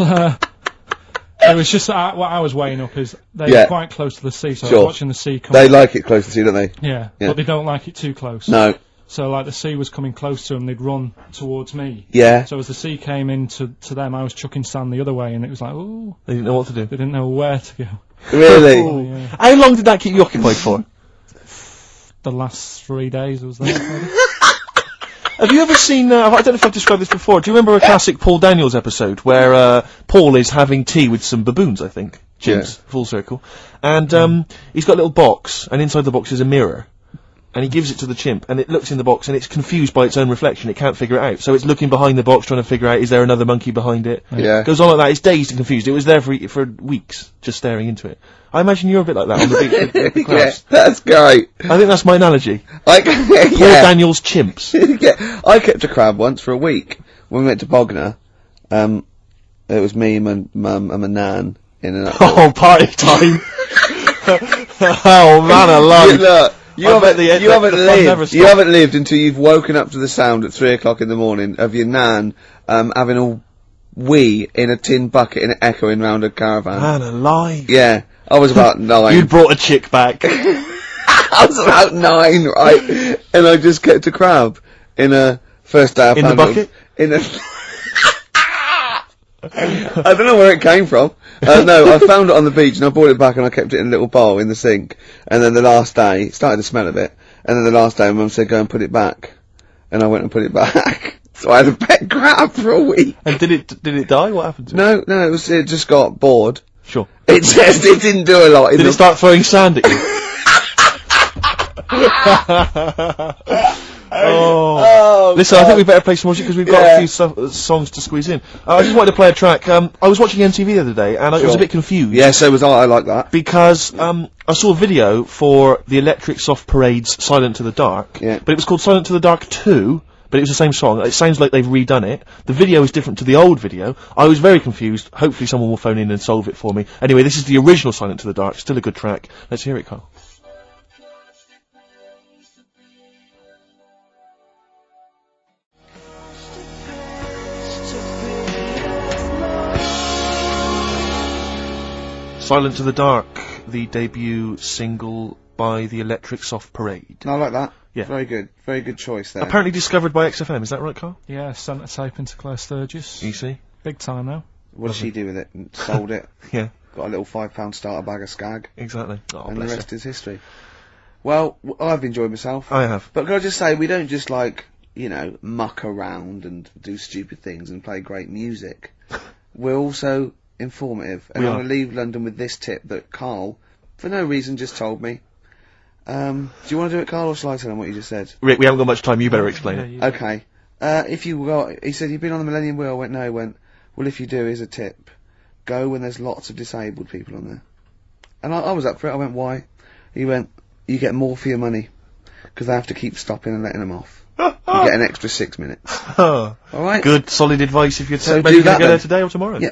it was just what I was weighing up is they're quite close to the sea, so I was watching the sea come. They like it close to sea, don't they? Yeah, but they don't like it too close. No. So like the sea was coming close to them, they'd run towards me. Yeah. So as the sea came in to them, I was chucking sand the other way, and it was like, ooh. They didn't know what to do. They didn't know where to go. Really? Yeah. How long did that keep you occupied for? The last 3 days I was there. Maybe. Have you ever seen, I don't know if I've described this before, do you remember a classic Paul Daniels episode where Paul is having tea with some baboons, I think? Chimps, full circle. And he's got a little box, and inside the box is a mirror. and he gives it to the chimp, and it looks in the box, and it's confused by its own reflection. It can't figure it out. So it's looking behind the box, trying to figure out, is there another monkey behind it? Yeah. Goes on like that. It's dazed and confused. It was there for weeks, just staring into it. I imagine you're a bit like that on the beach with the crabs. Yeah, that's great. I think that's my analogy. Poor Daniel's chimps. Yeah, I kept a crab once for a week. When we went to Bognor, it was me, my mum, and my nan in an. Oh, party time! Oh man, alive! You haven't lived until you've woken up to the sound at 3 o'clock in the morning of your nan having a wee in a tin bucket and echoing round a caravan. Man alive! Yeah, I was about 9. You'd brought a chick back. I was about 9, right? And I just kept a crab in a first day I in the bucket. In a. I don't know where it came from. No, I found it on the beach and I brought it back and I kept it in a little bowl in the sink. And then the last day, it started to smell a bit. And then the last day, my mum said, go and put it back. And I went and put it back. So I had a pet crab for a week. And did it die? What happened to it? No, it just got bored. Sure. It didn't do a lot. Did it start throwing sand at you? Oh. Listen, I think we better play some music because we've got a few songs to squeeze in. I just wanted to play a track. I was watching MTV the other day and I was a bit confused. Yeah, so was I. I like that. Because I saw a video for the Electric Soft Parade's Silent to the Dark. Yeah. But it was called Silent to the Dark 2. But it was the same song. It sounds like they've redone it. The video is different to the old video. I was very confused. Hopefully someone will phone in and solve it for me. Anyway, this is the original Silent to the Dark. Still a good track. Let's hear it, Carl. Silent to the Dark, the debut single by the Electric Soft Parade. I like that. Yeah. Very good choice there. Apparently discovered by XFM, is that right, Carl? Yeah, sent a tape into Claire Sturgis. You see? Big time now. What did she do with it? Sold it. Yeah. Got a little £5 starter bag of skag. Exactly. Oh, and the rest is history. Well, I've enjoyed myself. I have. But can I just say, we don't just muck around and do stupid things and play great music. We're also informative. And I'm going to leave London with this tip that Carl, for no reason, just told me. Do you want to do it, Carl, or shall I tell him what you just said? Rick, we haven't got much time, you better explain it. Okay. He said, you've been on the Millennium Wheel. I went, no. He went, well, if you do, here's a tip. Go when there's lots of disabled people on there. And I was up for it. I went, why? He went, you get more for your money. Because they have to keep stopping and letting them off. You get an extra 6 minutes. Alright? Good, solid advice if you're ready to go there today or tomorrow. Yeah.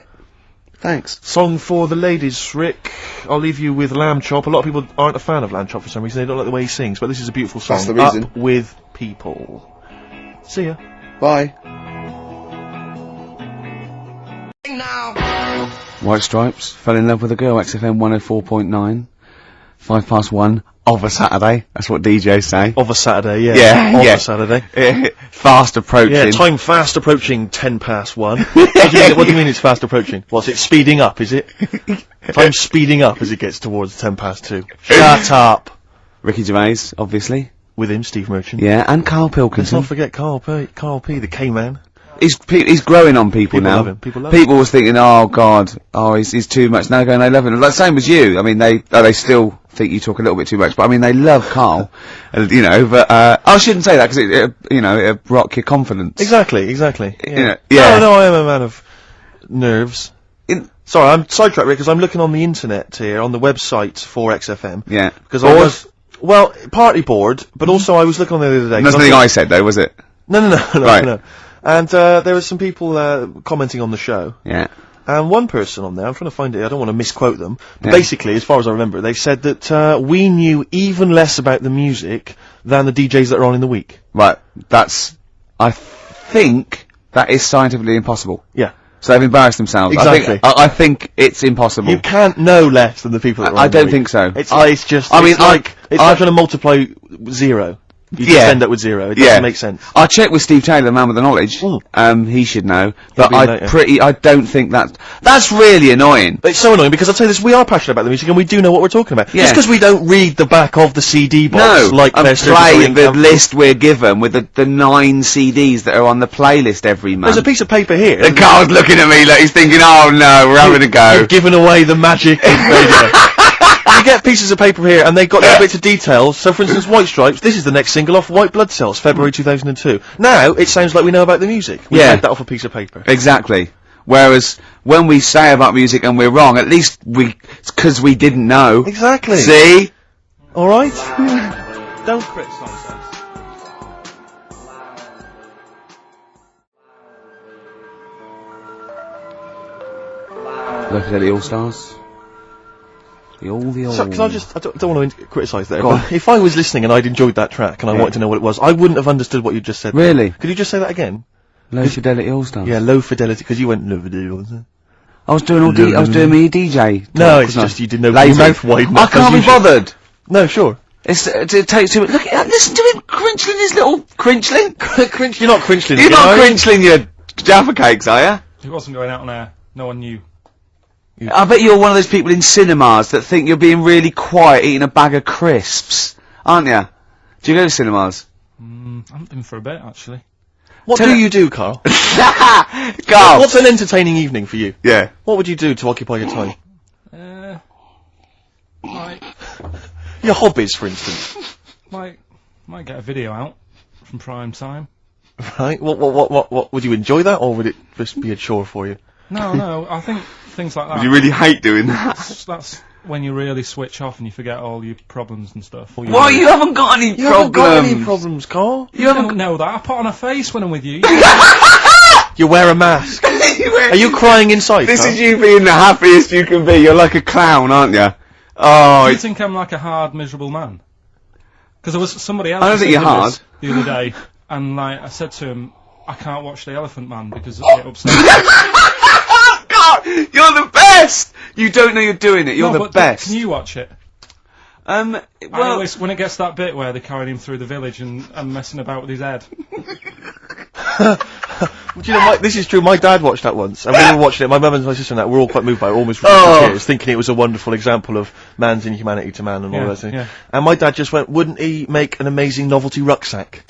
Thanks. Song for the ladies, Rick. I'll leave you with Lamb Chop. A lot of people aren't a fan of Lamb Chop for some reason. They don't like the way he sings, but this is a beautiful song. That's the reason. Up with people. See ya. Bye. White Stripes, fell in love with a girl, XFM 104.9, 1:05 of a Saturday. That's what DJs say. Of a Saturday, yeah. Yeah, of a Saturday. Fast approaching. Yeah, time fast approaching 1:10. What do you mean it's fast approaching? What's it speeding up, is it? Time's speeding up as it gets towards 2:10. Shut up. Ricky Gervais, obviously. With him, Steve Merchant. Yeah, and Karl Pilkington. Let's not forget Karl P, the K-man. He's growing on people now. Love him. People love him. People was thinking, oh God, he's too much. Now going, they love him. Like same as you. I mean, they still think you talk a little bit too much, but I mean, they love Karl. But I shouldn't say that because it'll rock your confidence. Exactly. Yeah. Yeah. No, I am a man of nerves. Sorry, I'm sidetracked because I'm looking on the internet here on the website for XFM. Yeah. Because I was partly bored, but also I was looking on there the other day. That's nothing I said though, was it? No. Right. No. And there were some people commenting on the show. Yeah. And one person on there, I'm trying to find it, I don't want to misquote them, but basically, as far as I remember, they said that we knew even less about the music than the DJs that are on in the week. Right. I think that is scientifically impossible. Yeah. So they've embarrassed themselves. Exactly. I think it's impossible. You can't know less than the people that are on I the don't week. think so. It's like trying to multiply 0. You just end up with 0. It doesn't make sense. I checked with Steve Taylor, the man with the knowledge. He should know. But I don't think that's really annoying. It's so annoying because I'll tell you this, we are passionate about the music and we do know what we're talking about. Yeah. Just because we don't read the back of the CD box and play the list we're given with the 9 CDs that are on the playlist every month. There's a piece of paper here. The Carl's looking at me like he's thinking, oh no, we're having a go. You've given away the magic of radio. you get pieces of paper here, and they've got little bits of detail. So, for instance, White Stripes, this is the next single off White Blood Cells, February 2002. Now, it sounds like we know about the music. We read that off a piece of paper. Exactly. Whereas, when we say about music and we're wrong, at least it's 'cause we didn't know. Exactly. See? Alright? Don't criticise us. Look at the All-Stars. The old. So, can I don't want to criticise there, but if I was listening and I'd enjoyed that track and I wanted to know what it was, I wouldn't have understood what you just said. Really? Could you just say that again? Low Fidelity All-Stars. Yeah, Low Fidelity, because you went Low Fidelity. I was doing I was doing me DJ. No, it's just you didn't open your mouth wide enough. I can't be bothered. No, sure. It takes too much. Look at listen to him crinchling his little crinchling. You're not crinchling. You're not crinchling your Jaffa cakes, are you? It wasn't going out on air. No one knew. I bet you're one of those people in cinemas that think you're being really quiet eating a bag of crisps, aren't you? Do you go to cinemas? I haven't been for a bit, actually. What do you do, Carl? Carl! What's an entertaining evening for you? Yeah. What would you do to occupy your time? Your hobbies, for instance. Might get a video out from prime time. Right. What would you enjoy that, or would it just be a chore for you? No, I think things like that. Would you really hate doing that? That's when you really switch off and you forget all your problems and stuff. Why, you haven't got any problems? You haven't got any problems, Carl. You don't know that. I put on a face when I'm with you. You wear a mask. Are you crying inside, This Carl? is you being the happiest you can be. You're like a clown, aren't you? Oh, Do you think I'm like a hard, miserable man? Because there was somebody else. I don't think you're hard. The other day, and like I said to him, I can't watch The Elephant Man because it upsets me. God, you're the best! You don't know you're doing it. You're the best. Can you watch it? Well, always, when it gets that bit where they're carrying him through the village and messing about with his head. Do you know, this is true. My dad watched that once, and we were watching it. My mum and my sister and that were all quite moved by it, almost from tears, thinking it was a wonderful example of man's inhumanity to man and all that thing. Yeah. And my dad just went, "Wouldn't he make an amazing novelty rucksack?"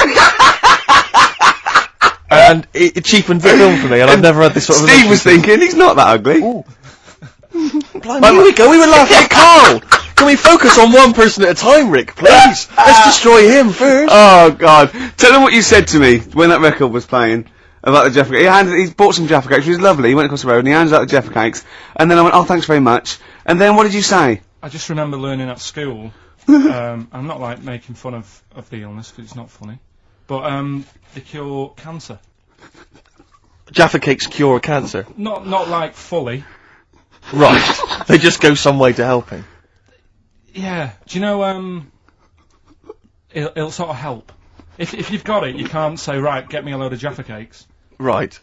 And it cheapened the film for me, and I've never had this sort of. Steve was thinking he's not that ugly. Blimey, here we go. We were laughing at Carl. Can we focus on one person at a time, Rick, please? Let's destroy him first. Oh God! Tell him what you said to me when that record was playing about the Jaffa Cakes. He bought some Jaffa Cakes, which was lovely. He went across the road and he handed out the Jaffa Cakes, and then I went, "Oh, thanks very much." And then what did you say? I just remember learning at school. I'm not like making fun of the illness because it's not funny, but they cure cancer. Jaffa Cakes cure cancer. Not like fully. Right. They just go some way to helping. Yeah. Do you know, it'll sort of help. If you've got it, you can't say, right, get me a load of Jaffa Cakes. Right.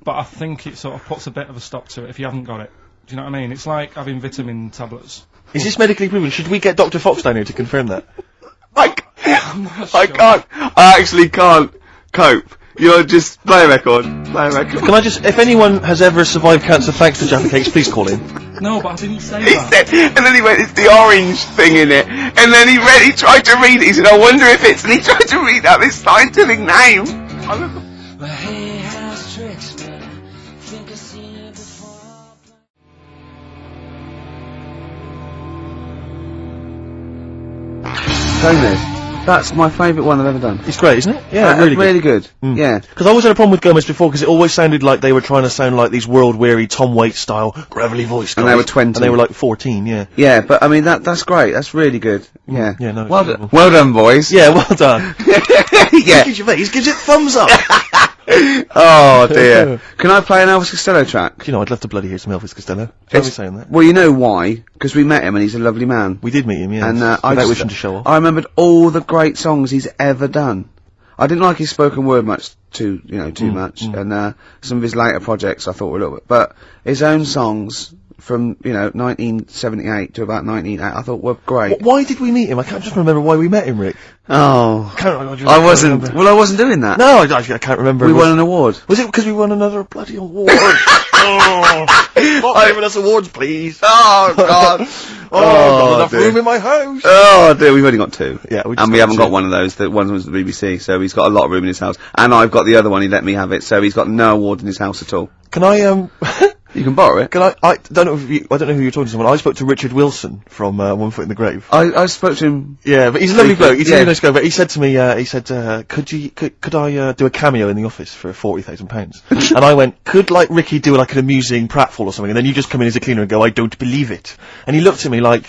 But I think it sort of puts a bit of a stop to it if you haven't got it. Do you know what I mean? It's like having vitamin tablets. Is this medically proven? Should we get Dr. Fox down here to confirm that? I can't. I actually can't cope. You're just play a record. Can I just, if anyone has ever survived cancer thanks to Jaffa Cakes, please call in. No, but I didn't say He that. said, and then he went, it's the orange thing in it. And then he tried to read it. He said, I wonder if it's, and he tried to read out this scientific name. But he has tricks, but I think I've seen it before. Gomez. That's my favourite one I've ever done. It's great, isn't it? Yeah, really good. Yeah. Because I always had a problem with Gomez before, because it always sounded like they were trying to sound like these world-weary Tom Waits style gravelly voice guys. And they were 20. And they were like 14, yeah. Yeah, but I mean, that's great. That's really good. Yeah. Yeah, no. Well done, boys. Yeah, well done. Yeah. Gervais gives it thumbs up. Oh dear. Can I play an Elvis Costello track? You know, I'd love to bloody hear some Elvis Costello. Tell me saying that. Well, you know why? Because we met him and he's a lovely man. We did meet him, yeah. And without wishing to show off. I remembered all the great songs he's ever done. I didn't like his spoken word much, too much, and some of his later projects I thought were a little bit, but his own songs from 1978 to about 1980 I thought were great. Why did we meet him? I can't just remember why we met him, Rick. Oh, I wasn't doing that. No, I can't remember. We won an award. Was it because we won another bloody award? Stop giving us awards, please. Oh God. Not enough room in my house. Oh dear, we've only got two. Yeah, and we haven't got one of those. The one was the BBC, so he's got a lot of room in his house. And I've got the other one. He let me have it, so he's got no award in his house at all. Can I You can borrow it. Can I don't know who you're talking to. Someone. I spoke to Richard Wilson from One Foot in the Grave. I spoke to him. Yeah, but he's a lovely bloke. He's a really nice guy. But he said to me, could I do a cameo in the office for £40,000? And I went, could like Ricky do like an amusing pratfall or something, and then you just come in as a cleaner and go, I don't believe it. And he looked at me like,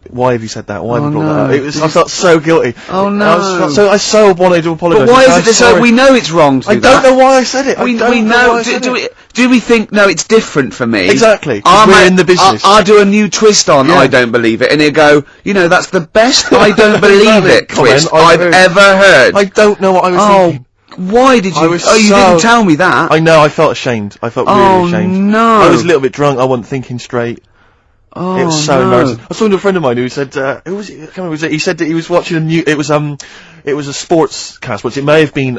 why have you said that? Why have you brought that up? I felt so guilty. Oh no! I so wanted to apologise. But why is it so? We know it's wrong to do that. I don't know why I said it. We know. Do we think no? It's different for me. Exactly. We're in the business. I'll do a new twist on I don't believe it, and he'll go. That's the best I don't believe it twist I've ever heard. I don't know what I was thinking. Why did you? You didn't tell me that. I know. I felt ashamed. I felt really ashamed. Oh no! I was a little bit drunk. I wasn't thinking straight. Oh, it was so embarrassing. I was talking to a friend of mine who said, who was it? I can't remember. He said that he was watching it was a sports cast, which it may have been,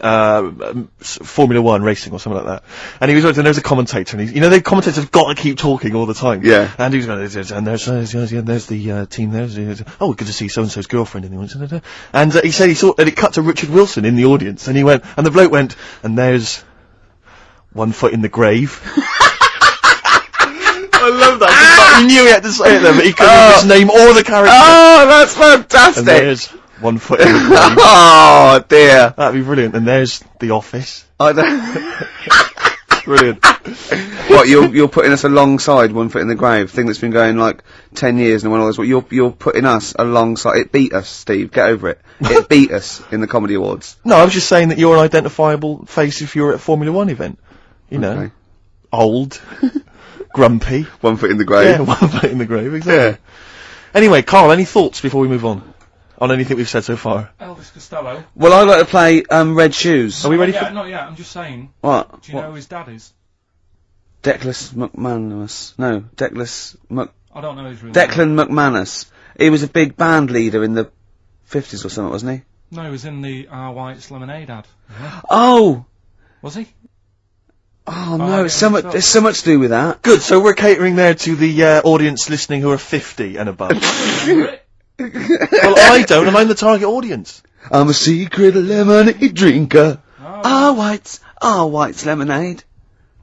Formula 1 racing or something like that. And he was watching, and there was a commentator, and the commentators have got to keep talking all the time. Yeah. And he was going, and there's the team, oh, good to see so-and-so's girlfriend in the audience. And he said he saw, and it cut to Richard Wilson in the audience, and he went, and the bloke went, and there's One Foot in the Grave. I love that. He knew he had to say it there, but he couldn't remember his name or the character. Oh, that's fantastic. And there's One Foot in the Grave. Oh, dear. That'd be brilliant. And there's The Office. I know. Brilliant. What, you're putting us alongside One Foot in the Grave, thing that's been going like 10 years and one of those, what, you're putting us alongside, it beat us, Steve, get over it. It beat us in the Comedy Awards. No, I was just saying that you're an identifiable face if you're at a Formula 1 event. You know. Old. Grumpy. One Foot in the Grave. Yeah, One Foot in the Grave, exactly. Yeah. Anyway, Carl, any thoughts before we move on anything we've said so far? Elvis Costello. Well, I'd like to play, Red Shoes. Are we ready for... Not yet, I'm just saying. What? Do you know who his dad is? Declan McManus. No, I don't know his real Declan McManus. He was a big band leader in the 50s or something, wasn't he? No, he was in the Our White's Lemonade ad. Yeah. Oh! Was he? Oh no, it's so much. There's so much to do with that. Good. So we're catering there to the audience listening who are 50 and above. Well, I don't, and I'm the target audience. I'm a secret lemonade drinker. Our White's Lemonade.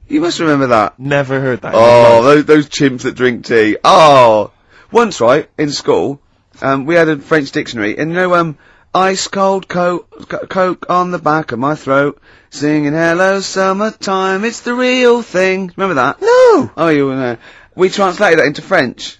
You must remember that. Never heard that. Oh, those chimps that drink tea. Oh, once right in school, we had a French dictionary, and ice cold coke on the back of my throat, singing hello summertime, it's the real thing. Remember that? No! Oh, you know. We translated that into French.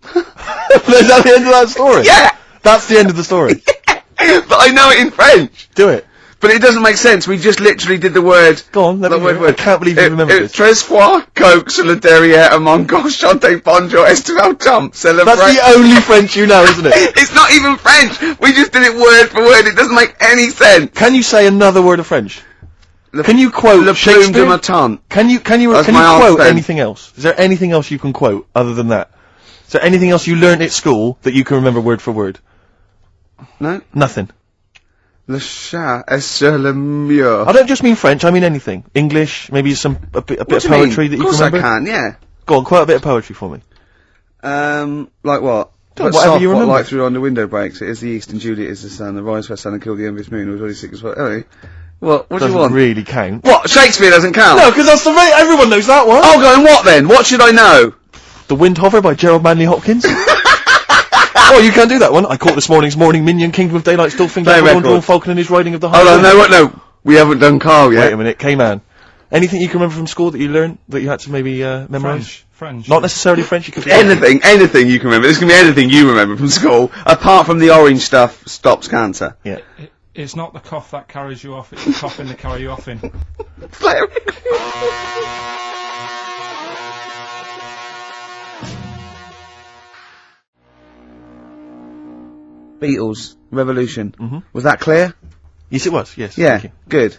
Is that the end of that story? Yeah! That's the end of the story. But I know it in French. Do it. But it doesn't make sense, we just literally did the word. Go on, let me hear it. I can't believe you remember this. Tres fois, coke, sur le derrière, mon gauche, chante, bonjour, estival, jump, celebrate. That's the only French you know, isn't it? It's not even French! We just did it word for word, it doesn't make any sense! Can you say another word of French? Can you quote Le plume de ma tante. Can you quote anything else? Is there anything else you can quote other than that? Is there anything else you learned at school that you can remember word for word? No. Nothing. Le chat est sur le mur. I don't just mean French, I mean anything. English, maybe a bit of poetry that you can remember? Of course I can, yeah. Go on, quote a bit of poetry for me. Like what? Whatever you remember. Light through on the window breaks, it is the east and Juliet is the sun, the rise for sun and kill the envious moon, who was already sick as well. Anyway. What do you want? Doesn't really count. What? Shakespeare doesn't count? No, because that's everyone knows that one. Oh, go on, what then? What should I know? The Windhover by Gerald Manley Hopkins. Oh, you can't do that one. I caught this morning's morning minion, Kingdom of Daylight, still thinking of Wonderful Falcon and his riding of the high. Oh, no, we haven't done Carl yet. Wait a minute, K-Man. Anything you can remember from school that you learned, that you had to maybe, memorise? French. Not necessarily French, you could... Anything you can remember. This can be anything you remember from school, apart from the orange stuff stops cancer. Yeah. It's not the cough that carries you off, it's the coffin that carry you off in. Beatles, Revolution. Was that clear? Yes, it was, yes. Yeah, good.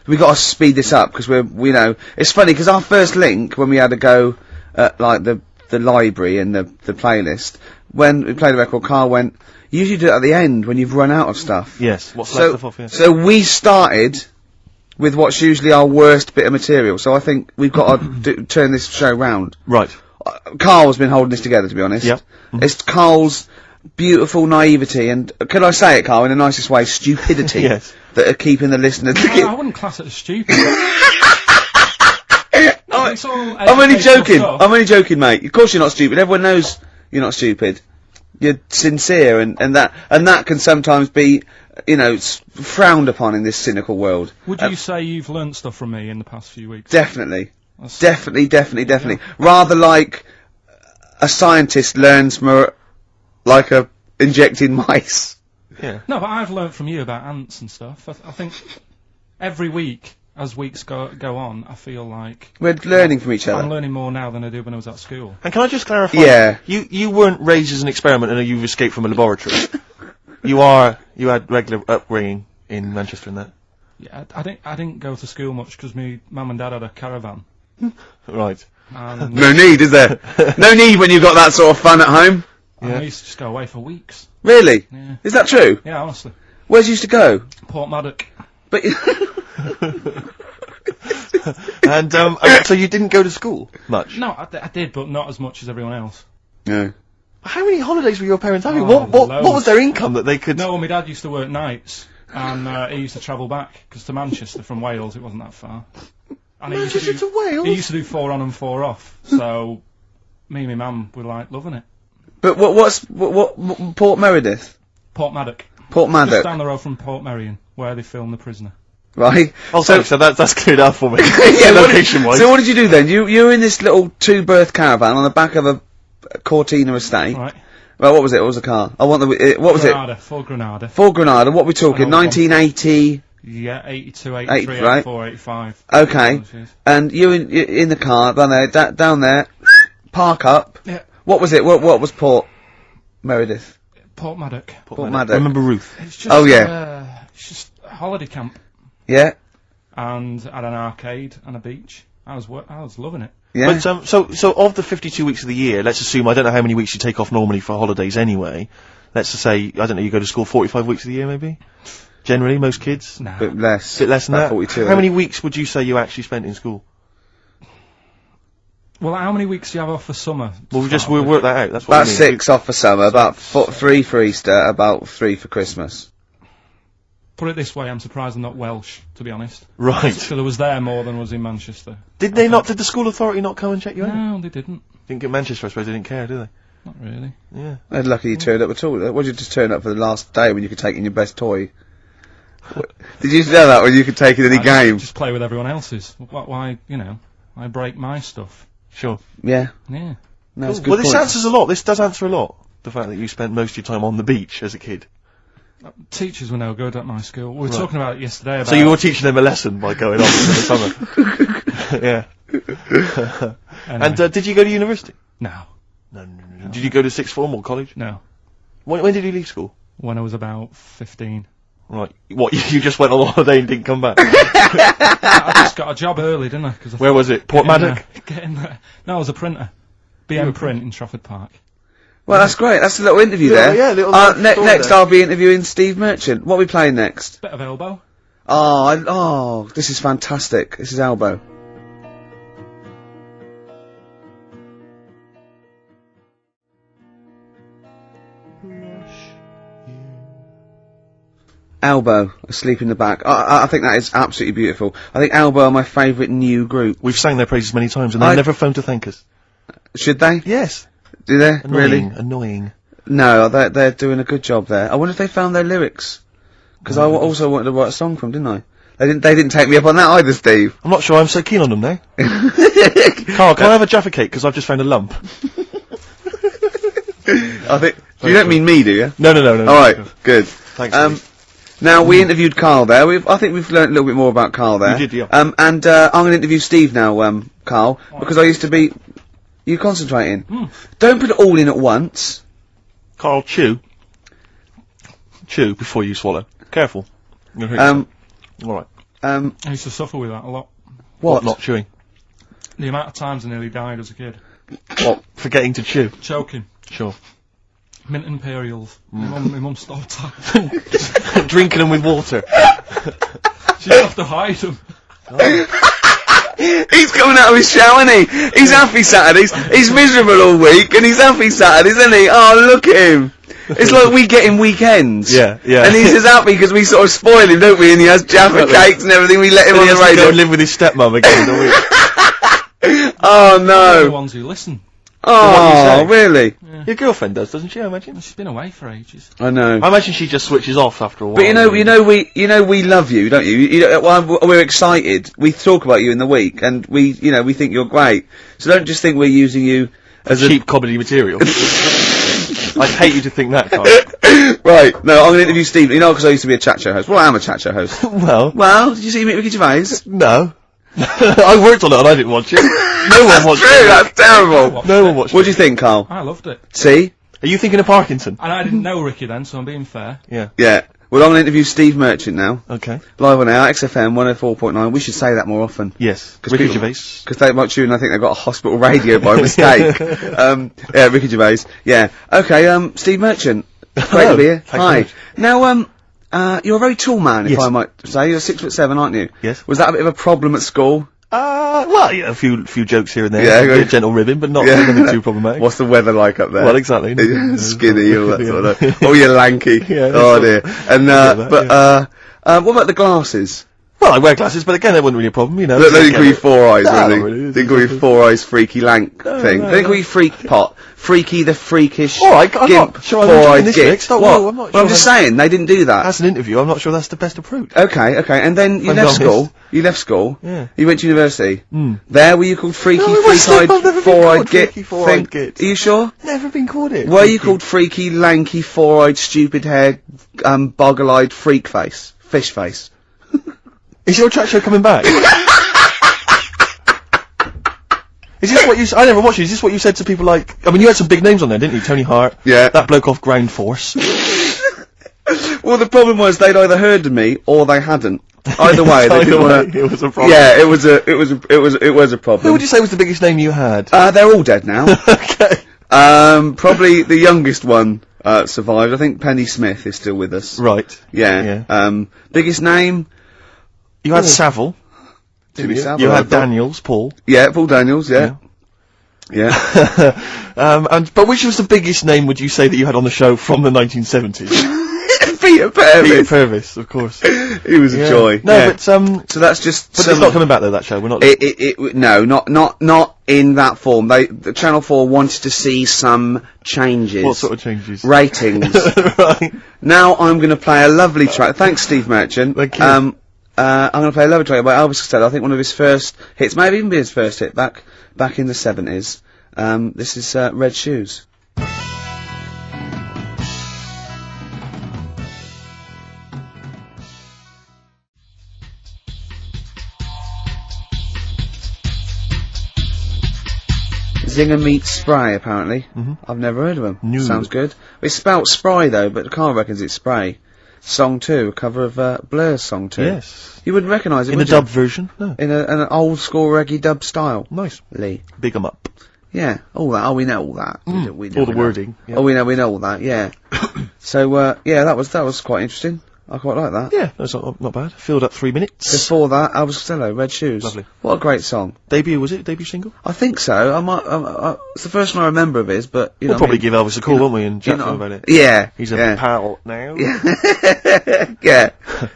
We got to speed this up, because we know, it's funny, because our first link, when we had to go at, like, the library and the playlist, when we played the record, Carl went, you usually do it at the end, when you've run out of stuff. Yes, what's left off, yes. So we started with what's usually our worst bit of material, so I think we've got to turn this show round. Right. Carl's been holding this together, to be honest. Yep. It's Carl's beautiful naivety and, can I say it, Carl, in the nicest way, stupidity. Yes. That are keeping the listeners... I wouldn't class it as stupid. No, It's all I'm only educational joking. stuff. I'm only joking, mate. Of course you're not stupid. Everyone knows you're not stupid. You're sincere, and that can sometimes be, you know, frowned upon in this cynical world. Would you say you've learnt stuff from me in the past few weeks? Definitely. Definitely. Rather like a scientist learns from injecting mice. Yeah. No, but I've learnt from you about ants and stuff. I think every week, as weeks go on, I feel like We're learning from each other. I'm learning more now than I did when I was at school. And can I just clarify? Yeah. You weren't raised as an experiment and you've escaped from a laboratory. You had regular upbringing in Manchester and that. Yeah, I didn't go to school much because me mum and dad had a caravan. Right. And No need, is there? No need when you've got that sort of fun at home. I used to just go away for weeks. Really? Yeah. Is that true? Yeah, honestly. Where's you used to go? Port Maddock. But And so you didn't go to school much? No, I did, but not as much as everyone else. no. How many holidays were your parents having? Oh, What loads. was their income that they could? No, well, my dad used to work nights, and he used to travel back, because to Manchester from Wales, it wasn't that far. And he Manchester to Wales? He used to do 4 on and 4 off, so me and my mum were, like, loving it. But what Port Meredith? Port Maddock. Port Just Maddock, down the road from Port Merion, where they filmed The Prisoner. right? Oh, so that's cleared up for me. Yeah, Location-wise. So what did you do then? You were in this little 2-berth caravan on the back of a Cortina estate. Right. Well, what was it? What was the car? I want the. What was Granada, Ford Granada. it? Ford Granada. What we talking? An old one. 1980. Yeah, 82, 83, right. 84, 85. Okay. And you in the car down there, down there. Park up. Yeah. What was it? What was Port Meredith? Port Maddock. Port Maddock. Remember Ruth? It's just, Oh, yeah. it's just a holiday camp, Yeah. and had an arcade and a beach. I was loving it. Yeah. But so of the 52 weeks of the year, let's assume I don't know how many weeks you take off normally for holidays anyway. Let's just say I don't know, you go to school 45 weeks of the year maybe. Generally, most kids. No. Bit less. Bit less than About that. 42. I How many think. weeks would you say you actually spent in school? Well, how many weeks do you have off for summer? Well, we'll work that out. That's what About I mean. 6 off for summer. About 3 for Easter. About 3 for Christmas. Put it this way, I'm surprised I'm not Welsh, to be honest. Right. So I was there more than was in Manchester. Did the school authority not come and check you out? No, they didn't. Didn't get Manchester, I suppose they didn't care, do they? Not really. Yeah. They're lucky you turned up at all. What did you just turn up for the last day when you could take in your best toy? Did you know that when you could take in any game? Just play with everyone else's. Why, I break my stuff. Sure. Yeah. Yeah. No, it's a good Well, this point. answers a lot. This does answer a lot. The fact that you spent most of your time on the beach as a kid. Teachers were no good at my school. We were Right. talking about it yesterday about... So you were teaching them a lesson by going off in the summer. Yeah. Anyway. And did you go to university? No. No. Did you go to sixth form or college? No. When did you leave school? When I was about 15. Right. What, you just went on holiday and didn't come back? I just got a job early, didn't I? Where was it? Port Maddock? Get in there. No, I was a printer. BM Print in Trafford Park. Well, that's great. That's a little interview Little- there. yeah, little story next, there. I'll be interviewing Steve Merchant. What are we playing next? Bit of elbow. Oh, this is fantastic. This is Elbow. Elbow, Asleep in the Back. I think that is absolutely beautiful. I think Elbow are my favourite new group. We've sang their praises many times and they've never phoned to thank us. Should they? Yes. Do they? Really? Annoying. No, they're doing a good job there. I wonder if they found their lyrics. Because I also wanted to write a song from, didn't I? They didn't take me up on that either, Steve. I'm not sure I'm so keen on them now. Carl, can I have a Jaffa cake? Because I've just found a lump. I think... You don't mean me, do you? No. Alright, good. Thanks, Steve. Now, we interviewed Carl there. I think we've learnt a little bit more about Carl there. We did, yeah. And I'm going to interview Steve now, Carl, because I used to be... You concentrating. Don't put it all in at once. Carl, chew. Chew before you swallow. Careful. Alright. I used to suffer with that a lot. What? Not chewing. The amount of times I nearly died as a kid. What? Forgetting to chew. Choking. Sure. Mint Imperials. My mum stopped that. Drinking them with water. She'd have to hide them. He's coming out of his shower, isn't he? He's happy Saturdays. He's miserable all week, and he's happy Saturdays, isn't he? Oh, look at him. It's like we get him weekends. Yeah. And he's just happy because we sort of spoil him, don't we? And he has Jaffa cakes and everything. We let him on the He has to go radio. and live with his stepmum again, don't we? Oh They're the no! ones who listen. Oh, really? Your girlfriend does, doesn't she? I imagine. She's been away for ages. I know. I imagine she just switches off after a while. But we love you, don't you? We're excited. We talk about you in the week, and we think you're great. So don't just think we're using you as cheap comedy material. I'd hate you to think that, Carl. Right, no, I'm going to interview Steve. Because I used to be a chat show host. Well, I am a chat show host. Well, did you see me at Ricky Gervais? No. I worked on it and I didn't watch it. No one watched it. That's terrible. No one watched it. What do you think, Carl? I loved it. See? Are you thinking of Parkinson? And I didn't know Ricky then, so I'm being fair. Yeah. Yeah. Well, I'm going to interview Steve Merchant now. Okay. Live on air, XFM 104.9. We should say that more often. Yes. Cause Ricky Gervais. Because they might tune, I think they've got a hospital radio by mistake. Yeah, Ricky Gervais. Yeah. Okay, Steve Merchant. Great to be here. Hi. Now, you're a very tall man, if I might say. You're 6'7", aren't you? Yes. Was that a bit of a problem at school? Well, yeah, a few jokes here and there. Yeah, A bit of gentle ribbing, but nothing too problematic. What's the weather like up there? Well, exactly. Skinny, all that sort of. Oh, you're lanky. Yeah, oh dear. And what about the glasses? Well, I wear glasses, but again, that wasn't really a problem, you know. They didn't call you Four Eyes, No, really. really, They didn't call you Four Eyes Freaky Lank thing. They didn't call you Freak Pot. Freaky the Freakish. All right, I'm Gimp, not sure I'm Four-Eyed in this Git. mix. What? No, I'm not Well, sure I'm just saying, they didn't do that. As an interview, I'm not sure that's the best approach. Okay, and then you I'm left honest. school. You left school. Yeah. You went to university. Mm. There, were you called Freaky, No, I wasn't. I've never Freak-Eyed, been Four-Eyed called Git Freaky, Four-Eyed thing? Git. Are you sure? Never been called it. Were you called Freaky, Lanky, Four-Eyed, Stupid Hair, Boggle-Eyed, Freak Face? Fish Face? Is your chat show coming back? Is this what you... I never watched it. Is this what you said to people like... I mean, you had some big names on there, didn't you? Tony Hart. Yeah. That bloke off Ground Force. Well, the problem was they'd either heard of me or they hadn't. Either way, they didn't want to. It was a problem. Yeah, it was a problem. Who would you say was the biggest name you had? They're all dead now. Okay. Probably the youngest one survived. I think Penny Smith is still with us. Right. Yeah. Biggest name. You had Savile. Jimmy Savile. You had Daniels, Paul. Yeah, Paul Daniels. Yeah. But which was the biggest name would you say that you had on the show from the 1970s? Peter Purvis. Peter Purvis, of course. He was a joy. No, yeah. but so that's just. But it's not coming back though. That show. We're not. No, not in that form. The Channel 4 wanted to see some changes. What sort of changes? Ratings. Right. Now I'm going to play a lovely track. Thanks, Steve Merchant. Thank you. I'm going to play a lovely track by Elvis Costello. I think one of his first hits, maybe even be his first hit back in the 70s. This is Red Shoes. Zinger meets Spray, apparently. I've never heard of them. No. Sounds good. It's spelt Spray, though, but Carl reckons it's Spray. Song 2, a cover of Blur's Song 2. Yes. You wouldn't recognise it, In would the dub version? No. In an old school reggae dub style. Nice. Lee. Big 'em up. Yeah, all that. Oh, we know all that. We All the wording. Yeah. Oh, we know all that, yeah. So, yeah, that was quite interesting. I quite like that. Yeah, that's not bad. Filled up 3 minutes. Before that, Elvis Costello, Red Shoes. Lovely. What a great song. Debut, was it? Debut single? I think so. It's the first one I remember of his, but, you We'll know. probably give Elvis a call, won't we, and chat you to him know, about it. Yeah. He's a yeah. pal now. Yeah.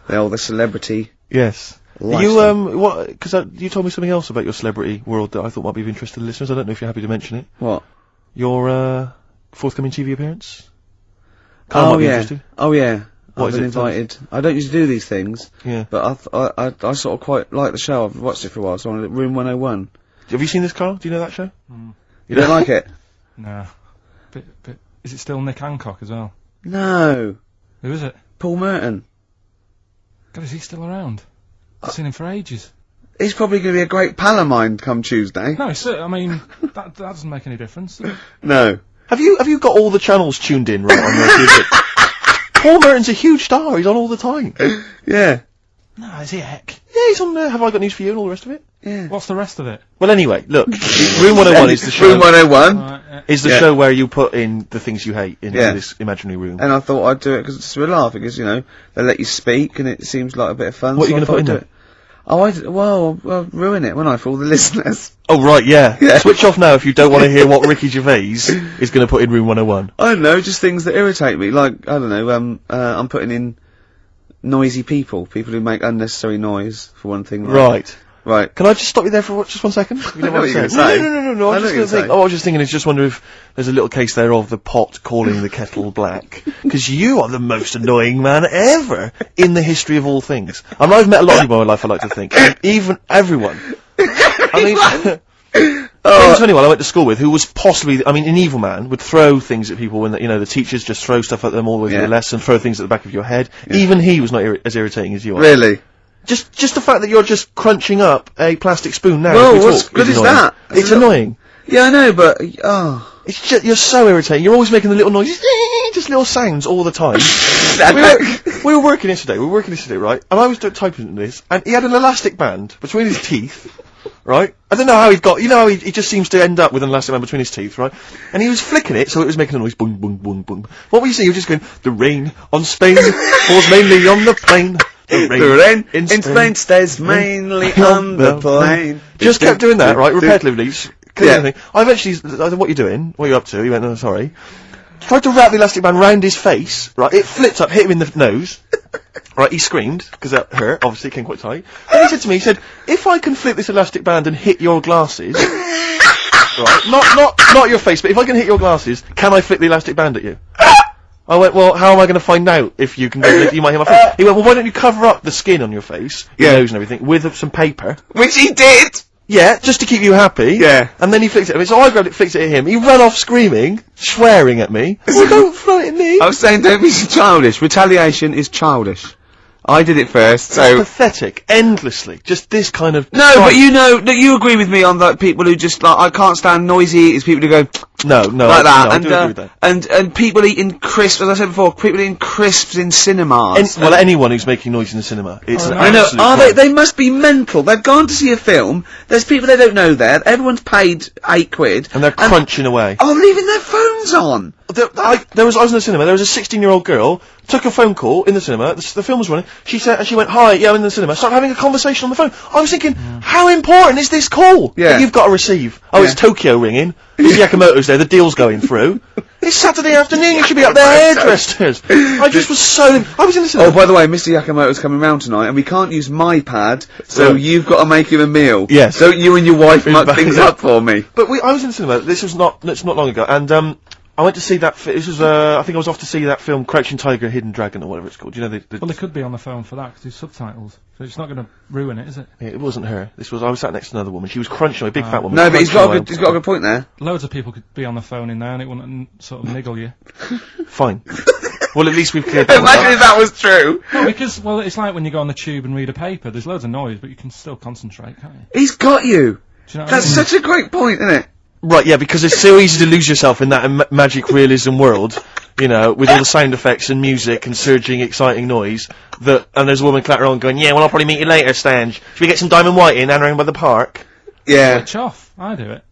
The celebrity. Yes. Lifestyle. What, because you told me something else about your celebrity world that I thought might be of interest to the listeners. I don't know if you're happy to mention it. What? Your, forthcoming TV appearance? Carl might be interested. Oh, yeah. What I've is been it? invited. I don't usually do these things. Yeah. But I sort of quite like the show. I've watched it for a while, so I'm at Room 101. Have you seen this, Carl? Do you know that show? You don't like it? No. But is it still Nick Hancock as well? No. Who is it? Paul Merton. God, is he still around? I've seen him for ages. He's probably going to be a great pal of mine come Tuesday. No, I mean, that doesn't make any difference. Does it? No. Have you got all the channels tuned in right on your TV? Paul Merton's a huge star. He's on all the time. Yeah. No, is he heck? Yeah, he's on Have I Got News For You and all the rest of it? Yeah. What's the rest of it? Well, anyway, look. Room 101 is the show. Room 101. Is the show where you put in the things you hate into Yeah. this imaginary room. And I thought I'd do it because it's a laugh, because, you know, they let you speak and it seems like a bit of fun. What are so you I going to thought put in I'd there? do it. Oh, I'll ruin it, won't I, for all the listeners? Oh, right, yeah. Yeah. Switch off now if you don't want to hear what Ricky Gervais is going to put in Room 101. I don't know, just things that irritate me. Like, I don't know, I'm putting in noisy people who make unnecessary noise, for one thing. Like, Right. Right. Can I just stop you there for just 1 second? You know what you're gonna say. No. I was just thinking, it's just wonder if there's a little case there of the pot calling the kettle black. Because you are the most annoying man ever in the history of all things. I mean, I've met a lot of people in my life, I like to think. And even everyone. I mean, there's anyone I went to school with who was possibly, I mean, an evil man, would throw things at people when, the teachers just throw stuff at them all the way through the lesson, throw things at the back of your head. Yeah. Even he was not as irritating as you are. Really? Just the fact that you're just crunching up a plastic spoon now. Well, what's good is that? It's annoying. Yeah, I know, but, It's just, you're so irritating. You're always making the little noises, just little sounds all the time. we were working yesterday, right? And I was typing this, and he had an elastic band between his teeth, right? I don't know how he'd got, how he just seems to end up with an elastic band between his teeth, right? And he was flicking it, so it was making a noise, boom, boom, boom, boom. What were you saying? You were just going, the rain on Spain falls mainly on the plain. The rain in Spain stays mainly on the plain. Just kept doing that, right? Repetitively. Yeah. I eventually, I said, what are you doing? What are you up to? He went, sorry. Tried to wrap the elastic band round his face, right? It flipped up, hit him in the nose. Right, he screamed, because that hurt, obviously, it came quite tight. Then he said to me, if I can flip this elastic band and hit your glasses, right, not your face, but if I can hit your glasses, can I flip the elastic band at you? I went, well, how am I going to find out if you can, you might hit my face? He went, well, why don't you cover up the skin on your face, your nose and everything, with some paper? Which he did! Yeah, just to keep you happy. Yeah. And then he flicked it at me, so I grabbed it, flicked it at him. He ran off screaming, swearing at me. Well, don't throw it at me. I was saying, don't be childish. Retaliation is childish. I did it first, so... It's pathetic. Endlessly. Just this kind of... No, but you agree with me on that people who just, I can't stand noisy eaters, people who go... No, like that. I do agree with that. And people eating crisps, as I said before, people eating crisps in cinemas. Well, anyone who's making noise in the cinema. It's I know, they must be mental. They've gone to see a film, there's people they don't know there, everyone's paid £8. And they're crunching away. Oh, leaving their phones on! I was in the cinema, there was a 16-year-old girl, took a phone call in the cinema, the film was running, she went, hi, yeah, I'm in the cinema, started having a conversation on the phone. I was thinking, how important is this call that you've got to receive? Oh, it's Tokyo ringing, Mr. Yakamoto's there, the deal's going through. It's Saturday afternoon, you should be up there, hairdressers. I was in the cinema. Oh, by the way, Mr. Yakamoto's coming round tonight, and we can't use my pad, so you've got to make him a meal. Yes. Don't you and your wife muck things up for me. But I was in the cinema, this was not long ago, and, I went to see that, this was, I think I was off to see that film, Crouching Tiger, Hidden Dragon, or whatever it's called. You know, well, they could be on the phone for that, because there's subtitles. So it's not going to ruin it, is it? Yeah, it wasn't her. I was sat next to another woman. She was crunching away, big fat woman. No, but he's got a good point there. Loads of people could be on the phone in there, and it wouldn't sort of niggle you. Fine. Well, at least we've cleared that. Imagine if that was true. No, because, well, it's like when you go on the tube and read a paper. There's loads of noise, but you can still concentrate, can't you? He's got you. Do you know what That's I mean? such a great point, isn't it? Right, yeah, because it's so easy to lose yourself in that magic realism world, with all the sound effects and music and surging, exciting noise, and there's a woman clattering on going, yeah, well, I'll probably meet you later, Stange. Should we get some Diamond White in and around by the park? Yeah. Switch off. I do it.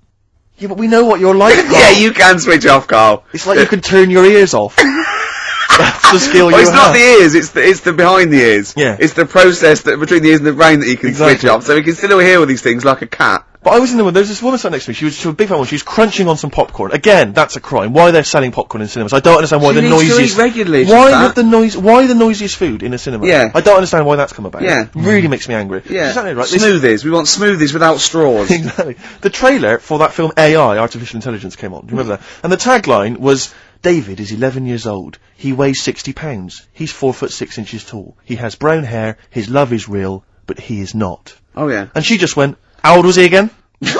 Yeah, but we know what you're like, Carl. Yeah, you can switch off, Carl. It's like you can turn your ears off. That's the skill you have. It's not the ears, it's the behind the ears. Yeah. It's the process between the ears and the brain that you can switch off, so we can still hear all these things like a cat. But I was in the one, there's this woman sat next to me, she was a big fat one, she was crunching on some popcorn. Again, that's a crime. Why they're selling popcorn in cinemas? I don't understand why the noisiest... regularly, why the noisiest food in a cinema? Yeah. I don't understand why that's come about. Yeah. Really makes me angry. Yeah. Exactly right. Smoothies. We want smoothies without straws. Exactly. The trailer for that film AI, Artificial Intelligence, came on. Do you remember that? And the tagline was, David is 11 years old. He weighs 60 pounds. He's 4'6" tall. He has brown hair. His love is real, but he is not. Oh yeah. And she just went, how old was he again? To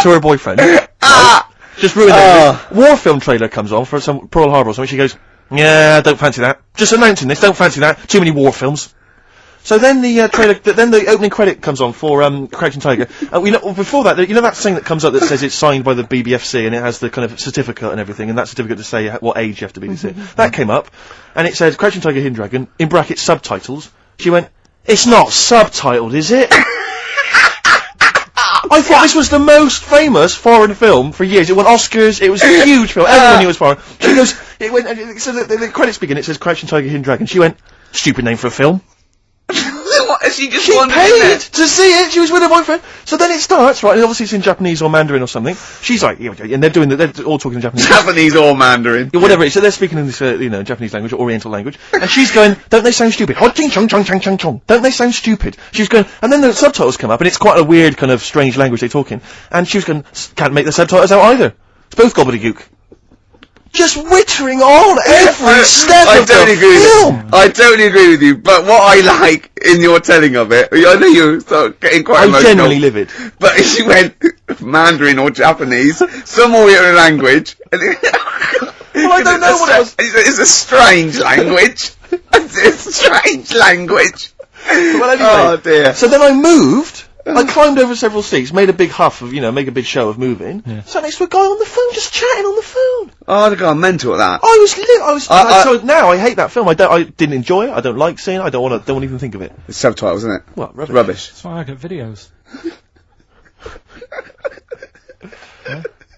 her boyfriend. Right? Just ruined it. War film trailer comes on for some Pearl Harbor or something. She goes, yeah, don't fancy that. Just announcing this, don't fancy that. Too many war films. So then the trailer, then the opening credit comes on for Crouching Tiger. Before that, that thing that comes up that says it's signed by the BBFC and it has the kind of certificate and everything, and that certificate to say what age you have to be to see it. That came up, and it says Crouching Tiger, Hidden Dragon, in brackets subtitles. She went, it's not subtitled, is it? I thought this was the most famous foreign film for years. It won Oscars, it was a huge film, everyone knew it was foreign. She goes, so the credits begin, it says Crouching Tiger, Hidden Dragon. She went, stupid name for a film. What? Has she just She wandered in paid there? to see it. She was with her boyfriend. So then it starts, right? And obviously it's in Japanese or Mandarin or something. She's like, yeah, and they're all talking in Japanese. Japanese or Mandarin. Yeah, whatever it is. So they're speaking in this, Japanese language, or Oriental language. And she's going, don't they sound stupid? Hot ching chong chong chong chong chong. Don't they sound stupid? She's going, and then the subtitles come up, and it's quite a weird kind of strange language they talk in. And she was going, can't make the subtitles out either. It's both gobbledygook. Just wittering on every step of the film. I totally agree with you, but what I like in your telling of it, I know you're sort of getting quite emotional. I'm genuinely livid. But she went Mandarin or Japanese, some Oriental language. And Well, I don't know what it was. It's a strange language. It's a strange language. Well, anyway. Oh dear. So then I moved. I climbed over several seats, made a big huff of, make a big show of moving. Yeah. Sat next to a guy on the phone, just chatting on the phone. Oh, I'd have gone mental at that. So now I hate that film. I didn't enjoy it. I don't like seeing it. I don't want to even think of it. It's subtitles, isn't it? What? Rubbish. That's why I get videos.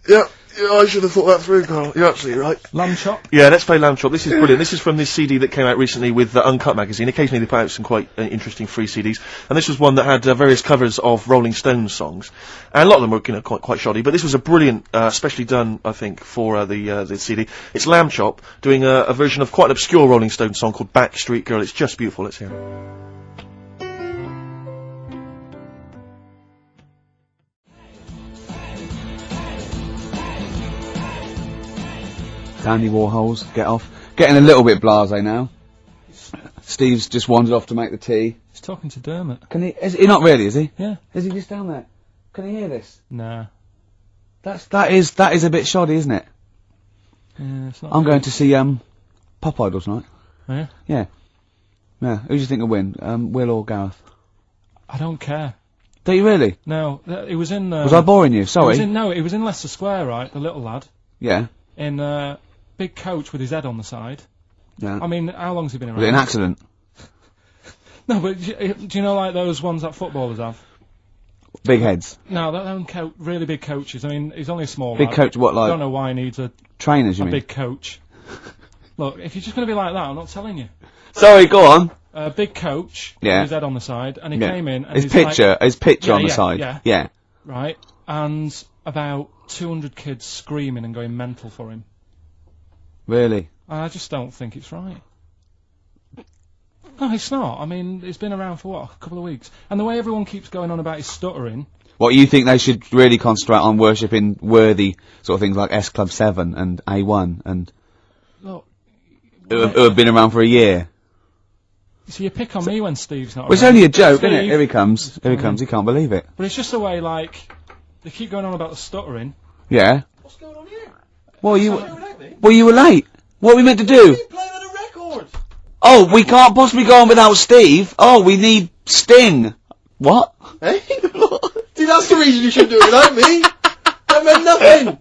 Yeah, I should have thought that through, Carl. You're absolutely right. Lamb chop. Yeah, let's play Lamb Chop. This is brilliant. This is from this CD that came out recently with Uncut magazine. Occasionally they put out some quite interesting free CDs, and this was one that had various covers of Rolling Stones songs, and a lot of them were quite shoddy. But this was a brilliant, specially done, I think, for the CD. It's Lamb Chop doing a version of quite an obscure Rolling Stones song called Backstreet Girl. It's just beautiful. Let's hear it. Dandy Warhols, get off. Getting a little bit blasé now. Steve's just wandered off to make the tea. He's talking to Dermot. Can he? Is he not really? Is he? Yeah. Is he just down there? Can he hear this? Nah. That is a bit shoddy, isn't it? Yeah, it's not. I'm going to see Pop Idol tonight. Oh, yeah? Yeah. Yeah. Who do you think will win? Will or Gareth? I don't care. Do you really? No, it was in. Was I boring you? Sorry. It was in Leicester Square, right? The little lad. Yeah. In big coach with his head on the side. Yeah. I mean, how long's he been around? Was it an accident? No, but do you know like those ones that footballers have? Big heads. No, they're really big coaches. I mean, he's only a small Big lad. coach, what, like? I don't know why he needs a trainers, you mean? big coach. Look, if you're just going to be like that, I'm not telling you. Sorry, go on. Big coach Yeah. with his head on the side, and he came in and his picture on the side. Yeah. Right, and about 200 kids screaming and going mental for him. Really? I just don't think it's right. No, it's not. I mean, it's been around for, a couple of weeks. And the way everyone keeps going on about his stuttering... What, you think they should really concentrate on worshipping worthy sort of things like S Club 7 and A1 and... Look... Who have been around for a year? So you pick on me when Steve's not Well, it's around. only a joke, Steve, isn't it? Here he comes. Here he comes. He can't believe it. But it's just the way, like... They keep going on about the stuttering. Yeah. What's going on here? Well, you were late. What are we meant to do? Playing on a record. Oh, we can't possibly go on without Steve. Oh, we need Sting. What? Hey? See, that's the reason you shouldn't do it without me. That meant nothing.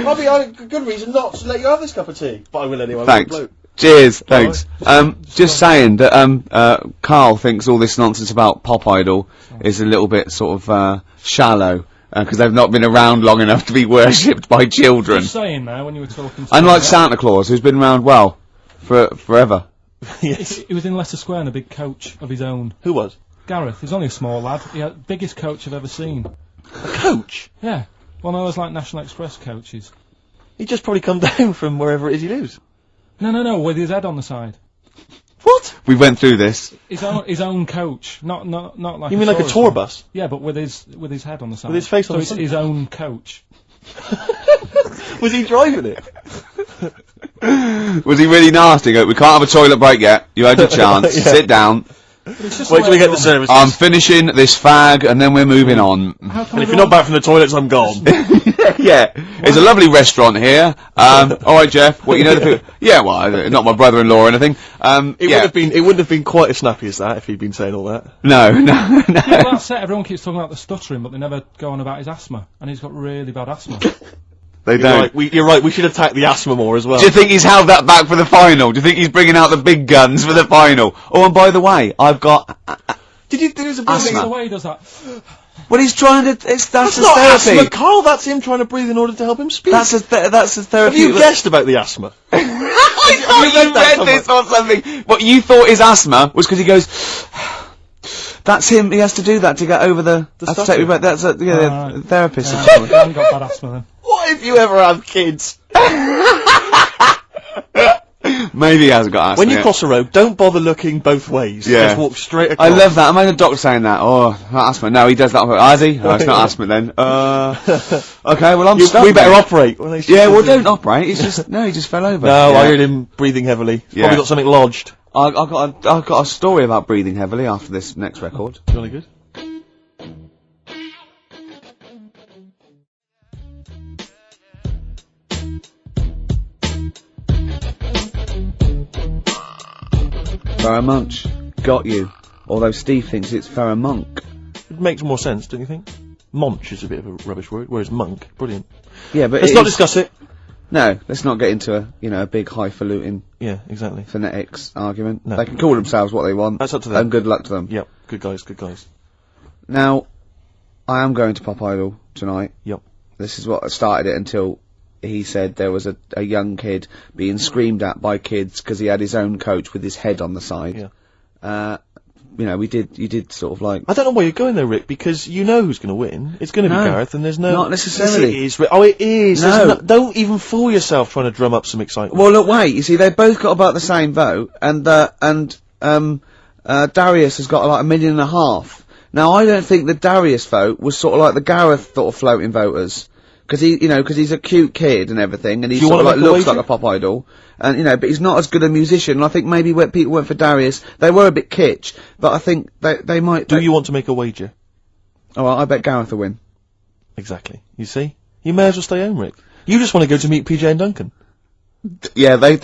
Probably a good reason not to let you have this cup of tea. But I will anyway. Thanks. Cheers. Thanks. Just saying that Karl thinks all this nonsense about Pop Idol is a little bit sort of shallow. Because they've not been around long enough to be worshipped by children. Just saying there when you were talking to Unlike Santa Claus, who's been around, well, forever. Yes. He was in Leicester Square in a big coach of his own. Who was? Gareth. He's only a small lad. He had biggest coach I've ever seen. A coach? Yeah. One of those like National Express coaches. He just probably come down from wherever it is he lives. No, with his head on the side. What? We went through this. His own coach, not like. You mean like a tour bus? Yeah, but with his head on the side. With his face on the side. So side? it's his own coach. Was he driving it? Was he really nasty? Go, we can't have a toilet break yet. You had your chance. Yeah. Sit down. Wait till we get the service. I'm finishing this fag and then we're moving on. And if you're not back from the toilets, I'm gone. Yeah. It's a lovely restaurant here. Alright, Jeff. Well, you know the food. Yeah, well, not my brother-in-law or anything. It wouldn't have been quite as snappy as that if he'd been saying all that. No. Yeah, well, that's it. Everyone keeps talking about the stuttering, but they never go on about his asthma. And he's got really bad asthma. They don't. You're right, we should attack the asthma more as well. Do you think he's held that back for the final? Do you think he's bringing out the big guns for the final? Oh, and by the way, I've got... Did you do a Asthma. The way he does that. Well, he's trying to... That's not therapy. asthma, Carl. That's him trying to breathe in order to help him speak. That's a therapy. Have you guessed about the asthma? I thought you read this or something. What you thought his asthma was because he goes... That's him. He has to do that to get over the. I have to take me back. That's a therapist. I haven't got bad asthma then. What if you ever have kids? Maybe he hasn't got asthma. When you yet. cross a road, don't bother looking both ways. Yeah. Just walk straight across. I love that. Imagine a doctor saying that. Oh, not asthma. No, he does that. Has he? Oh, it's not asthma then. Okay, well, I'm stuck. We better then. operate. Yeah, well, don't operate. He's just he just fell over. No, Yeah. I heard him breathing heavily. Yeah. Probably got something lodged. I've got a story about breathing heavily after this next record. Jolly good. Farrah Munch, got you. Although Steve thinks it's Farrah Monk. It makes more sense, don't you think? Monch is a bit of a rubbish word, whereas monk, brilliant. Yeah, but Let's not discuss it. No, let's not get into a big highfalutin Yeah, exactly. phonetics argument. No. They can call themselves what they want. That's up to them. And good luck to them. Yep, good guys, good guys. Now, I am going to Pop Idol tonight. Yep. This is what started it until he said there was a young kid being screamed at by kids because he had his own coach with his head on the side. Yeah. You did sort of like... I don't know where you're going there, Rick, because you know who's going to win. It's going to No, be Gareth, and there's no... not necessarily. Yes, it is, Rick. Oh, it is. No. Don't even fool yourself trying to drum up some excitement. Well, look, wait. You see, they both got about the same vote, and Darius has got like 1.5 million. Now, I don't think the Darius vote was sort of like the Gareth sort of floating voters. Because he's a cute kid and everything, and he sort of like looks like a pop idol, and but he's not as good a musician. And I think maybe when people went for Darius, they were a bit kitsch, but I think they might. Do you want to make a wager? Oh, I bet Gareth will win. Exactly. You see? You may as well stay home, Rick. You just want to go to meet PJ and Duncan. Yeah, they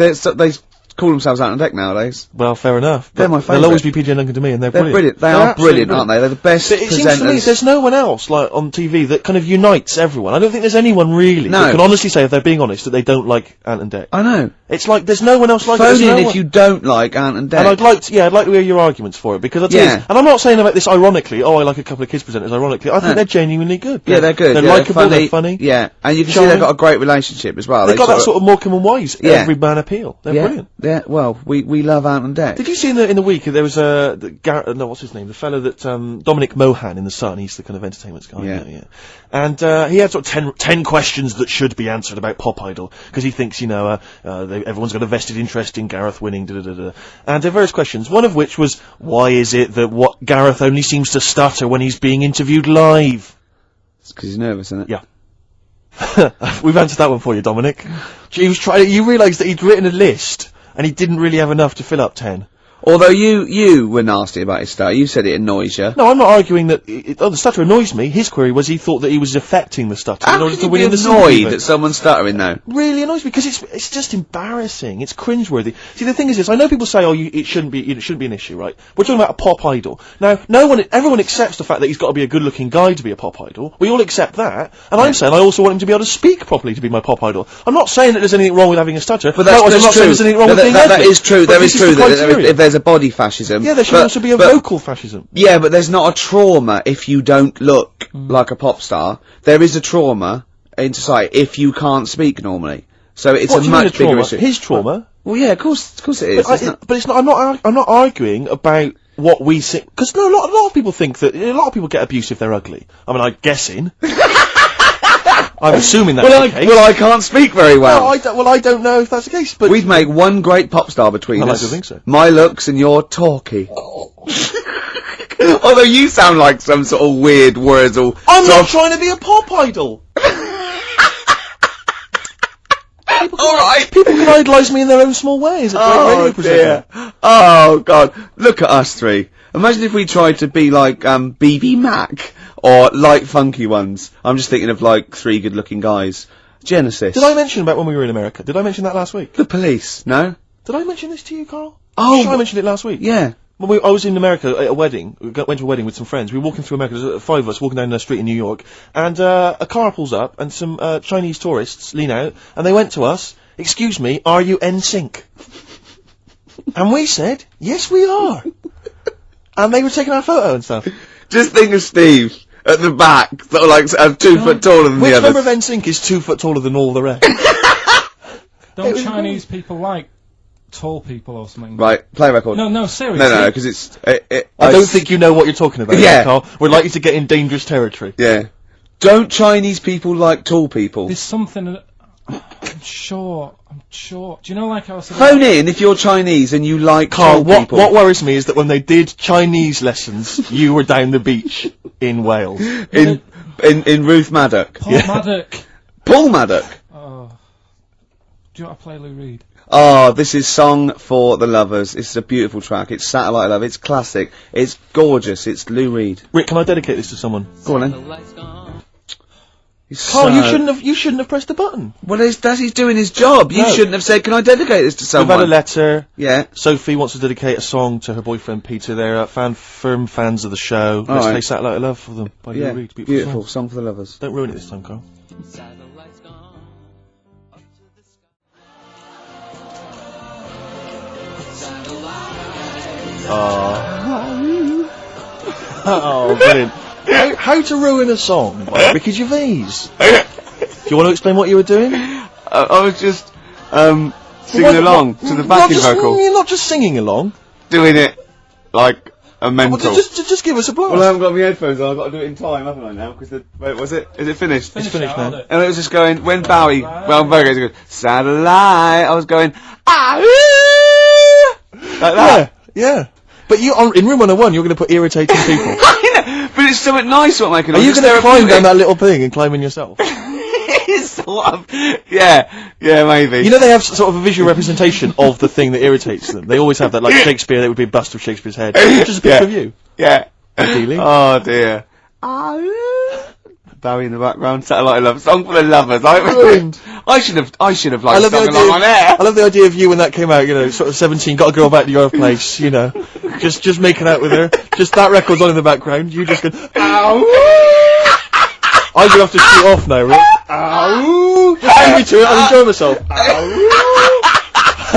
call themselves Out on Deck nowadays. Well, fair enough. They're my favourite. They'll always be PJ and Duncan to me, and they're brilliant. They are brilliant, aren't they? They're the best But it presenters. seems to me there's no one else, like, on TV that kind of unites everyone. I don't think there's anyone really that can honestly say, if they're being honest, that they don't like Ant and Dec. I know. It's like, there's no one else like Phone it. in if you don't like Ant and Dec. And I'd like to hear your arguments for it, because I'll tell you, and I'm not saying about this ironically, I like a couple of kids presenters ironically, I think they're genuinely good. Yeah, they're good. They're yeah, likeable, they're funny. Yeah, and you can see they've got a great relationship as well. They've got that sort of Morecambe and Wise, every man appeal. They're brilliant. Yeah, well, we love Ant and Dec. Did you see in the week, there was what's his name? The fellow that, Dominic Mohan in The Sun, he's the kind of entertainment guy. Yeah. And, he had sort of 10 questions that should be answered about Pop Idol, because he thinks, everyone's got a vested interest in Gareth winning, And there are various questions, one of which was, why is it that Gareth only seems to stutter when he's being interviewed live? It's because he's nervous, isn't it? Yeah. We've answered that one for you, Dominic. You realised that he'd written a list, and he didn't really have enough to fill up 10. Although you were nasty about his stutter, you said it annoys you. No, I'm not arguing that the stutter annoys me. His query was he thought that he was affecting the stutter in order to win in the annoyed that someone's stuttering though? Really annoys me because it's just embarrassing. It's cringeworthy. See, the thing is this: I know people say, it shouldn't be an issue, right? We're talking about a pop idol. Now, everyone accepts the fact that he's got to be a good-looking guy to be a pop idol. We all accept that, and I'm saying I also want him to be able to speak properly to be my pop idol. I'm not saying that there's anything wrong with having a stutter. But I'm not saying there's anything wrong with being ugly. That is true. There is true that if there's a body fascism. Yeah, there should also be a vocal fascism. Yeah, but there's not a trauma if you don't look like a pop star. There is a trauma in society if you can't speak normally. So it's a much bigger issue. His trauma? Well, yeah, of course it is. But it's not. I'm not arguing about what we think, because a lot of people think that a lot of people get abuse if they're ugly. I mean, I'm guessing. I'm assuming that's the case. Well, I can't speak very well. I don't know if that's the case, but... We'd make one great pop star between us. I like to think so. My looks and your talkie. Although you sound like some sort of weird Wurzel. I'm not trying to be a pop idol! People can idolise me in their own small ways. Oh, dear. Oh, God. Look at us three. Imagine if we tried to be like, BB Mac. Or light funky ones. I'm just thinking of like 3 good-looking guys. Genesis. Did I mention about when we were in America? Did I mention that last week? The Police, no? Did I mention this to you, Carl? Oh! Sure, I mentioned it last week. Yeah. Well, I was in America at a wedding. We went to a wedding with some friends. We were walking through America. There's 5 of us walking down the street in New York. And a car pulls up and some Chinese tourists lean out and they went to us, "Excuse me, are you NSYNC?" And we said, "Yes, we are." And they were taking our photo and stuff. Just think of Steve at the back, sort of like 2 foot taller than the others. Which member of NSYNC is 2 foot taller than all the rest? Don't Chinese people like tall people or something. Right, play a record. No, seriously. No, because it's... I don't think you know what you're talking about, Yeah. Carl. We're likely to get in dangerous territory. Yeah. Don't Chinese people like tall people? There's something that... I'm sure. Do you know, like I was... Phone in if you're Chinese and you like Carl, tall people. what worries me is that when they did Chinese lessons, you were down the beach in Wales. In Ruth Maddock. Paul Maddock. Paul Maddock. Oh. Do you want to play Lou Reed? Oh, this is Song for the Lovers. It's a beautiful track. It's Satellite Love. It's classic. It's gorgeous. It's Lou Reed. Rick, can I dedicate this to someone? Go on then. Carl, you shouldn't have pressed the button. Well, he's doing his job. You shouldn't have said, can I dedicate this to someone? We've had a letter. Yeah. Sophie wants to dedicate a song to her boyfriend Peter. They're firm fans of the show. Let's play Satellite Love for them by Lou Reed. Beautiful. Song for the Lovers. Don't ruin it this time, Carl. Oh, brilliant. How to ruin a song by Ricky Gervais. Do you want to explain what you were doing? I was just singing along to the backing vocal. You're not just singing along. Doing it like a mental. Well, just give us a blast. Well, I haven't got my headphones on. I've got to do it in time, haven't I now? Because wait, was it? Is it finished? It's finished now. And it was just going, when Bowie goes, satellite, I was going, ah, like that. Yeah. But in room 101, you're going to put irritating people. I know, but it's something nice what I'm making. Are you going to climb down that little thing and climb in yourself? Sort of. Yeah, maybe. You know they have sort of a visual representation of the thing that irritates them. They always have that, like Shakespeare, there would be a bust of Shakespeare's head. Just a picture of you. Yeah. Ideally. Oh dear. Bowie in the background, Satellite Love, Song for the Lovers. I should have liked sung along on air. I love the idea of you when that came out, you know, sort of 17, got a girl back to your place, you know, just making out with her. Just that record's on in the background, you just go, ow! I'm gonna have to shoot off now, Rick. Ow! Angry to it, I'm enjoying myself. Ow!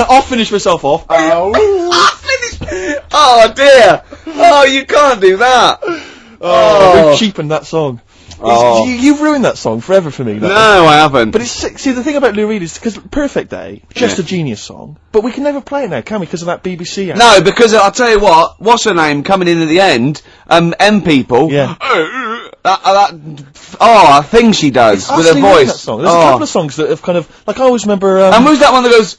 I'll finish myself off. Ow! Oh dear! Oh, you can't do that! Oh, we've cheapened that song. Oh. You've ruined that song forever for me. No, I haven't. But see, the thing about Lou Reed is, because Perfect Day, just a genius song, but we can never play it now, can we, because of that BBC ad? No, because I'll tell you what's her name coming in at the end, M People. Yeah. A thing she does with her voice. That song. There's a couple of songs that have kind of, like I always remember, and who's that one that goes,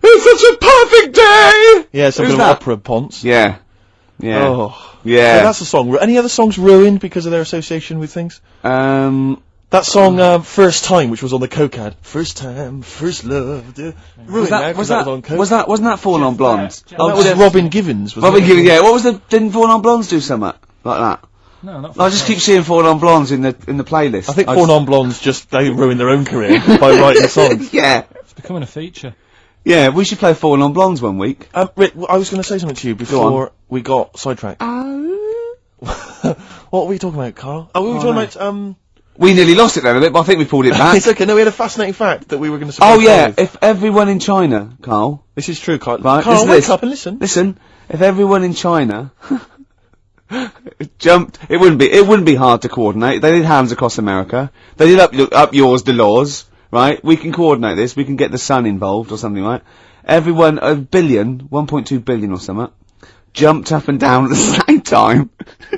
it's such a perfect day! Yeah, some kind of opera ponce. Yeah. Oh. Yeah. So that's a song. Any other songs ruined because of their association with things? That song, First Time, which was on the Coke ad. First time, first love. Ruined now, was that on Coke. Wasn't that Fallen on Blondes? Oh, that was Robin Givens. Robin Givens, yeah. What was didn't Fallen on Blondes do something like that? No, not I just keep seeing Fallen on Blondes in the playlist. I think Fallen on Blondes they ruined their own career by writing songs. Yeah. It's becoming a feature. Yeah, we should play Fallen on Blondes one week. Rick, I was going to say something to you before we got sidetracked. What were we talking about, Carl? Oh, we were talking about, We nearly lost it there a bit, but I think we pulled it back. It's okay, no, we had a fascinating fact that we were going to Oh yeah, if everyone in China, Carl... This is true, Carl. Right, Carl, wake up and listen. Listen, if everyone in China... jumped... It wouldn't be hard to coordinate. They did Hands Across America. They did Up Yours, the Laws. Right? We can coordinate this. We can get the sun involved or something, right? Everyone, 1.2 billion or something, jumped up and down at the same time.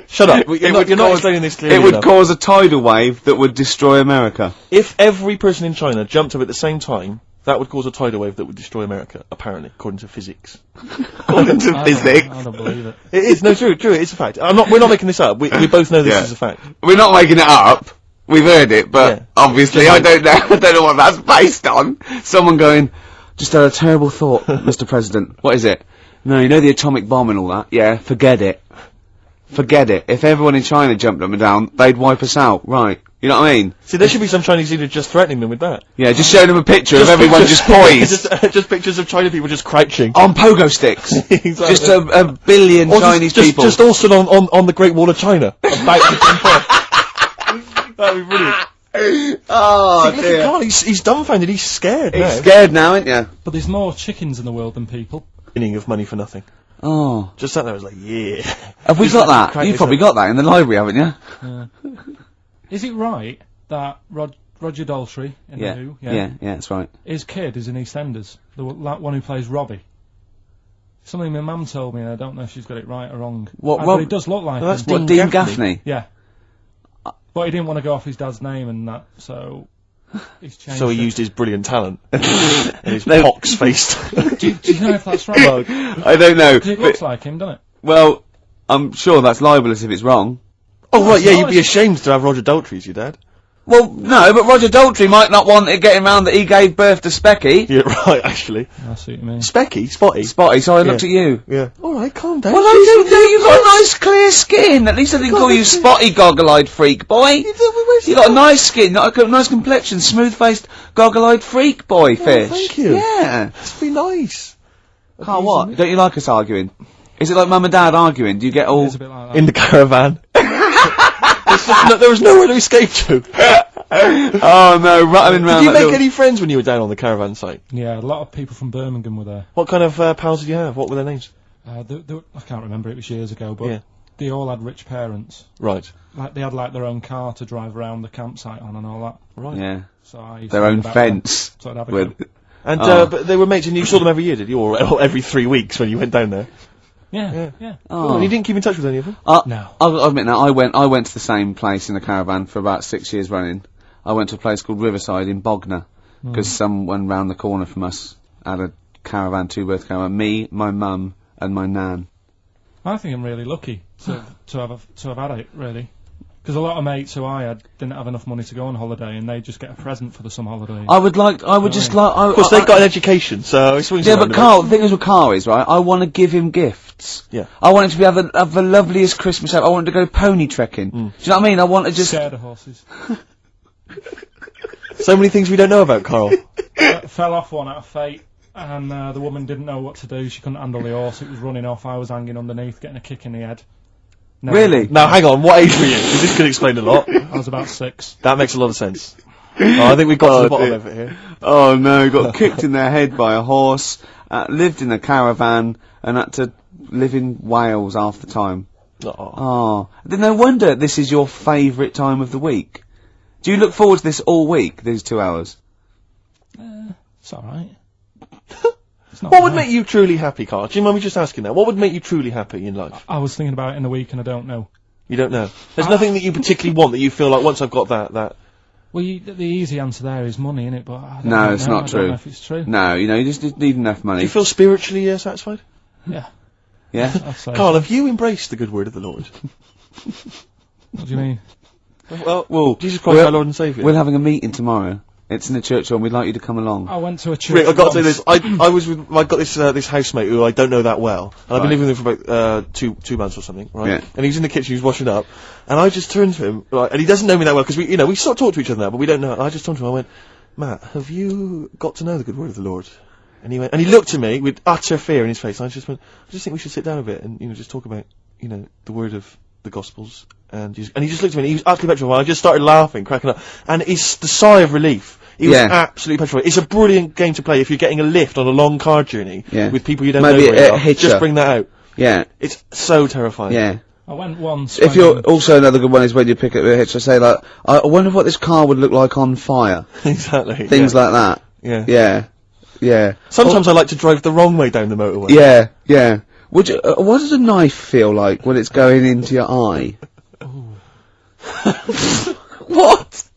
Shut up. You're not explaining this clearly It would enough. cause a tidal wave that would destroy America. If every person in China jumped up at the same time, that would cause a tidal wave that would destroy America, apparently, according to physics. According to physics? I don't believe it. It is, no, true, it's a fact. We're not making this up. We both know this is a fact. We're not making it up. We've heard it, but obviously I don't know what that's based on. Someone going, just had a terrible thought, Mr. President. What is it? No, you know the atomic bomb and all that? Yeah, forget it. Forget it. If everyone in China jumped up and down, they'd wipe us out. Right. You know what I mean? See, there should be some Chinese leader just threatening them with that. Yeah, just showing them a picture of everyone just poised. just pictures of China people just crouching. On pogo sticks. Exactly. Just a billion Chinese people. Just all stood on the Great Wall of China. About to jump off. That'd be brilliant. Oh, see, look at Carl, he's dumbfounded, he's scared now. He's scared now, isn't you? But there's more chickens in the world than people. Meaning of money for nothing. Oh. Just sat there, I was like, yeah. Have we got that? You've probably got that in the library, haven't you? Is it right that Roger Daltrey in Yeah. The Who. Yeah, that's right. His kid is in EastEnders, the one who plays Robbie. Something my mum told me, and I don't know if she's got it right or wrong. What But it does look like that's him. What, Dean Gaffney? Yeah. But he didn't want to go off his dad's name and that, so he's changed So he it. used his brilliant talent. And his pox-faced. do you know if that's right? I don't know. 'Cause it looks like him, doesn't it? Well, I'm sure that's libelous if it's wrong. Oh, right, yeah, not. you'd be ashamed to have Roger Daltrey as your dad. Well, no, but Roger Daltrey might not want it getting round that he gave birth to Specky. Yeah, right, actually. I see what you mean. Specky? Spotty? Spotty, so I looked at you. Yeah. Alright, calm down. Well, I don't know, you've got a nice clear skin. At least I didn't call you Spotty Goggle-Eyed Freak Boy. You got a nice skin, a nice complexion, smooth-faced, goggle-eyed freak boy fish. Thank you. Yeah. Must be nice. Carl, what? Don't you like us arguing? Is it like Mum and Dad arguing? Do you get all... It's a bit like that. In the caravan. There was nowhere to escape to. Oh no, rattling round Did you that make any friends when you were down on the caravan site? Yeah, a lot of people from Birmingham were there. What kind of pals did you have? What were their names? I can't remember, it was years ago, but Yeah. they all had rich parents. Right. Like, they had, like, their own car to drive around the campsite on and all that. Right. Yeah. So I used Their to own read about them. fence. So I'd have a With... go. And, Oh. but they were mates and you saw them every year, did you? Or every 3 weeks when you went down there? Yeah. Oh. And you didn't keep in touch with any of them? No. I'll admit now, I went to the same place in the caravan for about 6 years running. I went to a place called Riverside in Bognor, because someone round the corner from us had a caravan, two-berth caravan. Me, my mum, and my nan. I think I'm really lucky to have had it, really. Because a lot of mates who I had didn't have enough money to go on holiday, and they just get a present for the summer holiday. Of course, they've got an education, so it swings Yeah, around but a Carl, the thing is with Carl is, right, I want to give him gifts. Yeah. I want him to have the loveliest Christmas ever. I want him to go pony trekking. Do you know what I mean? I want to just... Scared of horses. So many things we don't know about Carl. Fell off one out of fate, and the woman didn't know what to do. She couldn't handle the horse. It was running off. I was hanging underneath, getting a kick in the head. Never Really? Now, hang on, what age were you? 'Cause this could explain a lot. I was about 6. That makes a lot of sense. I think we've got to the bottom of it here. Oh no, got kicked in the head by a horse, lived in a caravan, and had to live in Wales half the time. Oh. Then no wonder this is your favourite time of the week. Do you look forward to this all week, these 2 hours? It's alright. What would make you truly happy, Carl? Do you mind me just asking that? What would make you truly happy in life? I was thinking about it in the week, and I don't know. You don't know? There's nothing that you particularly want that you feel like once I've got that... Well, the easy answer there is money, innit? But I don't No, know. it's not I true. don't know if it's true. No, you just need enough money. Do you feel spiritually satisfied? Yeah. Yeah? I'd say Carl, so. have you embraced the good word of the Lord? What do you mean? Well, Jesus Christ, our Lord and Saviour. We're having a meeting tomorrow. It's in the church hall, and we'd like you to come along. I went to a church. Rick, I've got to say once. this. I was with, I got this housemate who I don't know that well, and I've been living with him for about two months or something, right? Yeah. And he's in the kitchen, he's washing up, and I just turned to him, right, and he doesn't know me that well because we sort of talk to each other now, but we don't know. And I just turned to him, I went, Matt, have you got to know the good word of the Lord? And he went, and he looked at me with utter fear in his face. And I just went, I just think we should sit down a bit and just talk about the word of the Gospels. And he just looked at me, and he was utterly petrified. I just started laughing, cracking up, and it's the sigh of relief. He was absolutely petrified. It's a brilliant game to play if you're getting a lift on a long car journey with people you don't know very well. Just bring that out. Yeah. It's so terrifying. Yeah. I went once. If you're also another good one is when you pick up a hitch. I say like, I wonder what this car would look like on fire. Exactly. Things like that. Yeah. Yeah. Yeah. Sometimes I like to drive the wrong way down the motorway. Yeah. Yeah. Would you? What does a knife feel like when it's going into your eye? What?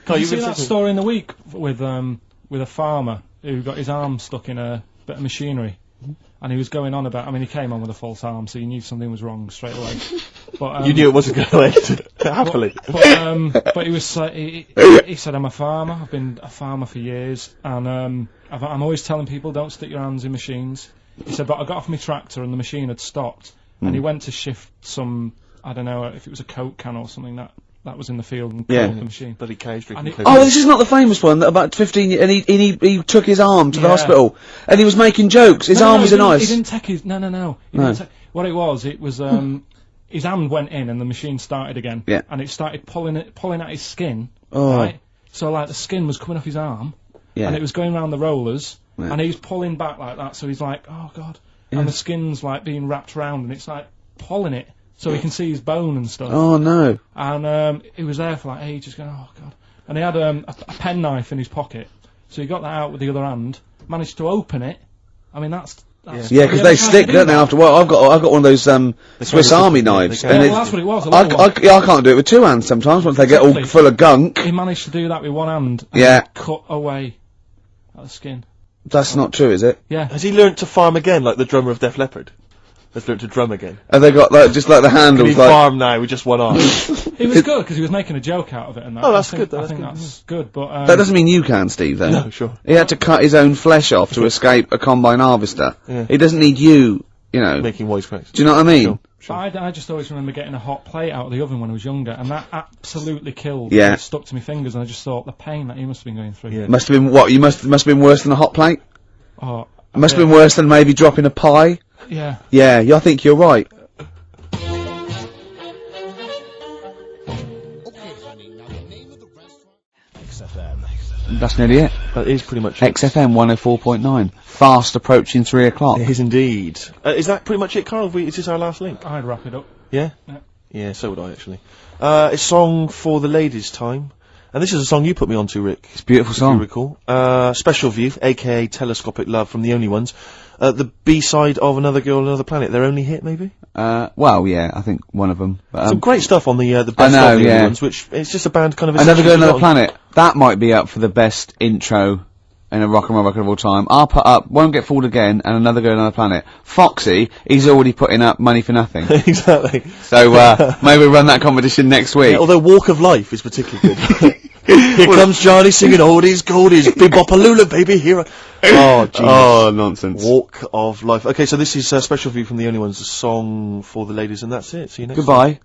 Did you see that story in the week with a farmer who got his arm stuck in a bit of machinery, and he was going on about. I mean, he came on with a false arm, so you knew something was wrong straight away. But you knew it wasn't going to end happily. But he was he said, "I'm a farmer. I've been a farmer for years, and I'm always telling people don't stick your hands in machines." He said, "But I got off my tractor and the machine had stopped, and he went to shift some. I don't know if it was a Coke can or something that was in the field and the machine. Bloody cows drinking Coke. Oh, this is not the famous one that about 15 and he took his arm to the hospital and he was making jokes. His arm was in ice. He didn't take his no. What it was his hand went in and the machine started again. Yeah. And it started pulling at his skin. Oh. Right? So like the skin was coming off his arm. Yeah. And it was going around the rollers. Yeah. And he's pulling back like that, so he's like, oh god. Yeah. And the skin's like being wrapped around and it's like pulling it. So he can see his bone and stuff. Oh no. And he was there for like ages going, oh god. and he had a penknife in his pocket, so he got that out with the other hand, managed to open it. I mean, that's yeah, because they stick, don't they? After what I've got one of those Swiss Army knives, and well, that's what it was. I can't do it with two hands sometimes once they get all full of gunk. He managed to do that with one hand. And Yeah, cut away at the skin. That's not true, is it? Yeah. Has he learnt to farm again, like the drummer of Def Leppard? Has learnt to drum again. Have they got just like the handles? Can he farm now with just one arm? He was good because he was making a joke out of it, and that. Oh, that's good. I think that's good, but that doesn't mean you can, Steve. Though. No, sure. He had to cut his own flesh off to escape a combine harvester. Yeah. He doesn't need you know, making wisecracks. Do you know what I mean? Sure. But I just always remember getting a hot plate out of the oven when I was younger, and that absolutely killed. Yeah. It stuck to my fingers, and I just thought the pain that he must have been going through. Yeah. Must have been what? You must have been worse than a hot plate. Oh, Must have been worse than maybe dropping a pie. Yeah. Yeah, I think you're right. That's nearly it. That is pretty much it. XFM 104.9. Fast approaching 3 o'clock. It is indeed. Is that pretty much it, Carl? Is this our last link? I'd wrap it up. Yeah? Yeah. Yeah, so would I, actually. It's a song for the ladies' time. And this is a song you put me onto, Rick. It's a beautiful song. If you recall. Special View, a.k.a. Telescopic Love from The Only Ones. The B-side of Another Girl on Another Planet. Their only hit, maybe? Well, yeah, I think one of them. But, some great stuff on the best of The Only Ones, which it's just a band kind of... Another Girl on Another Planet. That might be up for the best intro in a rock and roll record of all time. I'll put up Won't Get Fooled Again and Another Girl on Another Planet. Foxy, he's already putting up Money for Nothing. Exactly. So, maybe we'll run that competition next week. Yeah, although Walk of Life is particularly good. Here comes Johnny singing oldies, goldies, bebopalula, baby, here. Oh, Jesus. Oh, nonsense. Walk of Life. Okay, so this is Special View from The Only Ones, a song for the ladies, and that's it. See you next time. Goodbye.